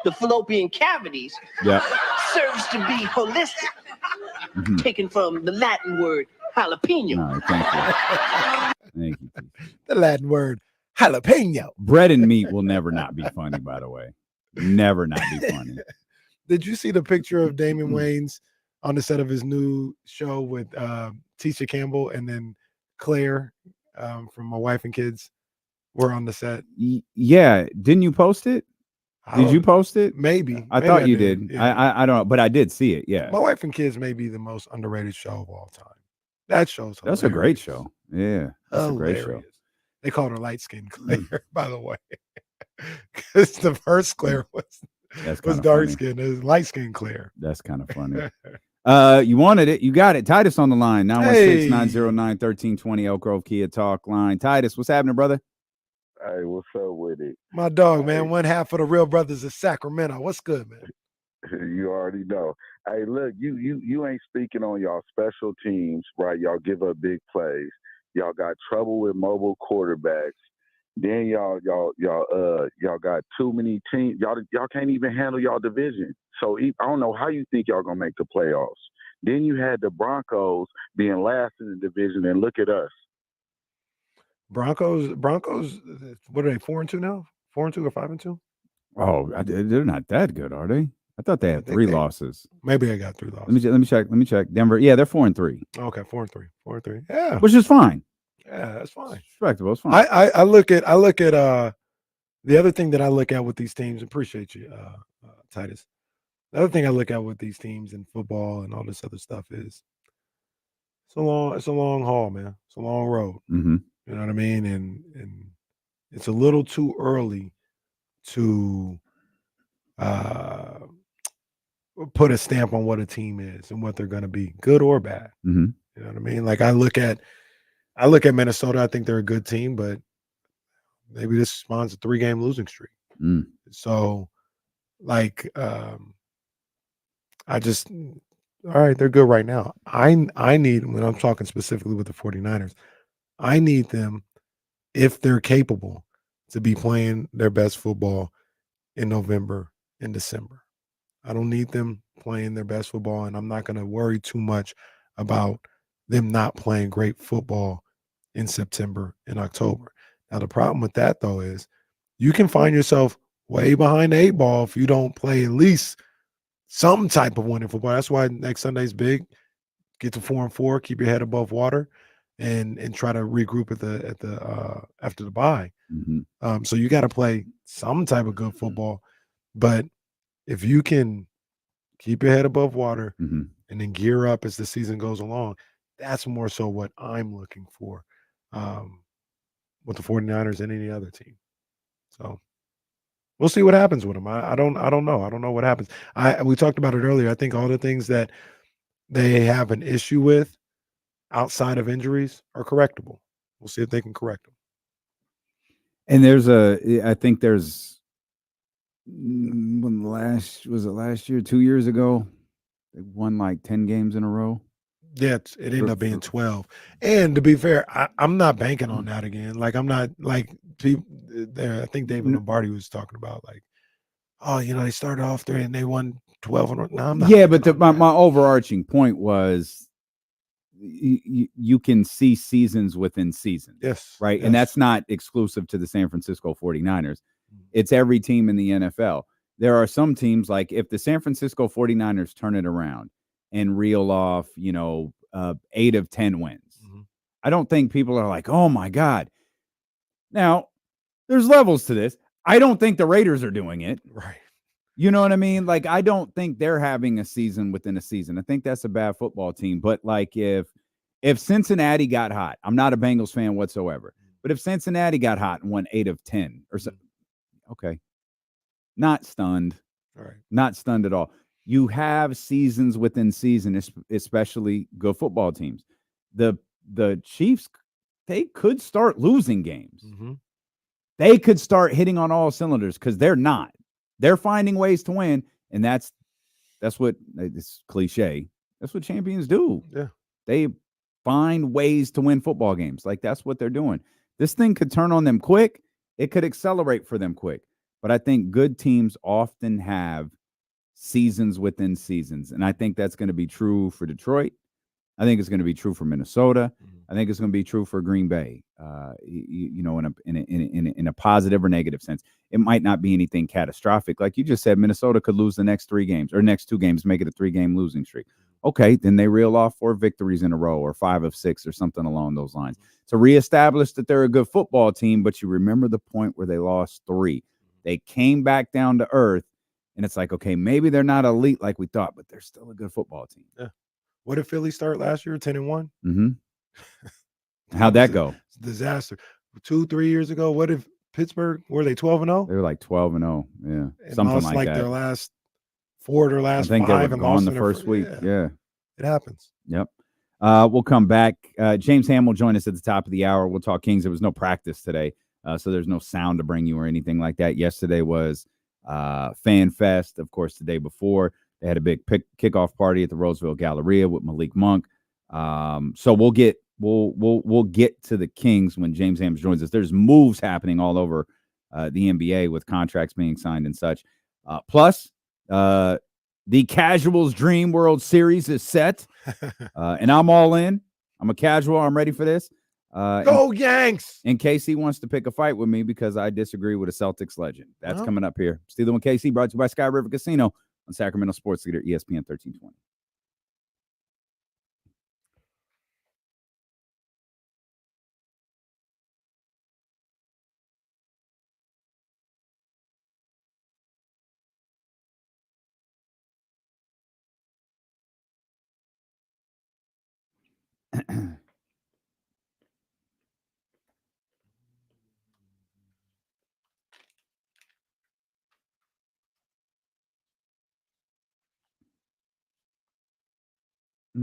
the fallopian cavities serves to be holistic, taken from the Latin word jalapeno. No, thank you. The Latin word jalapeno. Bread and meat will never not be funny, by the way. Never not be funny. Did you see the picture of Damon Wayans on the set of his new show with Tisha Campbell and then Claire from My Wife and Kids were on the set? Yeah. Didn't you post it? Did you post it? Maybe. I thought you did. Yeah. I don't know, but I did see it. Yeah. My Wife and Kids may be the most underrated show of all time. That show's hilarious. That's a great show. Yeah. That's a great show. They called her light skinned Claire, by the way. Because the first Claire was dark skinned. It was light skinned Claire. That's kind of funny. You wanted it. You got it. Titus on the line. 916-909-1320 Elk Grove Kia Talk line. Titus, what's happening, brother? Hey, what's up with it? My dog, man. One half of the Real Brothers of Sacramento. What's good, man? You already know. Hey, look, you ain't speaking on y'all special teams, right? Y'all give up big plays. Y'all got trouble with mobile quarterbacks. Then y'all got too many teams. Y'all can't even handle y'all division. So I don't know how you think y'all gonna make the playoffs. Then you had the Broncos being last in the division, and look at us. Broncos. What are they? 4-2 now? 4-2 or 5-2? Oh, they're not that good, are they? I thought they had three losses. Maybe I got 3 losses. Let me check. Denver. Yeah, they're 4-3. Okay, 4-3. 4-3. Yeah, which is fine. Yeah, that's fine. Respectable. It's fine. I look at the other thing that I look at with these teams. Appreciate you, Titus. The other thing I look at with these teams in football and all this other stuff is it's a long haul, man. It's a long road. You know what I mean? And it's a little too early to put a stamp on what a team is and what they're going to be, good or bad. Mm-hmm. You know what I mean? Like I look at Minnesota. I think they're a good team, but maybe this spawns a 3-game losing streak. Mm. So, like, I just all right, they're good right now. I need, when I'm talking specifically with the 49ers, I need them, if they're capable, to be playing their best football in November and December. I don't need them playing their best football, and I'm not going to worry too much about them not playing great football in September and October. Now, the problem with that, though, is you can find yourself way behind the 8 ball if you don't play at least some type of winning football. That's why next Sunday's big. Get to 4-4, keep your head above water, and try to regroup at the after the bye. Mm-hmm. So you got to play some type of good football, but if you can keep your head above water Mm-hmm. and then gear up as the season goes along, that's more so what I'm looking for with the 49ers and any other team. So we'll see what happens with them. I don't know. I don't know what happens. We talked about it earlier. I think all the things that they have an issue with outside of injuries are correctable. We'll see if they can correct them. And I think there's last year, 2 years ago, they won like 10 games in a row. Yeah, it ended up being 12. And to be fair, I'm not banking on that again. Like I'm not like people there. I think David Lombardi was talking about like, oh, they started off 3 and they won 12. No, I'm not. Yeah, but my overarching point was you can see seasons within seasons. Yes. Right. Yes. And that's not exclusive to the San Francisco 49ers. It's every team in the NFL. There are some teams, like if the San Francisco 49ers turn it around and reel off, 8 of 10 wins, I don't think people are like, oh my God. Now, there's levels to this. I don't think the Raiders are doing it. Right. You know what I mean? Like, I don't think they're having a season within a season. I think that's a bad football team. But like if Cincinnati got hot, I'm not a Bengals fan whatsoever. But if Cincinnati got hot and won 8 of 10 or something, okay. Not stunned. All right. Not stunned at all. You have seasons within season, especially good football teams. The Chiefs, they could start losing games. Mm-hmm. They could start hitting on all cylinders because they're not. They're finding ways to win, and that's what, it's cliche. That's what champions do. Yeah. They find ways to win football games. Like, that's what they're doing. This thing could turn on them quick. It could accelerate for them quick. But I think good teams often have seasons within seasons, and I think that's going to be true for Detroit. I think it's going to be true for Minnesota. I think it's going to be true for Green Bay. In a positive or negative sense, it might not be anything catastrophic. Like you just said, Minnesota could lose the next 3 games or next 2 games, make it a 3-game losing streak. Okay, then they reel off 4 victories in a row or 5 of 6 or something along those lines to reestablish that they're a good football team. But you remember the point where they lost 3. They came back down to earth, and it's like, okay, maybe they're not elite like we thought, but they're still a good football team. Yeah. What did Philly start last year? 10-1. Mm-hmm. How'd that go? It's a disaster. 2-3 years ago, what if Pittsburgh, were they 12-0? They were like 12-0. Yeah, and something lost like that. Their last 4 or last 5. I think they were and gone lost the first week. Yeah, it happens. Yep. We'll come back. James Ham will join us at the top of the hour. We'll talk Kings. There was no practice today, so there's no sound to bring you or anything like that. Yesterday was Fan Fest. Of course, the day before, they had a big kickoff party at the Roseville Galleria with Malik Monk. So we'll get to the Kings when James Ham joins us. There's moves happening all over the NBA with contracts being signed and such. Plus, the Casuals Dream World Series is set, and I'm all in. I'm a casual. I'm ready for this. Go Yanks! And KC wants to pick a fight with me because I disagree with a Celtics legend. That's coming up here. Steeler and KC, brought to you by Sky River Casino on Sacramento Sports Leader ESPN 1320. I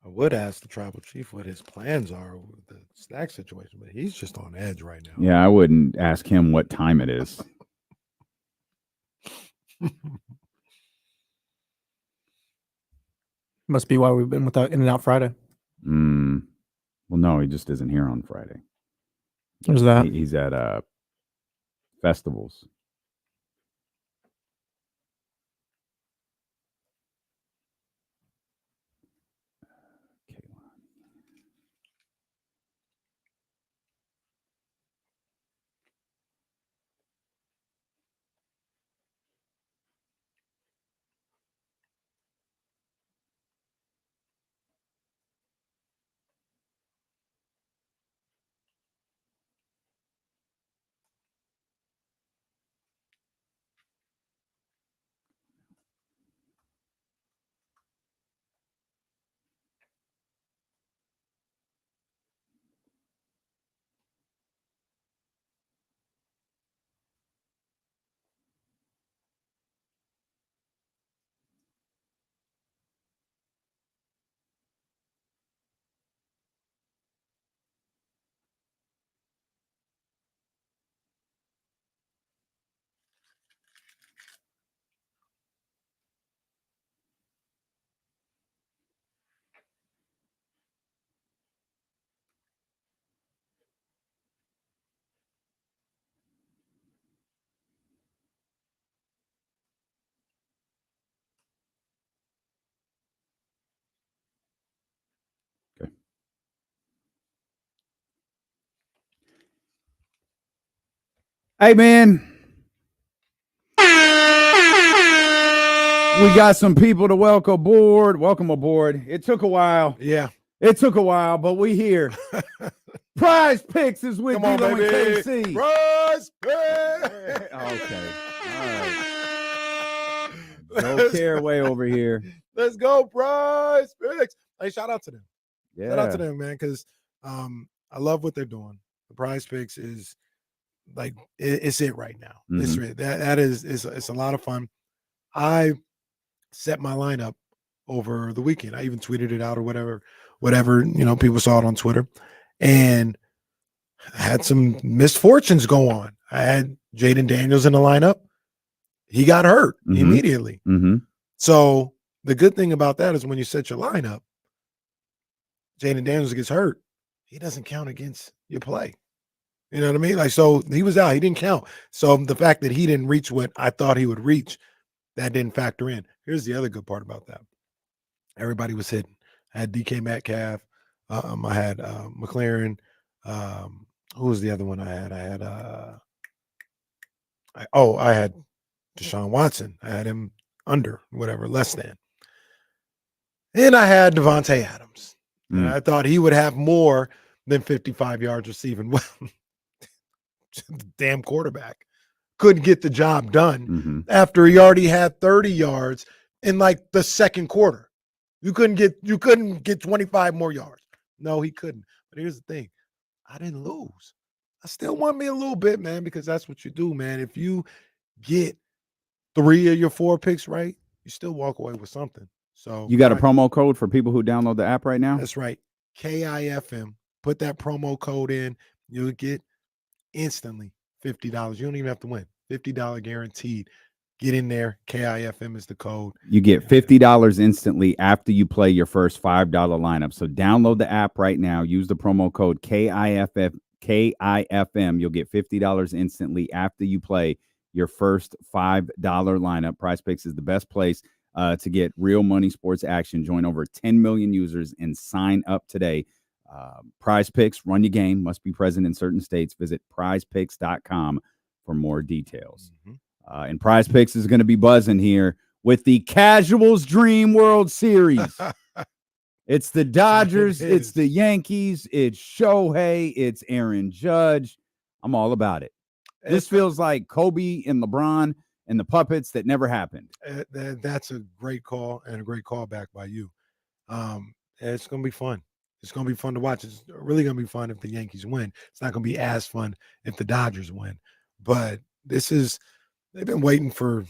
would ask the tribal chief what his plans are with the snack situation, but he's just on edge right now. Yeah, I wouldn't ask him what time it is. Must be why we've been without In-N-Out Friday. Well, no, he just isn't here on Friday. There's that. He's at festivals. Hey, man. We got some people to welcome aboard. Welcome aboard. It took a while. Yeah. It took a while, but we here. Prize Picks is with Come on, Dilo and baby. KC. Prize Picks. Okay. All right. No care way over here. Let's go, Prize Picks. Hey, shout out to them. Yeah. Shout out to them, man, because I love what they're doing. The Prize Picks is like it's it right now. It's it's a lot of fun. I set my lineup over the weekend. I even tweeted it out or whatever, people saw it on Twitter, and I had some misfortunes go on. I had Jaden Daniels in the lineup. He got hurt immediately. So the good thing about that is when you set your lineup, Jaden Daniels gets hurt, he doesn't count against your play. You know what I mean? Like, so he was out. He didn't count. So the fact that he didn't reach what I thought he would reach, that didn't factor in. Here's the other good part about that. Everybody was hitting. I had DK Metcalf. I had McLaren. Who was the other one I had? I had Deshaun Watson. I had him under, whatever, less than. And I had Devontae Adams. And I thought he would have more than 55 yards receiving. Well, damn quarterback couldn't get the job done after he already had 30 yards in like the second quarter. You couldn't get 25 more yards. No, he couldn't. But here's the thing. I didn't lose. I still won me a little bit, man, because that's what you do, man. If you get 3 of your 4 picks right, you still walk away with something. So you got a promo code for people who download the app right now? That's right. KIFM. Put that promo code in. You'll get instantly $50. You don't even have to win. $50 guaranteed. Get in there. KIFM is the code. You get $50 instantly after you play your first $5 lineup. So download the app right now. Use the promo code KIFM. You'll get $50 instantly after you play your first $5 lineup. Prize Picks is the best place to get real money sports action. Join over 10 million users and sign up today. Prize Picks, run your game, must be present in certain states. Visit prizepicks.com for more details. And Prize Picks is going to be buzzing here with the Casuals Dream World Series. It's the Dodgers, it's the Yankees, it's Shohei, it's Aaron Judge. I'm all about it. This feels like Kobe and LeBron and the puppets that never happened. That's a great call and a great callback by you. It's going to be fun. It's going to be fun to watch. It's really going to be fun if the Yankees win. It's not going to be as fun if the Dodgers win. But they've been waiting for,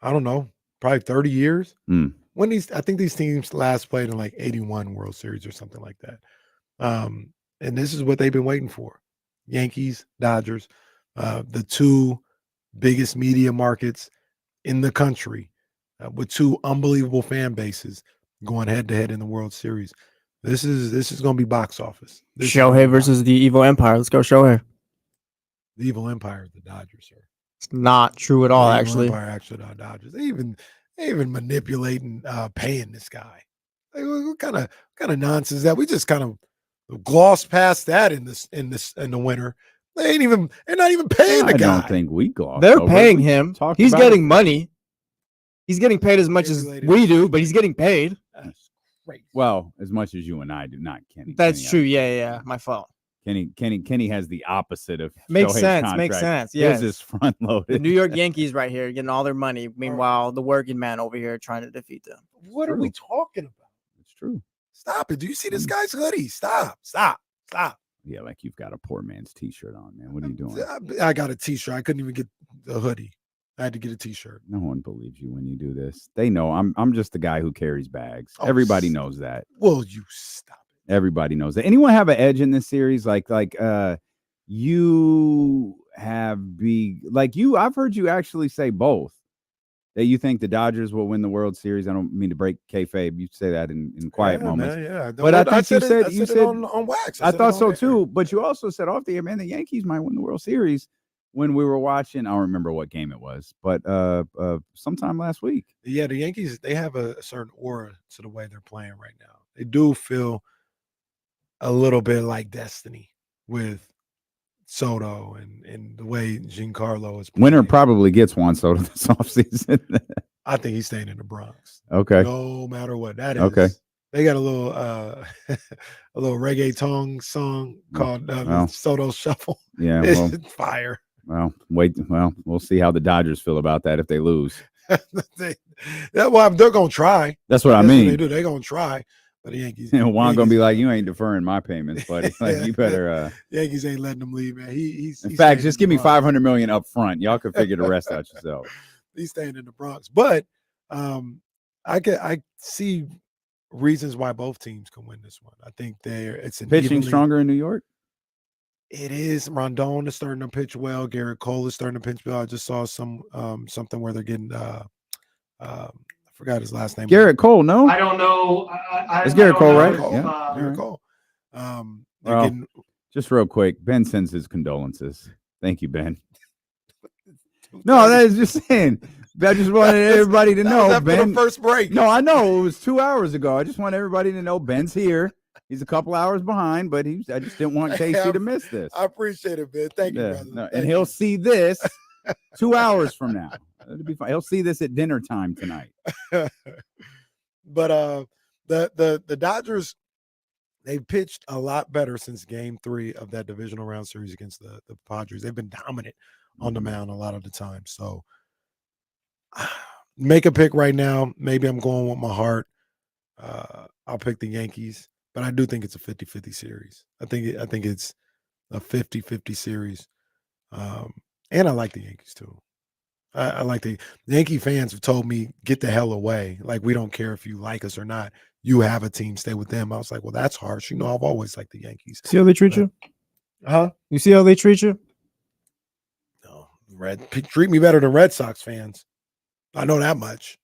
I don't know, probably 30 years. I think these teams last played in like 81 World Series or something like that. And this is what they've been waiting for. Yankees, Dodgers, the two biggest media markets in the country with two unbelievable fan bases going head to head in the World Series. This is going to be box office. Shohei versus the Evil Empire. Let's go, Shohei. The Evil Empire is the Dodgers, sir. It's not true at all, actually. The Empire actually the Dodgers. They even manipulating paying this guy. Like, what kind of nonsense is that? We just kind of glossed past that in the winter. They're not even paying the guy. I don't think we glossed. They're paying him. He's getting money. He's getting paid as much as we do, but he's getting paid. That's great. Well, as much as you and I do, not Kenny. That's Kenny, true. Yeah. My fault. Kenny has the opposite of makes Shohei's sense. contract. Makes sense. Yes, Yeah, is front loaded. The New York Yankees right here getting all their money. Meanwhile, the working man over here trying to defeat them. What are we talking about? It's true. Stop it. Do you see this guy's hoodie? Stop. Yeah, like you've got a poor man's T-shirt on, man. What are you doing? I got a T-shirt. I couldn't even get the hoodie. I had to get a T-shirt. No one believes you when you do this. They know I'm just the guy who carries bags. Everybody knows that. Will you stop it? Everybody knows that. Anyone have an edge in this series? Like you have I've heard you actually say both. That you think the Dodgers will win the World Series. I don't mean to break kayfabe. You say that in quiet moments. Man, yeah. But I think you said on wax. I thought so too. But you also said off the air, man, the Yankees might win the World Series when we were watching. I don't remember what game it was, but sometime last week. Yeah, the Yankees, they have a certain aura to the way they're playing right now. They do feel a little bit like destiny with Soto and the way Giancarlo is playing. Winner probably gets Juan Soto this offseason. I think he's staying in the Bronx. Okay. No matter what that is. Okay. They got a little reggaeton song called Soto Shuffle. Yeah. It's fire. Well, we'll see how the Dodgers feel about that if they lose. They're going to try. That's what I mean. What they do. They're going to try. But the Yankees, Juan gonna be like, you ain't deferring my payments, buddy. Like, you better. Yankees ain't letting him leave, man. He's in fact, just give me $500 million up front. Y'all can figure the rest out yourself. He's staying in the Bronx, but I see reasons why both teams can win this one. I think it's an pitching stronger in New York. It is. Rondon is starting to pitch well. Garrett Cole is starting to pitch well. I just saw something where they're getting I forgot his last name. Garrett Cole, no? I don't know. It's Garrett Cole, right? Yeah, Garrett Cole. Just real quick, Ben sends his condolences. Thank you, Ben. No, that is just saying. I just wanted everybody to know, Ben. The first break. No, I know. It was 2 hours ago. I just want everybody to know Ben's here. He's a couple hours behind, but I just didn't want KC to miss this. I apprate it, Ben. Thank you, brother. No, and he'll see this 2 hours from now. It'll be fine. He'll see this at dinner time tonight. But the Dodgers, they've pitched a lot better since Game 3 of that divisional round series against the Padres. They've been dominant on the mound a lot of the time. So make a pick right now. Maybe I'm going with my heart. I'll pick the Yankees, but I do think it's a 50-50 series. I think it's a 50-50 series. And I like the Yankees too. I like the Yankee fans have told me, get the hell away. Like, we don't care if you like us or not. You have a team, stay with them. I was like, well, that's harsh. You know, I've always liked the Yankees. See how they treat you? Huh? You see how they treat you? No, treat me better than Red Sox fans. I know that much.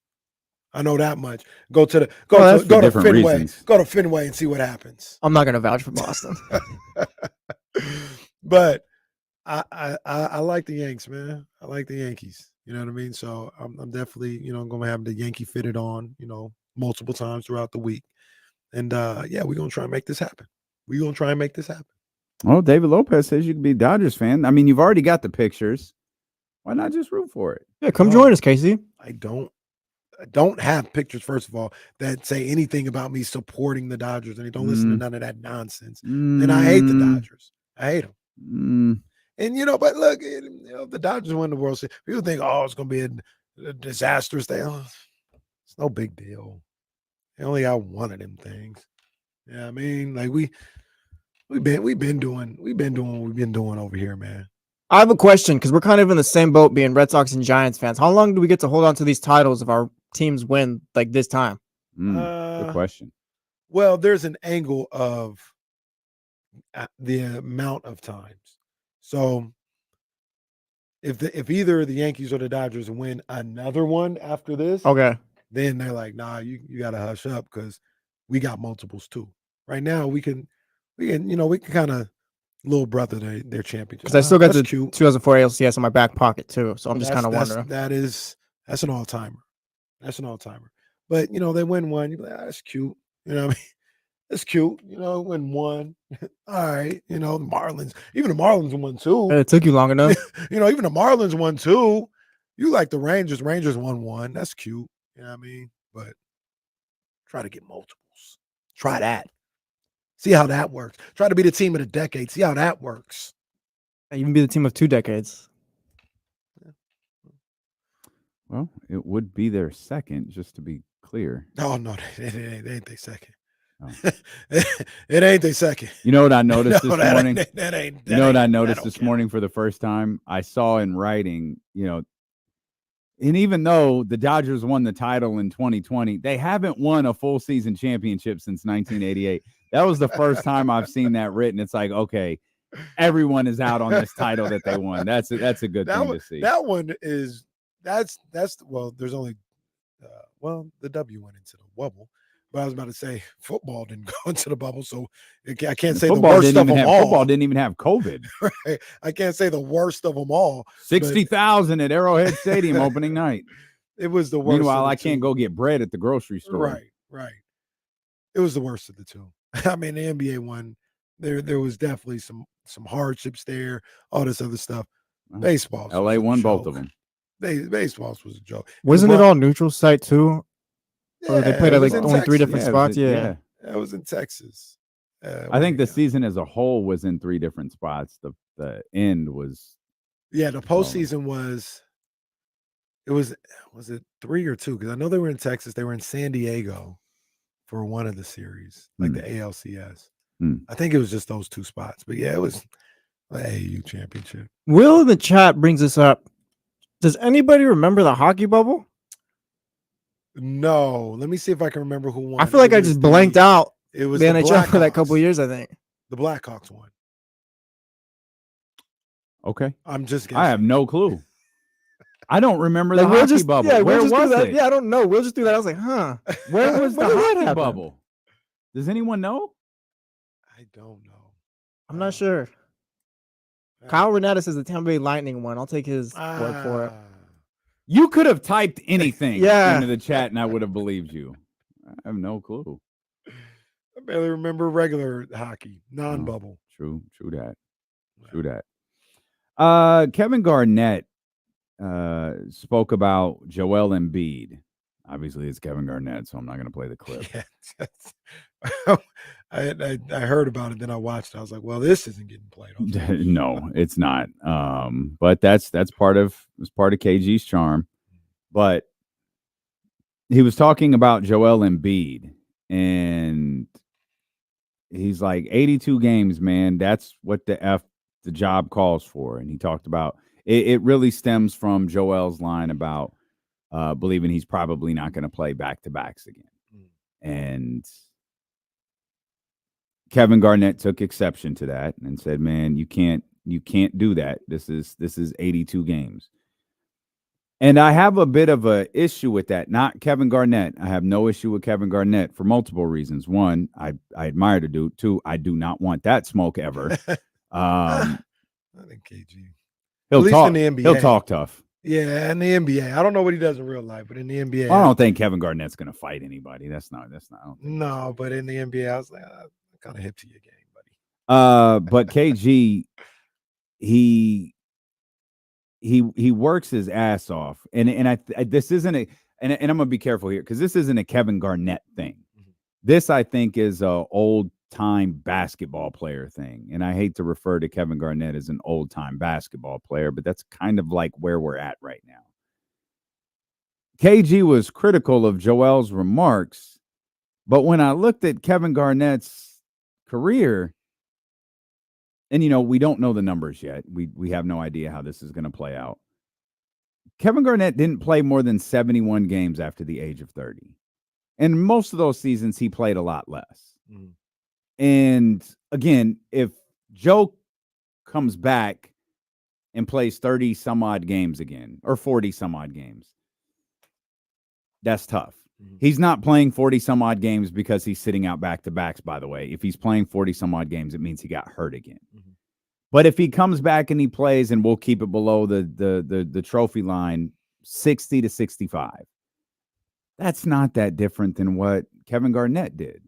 Go to Fenway. Reasons. Go to Fenway and see what happens. I'm not gonna vouch for Boston. But I like the Yanks, man. I like the Yankees. You know what I mean? So I'm definitely, going to have the Yankee fitted on, multiple times throughout the week. And we're going to try and make this happen. Well, David Lopez says you can be a Dodgers fan. I mean, you've already got the pictures. Why not just root for it? Yeah, come join us, Casey. I don't have pictures, first of all, that say anything about me supporting the Dodgers, and they don't listen to none of that nonsense. And I hate the Dodgers. I hate them. And but look, the Dodgers win the World Series. People think, oh, it's going to be a disastrous thing. Oh, it's no big deal. They only got one of them things. Yeah, I mean, like we've been doing what we've been doing over here, man. I have a question because we're kind of in the same boat, being Red Sox and Giants fans. How long do we get to hold on to these titles if our teams win like this time? Good question. Well, there's an angle of the amount of times. So if either the Yankees or the Dodgers win another one after this, okay, then they're like, nah, you got to hush up because we got multiples too. Right now, we can kind of little brother their championship. Because I still got the cute. 2004 ALCS in my back pocket too, so I'm just kind of wondering. That's an all timer. That's an all timer. But they win one. You're like, that's cute. You know what I mean? It's cute. Win one. All right. The Marlins. Even the Marlins won two. It took you long enough. Even the Marlins won two. You like the Rangers. Rangers won one. That's cute. You know what I mean? But try to get multiples. Try that. See how that works. Try to be the team of the decade. See how that works. Even be the team of 2 decades. Well, it would be their second, just to be clear. Oh, no, it ain't their second. Oh. It ain't their second. You know what I noticed this morning? You know what I noticed this morning for the first time? I saw in writing, and even though the Dodgers won the title in 2020, they haven't won a full season championship since 1988. That was the first time I've seen that written. It's like, okay, everyone is out on this title that they won. That's a good thing to see. That one is that's well, there's only the W went into the bubble. But I was about to say football didn't go into the bubble, so I can't say the worst of them all. Football didn't even have COVID. Right. I can't say the worst of them all. 60,000 at Arrowhead Stadium opening night. It was the worst. Meanwhile, I can't go get bread at the grocery store. Right. It was the worst of the two. I mean, the NBA one, there was definitely some hardships there, all this other stuff. Baseball. LA won both of them. Baseball was a joke. Wasn't it all neutral site too? Yeah, or they played at like only Texas. 3 different spots? Yeah. That was in Texas. I think the season as a whole was in 3 different spots. The end was. Yeah, the postseason was it 3 or 2? Because I know they were in Texas. They were in San Diego for one of the series, like the ALCS. I think it was just those 2 spots. But yeah, it was the AAU championship. Will in the chat brings this up. Does anybody remember the hockey bubble? No. Let me see if I can remember who won. I feel like I just blanked out. It was the the NHL for that Blackhawks. couple of years, I think. The Blackhawks won. Okay. I'm just guessing. I have no clue. I don't remember the Like, hockey bubble. Yeah, Where was was it? Yeah, I don't know. We'll just do that. I was like, huh. Where was the When did that hockey happen? bubble? Does anyone know? I don't know. I'm not sure. Kyle Renata says the Tampa Bay Lightning won. I'll take his word for it. You could have typed anything Yeah. into the chat and I would have believed you. I have no clue. I barely remember regular hockey, non-bubble. True that. Kevin Garnett spoke about Joel Embiid. Obviously, it's Kevin Garnett, so I'm not going to play the clip. I heard about it, then I watched it. I was like, well, this isn't getting played on. No, it's not. But that's part of KG's charm. But he was talking about Joel Embiid, and he's like 82 games, man. That's what the job calls for. And he talked about it really stems from Joel's line about believing he's probably not going to play back-to-backs again. And Kevin Garnett took exception to that and said, man, you can't do that. This is 82 games. And I have a bit of a issue with that. Not Kevin Garnett. I have no issue with Kevin Garnett for multiple reasons. One, I admire the dude. 2, I do not want that smoke ever. I think KG. He'll At least talk in the NBA. He'll talk tough. Yeah, in the NBA. I don't know what he does in real life, but in the NBA. I don't think Kevin Garnett's going to fight anybody. That's not. No, but in the NBA, I was like, I'm kind of hip to your game, buddy. But KG, he works his ass off, and this isn't and I'm gonna be careful here because this isn't a Kevin Garnett thing. This I think is a old time basketball player thing. And I hate to refer to Kevin Garnett as an old time basketball player, but that's kind of like where we're at right now. KG was critical of Joel's remarks, but when I looked at Kevin Garnett's career, and, we don't know the numbers yet. We have no idea how this is going to play out. Kevin Garnett didn't play more than 71 games after the age of 30. And most of those seasons, he played a lot less. Mm. And again, if Joe comes back and plays 30 some odd games again, or 40 some odd games, that's tough. Mm-hmm. He's not playing 40 some odd games because he's sitting out back to backs, by the way. If he's playing 40 some odd games, it means he got hurt again. Mm-hmm. But if he comes back and he plays, and we'll keep it below the trophy line, 60 to 65, that's not that different than what Kevin Garnett did.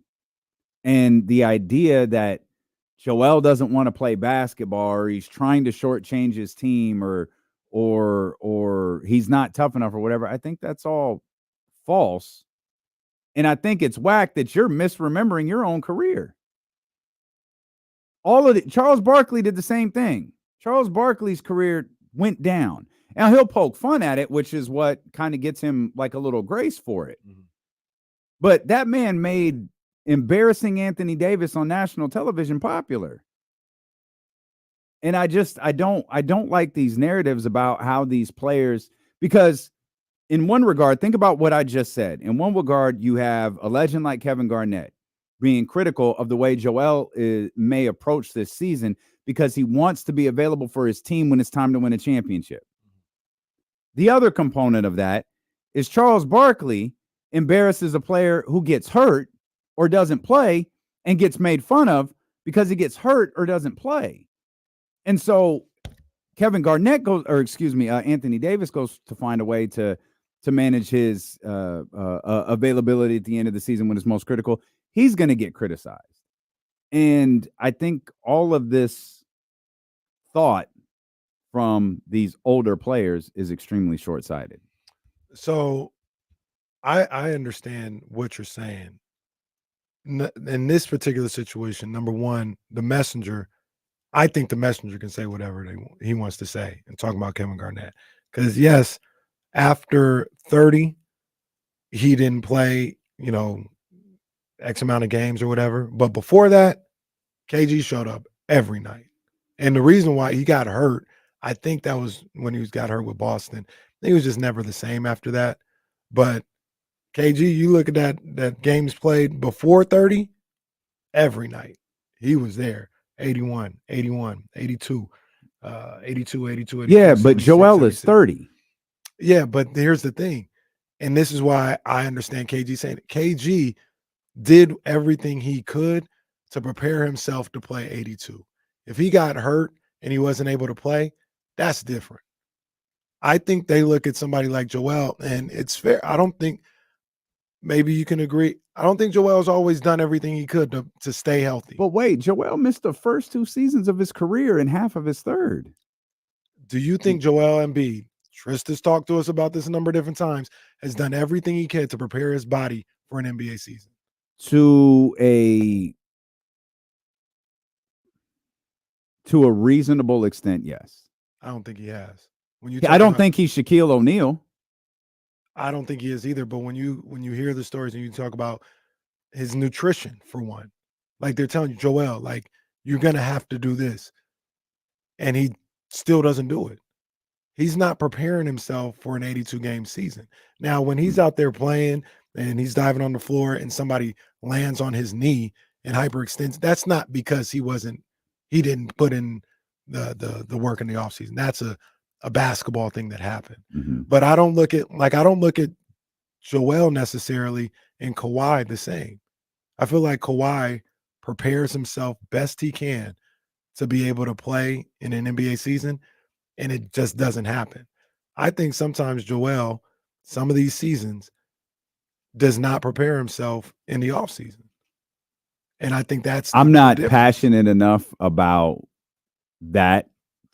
And the idea that Joel doesn't want to play basketball, or he's trying to shortchange his team, or he's not tough enough or whatever, I think that's all false. And I think it's whack that you're misremembering your own career. Charles Barkley did the same thing. Charles Barkley's career went down. Now, he'll poke fun at it, which is what kind of gets him like a little grace for it. Mm-hmm. But that man made embarrassing Anthony Davis on national television popular. And I don't like these narratives about how these players, because in one regard, think about what I just said. In one regard, you have a legend like Kevin Garnett being critical of the way Joel may approach this season because he wants to be available for his team when it's time to win a championship. The other component of that is Charles Barkley embarrasses a player who gets hurt or doesn't play and gets made fun of because he gets hurt or doesn't play. And so Anthony Davis goes to find a way to manage his availability at the end of the season when it's most critical. He's going to get criticized. And I think all of this thought from these older players is extremely short-sighted. So I understand what you're saying. In this particular situation, number one, I think the messenger can say whatever he wants to say and talk about Kevin Garnett. Because, yes, after 30, he didn't play, X amount of games or whatever. But before that, KG showed up every night. And the reason why he got hurt, I think that was when he got hurt with Boston. He was just never the same after that. But KG, you look at that games played before 30, every night. He was there. 81, 81, 82, 82, 82, 82. Yeah, but Joel is 30. Yeah, but here's the thing. And this is why I understand KG saying it. KG did everything he could to prepare himself to play 82. If he got hurt and he wasn't able to play, that's different. I think they look at somebody like Joel, and it's fair. I don't think, maybe you can agree, I don't think Joel's always done everything he could to stay healthy. But wait, Joel missed the first 2 seasons of his career and half of his third. Do you think Joel Embiid, Trista's talked to us about this a number of different times, has done everything he can to prepare his body for an NBA season? To a reasonable extent, yes. I don't think he has. I don't think he's Shaquille O'Neal. I don't think he is either. But when you hear the stories and you talk about his nutrition, for one, like they're telling you, Joel, like you're gonna have to do this, and he still doesn't do it. He's not preparing himself for an 82 game season. Now, when he's out there playing and he's diving on the floor and somebody lands on his knee and hyperextends, that's not because he didn't put in the work in the offseason. That's a basketball thing that happened. Mm-hmm. But I don't look at Joel necessarily and Kawhi the same. I feel like Kawhi prepares himself best he can to be able to play in an NBA season, and it just doesn't happen. I think sometimes Joel, some of these seasons, does not prepare himself in the offseason. And I think I'm not passionate enough about that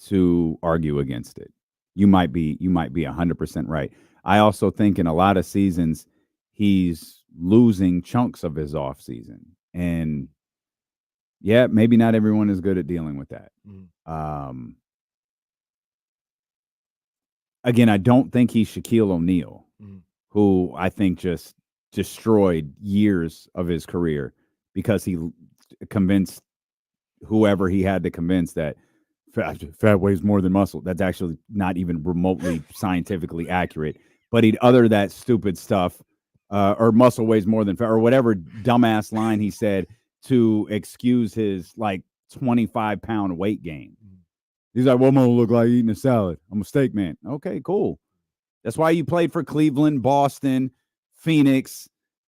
to argue against it. You might be 100% right. I also think in a lot of seasons he's losing chunks of his offseason. And Yeah, maybe not everyone is good at dealing with that. Again, I don't think he's Shaquille O'Neal, who I think just destroyed years of his career because he convinced whoever he had to convince that fat weighs more than muscle. That's actually not even remotely scientifically accurate. But he'd utter that stupid stuff, or muscle weighs more than fat, or whatever dumbass line he said to excuse his like 25-pound weight gain. He's like, well, I'm going to look like eating a salad. I'm a steak man. Okay, cool. That's why you played for Cleveland, Boston, Phoenix,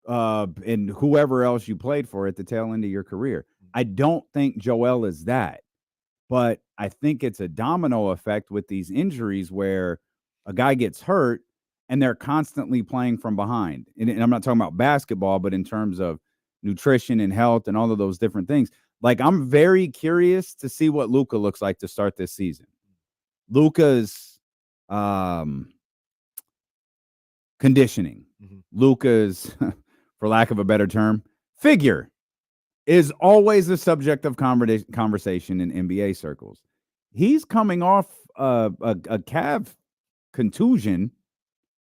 and whoever else you played for at the tail end of your career. I don't think Joel is that. But I think it's a domino effect with these injuries where a guy gets hurt and they're constantly playing from behind. And I'm not talking about basketball, but in terms of nutrition and health and all of those different things. Like, I'm very curious to see what Luka looks like to start this season. Luka's conditioning, Luka's, for lack of a better term, figure is always the subject of conversation in NBA circles. He's coming off a calf contusion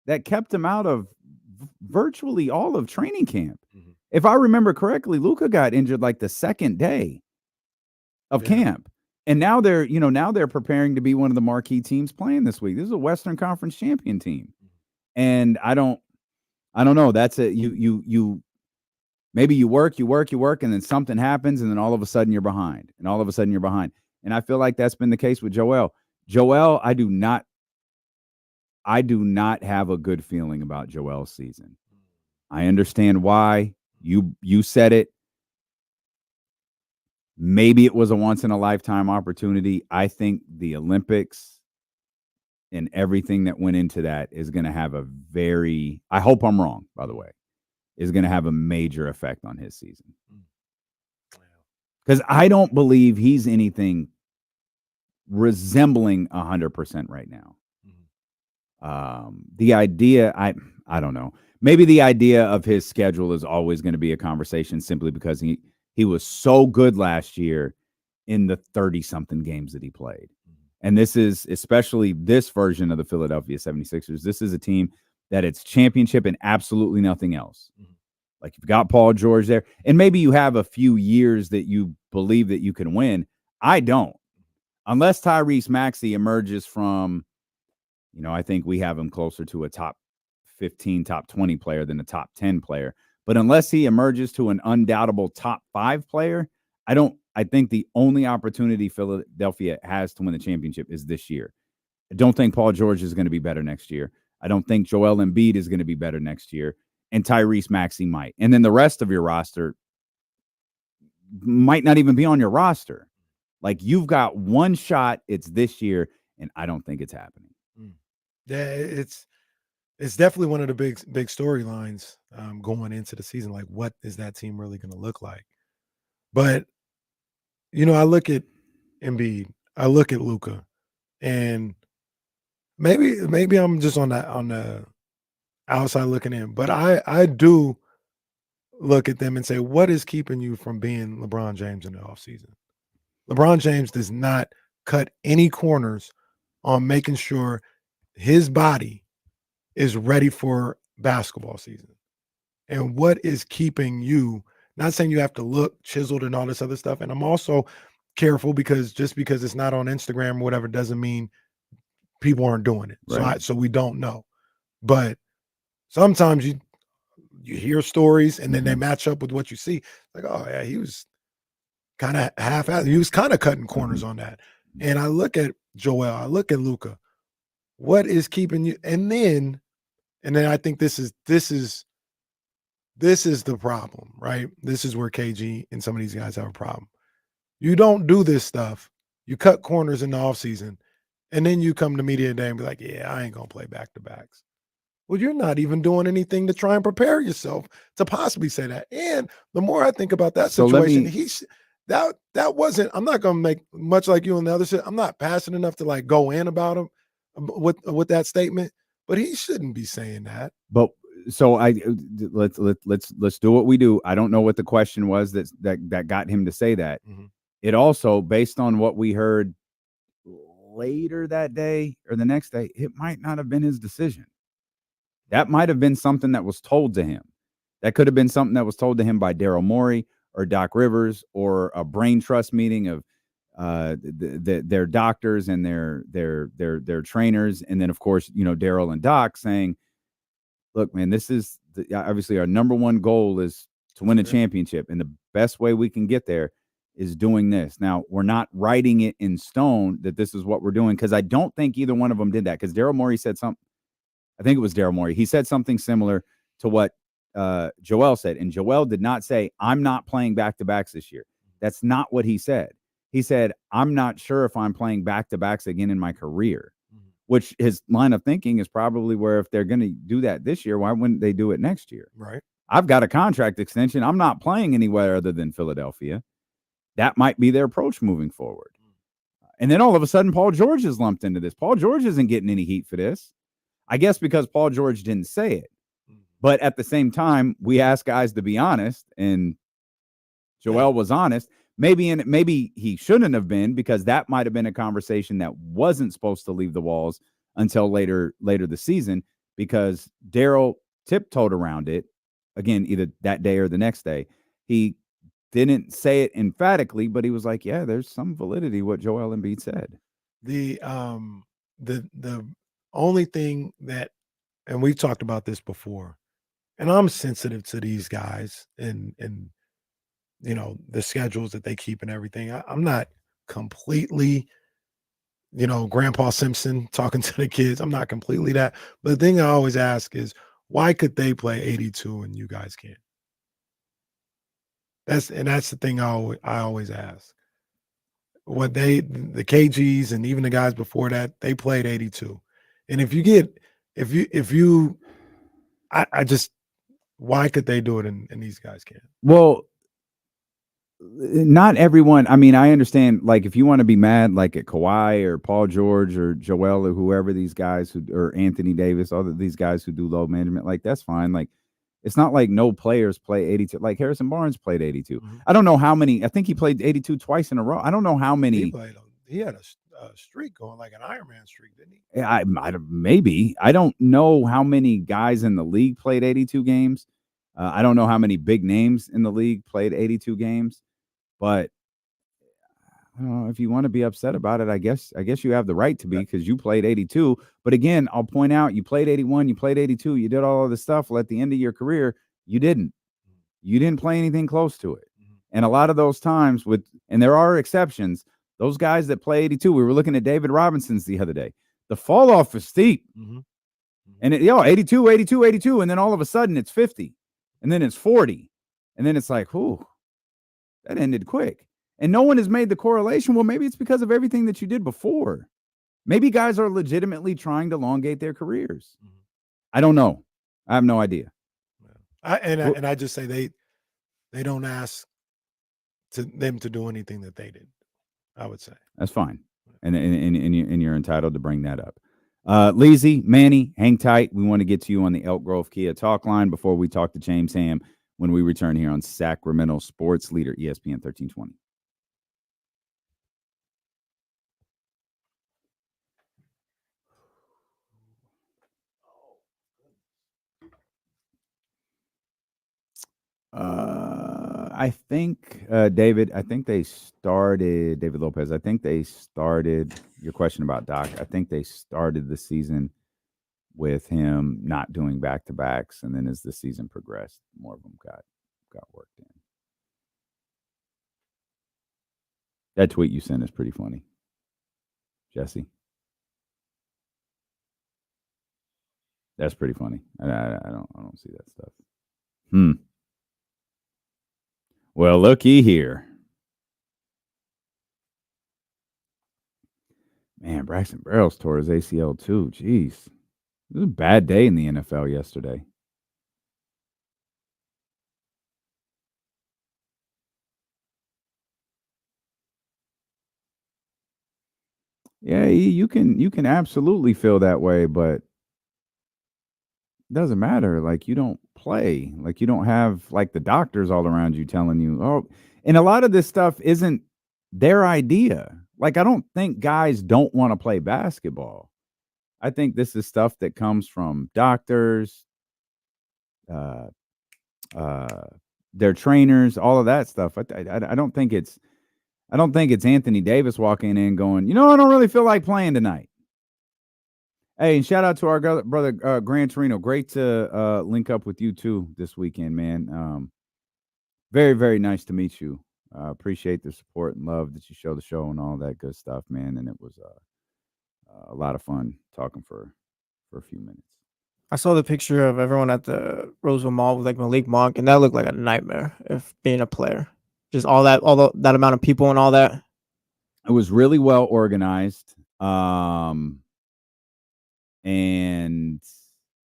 that kept him out of virtually all of training camp. If I remember correctly, Luka got injured like the second day of camp. And now they're preparing to be one of the marquee teams playing this week. This is a Western Conference champion team. And I don't know. That's it. Maybe you work, and then something happens, and then all of a sudden you're behind. And I feel like that's been the case with Joel. Joel, I do not have a good feeling about Joel's season. I understand why. You said it. Maybe it was a once-in-a-lifetime opportunity. I think the Olympics and everything that went into that is going to have I hope I'm wrong, by the way, is going to have a major effect on his season. Because I don't believe he's anything resembling 100% right now. The idea, I don't know. Maybe the idea of his schedule is always going to be a conversation simply because he was so good last year in the 30-something games that he played. And this is, especially this version of the Philadelphia 76ers, this is a team that it's championship and absolutely nothing else. Like, you've got Paul George there, and maybe you have a few years that you believe that you can win. I don't. Unless Tyrese Maxey emerges from, I think we have him closer to a top 15, top 20 player than a top 10 player. But unless he emerges to an undoubtable top 5 player, I think the only opportunity Philadelphia has to win the championship is this year. I don't think Paul George is going to be better next year. I don't think Joel Embiid is going to be better next year. And Tyrese Maxey might. And then the rest of your roster might not even be on your roster. Like, you've got one shot. It's this year, and I don't think it's happening. Yeah, it's definitely one of the big storylines going into the season. Like, what is that team really going to look like? But I look at Embiid, I look at Luka, and maybe I'm just on the outside looking in, but I do look at them and say, what is keeping you from being LeBron James in the offseason? LeBron James does not cut any corners on making sure his body is ready for basketball season. And what is keeping you, not saying you have to look chiseled and all this other stuff. And I'm also careful because just because it's not on Instagram or whatever doesn't mean people aren't doing it. Right. So we don't know. But sometimes you hear stories and then they match up with what you see. Like, oh yeah, he was kind of half-assed. He was kind of cutting corners on that. And I look at Joel, I look at Luka. What is keeping you? And then I think this is the problem, right? This is where KG and some of these guys have a problem. You don't do this stuff. You cut corners in the offseason, and then you come to media day and be like, yeah, I ain't going to play back-to-backs. Well, you're not even doing anything to try and prepare yourself to possibly say that. And the more I think about that situation, that wasn't, I'm not going to make much like you on the other side. I'm not passionate enough to like go in about him with that statement, but he shouldn't be saying that. But So let's do what we do. I don't know what the question was that got him to say that. Mhm. It also, based on what we heard later that day or the next day, it might not have been his decision. That might have been something that was told to him. That could have been something that was told to him by Daryl Morey or Doc Rivers, or a brain trust meeting of their doctors and their trainers, and then of course Daryl and Doc saying, "Look, man, this is obviously our number one goal is to win a championship, and the best way we can get there is doing this." Now, we're not writing it in stone that this is what we're doing, because I don't think either one of them did that. Because Daryl Morey said something. I think it was Daryl Morey. He said something similar to what Joel said, and Joel did not say, "I'm not playing back-to-backs this year." That's not what he said. He said, "I'm not sure if I'm playing back-to-backs again in my career," which his line of thinking is probably where, if they're going to do that this year, why wouldn't they do it next year? Right. I've got a contract extension. I'm not playing anywhere other than Philadelphia. That might be their approach moving forward. And then all of a sudden, Paul George is lumped into this. Paul George isn't getting any heat for this. I guess because Paul George didn't say it. But at the same time, we asked guys to be honest, and Joel was honest. Maybe he shouldn't have been, because that might have been a conversation that wasn't supposed to leave the walls until later this season, because Daryl tiptoed around it again, either that day or the next day. He didn't say it emphatically, but he was like, "Yeah, there's some validity what Joel Embiid said." The only thing that, and we've talked about this before, and I'm sensitive to these guys and the schedules that they keep and everything. I'm not completely, Grandpa Simpson talking to the kids. I'm not completely that. But the thing I always ask is, why could they play 82 and you guys can't? That's the thing I always ask. What the KGs and even the guys before that, they played 82. And I just, why could they do it and these guys can't? Well, not everyone. I mean, I understand, like, if you want to be mad, like at Kawhi or Paul George or Joel or whoever these guys or Anthony Davis, all of these guys who do load management, like, that's fine. Like, it's not like no players play 82. Like Harrison Barnes played 82. Mm-hmm. I don't know how many. I think he played 82 twice in a row. I don't know how many. He had a streak going, like an Iron Man streak, didn't he? Maybe. I don't know how many guys in the league played 82 games. I don't know how many big names in the league played 82 games. But I don't know, if you want to be upset about it, I guess you have the right to be, because you played 82. But again, I'll point out, you played 81, you played 82, you did all of this stuff. Well, at the end of your career, you didn't play anything close to it. And a lot of those times and there are exceptions, those guys that play 82, we were looking at David Robinson's the other day. The fall off is steep. And 82, 82, 82. And then all of a sudden it's 50. And then it's 40. And then it's like, whew. That ended quick. And no one has made the correlation. Well, maybe it's because of everything that you did before. Maybe guys are legitimately trying to elongate their careers. I don't know. I have no idea. I just say they don't ask them to do anything that they did, I would say. That's fine. And you're entitled to bring that up. Leezy, Manny, hang tight. We want to get to you on the Elk Grove Kia talk line before we talk to James Ham when we return here on Sacramento Sports Leader, ESPN 1320. I think, David Lopez, I think they started, your question about Doc, I think they started the season with him not doing back-to-backs, and then as the season progressed, more of them got worked in. That tweet you sent is pretty funny, Jesse. That's pretty funny. I don't see that stuff. Well, looky here. Man, Braxton Berrios tore his ACL too. Jeez. It was a bad day in the NFL yesterday. Yeah, you can absolutely feel that way, but doesn't matter. Like, you don't play. Like, you don't have like the doctors all around you telling you, oh, and a lot of this stuff isn't their idea. Like, I don't think guys don't want to play basketball. I think this is stuff that comes from doctors, their trainers, all of that stuff. I don't think it's Anthony Davis walking in going, I don't really feel like playing tonight. Hey, and shout out to our brother Gran Torino. Great to link up with you too this weekend, man. Very, very nice to meet you. Appreciate the support and love that you show the show and all that good stuff, man. And it was a lot of fun talking for a few minutes. I saw the picture of everyone at the Roseville Mall with like Malik Monk, and that looked like a nightmare if being a player. Just all that amount of people and all that. It was really well organized. And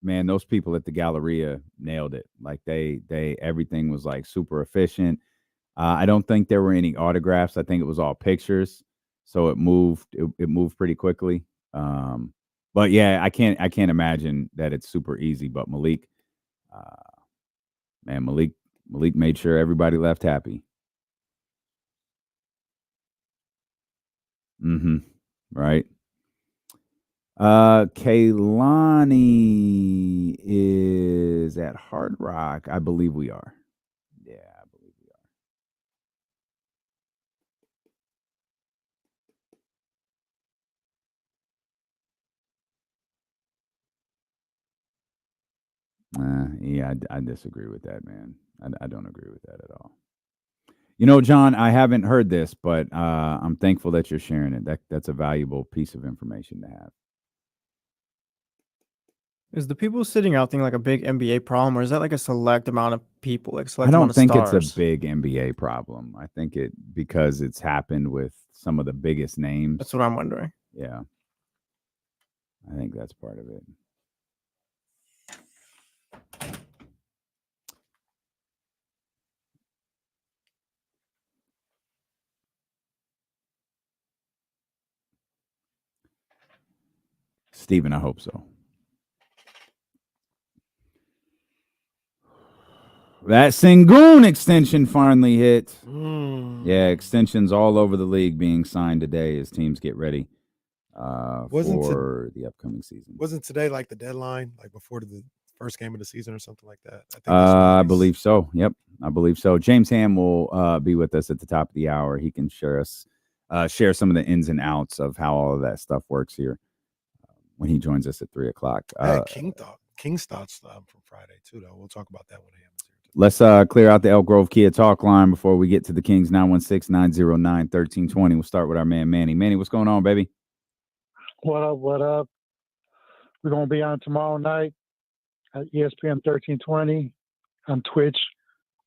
man, those people at the Galleria nailed it. Like they everything was like super efficient. I don't think there were any autographs. I think it was all pictures. So it moved pretty quickly. But yeah, I can't imagine that it's super easy. But Malik made sure everybody left happy. Right. Kaylani is at Hard Rock. I believe we are. Yeah, I believe we are. Yeah, I disagree with that, man. I don't agree with that at all. John, I haven't heard this, but I'm thankful that you're sharing it. That's a valuable piece of information to have. Is the people sitting out thing like a big NBA problem, or is that like a select amount of people? Like I don't think it's a big NBA problem. I think because it's happened with some of the biggest names. That's what I'm wondering. Yeah. I think that's part of it. Steven, I hope so. That Sengun extension finally hit. Yeah, extensions all over the league being signed today as teams get ready for the upcoming season. Wasn't today like the deadline, like before the first game of the season or something like that? I believe so. Yep, I believe so. James Ham will be with us at the top of the hour. He can share some of the ins and outs of how all of that stuff works here when he joins us at 3:00. King's thoughts from Friday too, though. We'll talk about that when Ham is here. Let's clear out the Elk Grove Kia talk line before we get to the Kings. 916-909-1320. We'll start with our man Manny. Manny, what's going on, baby? What up? We're going to be on tomorrow night at ESPN 1320 on Twitch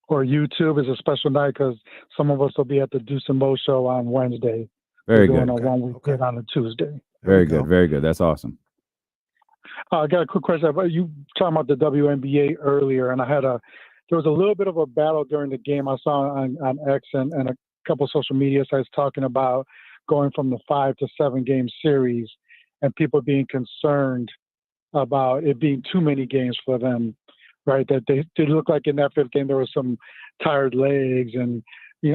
or YouTube. It's a special night because some of us will be at the Deuce and Mo show on Wednesday. Very We're good. doing a 1 week hit on a Tuesday. Very good. Very good. That's awesome. I got a quick question. You talking about the WNBA earlier, and there was a little bit of a battle during the game. I saw on X and a couple of social media sites talking about going from the 5 to 7 game series and people being concerned about it being too many games for them, right? That they look like in that 5th game there was some tired legs and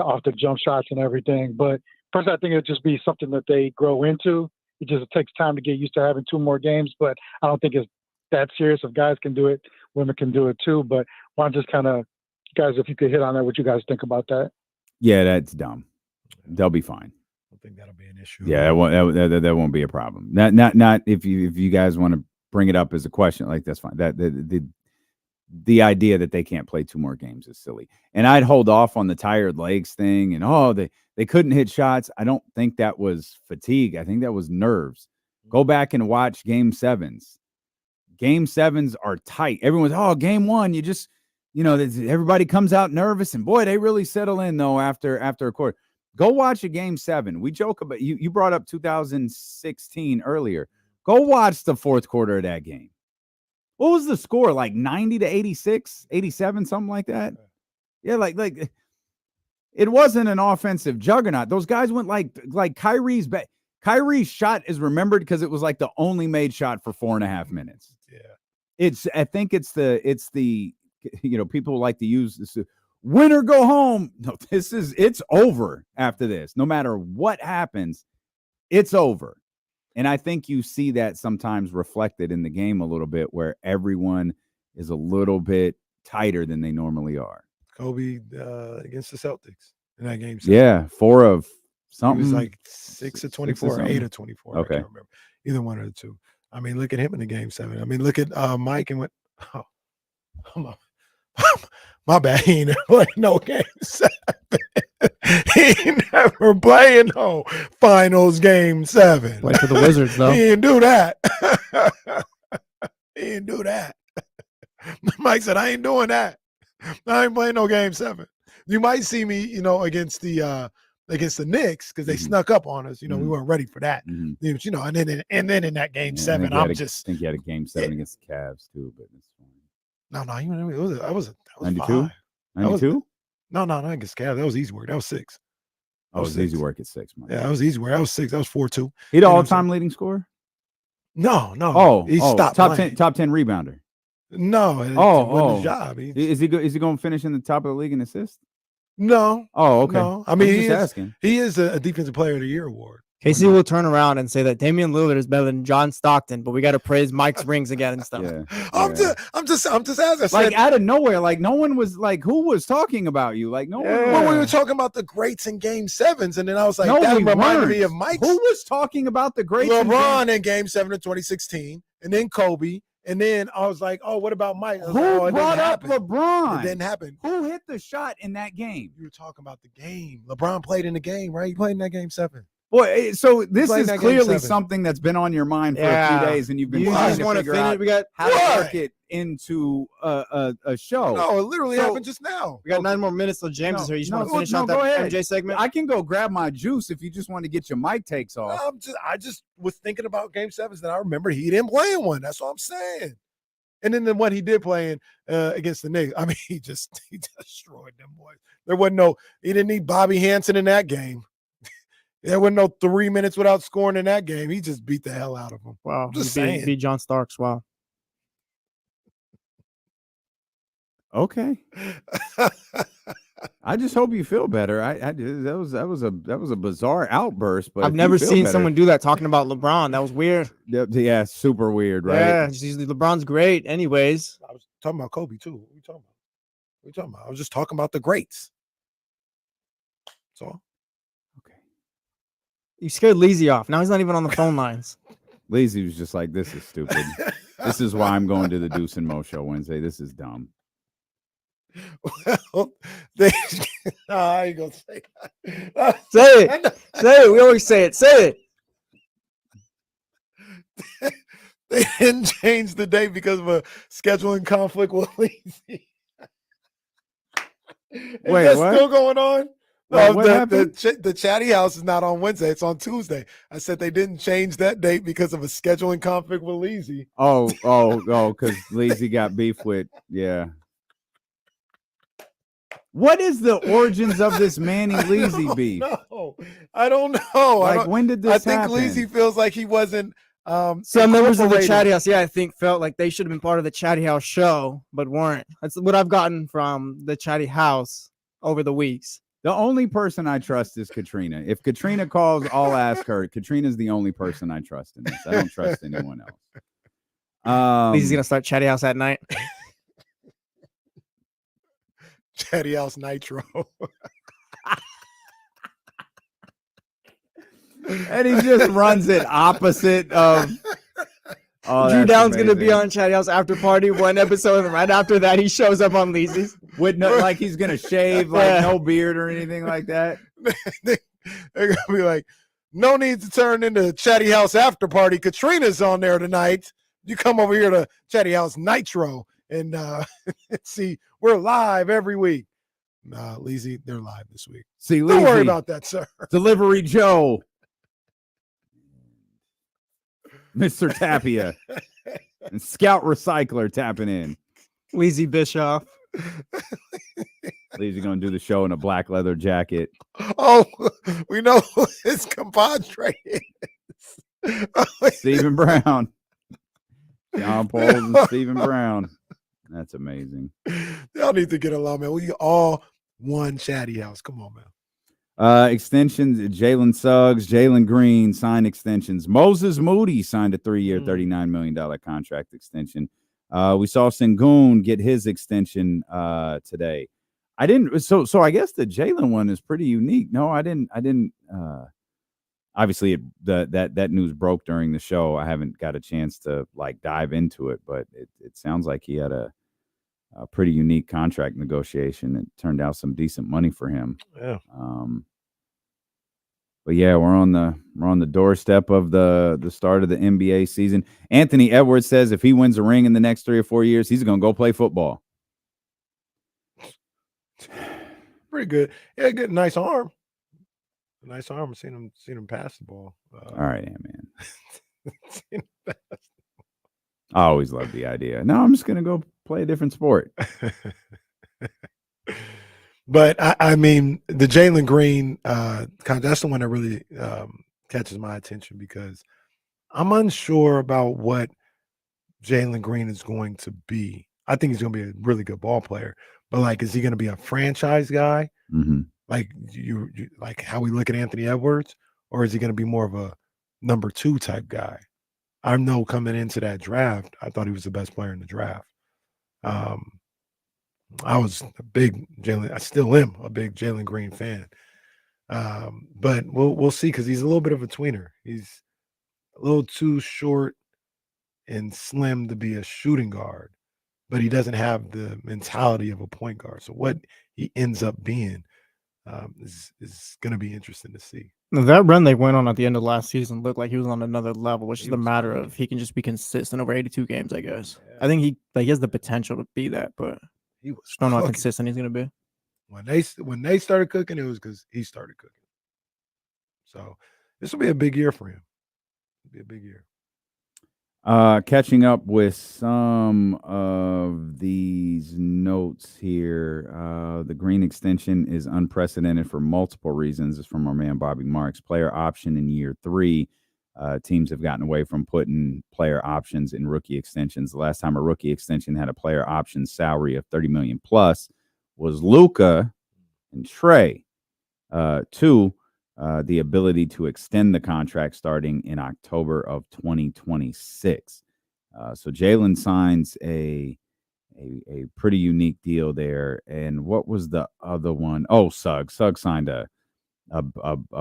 off the jump shots and everything. But first, I think it'd just be something that they grow into. It takes time to get used to having 2 more games, but I don't think it's that serious. If guys can do it, women can do it too. But why don't just kind of, guys, if you could hit on that, what you guys think about that? Yeah, that's dumb. They'll be fine. I don't think that'll be an issue. Yeah, that won't be a problem. Not if you guys want to bring it up as a question, like that's fine. That the idea that they can't play 2 more games is silly. And I'd hold off on the tired legs thing and they couldn't hit shots. I don't think that was fatigue. I think that was nerves. Go back and watch game 7s. Game 7s are tight. Everyone's, game 1, you just, everybody comes out nervous, and boy, they really settle in though after a quarter. Go watch a game 7. We joke about you brought up 2016 earlier. Go watch the 4th quarter of that game. What was the score? Like 90 to 86, 87, something like that. Yeah, like it wasn't an offensive juggernaut. Those guys went like Kyrie's Kyrie's shot is remembered because it was like the only made shot for 4.5 minutes. Yeah. I think it's the people like to use this win or go home. No, it's over after this. No matter what happens, it's over. And I think you see that sometimes reflected in the game a little bit, where everyone is a little bit tighter than they normally are. Kobe against the Celtics in that game. 7. Yeah, 4 of something. He was like 6 of 24 or 8 of 24. Okay. I can't remember. Either one of the two. I mean, look at him in the game 7. I mean, look at Mike and my bad. He ain't never played no game 7. He ain't never playing no finals game 7. Played for the Wizards, though. He didn't do that. He didn't do that. Mike said, I ain't doing that. I ain't playing no game 7. You might see me, against the Knicks, because they snuck up on us. We weren't ready for that. And then in that game 7, I think you had a game 7 against the Cavs too, but it's fine. No, I was 92? 92? No, not against Cavs. That was easy work. That was 6. Oh, it was easy work at 6. Yeah, that was easy work. That was 6. That was 4-2. He the all-time leading scorer? No. He stopped top playing. 10 rebounder. No. It wasn't his job. Is he going to finish in the top of the league in assists? No. Oh, okay. No. I mean, asking. He is a Defensive Player of the Year award. Casey will turn around and say that Damian Lillard is better than John Stockton, but we got to praise Mike's rings again and stuff. Yeah. I'm just as I said, like out of nowhere, like no one was like, who was talking about you? Like no one. Well, we were talking about the greats in game 7s, and then I was like, that reminded me of Mike's. Who was talking about the greats? LeBron in game 7 of 2016, and then Kobe. And then I was like, oh, what about Mike? Who brought up LeBron? It didn't happen. Who hit the shot in that game? You were talking about the game. LeBron played in the game, right? He played in that game 7. Boy, so this is clearly something that's been on your mind for a few days, and you've been trying to figure out how to work it into a show. No, it literally happened just now. We got 9 more minutes till James is here. You just want to finish out that MJ segment? I can go grab my juice if you just want to get your mic takes off. I just was thinking about game 7s that I remember he didn't play in one. That's all I'm saying. And then the one he did play in against the Knicks, I mean, he destroyed them boys. He didn't need Bobby Hansen in that game. There wasn't no 3 minutes without scoring in that game. He just beat the hell out of them. Wow. Just saying. Beat John Starks. Wow. Okay. I just hope you feel better. That was a bizarre outburst, but I've never seen someone do that talking about LeBron. That was weird. Yeah, super weird, right? Yeah, LeBron's great. Anyways, I was talking about Kobe too. What are you talking about? I was just talking about the greats. That's all. Okay. You scared Leezy off. Now he's not even on the phone lines. Leezy was just like, "This is stupid. This is why I'm going to the Deuce and Mo show Wednesday. This is dumb." Well, I ain't gonna say that. Say it. Say it. We always say it. Say it. They didn't change the date because of a scheduling conflict with Leezy. Wait, that's what? Still going on? What happened? The Chatty House is not on Wednesday. It's on Tuesday. I said they didn't change that date because of a scheduling conflict with Leezy. Oh, because Leezy got beef with, yeah. What is the origins of this Manny Leezy beef? I don't know. When did this happen? I think Leezy feels like he wasn't. Some members of the Chatty House, I think felt like they should have been part of the Chatty House show, but weren't. That's what I've gotten from the Chatty House over the weeks. The only person I trust is Katrina. If Katrina calls, I'll ask her. Katrina's the only person I trust in this. I don't trust anyone else. Leezy's gonna start Chatty House at night. Chatty House Nitro. And he just runs it opposite of. Oh, Drew Down's going to be on Chatty House After Party one episode, and right after that, he shows up on Leezy's. With like he's going to shave, like no beard or anything like that. They're going to be like, no need to turn into Chatty House After Party. Katrina's on there tonight. You come over here to Chatty House Nitro and see, we're live every week. Nah, Leezy, they're live this week. See, don't Leezy, worry about that, sir. Delivery Joe. Mr. Tapia and Scout Recycler tapping in. Leezy Bischoff. Leezy going to do the show in a black leather jacket. Oh, we know who his compadre is. Stephen Brown. John Paul and Stephen Brown. That's amazing. Y'all need to get along, man. We all one chatty house. Come on, man. Extensions, Jalen Suggs, Jalen Green signed extensions. Moses Moody signed a 3-year, $39 million contract extension. We saw Sengun get his extension today. I didn't. So I guess the Jalen one is pretty unique. No, I didn't. Obviously, that news broke during the show. I haven't got a chance to dive into it, but it sounds like he had a pretty unique contract negotiation. It turned out some decent money for him. Yeah. But yeah, we're on the doorstep of the start of the NBA season. Anthony Edwards says if he wins a ring in the next 3 or 4 years, he's going to go play football. Pretty good. Yeah, good. Nice arm. Nice arm. I've seen him pass the ball. All right, man. I always love the idea. No, I'm just going to go play a different sport. But I mean, the Jalen Green, that's the one that really catches my attention because I'm unsure about what Jalen Green is going to be. I think he's going to be a really good ball player, but is he going to be a franchise guy? Mm-hmm. Like you like how we look at Anthony Edwards, or is he going to be more of a number 2 type guy? I know coming into that draft, I thought he was the best player in the draft. I was a big Jalen. I still am a big Jalen Green fan. But we'll see because he's a little bit of a tweener. He's a little too short and slim to be a shooting guard, but he doesn't have the mentality of a point guard. So what he ends up being is going to be interesting to see. That run they went on at the end of last season looked like he was on another level, which is a matter of he can just be consistent over 82 games, I guess. Yeah. I think he has the potential to be that, but he was don't know how consistent he's going to be. When they started cooking, it was because he started cooking. So this will be a big year for him. It'll be a big year. Catching up with some of these notes here. The Green extension is unprecedented for multiple reasons. It's from our man Bobby Marks. Player option in year 3. Teams have gotten away from putting player options in rookie extensions. The last time a rookie extension had a player option salary of $30 million plus was Luka and Trey. 2. The ability to extend the contract starting in October of 2026. So Jalen signs a pretty unique deal there. And what was the other one? Oh, Suggs. Suggs signed a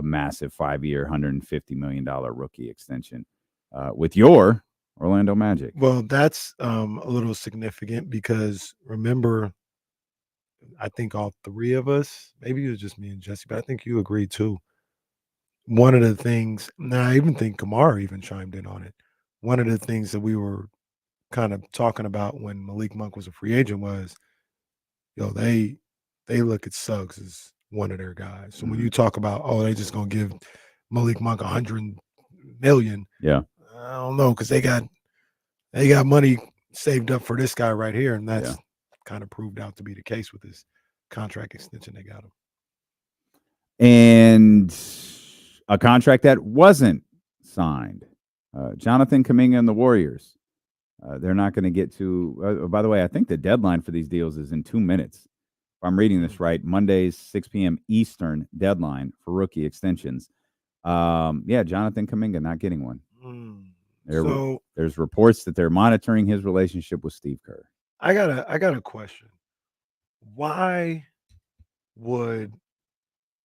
massive 5-year, $150 million rookie extension with your Orlando Magic. Well, that's a little significant because remember, I think all 3 of us, maybe it was just me and Jesse, but I think you agreed too. One of the things, now I even think Kamara even chimed in on it. One of the things that we were kind of talking about when Malik Monk was a free agent was, they look at Suggs as one of their guys. So when you talk about, they just gonna give Malik Monk $100 million, yeah, I don't know because they got money saved up for this guy right here, and that's kind of proved out to be the case with this contract extension they got him. And a contract that wasn't signed. Jonathan Kuminga and the Warriors. They're not going to get to. By the way, I think the deadline for these deals is in 2 minutes. If I'm reading this right, Monday's 6 p.m. Eastern deadline for rookie extensions. Jonathan Kuminga not getting one. There's reports that they're monitoring his relationship with Steve Kerr. I got a question. Why would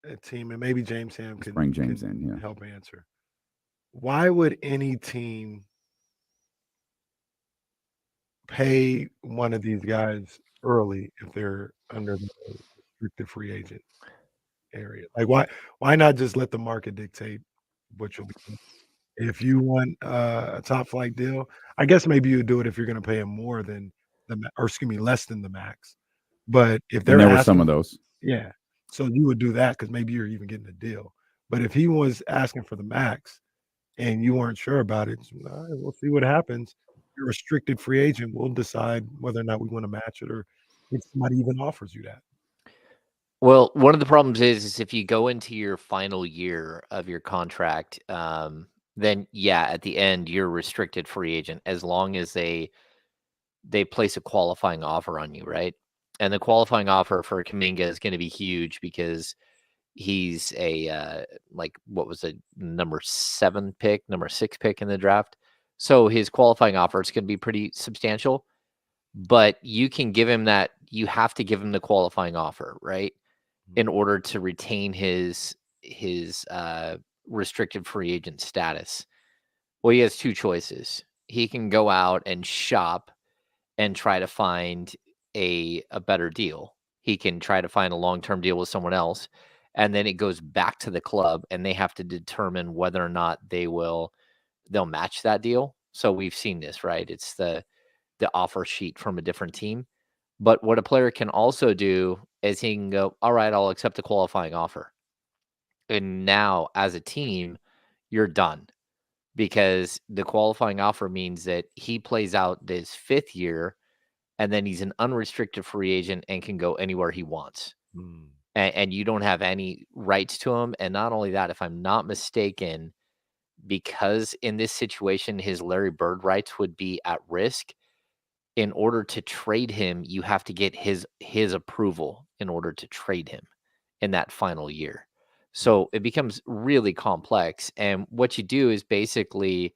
a team, and maybe James Ham can bring James in, help answer. Why would any team pay one of these guys early if they're under the restricted free agent area? Like why not just let the market dictate what you'll be? If you want a top flight deal, I guess maybe you do it if you're going to pay him more than less than the max. But if there were some of those, yeah. So you would do that because maybe you're even getting a deal. But if he was asking for the max and you weren't sure about it, we'll see what happens. You're a restricted free agent. We'll decide whether or not we want to match it or if somebody even offers you that. Well, one of the problems is if you go into your final year of your contract, then yeah, at the end you're a restricted free agent as long as they place a qualifying offer on you, right? And the qualifying offer for Kuminga is going to be huge because he's a what was it, number 6 pick in the draft. So his qualifying offer is going to be pretty substantial. But you can give him that. You have to give him the qualifying offer, right, in order to retain his restricted free agent status. Well, he has two choices. He can go out and shop and try to find a better deal. He can try to find a long-term deal with someone else, and then it goes back to the club, and they have to determine whether or not they'll match that deal. So we've seen this, right? It's the offer sheet from a different team. But what a player can also do is he can go, all right, I'll accept the qualifying offer. And now, as a team, you're done. Because the qualifying offer means that he plays out this 5th year, and then he's an unrestricted free agent and can go anywhere he wants. And you don't have any rights to him. And not only that, if I'm not mistaken, because in this situation, his Larry Bird rights would be at risk. In order to trade him, you have to get his approval in order to trade him in that final year. So it becomes really complex. And what you do is basically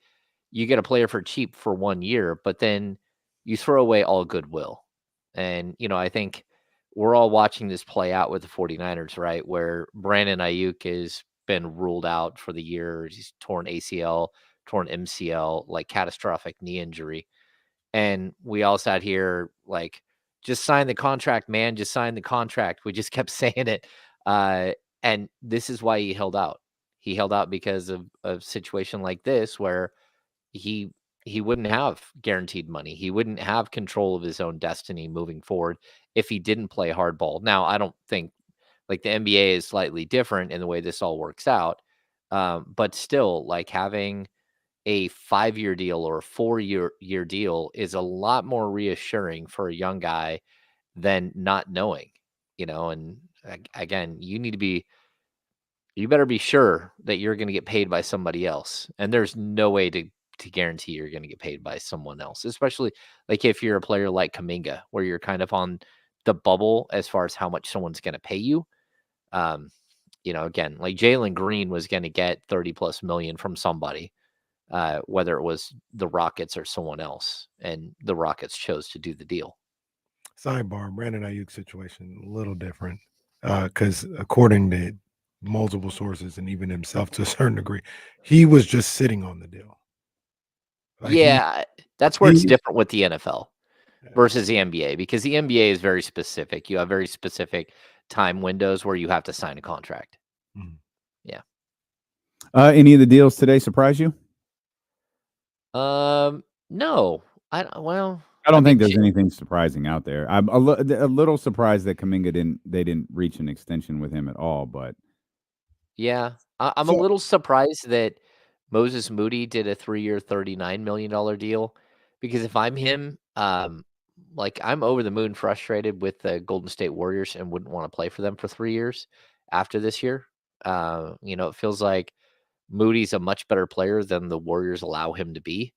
you get a player for cheap for 1 year, but then you throw away all goodwill. And, I think we're all watching this play out with the 49ers, right? Where Brandon Aiyuk has been ruled out for the year. He's torn ACL, torn MCL, like catastrophic knee injury. And we all sat here like, just sign the contract, man. Just sign the contract. We just kept saying it. And this is why he held out. He held out because of a situation like this where he wouldn't have guaranteed money. He wouldn't have control of his own destiny moving forward if he didn't play hardball. Now, I don't think the NBA is slightly different in the way this all works out. But still, having a 5-year deal or a 4-year deal is a lot more reassuring for a young guy than not knowing, and again, you better be sure that you're going to get paid by somebody else. And there's no way to guarantee you're going to get paid by someone else, especially if you're a player like Kuminga, where you're kind of on the bubble as far as how much someone's going to pay you. Again, Jalen Green was going to get $30+ million from somebody. Whether it was the Rockets or someone else, and the Rockets chose to do the deal. Sidebar, Brandon Aiyuk situation a little different because according to multiple sources and even himself to a certain degree, he was just sitting on the deal. That's where it's different with the NFL versus the NBA, because the NBA is very specific. You have very specific time windows where you have to sign a contract. Yeah. Any of the deals today surprise you? No. I don't think there's anything surprising out there. I'm a little surprised that Kuminga didn't reach an extension with him at all, but yeah, I'm a little surprised that Moses Moody did a 3-year, $39 million deal, because if I'm him, I'm over the moon frustrated with the Golden State Warriors and wouldn't want to play for them for 3 years after this year. It feels like Moody's a much better player than the Warriors allow him to be.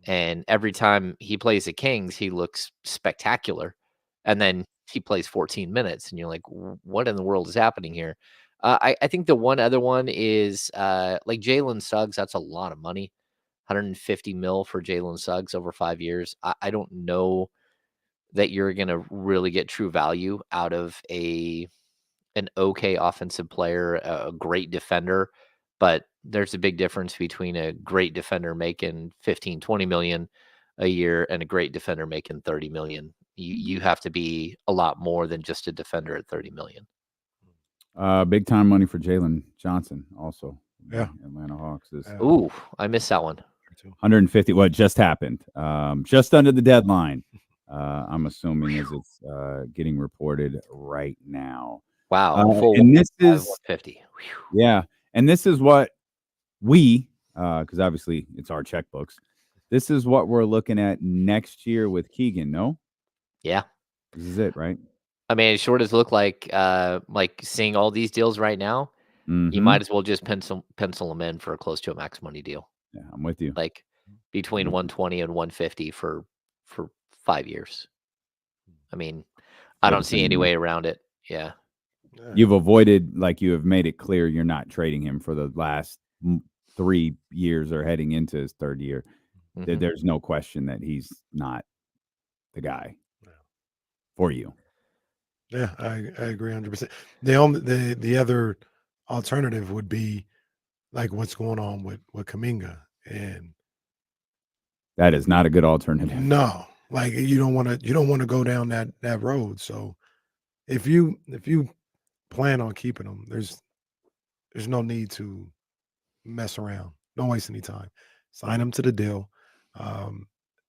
And every time he plays the Kings, he looks spectacular. And then he plays 14 minutes and you're like, what in the world is happening here? I think the one other one is Jalen Suggs. That's a lot of money. $150 million for Jalen Suggs over 5 years. I don't know that you're going to really get true value out of an okay offensive player, a great defender. But there's a big difference between a great defender making 15-20 million a year and a great defender making 30 million. You have to be a lot more than just a defender at 30 million. Big time money for Jalen Johnson also. Yeah. Atlanta Hawks. Ooh, I missed that one. 150. What just happened? Just under the deadline. I'm assuming as it's getting reported right now. Wow. And this is 150. Yeah. And this is what because obviously it's our checkbooks. This is what we're looking at next year with Keegan, no? Yeah. This is it, right? I mean, it sure does look like seeing all these deals right now. You might as well just pencil him in for close to a max money deal. Yeah, I'm with you. Like between 120 and 150 for 5 years. I mean, I don't see any way around it. Yeah. You've avoided, like you have made it clear, you're not trading him for the last 3 years or heading into his third year. There's no question that he's not the guy for you. Yeah, I agree 100%. The other alternative would be like what's going on with Kuminga, and that is not a good alternative. No, like you don't want to go down that road. So if you plan on keeping him, there's no need to mess around. Don't waste any time. Sign him to the deal.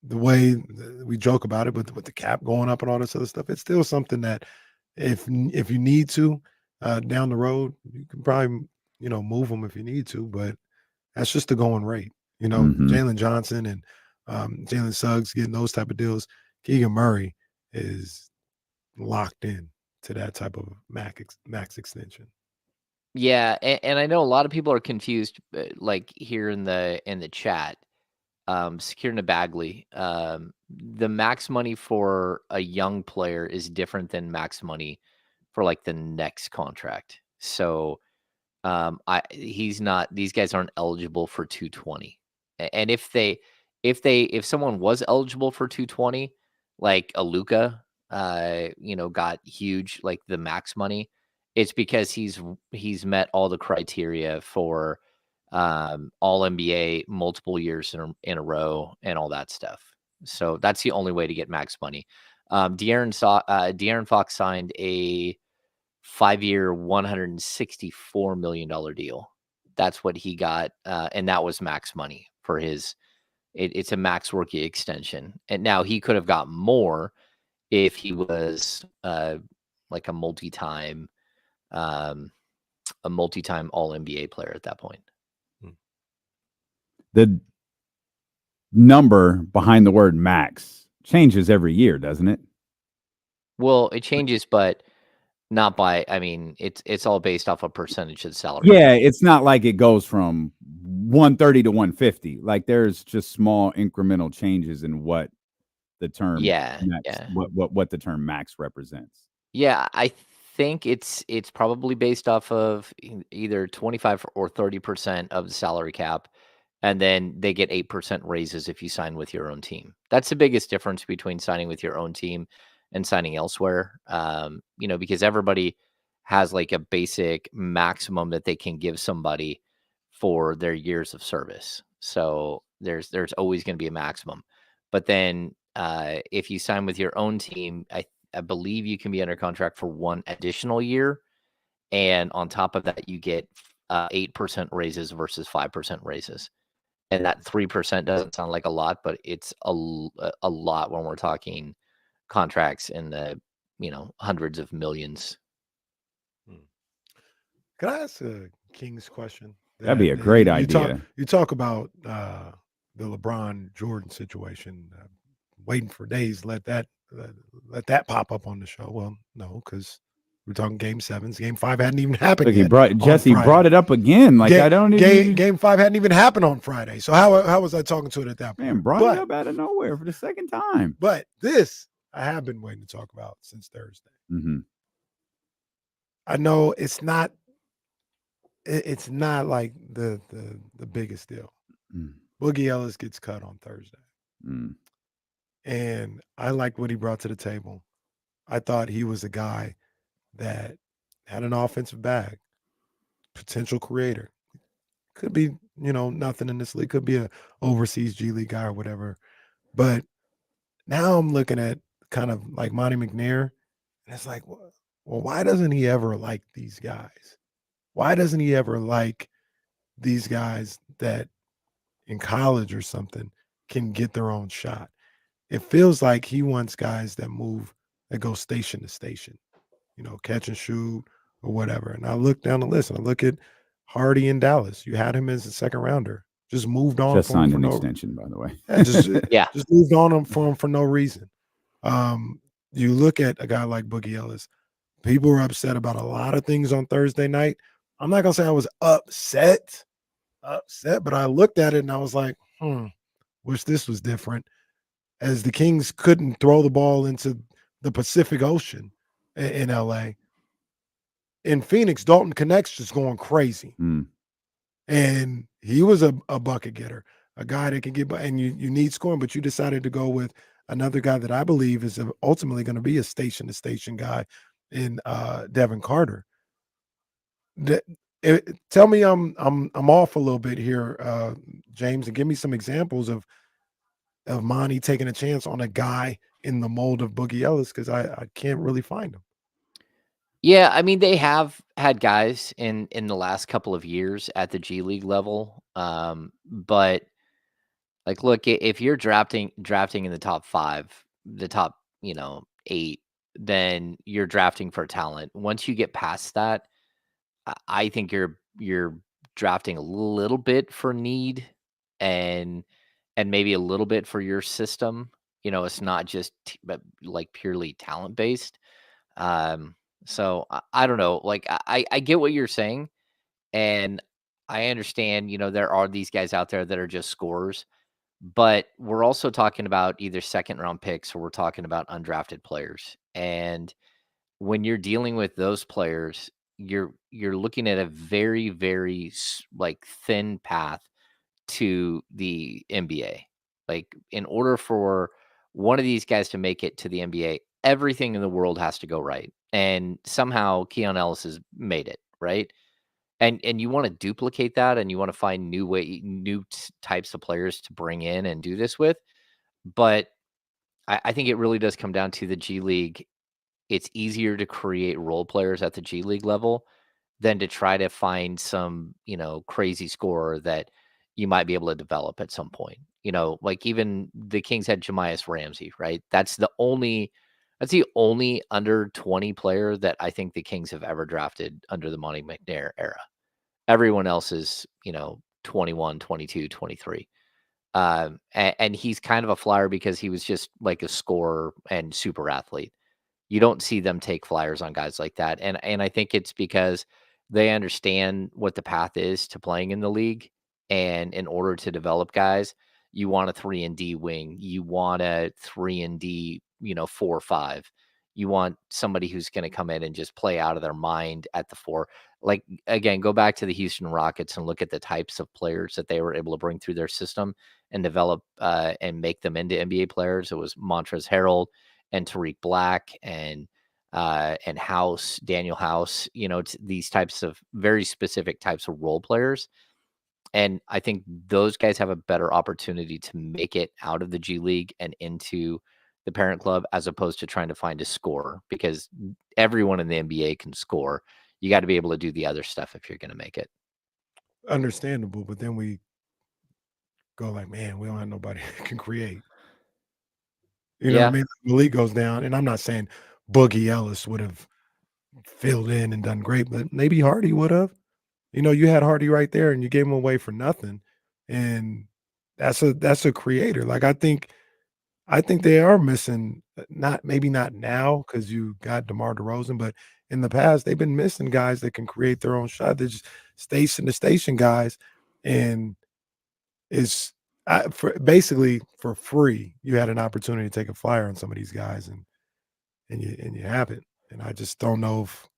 The way we joke about it with the cap going up and all this other stuff, it's still something that if you need to down the road, you can probably move him if you need to, but that's just the going rate. Jalen Johnson and Jalen Suggs getting those type of deals. Keegan Murray is locked in to that type of max extension. Yeah, and I know a lot of people are confused, like here in the chat. Sakirna Bagley, the max money for a young player is different than max money for like the next contract. So these guys aren't eligible for 220. And if someone was eligible for 220, like a Luka, got huge, like the max money, it's because he's met all the criteria for all NBA multiple years in a row and all that stuff. So that's the only way to get max money. De'Aaron Fox signed a 5-year, $164 million deal. That's what he got, and that was max money for his. It's a max rookie extension, and now he could have got more if he was like a multi-time All NBA player at that point. The number behind the word max changes every year, doesn't it? Well, it changes, but not by. I mean, it's all based off a percentage of salary. Yeah, it's not like it goes from 130 to 150. Like there's just small incremental changes in what the term what the term max represents. Yeah, I think it's probably based off of either 25 or 30% of the salary cap, and then they get 8% raises if you sign with your own team. That's the biggest difference between signing with your own team and signing elsewhere. Because everybody has like a basic maximum that they can give somebody for their years of service. So there's always going to be a maximum. But then if you sign with your own team, I believe you can be under contract for 1 additional year. And on top of that, you get 8% raises versus 5% raises. And that 3% doesn't sound like a lot, but it's a lot when we're talking contracts in the hundreds of millions. Can I ask a King's question? That'd be a great idea. You talk about the LeBron Jordan situation, waiting for days. Let that pop up on the show. Well, no, because we're talking Game 7s. Game 5 hadn't even happened. Look, Jesse brought it up again. Like I don't even. Game 5 hadn't even happened on Friday. So how was I talking to it at that point? Man, brought it up out of nowhere for the second time. But this I have been waiting to talk about since Thursday. Mm-hmm. I know it's not like the biggest deal. Boogie Ellis gets cut on Thursday. And I liked what he brought to the table. I thought he was a guy that had an offensive bag, potential creator. Could be, nothing in this league. Could be a overseas G League guy or whatever. But now I'm looking at kind of like Monty McNair, and it's like, well, why doesn't he ever like these guys? Why doesn't he ever like these guys that in college or something can get their own shot? It feels like he wants guys that go station to station, catch and shoot or whatever. And I look down the list and I look at Hardy in Dallas. You had him as a second rounder. Just moved on. Just signed an extension, by the way. Just moved on for him for no reason. You look at a guy like Boogie Ellis. People were upset about a lot of things on Thursday night. I'm not gonna say I was upset, but I looked at it and I was like, wish this was different. As the Kings couldn't throw the ball into the Pacific Ocean in LA. In Phoenix, Dalton Connect's just going crazy. And he was a bucket getter, a guy that can get, and you need scoring, but you decided to go with another guy that I believe is ultimately going to be a station-to-station guy in Devin Carter. Tell me I'm off a little bit here, James, and give me some examples of Monty taking a chance on a guy in the mold of Boogie Ellis, because I can't really find him. Yeah, I mean, they have had guys in the last couple of years at the G League level, but like, look, if you're drafting in the top 5, the top 8, then you're drafting for talent. Once you get past that, I think you're drafting a little bit for need and maybe a little bit for your system. It's not just but like purely talent based. So I don't know. Like I get what you're saying, and I understand. There are these guys out there that are just scorers, but we're also talking about either second round picks or we're talking about undrafted players. And when you're dealing with those players, you're looking at a very, very like thin path to the NBA. Like, in order for one of these guys to make it to the NBA, everything in the world has to go right. And somehow Keon Ellis has made it, right? And you want to duplicate that, and you want to find new types of players to bring in and do this with. But I think it really does come down to the G League. It's easier to create role players at the G League level than to try to find some, crazy scorer that you might be able to develop at some point. Like even the Kings had Jamias Ramsey, right? That's the only under 20 player that I think the Kings have ever drafted under the Monty McNair era. Everyone else is, 21, 22, 23. And he's kind of a flyer because he was just like a scorer and super athlete. You don't see them take flyers on guys like that. And I think it's because they understand what the path is to playing in the league. And in order to develop guys, you want a 3-and-D wing. You want a 3-and-D, 4-5. You want somebody who's going to come in and just play out of their mind at the 4. Like, again, go back to the Houston Rockets and look at the types of players that they were able to bring through their system and develop and make them into NBA players. It was Montrezl Harrell and Tariq Black and House, Daniel House, these types of very specific types of role players. And I think those guys have a better opportunity to make it out of the G League and into the parent club, as opposed to trying to find a scorer, because everyone in the NBA can score. You got to be able to do the other stuff if you're going to make it. Understandable, but then we go like, man, we don't have nobody that can create. You know what I mean? The league goes down, and I'm not saying Boogie Ellis would have filled in and done great, but maybe Hardy would have. You had Hardy right there, and you gave him away for nothing, and that's a creator. Like, I think they are missing, maybe not now because you got DeMar DeRozan, but in the past they've been missing guys that can create their own shot. They're just station guys, and it's basically for free. You had an opportunity to take a flyer on some of these guys, and you haven't. And I just don't know if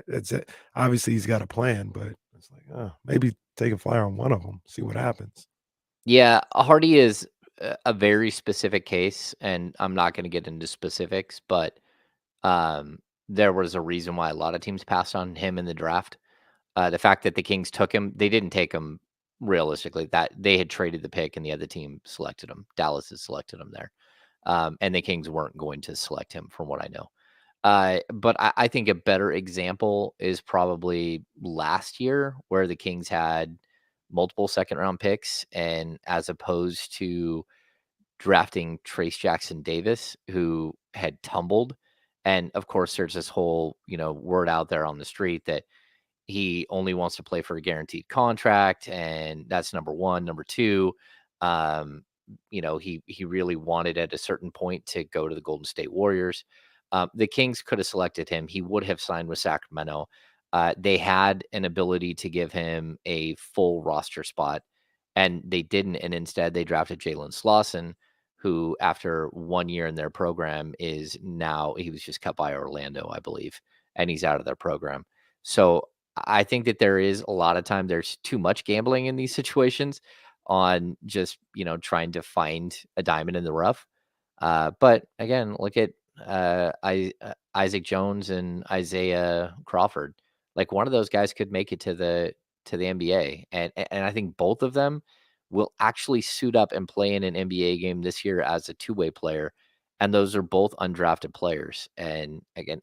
it's it. Obviously he's got a plan, but it's like, maybe take a flyer on one of them, see what happens. Yeah, Hardy is a very specific case, and I'm not going to get into specifics, but there was a reason why a lot of teams passed on him in the draft. The fact that the Kings took him, they didn't take him realistically. That they had traded the pick and the other team selected him. Dallas had selected him there, and the Kings weren't going to select him, from what I know. But I think a better example is probably last year, where the Kings had multiple second-round picks, and as opposed to drafting Trace Jackson Davis, who had tumbled. And of course, there's this whole, word out there on the street that he only wants to play for a guaranteed contract. And that's number one. Number two, he really wanted at a certain point to go to the Golden State Warriors. The Kings could have selected him. He would have signed with Sacramento. They had an ability to give him a full roster spot, and they didn't. And instead, they drafted Jalen Slauson, who, after 1 year in their program, he was just cut by Orlando, I believe, and he's out of their program. So I think that there is a lot of time there's too much gambling in these situations on just, trying to find a diamond in the rough. But again, look at Isaac Jones and Isaiah Crawford. Like, one of those guys could make it to the NBA, and I think both of them will actually suit up and play in an NBA game this year as a two-way player. And those are both undrafted players. And again,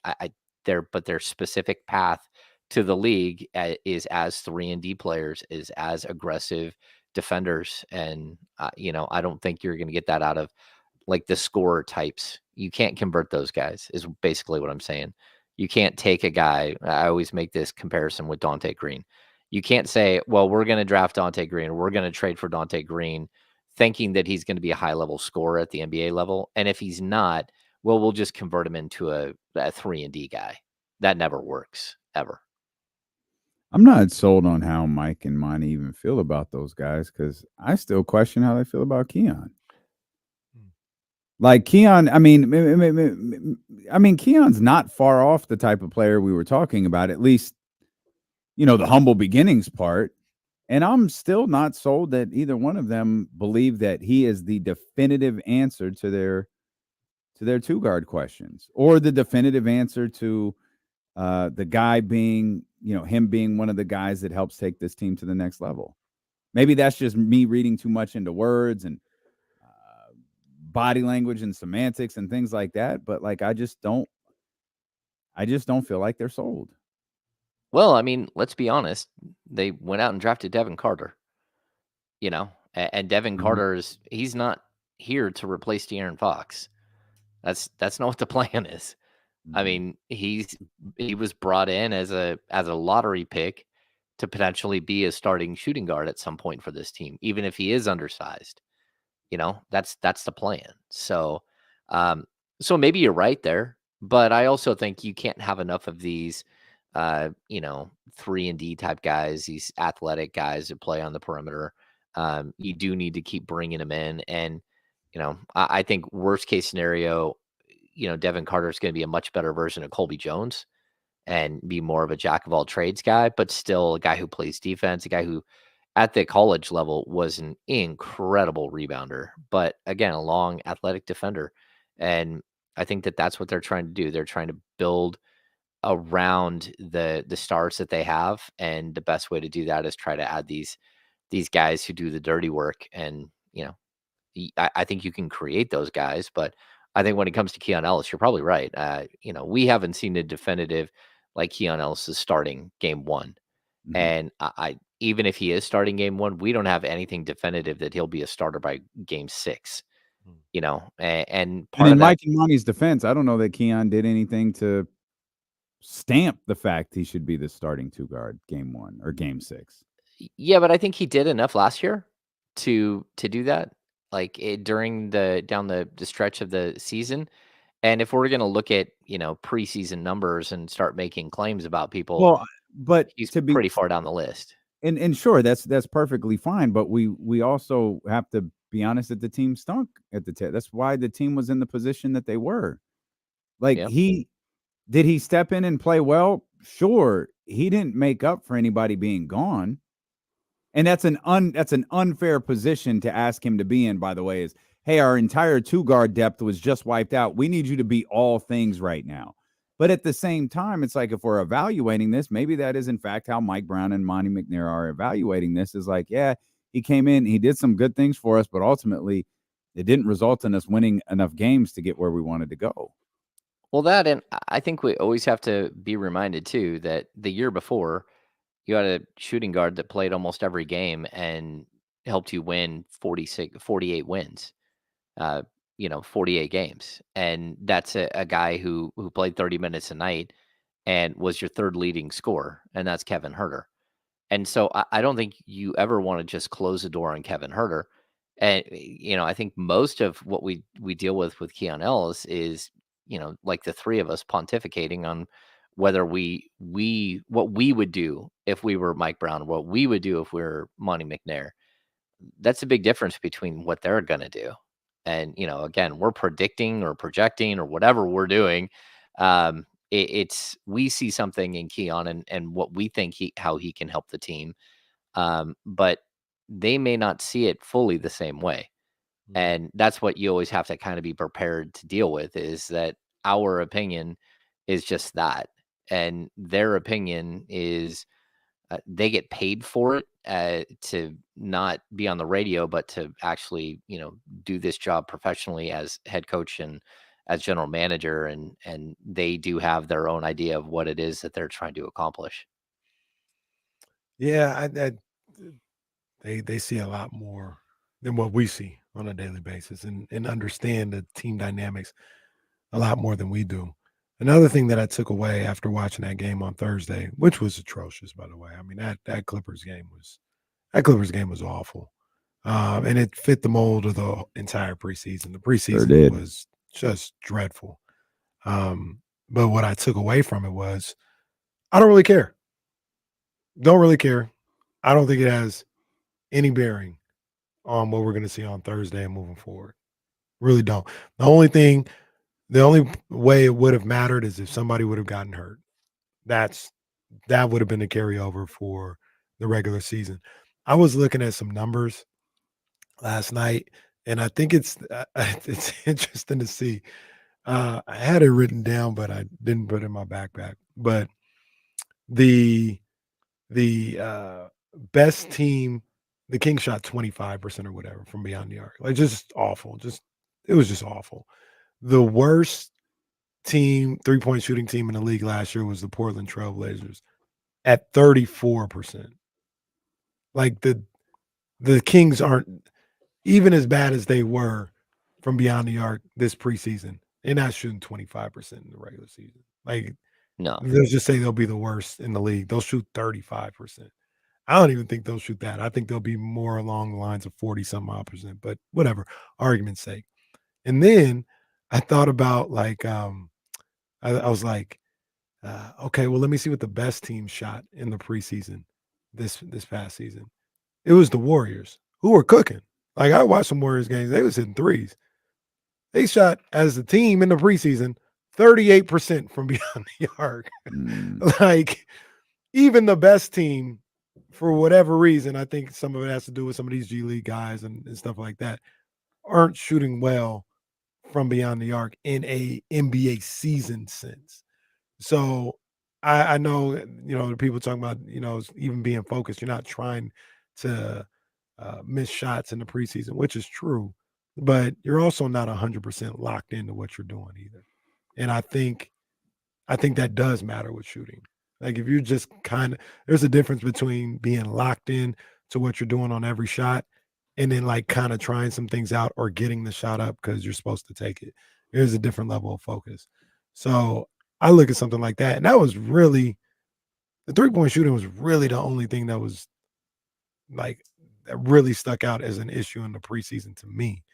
their specific path to the league is as 3-and-D players, is as aggressive defenders. And I don't think you're going to get that out of like the scorer types. You can't convert those guys, is basically what I'm saying. You can't take a guy. I always make this comparison with Dante Green. You can't say, well, we're going to draft Dante Green, or we're going to trade for Dante Green, thinking that he's going to be a high-level scorer at the NBA level. And if he's not, well, we'll just convert him into a 3-and-D guy. That never works, ever. I'm not sold on how Mike and Monty even feel about those guys, because I still question how they feel about Keon. Like Keon, I mean, Keon's not far off the type of player we were talking about, at least, the humble beginnings part. And I'm still not sold that either one of them believe that he is the definitive answer to their two-guard questions, or the definitive answer to the guy being, him being one of the guys that helps take this team to the next level. Maybe that's just me reading too much into words and body language and semantics and things like that. But like, I just don't feel like they're sold. Well, I mean, let's be honest. They went out and drafted Devin Carter, and Devin Carter he's not here to replace De'Aaron Fox. That's not what the plan is. I mean, he was brought in as a lottery pick to potentially be a starting shooting guard at some point for this team, even if he is undersized. That's the plan. So maybe you're right there, but I also think you can't have enough of these 3-and-D type guys, these athletic guys that play on the perimeter. You do need to keep bringing them in. And, I think worst case scenario, Devin Carter is going to be a much better version of Colby Jones and be more of a jack of all trades guy, but still a guy who plays defense, a guy who at the college level was an incredible rebounder, but again, a long athletic defender. And I think that that's what they're trying to do. They're trying to build around the stars that they have, and the best way to do that is try to add these guys who do the dirty work. And I think you can create those guys, but I think when it comes to Keon Ellis, you're probably right. We haven't seen a definitive like Keon Ellis is starting game one. And I even if he is starting game one, we don't have anything definitive that he'll be a starter by game 6. And part in Mike and Monty's defense, I don't know that Keon did anything to stamp the fact he should be the starting two guard game 1 or game 6. Yeah, but I think he did enough last year to do that, like during down the stretch of the season. And if we're going to look at preseason numbers and start making claims about people, well, but he's pretty far down the list. And sure, that's perfectly fine. But we also have to be honest that the team stunk at the tip. That's why the team was in the position that they were. Like did he step in and play well? Sure, he didn't make up for anybody being gone, and that's an unfair position to ask him to be in. By the way, is hey, our entire two guard depth was just wiped out. We need you to be all things right now. But at the same time, it's like if we're evaluating this, maybe that is in fact how Mike Brown and Monty McNair are evaluating this. Is like, yeah, he came in, he did some good things for us, but ultimately it didn't result in us winning enough games to get where we wanted to go. Well, and I think we always have to be reminded too that the year before you had a shooting guard that played almost every game and helped you win 48 wins. 48 games. And that's a guy who played 30 minutes a night and was your third leading scorer, and that's Kevin Huerter. And so I don't think you ever want to just close the door on Kevin Huerter. And, I think most of what we deal with Keon Ellis is, like the three of us pontificating on whether what we would do if we were Mike Brown, what we would do if we were Monty McNair. That's a big difference between what they're going to do. And, again, we're predicting or projecting or whatever we're doing. We see something in Keon and what we think how he can help the team. But they may not see it fully the same way. And that's what you always have to kind of be prepared to deal with, is that our opinion is just that. And their opinion is they get paid for it to not be on the radio, but to actually, do this job professionally as head coach and as general manager. And they do have their own idea of what it is that they're trying to accomplish. Yeah, they see a lot more than what we see on a daily basis and understand the team dynamics a lot more than we do. Another thing that I took away after watching that game on Thursday, which was atrocious, by the way. I mean, that Clippers game was awful. And it fit the mold of the entire preseason. The preseason was just dreadful. But what I took away from it was I don't really care. Don't really care. I don't think it has any bearing on what we're going to see on Thursday and moving forward. Really don't. The only way it would have mattered is if somebody would have gotten hurt. That would have been the carryover for the regular season. I was looking at some numbers last night, and I think it's interesting to see. I had it written down, but I didn't put it in my backpack. But the best team, the Kings shot 25% or whatever from beyond the arc. Like, just awful. It was just awful. The worst team, three-point shooting team in the league last year was the Portland Trail Blazers at 34%. Like, the Kings aren't even as bad as they were from beyond the arc this preseason. They're not shooting 25% in the regular season. Like, no, let's just say they'll be the worst in the league. They'll shoot 35%. I don't even think they'll shoot that. I think they'll be more along the lines of 40-some-odd%, but whatever, argument's sake. And then I thought about, like, I was like, okay, well, let me see what the best team shot in the preseason this past season. It was the Warriors, who were cooking. Like, I watched some Warriors games. They was hitting threes. They shot, as a team in the preseason, 38% from beyond the arc. Like, even the best team, for whatever reason, I think some of it has to do with some of these G League guys and stuff like that, aren't shooting well from beyond the arc in a NBA season sense. So I know, the people talking about, even being focused, you're not trying to miss shots in the preseason, which is true, but you're also not 100% locked into what you're doing either. And I think that does matter with shooting. Like, if you're just there's a difference between being locked in to what you're doing on every shot and then, like, kind of trying some things out or getting the shot up because you're supposed to take it. There's a different level of focus. So I look at something like that, and that was really the three-point shooting was really the only thing that was, like, that really stuck out as an issue in the preseason to me.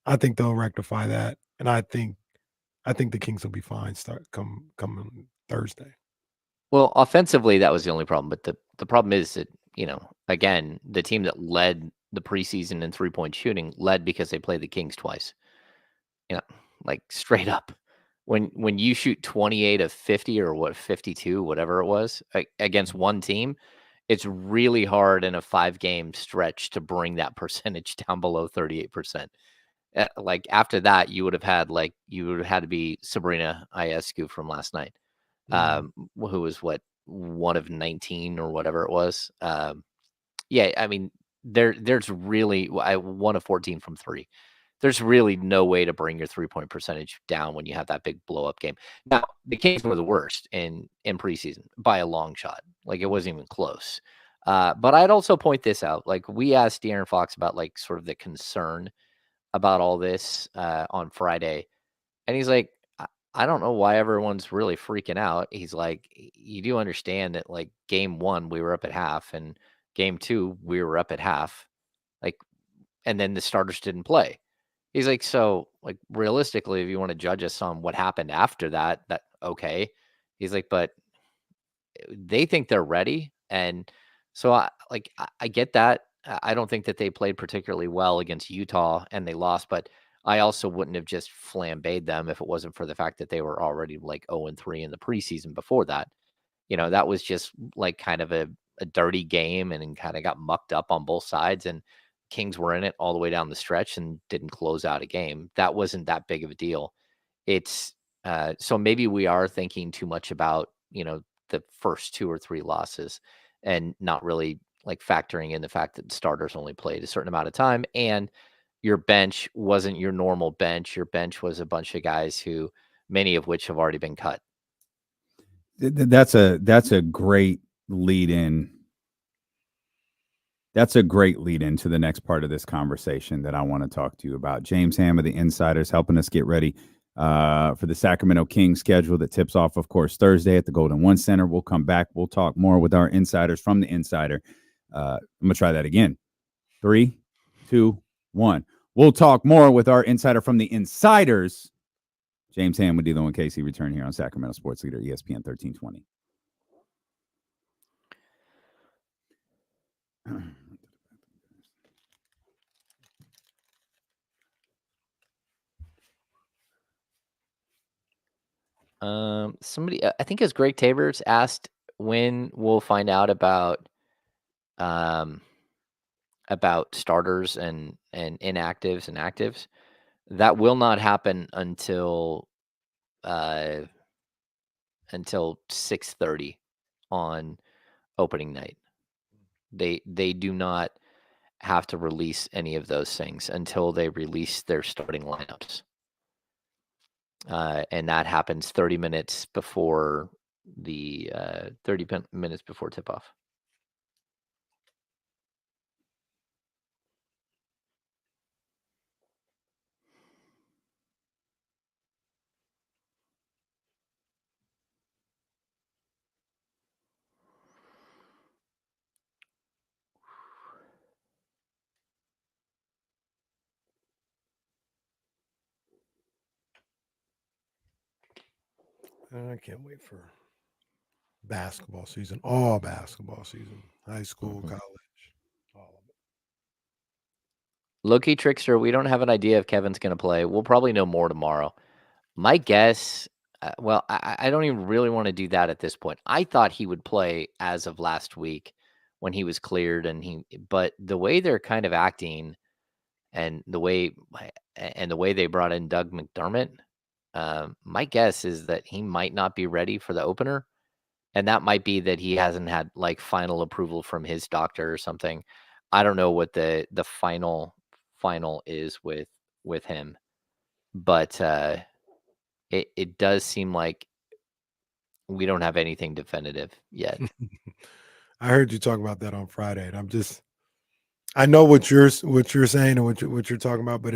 I think they'll rectify that, and I think the Kings will be fine coming Thursday. Well, offensively, that was the only problem. But the problem is that, again, the team that led the preseason in three-point shooting led because they played the Kings twice. Like, straight up. When you shoot 28 of 50 or 52, whatever it was, against one team, it's really hard in a 5-game stretch to bring that percentage down below 38%. Like, after that, you would have had to be Sabrina Ionescu from last night, who was one of 19 or whatever it was. Yeah, I mean, there's really 1 of 14 from 3. There's really no way to bring your 3-point percentage down when you have that big blow up game. Now, the Kings were the worst in preseason by a long shot. Like, it wasn't even close. But I'd also point this out. Like, we asked De'Aaron Fox about, like, sort of the concern about all this on Friday. And he's like, I don't know why everyone's really freaking out. He's like, you do understand that, like, game 1, we were up at half, and game 2, we were up at half. Like, and then the starters didn't play. He's like, so, like, realistically, if you want to judge us on what happened after that, okay. He's like, but they think they're ready. And so I get that. I don't think that they played particularly well against Utah and they lost, but I also wouldn't have just flambéed them if it wasn't for the fact that they were already like 0-3 in the preseason before that. That was just like kind of a dirty game and kind of got mucked up on both sides. And Kings were in it all the way down the stretch and didn't close out a game. That wasn't that big of a deal. It's so maybe we are thinking too much about, the first 2 or 3 losses and not really like factoring in the fact that starters only played a certain amount of time and your bench wasn't your normal bench. Your bench was a bunch of guys who many of which have already been cut. That's a great lead in. That's a great lead into the next part of this conversation that I want to talk to you about. James Ham of the Insiders helping us get ready for the Sacramento Kings schedule that tips off, of course, Thursday at the Golden One Center. We'll come back. We'll talk more with our insiders from the Insider. I'm going to try that again. 3, 2, 1. We'll talk more with our insider from the Insiders. James Ham with D'Lo and Casey return here on Sacramento Sports Leader, ESPN 1320. Somebody, I think it was Greg Tabers, asked when we'll find out about starters and inactives and actives. That will not happen until 6:30 on opening night. They do not have to release any of those things until they release their starting lineups. And that happens 30 minutes before the 30 minutes before tip-off. I can't wait for basketball season, all basketball season, high school, college, all of it. Low-key Trickster, we don't have an idea if Kevin's going to play. We'll probably know more tomorrow. My guess, I don't even really want to do that at this point. I thought he would play as of last week when he was cleared, but the way they're kind of acting and the way they brought in Doug McDermott, my guess is that he might not be ready for the opener. And that might be that he hasn't had like final approval from his doctor or something. I don't know what the final is with him, but it does seem like we don't have anything definitive yet. I heard you talk about that on Friday, and I know what you're saying and what you're talking about, but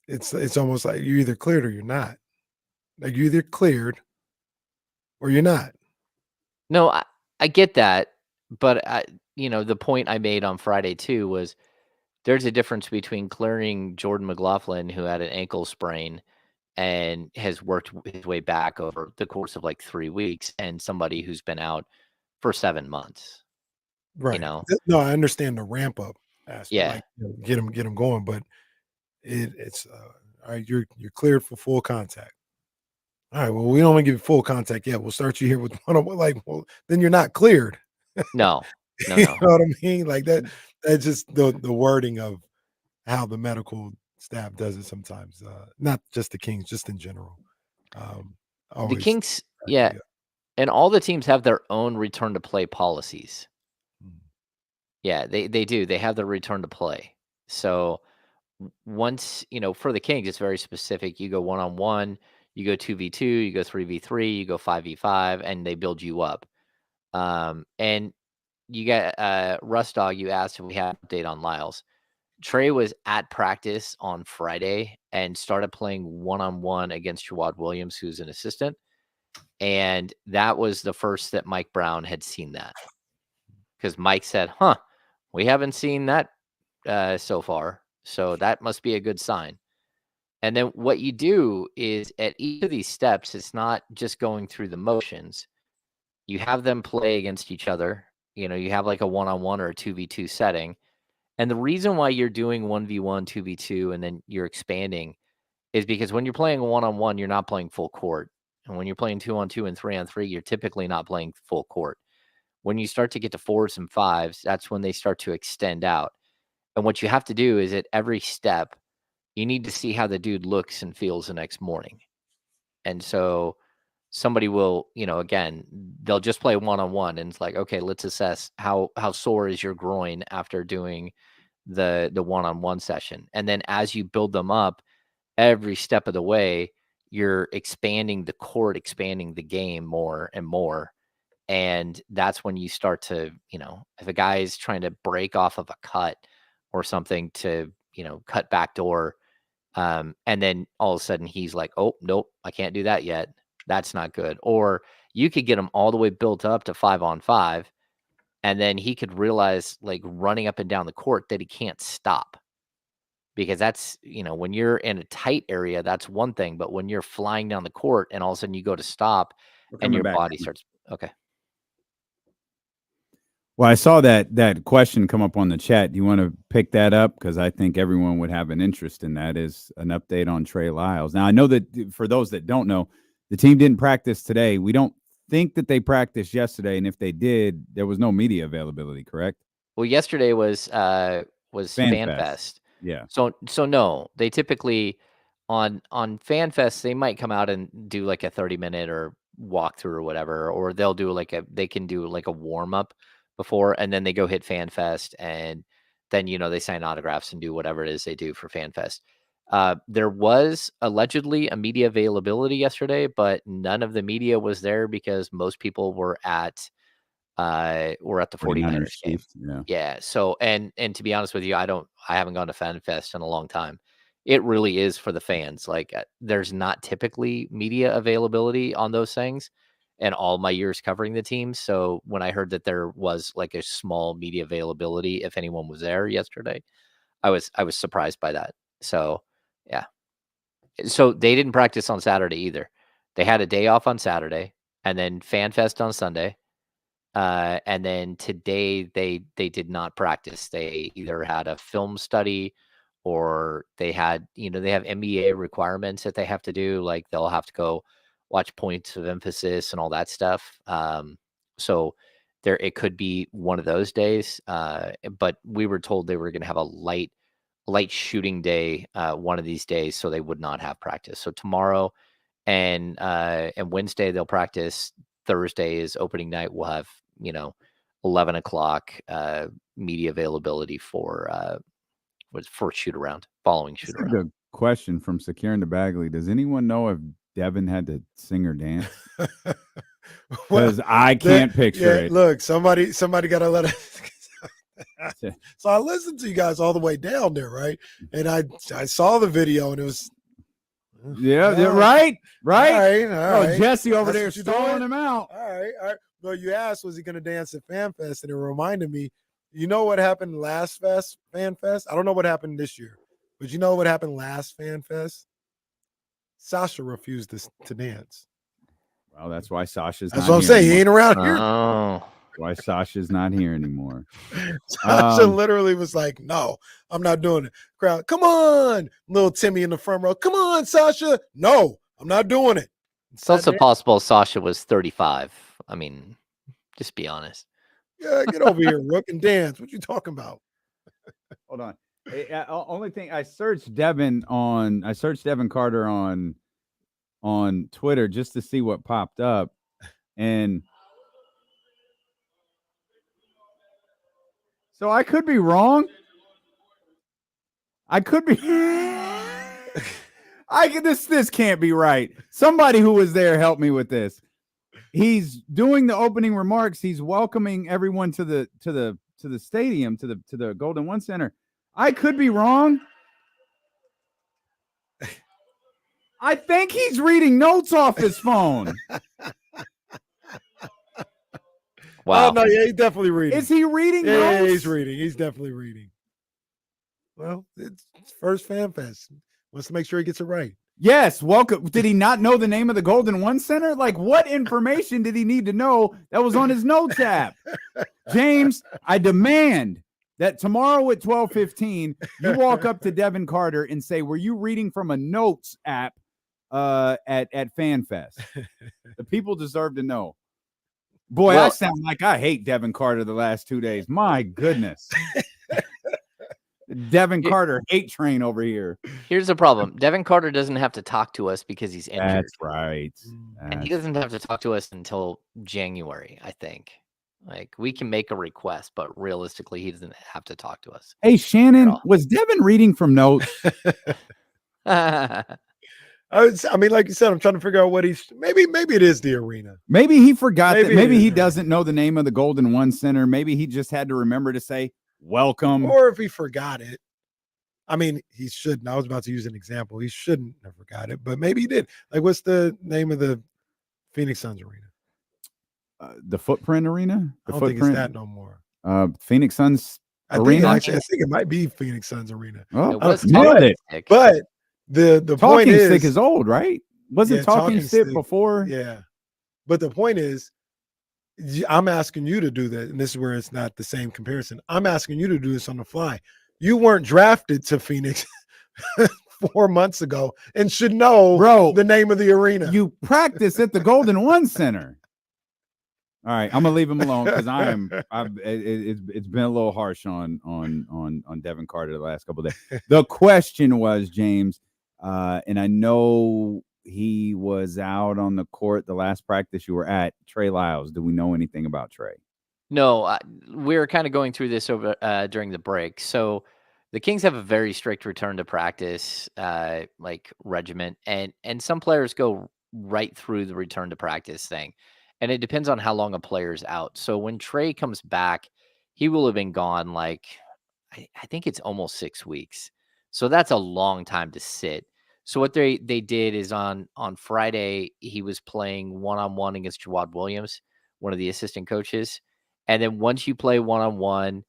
it's almost like you're either cleared or you're not. Like you're either cleared or you're not. No, I get that, but the point I made on Friday too was there's a difference between clearing Jordan McLaughlin, who had an ankle sprain and has worked his way back over the course of like 3 weeks, and somebody who's been out for 7 months. Right. No, I understand the ramp up aspect. Yeah. Like, get them going, but it's all right. You're cleared for full contact. All right. Well, we don't want to give you full contact yet. We'll start you here with one. Like, well, then you're not cleared. No. You know what I mean? Like that. That's just the wording of how the medical staff does it sometimes. Not just the Kings, just in general. The Kings, yeah. And all the teams have their own return to play policies. Yeah, they do. They have the return to play. So once, for the Kings, it's very specific. You go 1-on-1, you go 2v2, you go 3v3, you go 5v5, and they build you up. And you got Russ Dog, you asked if we had an update on Lyles. Trey was at practice on Friday and started playing 1-on-1 against Jawad Williams, who's an assistant. And that was the first that Mike Brown had seen that. Because Mike said, we haven't seen that so far. So that must be a good sign. And then what you do is at each of these steps, it's not just going through the motions. You have them play against each other. You know, you have like a 1-on-1 or a 2v2 setting. And the reason why you're doing 1v1, 2v2, and then you're expanding is because when you're playing a 1-on-1, you're not playing full court. And when you're playing 2-on-2 and 3-on-3, you're typically not playing full court. When you start to get to 4s and 5s, that's when they start to extend out. And what you have to do is at every step, you need to see how the dude looks and feels the next morning. And so somebody will, you know, again, they'll just play 1-on-1 and it's like, okay, let's assess how sore is your groin after doing the 1-on-1 session. And then as you build them up, every step of the way, you're expanding the court, expanding the game more and more. And that's when you start to, you know, if a guy is trying to break off of a cut or something to, you know, cut back door, and then all of a sudden he's like, oh, nope, I can't do that yet. That's not good. Or you could get him all the way built up to 5-on-5, and then he could realize, like, running up and down the court that he can't stop. Because that's, you know, when you're in a tight area, that's one thing. But when you're flying down the court and all of a sudden you go to stop and your body starts. Okay. Well, I saw that question come up on the chat. Do you want to pick that up? Because I think everyone would have an interest in that, is an update on Trey Lyles. Now, I know that for those that don't know, the team didn't practice today. We don't think that they practiced yesterday. And if they did, there was no media availability, correct? Well, yesterday was FanFest. Yeah. So no, they typically on FanFest, they might come out and do like a 30-minute or walkthrough or whatever, or they'll do they can do like a warm up before, and then they go hit FanFest, and then, you know, they sign autographs and do whatever it is they do for FanFest. There was allegedly a media availability yesterday, but none of the media was there because most people were at the 49ers game. Yeah. So, and to be honest with you, I haven't gone to FanFest in a long time. It really is for the fans. Like, there's not typically media availability on those things in all my years covering the team. So when I heard that there was like a small media availability, if anyone was there yesterday, I was surprised by that. So yeah. So they didn't practice on Saturday either. They had a day off on Saturday and then FanFest on Sunday. And then today they did not practice. They either had a film study or they had, you know, they have NBA requirements that they have to do. Like, they'll have to go watch points of emphasis and all that stuff. So it could be one of those days. But we were told they were going to have a light shooting day one of these days, so they would not have practice. So tomorrow and Wednesday they'll practice. Thursday is opening night. We'll have, you know, 11 o'clock media availability for shoot around, following shoot around. Good question from Sakir and Bagley. Does anyone know if Devin had to sing or dance? Because I can't picture it. Look, somebody got to let us. So I listened to you guys all the way down there, right? And I saw the video, and it was. Right. All right. Oh, Jesse over there stalling him out. All right. Well, you asked, was he going to dance at FanFest? And it reminded me, you know what happened last FanFest? I don't know what happened this year, but you know what happened last FanFest? Sasha refused to dance. Well, that's why Sasha's That's not what I'm saying. He ain't around here. Oh. Why Sasha's not here anymore. Sasha literally was like, no, I'm not doing it. Crowd, come on. Little Timmy in the front row. Come on, Sasha. No, I'm not doing it. It's also possible Sasha was 35. I mean, just be honest. Yeah, get over here, Rook, and dance. What you talking about? Hold on. Only thing, I searched Devin Carter on Twitter just to see what popped up, and so I could be wrong. I could be. This can't be right. Somebody who was there help me with this. He's doing the opening remarks. He's welcoming everyone to the stadium, to the Golden One Center. I could be wrong. I think he's reading notes off his phone. Wow. Oh, no, yeah, he's definitely reading. Is he reading notes? Yeah, he's reading. He's definitely reading. Well, it's first FanFest. Wants to make sure he gets it right. Yes, welcome. Did he not know the name of the Golden One Center? Like, what information did he need to know that was on his notes app? James, I demand that tomorrow at 12:15, you walk up to Devin Carter and say, were you reading from a notes app at FanFest? The people deserve to know. Boy, I sound like I hate Devin Carter the last 2 days. My goodness. Devin Carter hate train over here. Here's the problem. Devin Carter doesn't have to talk to us because he's injured. That's right. And he doesn't have to talk to us until January, I think. Like, we can make a request, but realistically, he doesn't have to talk to us. Hey, Shannon, was Devin reading from notes? I mean, like you said, I'm trying to figure out what maybe it is the arena. Maybe he forgot that. Maybe he doesn't know the name of the Golden One Center. Maybe he just had to remember to say welcome. Or if he forgot it. I mean, he shouldn't. I was about to use an example. He shouldn't have forgot it, but maybe he did. Like, what's the name of the Phoenix Suns arena? The Footprint Arena? I don't think it's that no more. Phoenix Suns Arena? I think it might be Phoenix Suns Arena. Oh, nailed it. But the point is, Stick is old, right? Wasn't Talking Stick before? Yeah. But the point is, I'm asking you to do that, and this is where it's not the same comparison. I'm asking you to do this on the fly. You weren't drafted to Phoenix 4 months ago and should know the name of the arena. You practice at the Golden One Center. All right, I'm gonna leave him alone because it's been a little harsh on Devin Carter the last couple of days. The question was, James, and I know he was out on the court the last practice you were at. Trey Lyles, do we know anything about Trey? No, we were kind of going through this over during the break. So the Kings have a very strict return to practice regiment, and some players go right through the return to practice thing. And it depends on how long a player's out. So when Trey comes back, he will have been gone I think it's almost 6 weeks. So that's a long time to sit. So what they did is on Friday, he was playing one-on-one against Jawad Williams, one of the assistant coaches. And then once you play one-on-one,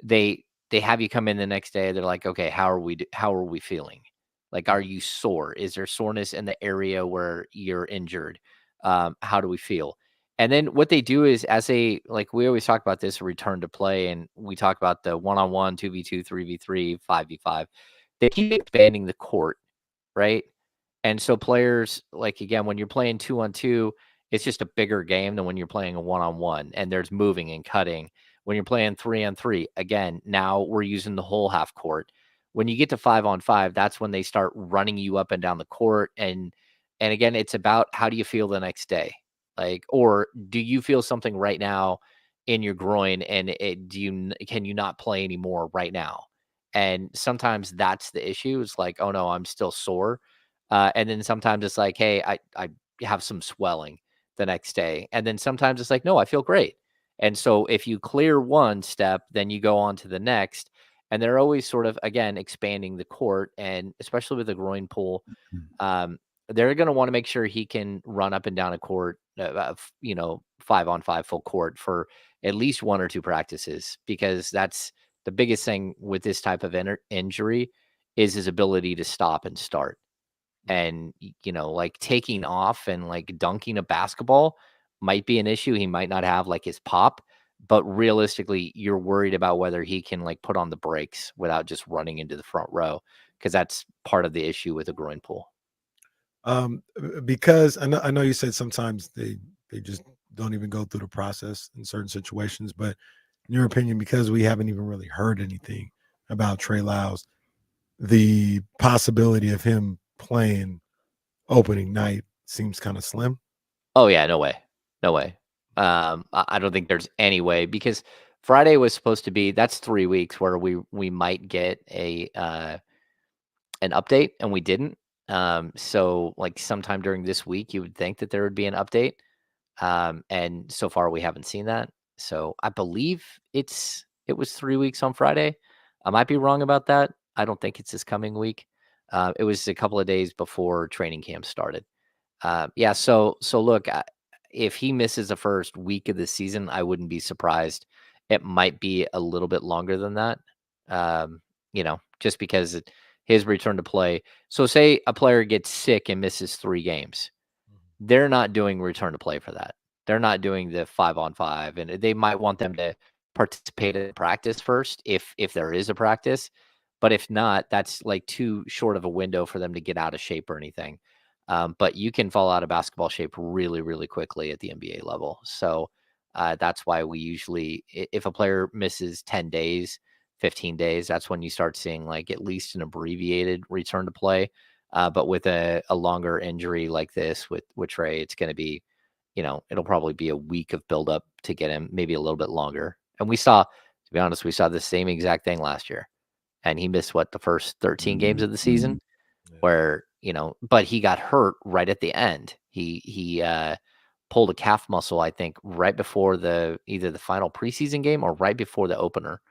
they have you come in the next day. They're like, okay, how are we feeling? Like, are you sore? Is there soreness in the area where you're injured? How do we feel? And then what they do is, we always talk about this return to play, and we talk about the 1-on-1, 2v2, 3v3, 5v5. They keep expanding the court, right? And so players, again, when you're playing 2-on-2, it's just a bigger game than when you're playing a 1-on-1, and there's moving and cutting. When you're playing 3-on-3, again, now we're using the whole half court. When you get to 5-on-5, that's when they start running you up and down the court. And again, it's about how do you feel the next day? Or do you feel something right now in your groin, and can you not play anymore right now? And sometimes that's the issue. It's like, oh no, I'm still sore. And then sometimes it's like, hey, I have some swelling the next day. And then sometimes it's like, no, I feel great. And so if you clear one step, then you go on to the next. And they're always sort of, again, expanding the court, and especially with the groin pull, they're going to want to make sure he can run up and down a court, 5-on-5 full court for at least 1 or 2 practices, because that's the biggest thing with this type of injury is his ability to stop and start. And, taking off and dunking a basketball might be an issue. He might not have his pop, but realistically, you're worried about whether he can put on the brakes without just running into the front row, because that's part of the issue with a groin pull. Because I know you said sometimes they just don't even go through the process in certain situations, but in your opinion, because we haven't even really heard anything about Trey Lyles, the possibility of him playing opening night seems kind of slim. Oh yeah, no way. I don't think there's any way, because Friday was supposed to be, that's 3 weeks where we might get an update, and we didn't. So sometime during this week, you would think that there would be an update. And so far we haven't seen that. So I believe it was 3 weeks on Friday. I might be wrong about that. I don't think it's this coming week. It was a couple of days before training camp started. So look, if he misses the first week of the season, I wouldn't be surprised. It might be a little bit longer than that. Just because his return to play. So say a player gets sick and misses 3 games. They're not doing return to play for that. They're not doing the 5-on-5, and they might want them to participate in practice first if there is a practice. But if not, that's like too short of a window for them to get out of shape or anything. But you can fall out of basketball shape really, really quickly at the NBA level. So that's why we usually, if a player misses 10 days, 15 days, that's when you start seeing like at least an abbreviated return to play. But with a longer injury like this with Trey, it's going to be, it'll probably be a week of buildup to get him, maybe a little bit longer. And to be honest, we saw the same exact thing last year. And he missed the first 13 games of the season where, but he got hurt right at the end. He pulled a calf muscle, I think, right before either the final preseason game or right before the opener.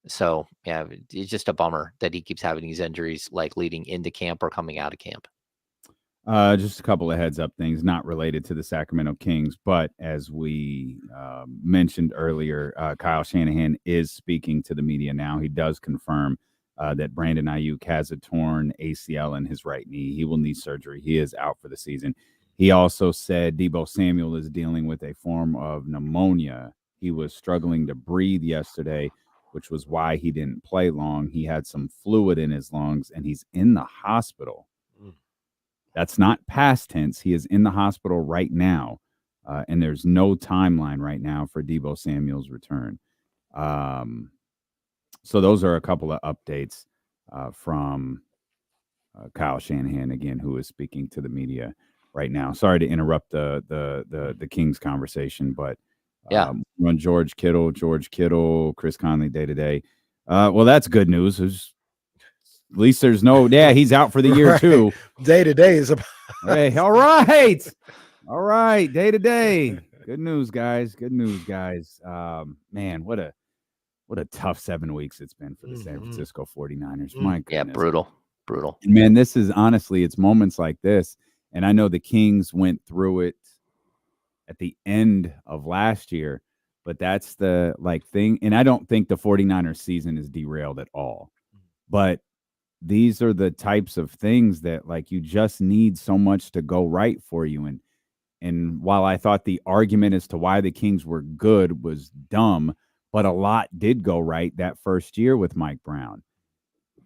So, yeah, it's just a bummer that he keeps having these injuries like leading into camp or coming out of camp. Just a couple of heads up things not related to the Sacramento Kings, but as we mentioned earlier, Kyle Shanahan is speaking to the media now. He does confirm that Brandon Aiyuk has a torn ACL in his right knee. He will need surgery. He is out for the season. He also said Deebo Samuel is dealing with a form of pneumonia. He was struggling to breathe yesterday, which was why he didn't play long. He had some fluid in his lungs, and he's in the hospital. That's not past tense. He is in the hospital right now, and there's no timeline right now for Deebo Samuel's return. So those are a couple of updates from Kyle Shanahan, again, who is speaking to the media right now. Sorry to interrupt the Kings conversation, but run George Kittle, Chris Conley day-to-day. Well, that's good news. At least there's he's out for the year too. Day-to-day is about hey, all right, day-to-day. Good news, guys. Man, what a tough 7 weeks it's been for the San Francisco 49ers. My goodness. Yeah, brutal. Man, this is honestly, it's moments like this. And I know the Kings went through it at the end of last year, but that's the thing. And I don't think the 49ers season is derailed at all. But these are the types of things that you just need so much to go right for you. And while I thought the argument as to why the Kings were good was dumb, but a lot did go right that first year with Mike Brown.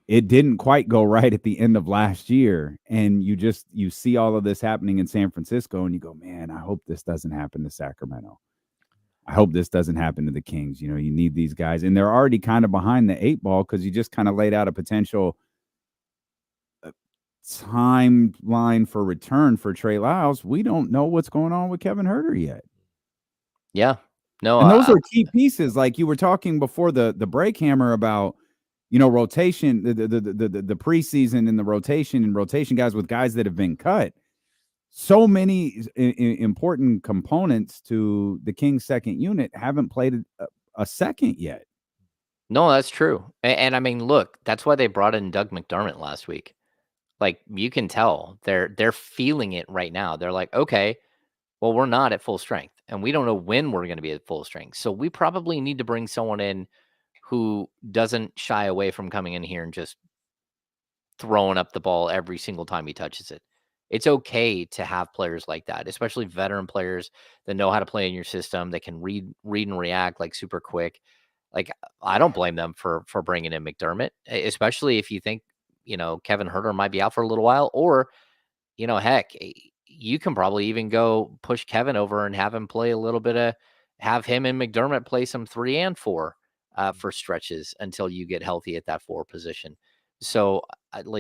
It didn't quite go right at the end of last year. And you see all of this happening in San Francisco and you go, man, I hope this doesn't happen to Sacramento. I hope this doesn't happen to the Kings. You need these guys. And they're already kind of behind the 8 ball because you just kind of laid out a potential timeline for return for Trey Lyles. We don't know what's going on with Kevin Huerter yet. Yeah. No. And those are key pieces. Like you were talking before the break, Hammer, about rotation, the preseason and the rotation guys with guys that have been cut. So many important components to the Kings second unit haven't played a second yet. No, that's true. And I mean, look, that's why they brought in Doug McDermott last week. You can tell they're feeling it right now. They're like, okay, well, we're not at full strength and we don't know when we're going to be at full strength. So we probably need to bring someone in who doesn't shy away from coming in here and just throwing up the ball every single time he touches it. It's okay to have players like that, especially veteran players that know how to play in your system. They can read and react super quick. I don't blame them for bringing in McDermott, especially if you think, Kevin Huerter might be out for a little while, or, heck, you can probably even go push Kevin over and have him play a little bit have him and McDermott play some 3 and 4 for stretches until you get healthy at that 4 position. So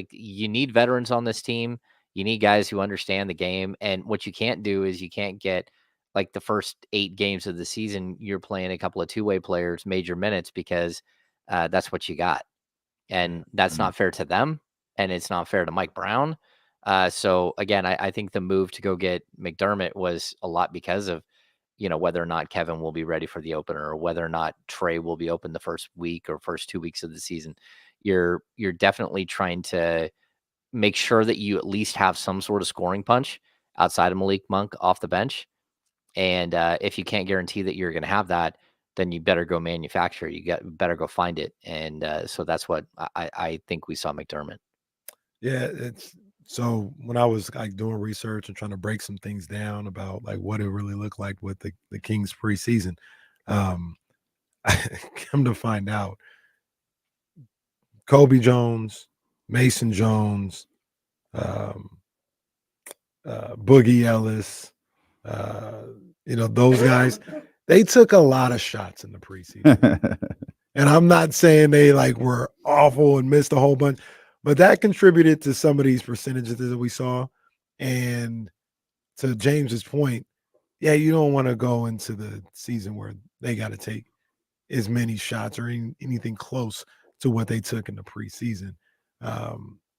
you need veterans on this team. You need guys who understand the game. And what you can't do is you can't get the first 8 games of the season, you're playing a couple of 2-way players, major minutes, because that's what you got. And that's not fair to them. And it's not fair to Mike Brown. So again, I think the move to go get McDermott was a lot because of, whether or not Kevin will be ready for the opener or whether or not Trey will be open the first week or first 2 weeks of the season. You're definitely trying to make sure that you at least have some sort of scoring punch outside of Malik Monk off the bench. And if you can't guarantee that you're going to have that, then you better go manufacture. You better go find it. And so that's what I think we saw McDermott. Yeah, it's so when I was like doing research and trying to break some things down about like what it really looked like with the Kings preseason, um, I come to find out Kobe Jones, Mason Jones, um, Boogie Ellis, those guys, they took a lot of shots in the preseason. And I'm not saying they like were awful and missed a whole bunch, but that contributed to some of these percentages that we saw. And to James's point, yeah, you don't want to go into the season where they got to take as many shots or anything close to what they took in the preseason.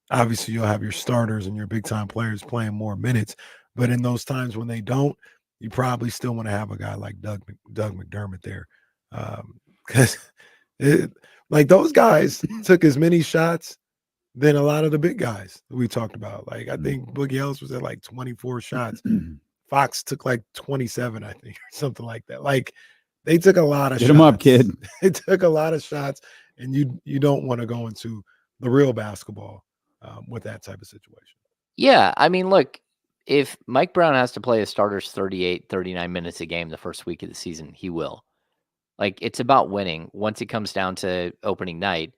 Obviously, you'll have your starters and your big time players playing more minutes, but in those times when they don't, you probably still want to have a guy like Doug McDermott there, because like those guys took as many shots than a lot of the big guys that we talked about. Like I think Boogie Ellis was at like 24 shots. Fox took like 27, I think, or something like that. Like they took a lot of shots. Get him up, kid. They took a lot of shots, and you don't want to go into the real basketball with that type of situation. Yeah, I mean, look, if Mike Brown has to play his starters 38, 39 minutes a game the first week of the season, he will. Like, it's about winning. Once it comes down to opening night,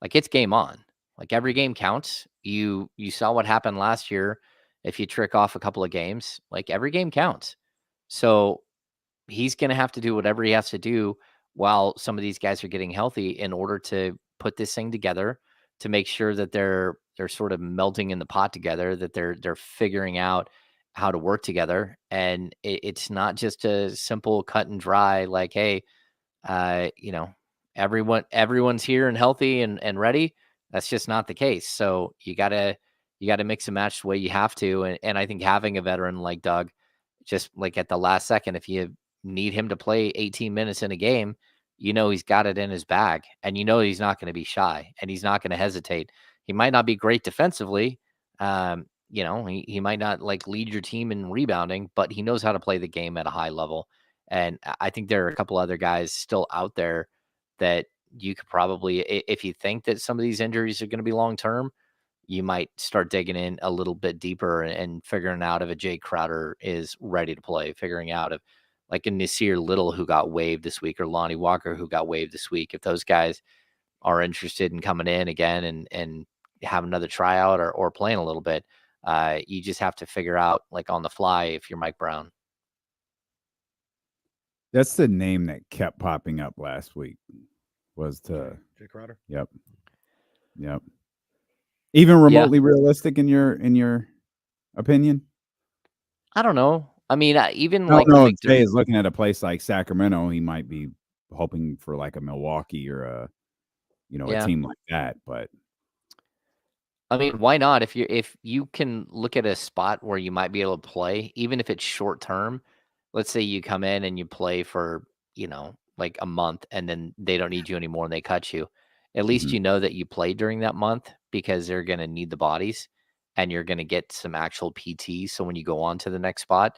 like, it's game on. Like, every game counts. You saw what happened last year. If you trick off a couple of games, like, every game counts. So he's going to have to do whatever he has to do while some of these guys are getting healthy in order to put this thing together, to make sure that they're sort of melting in the pot together, that they're figuring out how to work together. And it's not just a simple cut and dry, like, hey, everyone's here and healthy and ready. That's just not the case. So you gotta mix and match the way you have to. And I think having a veteran like Doug, just like at the last second, if you need him to play 18 minutes in a game, he's got it in his bag, and he's not going to be shy, and he's not going to hesitate. He might not be great defensively. He might not like lead your team in rebounding, but he knows how to play the game at a high level. And I think there are a couple other guys still out there that you could probably, if you think that some of these injuries are going to be long-term, you might start digging in a little bit deeper and figuring out if a Jay Crowder is ready to play, figuring out if like a Nasir Little who got waived this week, or Lonnie Walker who got waived this week, if those guys are interested in coming in again and have another tryout or playing a little bit. You just have to figure out, like, on the fly, if you're Mike Brown. That's the name that kept popping up last week, was to Jay Crowder. Yep. Even remotely realistic in your opinion? I don't know. I mean, even I like don't know if Jay is looking at a place like Sacramento, he might be hoping for like a Milwaukee or a team like that. But I mean, why not? If you can look at a spot where you might be able to play, even if it's short term. Let's say you come in and you play for like a month, and then they don't need you anymore and they cut you. At least you know that you played during that month, because they're going to need the bodies, and you're going to get some actual PT. So when you go on to the next spot,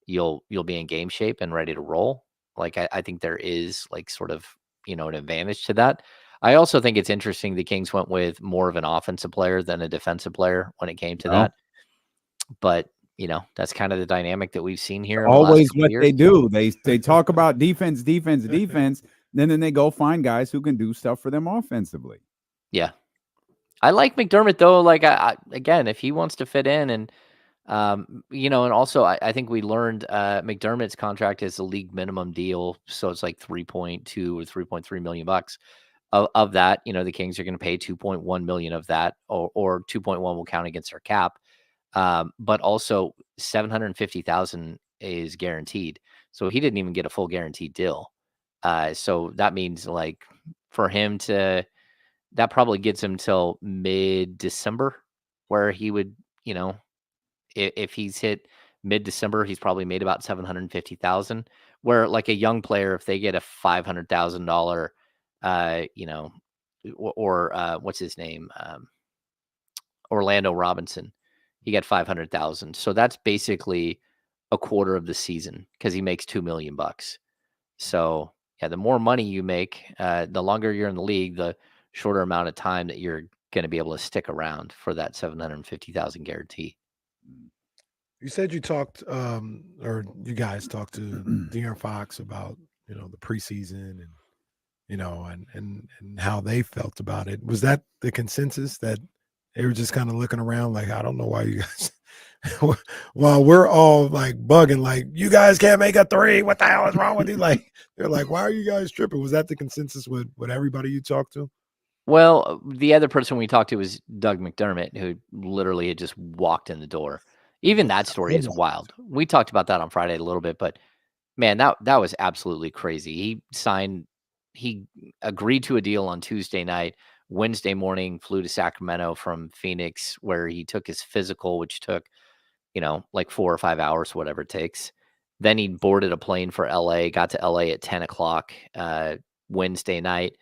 you'll be in game shape and ready to roll. Like I think there is like sort of an advantage to that. I also think it's interesting the Kings went with more of an offensive player than a defensive player when it came to that. But that's kind of the dynamic that we've seen here. Always what they do. They talk about defense, then they go find guys who can do stuff for them offensively. Yeah. I like McDermott though. Like again, if he wants to fit in, and and also I think we learned McDermott's contract is a league minimum deal, so it's like $3.2 or $3.3 million bucks. Of that, the Kings are going to pay 2.1 million of that, or 2.1 will count against our cap. But also 750,000 is guaranteed. So he didn't even get a full guaranteed deal. So that means like for him that probably gets him till mid-December, where he would, if he's hit mid-December, he's probably made about 750,000, where like a young player, if they get a $500,000, or what's his name? Orlando Robinson, he got 500,000. So that's basically a quarter of the season, because he makes $2 million bucks. So yeah, the more money you make, the longer you're in the league, the shorter amount of time that you're going to be able to stick around for that $750,000 guarantee. You said you talked, or you guys talked to De'Aaron Fox about, the preseason and, and how they felt about it. Was that the consensus, that they were just kind of looking around like, I don't know why you guys, while we're all like bugging, like, you guys can't make a three. What the hell is wrong with you? Like, they're like, why are you guys tripping? Was that the consensus with everybody you talked to? Well, the other person we talked to was Doug McDermott, who literally had just walked in the door. Even that story is wild. We talked about that on Friday a little bit, but man, that was absolutely crazy. He agreed to a deal on Tuesday night. Wednesday morning, flew to Sacramento from Phoenix, where he took his physical, which took, like 4 or 5 hours, whatever it takes. Then he boarded a plane for LA, got to LA at 10 o'clock Wednesday night,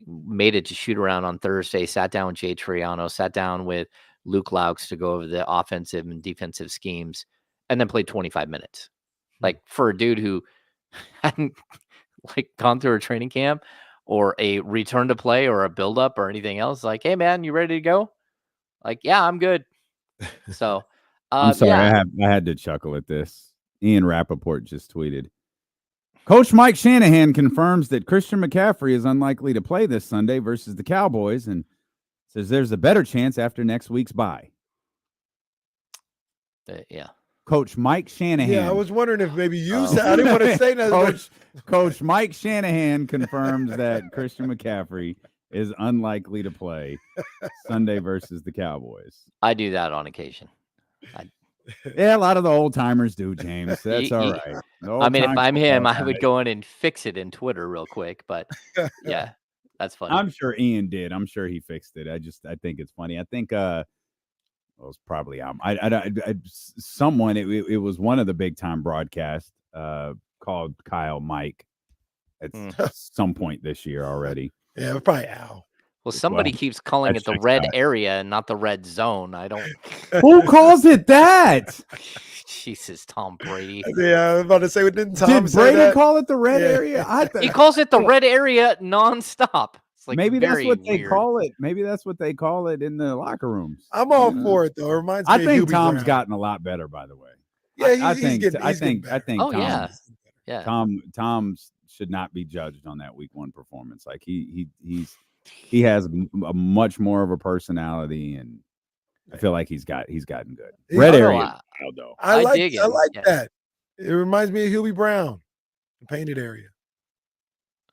made it to shoot around on Thursday, sat down with Jay Triano, sat down with Luke Laux to go over the offensive and defensive schemes, and then played 25 minutes. Like, for a dude who hadn't gone through a training camp or a return to play or a build-up or anything else, like, hey, man, you ready to go? Like, yeah, I'm good. So, I'm sorry, yeah. I had to chuckle at this. Ian Rappaport just tweeted, Coach Mike Shanahan confirms that Christian McCaffrey is unlikely to play this Sunday versus the Cowboys and says there's a better chance after next week's bye. Yeah. Coach Mike Shanahan. Yeah, I was wondering if maybe you said, I didn't want to say nothing. Coach Mike Shanahan confirms that Christian McCaffrey is unlikely to play Sunday versus the Cowboys. I do that on occasion. Yeah, a lot of the old timers do, James. That's all right. I mean, if I'm him, I would go in and fix it in Twitter real quick. But yeah, that's funny. I'm sure Ian did. I'm sure he fixed it. I think it's funny. I think it was probably someone. It was one of the big time broadcasts called Kyle Mike at some point this year already. Yeah, probably Al. Well, somebody keeps calling it the red area and not the red zone. I don't. Who calls it that? Jesus, Tom Brady. Yeah, I was about to say, didn't Tom Did Brady call it the red area? He calls it the red area nonstop. It's like maybe that's what they weird. call it. Maybe that's what they call it in the locker rooms. I'm all for it though. It reminds me. I think of Hubie Tom's Brown. gotten a lot better, by the way. Yeah, I think. Oh yeah. Tom should not be judged on that week one performance. Like he has a much more of a personality, and I feel like he's gotten good. Red area, though. I like Yeah. that. It reminds me of Hubie Brown, the painted area.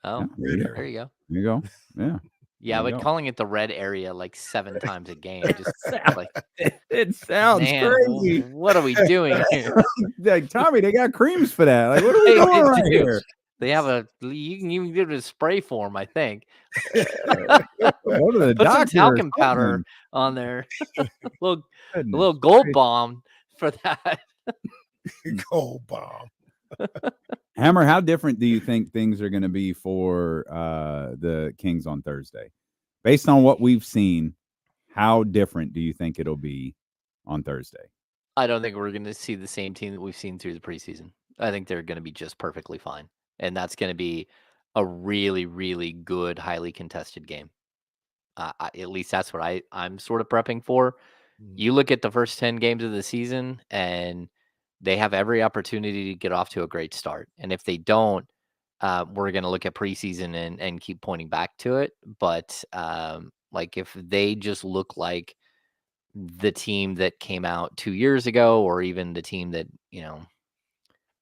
Oh, there you go. There you go. Yeah. Yeah, There you but go. calling it the red area like 7 times a game, just like It sounds man, crazy. what are we doing here? Like, Tommy, they got creams for that. Like, what are we doing right here? They have you can even give it a spray form, I think. Go to the Put some doctor or talcum powder something. on there. a little Goodness gold gracious. bomb for that. Gold bomb. Hammer, how different do you think things are going to be for the Kings on Thursday? Based on what we've seen, how different do you think it'll be on Thursday? I don't think we're going to see the same team that we've seen through the preseason. I think they're going to be just perfectly fine. And that's going to be a really, really good, highly contested game. At least that's what I'm sort of prepping for. You look at the first 10 games of the season, and they have every opportunity to get off to a great start. And if they don't, we're going to look at preseason and keep pointing back to it. But like if they just look like the team that came out 2 years ago, or even the team that,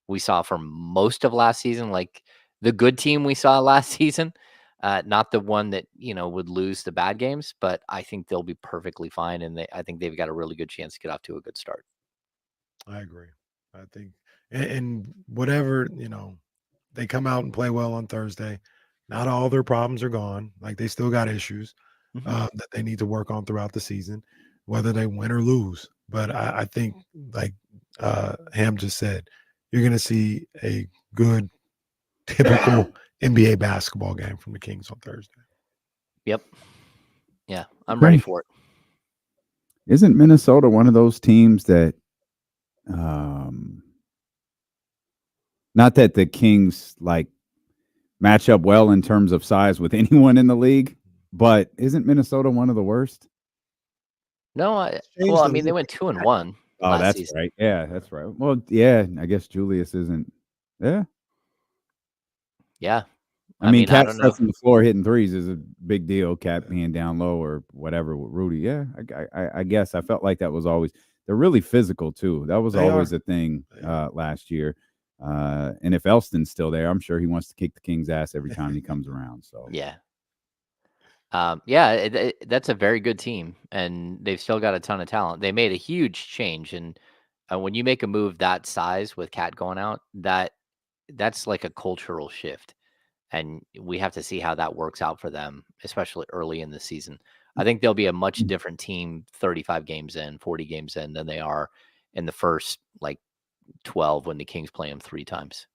we saw for most of last season, like the good team we saw last season, not the one that, would lose the bad games, but I think they'll be perfectly fine. And I think they've got a really good chance to get off to a good start. I agree. I think, and whatever, they come out and play well on Thursday, not all their problems are gone. Like they still got issues that they need to work on throughout the season, whether they win or lose. But I think, like Ham just said, you're going to see a good, typical NBA basketball game from the Kings on Thursday. Yep. Yeah, I'm ready for it. Isn't Minnesota one of those teams that, not that the Kings like match up well in terms of size with anyone in the league, but isn't Minnesota one of the worst? No, Changed a they little went bit. 2-1 Oh, last that's season. right. Yeah, that's right. Well, yeah, I guess Julius isn't. Yeah. Yeah. I mean, I Cat don't know. on the floor hitting threes is a big deal. Cat being down low or whatever with Rudy. Yeah, I guess I felt like that was always. They're really physical too. That was always a thing last year. And if Elston's still there, I'm sure he wants to kick the King's ass every time he comes around. So Yeah. That's a very good team, and they've still got a ton of talent. They made a huge change, and when you make a move that size with Cat going out, that's like a cultural shift, and we have to see how that works out for them, especially early in the season. I think they'll be a much different team 35 games in, 40 games in than they are in the first 12 when the Kings play them 3 times.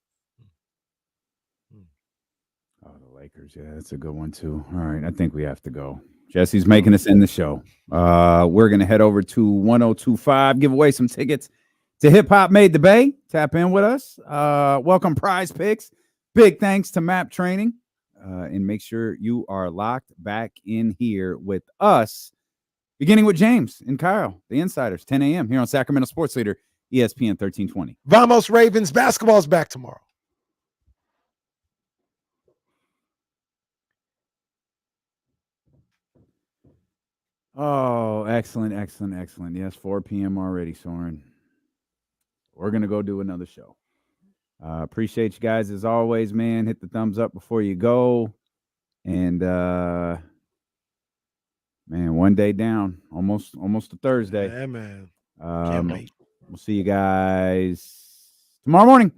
Oh, the Lakers. Yeah, that's a good one, too. All right. I think we have to go. Jesse's making us end the show. We're going to head over to 1025, give away some tickets to Hip Hop Made the Bay. Tap in with us. Welcome Prize Picks. Big thanks to Map Training. And make sure you are locked back in here with us, beginning with James and Kyle, the Insiders, 10 a.m. here on Sacramento Sports Leader, ESPN 1320. Vamos Ravens. Basketball's back tomorrow. Oh, excellent. Yes, 4 p.m. already, Soren. We're going to go do another show. Appreciate you guys as always, man. Hit the thumbs up before you go. And, man, one day down. Almost a Thursday. Yeah, man. Can't wait. We'll see you guys tomorrow morning.